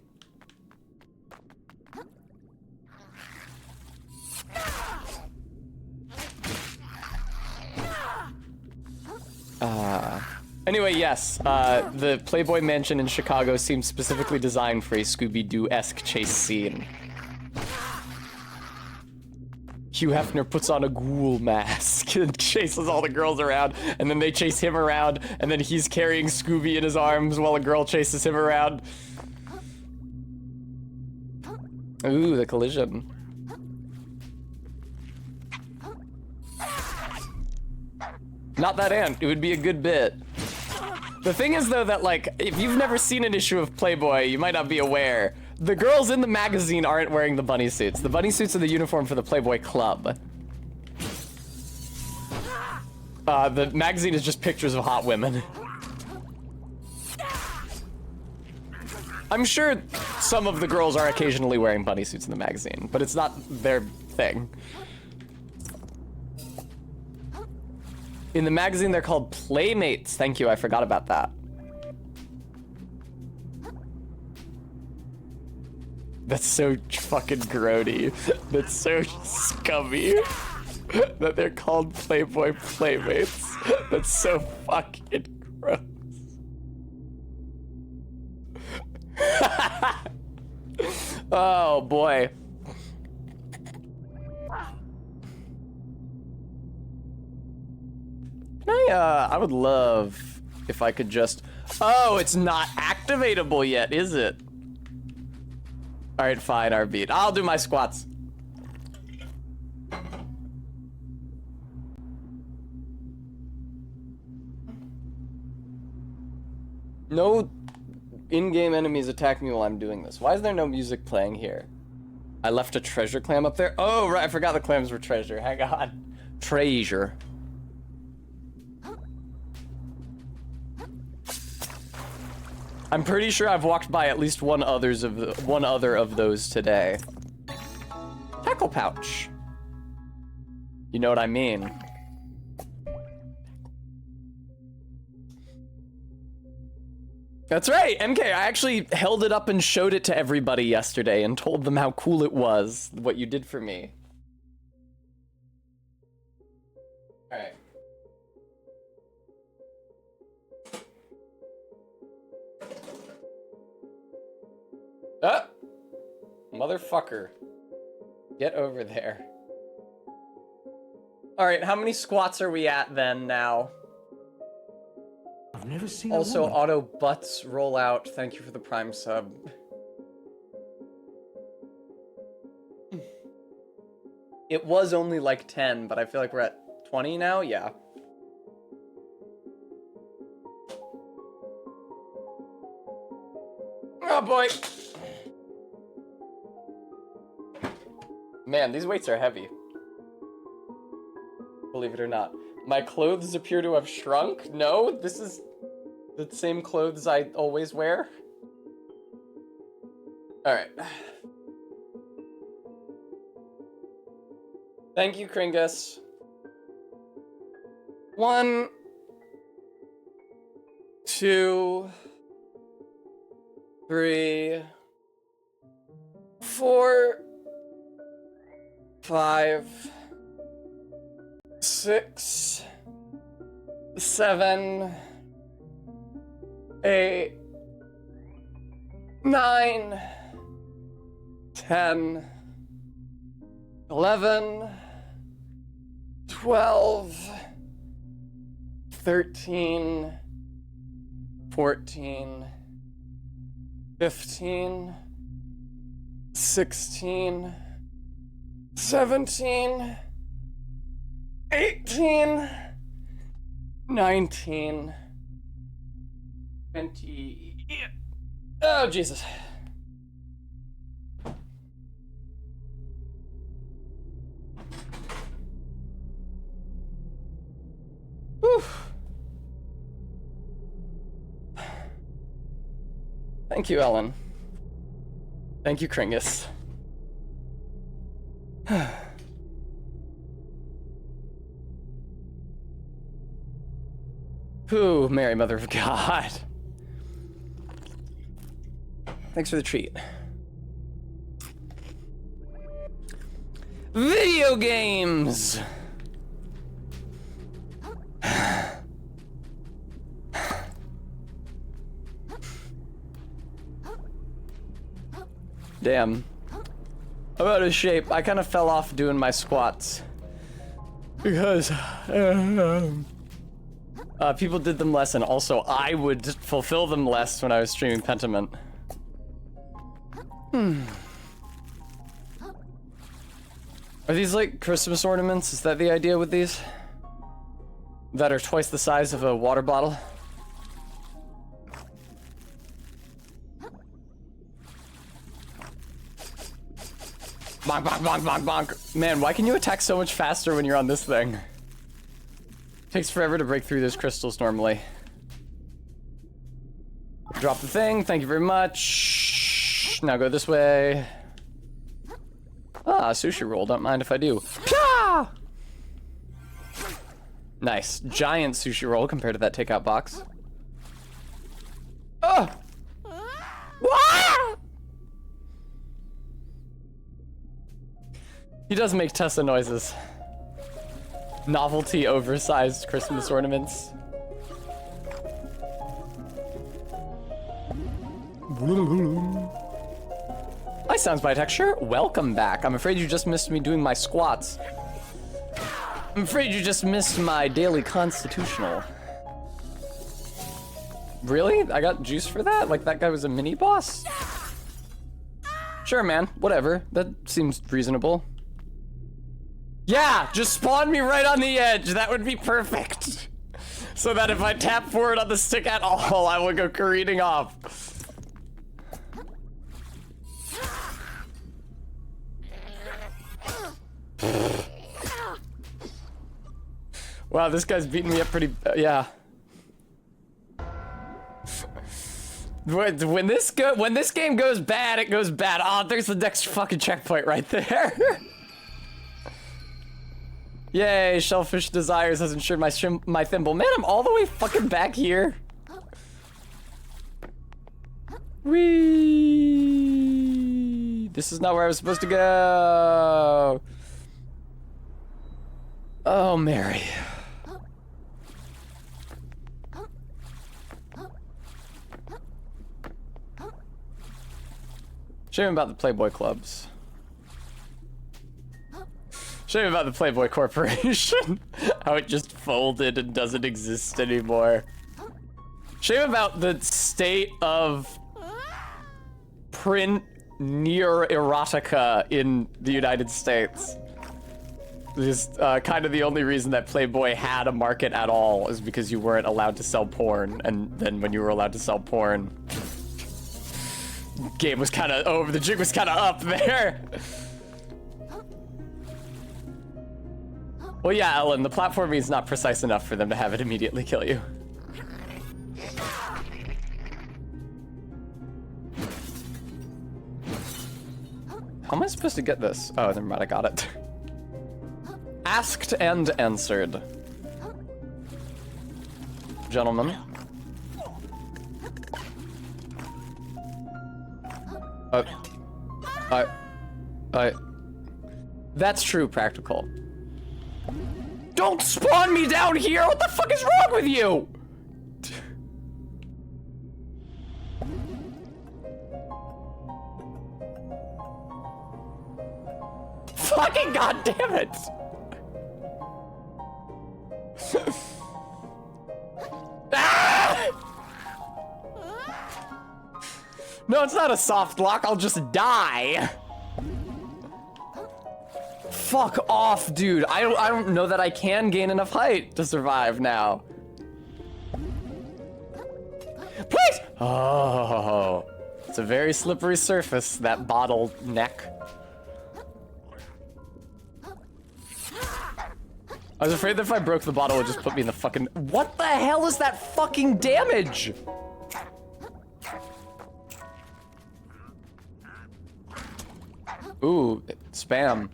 Anyway, yes, the Playboy Mansion in Chicago seems specifically designed for a Scooby-Doo-esque chase scene. Hugh Hefner puts on a ghoul mask and chases all the girls around, and then they chase him around, and then he's carrying Scooby in his arms while a girl chases him around. Ooh, the collision. Not that ant, it would be a good bit. The thing is, though, that, like, if you've never seen an issue of Playboy, you might not be aware. The girls in the magazine aren't wearing the bunny suits. The bunny suits are the uniform for the Playboy Club. The magazine is just pictures of hot women. I'm sure some of the girls are occasionally wearing bunny suits in the magazine, but it's not their thing. In the magazine, they're called Playmates. Thank you, I forgot about that. That's so fucking grody. That's so scummy. That they're called Playboy Playmates. That's so fucking gross. Oh boy. I would love if I could just... Oh, it's not activatable yet, is it? All right, fine, RB. I'll do my squats. No in-game enemies attack me while I'm doing this. Why is there no music playing here? I left a treasure clam up there. Oh, right, I forgot the clams were treasure. Hang on. Treasure. I'm pretty sure I've walked by at least one other of those today. Tackle pouch. You know what I mean. That's right, MK, I actually held it up and showed it to everybody yesterday and told them how cool it was, what you did for me. All right. Motherfucker. Get over there. Alright, how many squats are we at then now? I've never seen also, auto butts roll out. Thank you for the Prime sub. It was only like 10, but I feel like we're at 20 now? Yeah. Oh boy! Man, these weights are heavy. Believe it or not. My clothes appear to have shrunk? No, this is the same clothes I always wear. Alright. Thank you, Kringus. 1, 2, 3, 4, 5, 6, 7, 8, 9, 10, 11, 12, 13, 14, 15, 16, 17, 18, 19, 20. Oh, Jesus. Whew. Thank you, Ellen. Thank you, Kringus. Ooh, Mary, Mother of God. Thanks for the treat. Video games! Damn. I'm out of shape. I kind of fell off doing my squats. Because people did them less, and also I would fulfill them less when I was streaming Pentiment. Are these like Christmas ornaments? Is that the idea with these? That are twice the size of a water bottle? Bonk, bonk, bonk, bonk, bonk. Man, why can you attack so much faster when you're on this thing? Takes forever to break through those crystals normally. Drop the thing, thank you very much. Now go this way. Ah, sushi roll, don't mind if I do. Pya! Nice, giant sushi roll compared to that takeout box. Oh! What? He does make Tessa noises. Novelty oversized Christmas ornaments. Hi, Sounds by Texture. Welcome back. I'm afraid you just missed me doing my squats. I'm afraid you just missed my daily constitutional. Really? I got juice for that? Like that guy was a mini boss? Sure, man. Whatever. That seems reasonable. Yeah, just spawn me right on the edge. That would be perfect. So that if I tap forward on the stick at all, I will go careening off. Wow, this guy's beating me up pretty, yeah. When this game goes bad, it goes bad. Oh, there's the next fucking checkpoint right there. Yay, Shellfish Desires has insured my thimble. Man, I'm all the way fucking back here. Whee! This is not where I was supposed to go. Oh, Mary. Shame about the Playboy clubs. Shame about the Playboy Corporation. How it just folded and doesn't exist anymore. Shame about the state of print near erotica in the United States. Just kind of the only reason that Playboy had a market at all is because you weren't allowed to sell porn, and then when you were allowed to sell porn, game was kind of over, the jig was kind of up there. Well, yeah, Ellen, the platforming is not precise enough for them to have it immediately kill you. How am I supposed to get this? Oh, never mind, I got it. Asked and answered. Gentlemen. That's true, Practical. Don't spawn me down here! What the fuck is wrong with you? Fucking goddamn it! Ah! No, it's not a soft lock. I'll just die. Fuck off, dude. I don't know that I can gain enough height to survive now. Please! Oh, it's a very slippery surface, that bottle neck. I was afraid that if I broke the bottle, it would just put me in the fucking... What the hell is that fucking damage? Ooh, spam.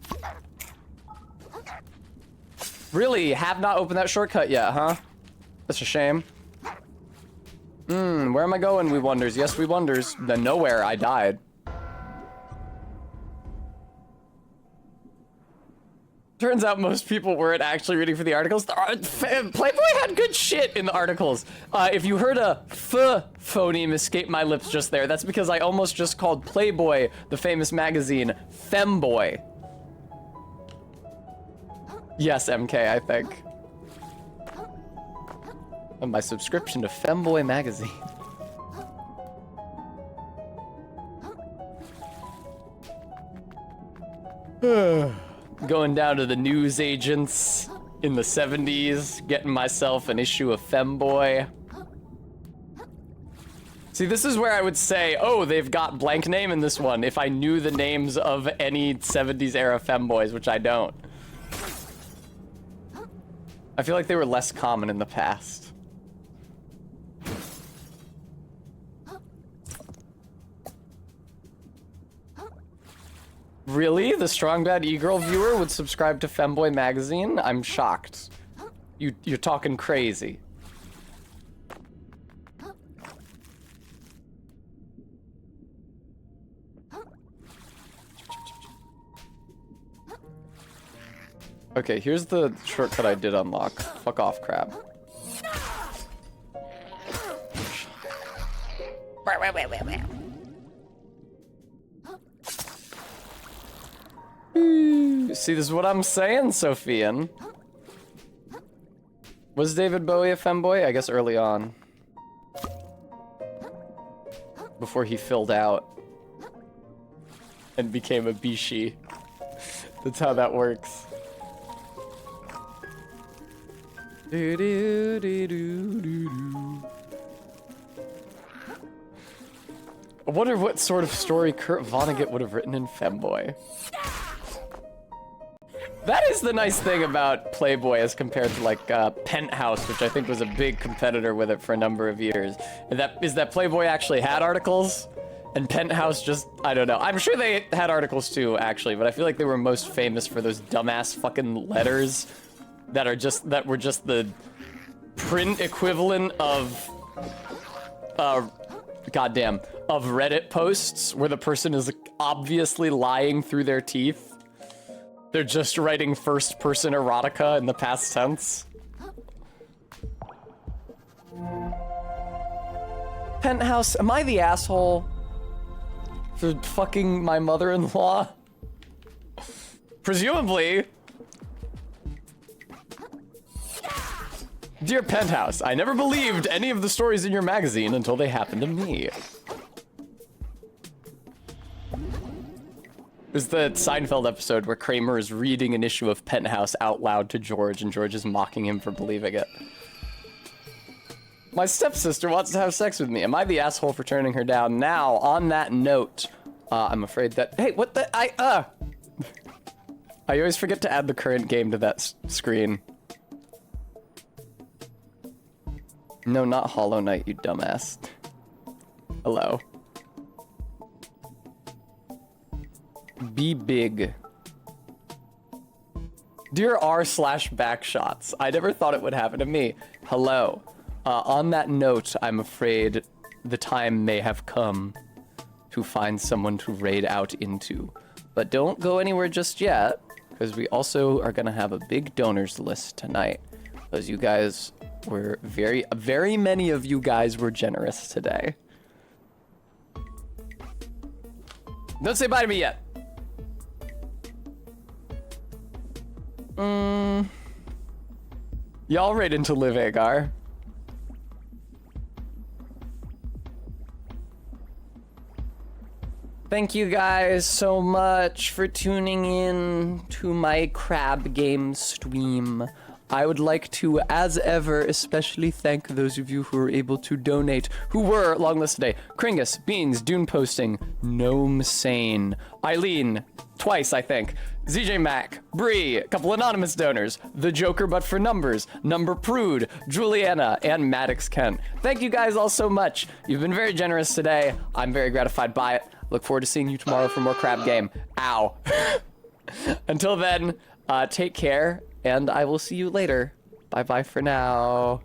Really? Have not opened that shortcut yet, huh? That's a shame. Where am I going, we wonders? Yes, we wonders. Then nowhere, I died. Turns out most people weren't actually reading for the articles. Playboy had good shit in the articles. If you heard a phoneme escape my lips just there, that's because I almost just called Playboy, the famous magazine, Femboy. Yes, MK, I think. And my subscription to Femboy magazine. Going down to the news agents in the 70s, getting myself an issue of Femboy. See, this is where I would say, oh, they've got blank name in this one, if I knew the names of any 70s era femboys, which I don't. I feel like they were less common in the past. Really? The Strong Bad E-Girl viewer would subscribe to Femboy magazine? I'm shocked. You're talking crazy. Okay, here's the shortcut I did unlock. Fuck off, crab. See, this is what I'm saying, Sophian. Was David Bowie a femboy? I guess early on. Before he filled out. And became a bishi. That's how that works. Do do do do do do. I wonder what sort of story Kurt Vonnegut would have written in Femboy. That is the nice thing about Playboy as compared to like Penthouse, which I think was a big competitor with it for a number of years. And that is that Playboy actually had articles, and Penthouse just, I don't know. I'm sure they had articles too, actually, but I feel like they were most famous for those dumbass fucking letters that were just the print equivalent of goddamn of Reddit posts where the person is obviously lying through their teeth. They're just writing first-person erotica in the past tense. Penthouse, am I the asshole for fucking my mother-in-law? Presumably. Dear Penthouse, I never believed any of the stories in your magazine until they happened to me. There's the Seinfeld episode where Kramer is reading an issue of Penthouse out loud to George, and George is mocking him for believing it. My stepsister wants to have sex with me. Am I the asshole for turning her down? Now, on that note, I'm afraid that... Hey, what the... I always forget to add the current game to that screen. No, not Hollow Knight, you dumbass. Hello. Be big. Dear r/backshots, I never thought it would happen to me. Hello. On that note, I'm afraid the time may have come to find someone to raid out into. But don't go anywhere just yet, because we also are going to have a big donors list tonight. Because you guys were very many of you guys were generous today. Don't say bye to me yet. Y'all right into Live Agar. Thank you guys so much for tuning in to my crab game stream. I would like to, as ever, especially thank those of you who were able to donate, who were long list today. Kringus, Beans, Dune Posting, Gnome Sane, Eileen, twice I think, ZJ Mac, Bree, a couple anonymous donors, The Joker but for numbers, Number Prude, Juliana, and Maddox Kent. Thank you guys all so much. You've been very generous today. I'm very gratified by it. Look forward to seeing you tomorrow for more crab game. Ow. Until then, take care. And I will see you later. Bye-bye for now.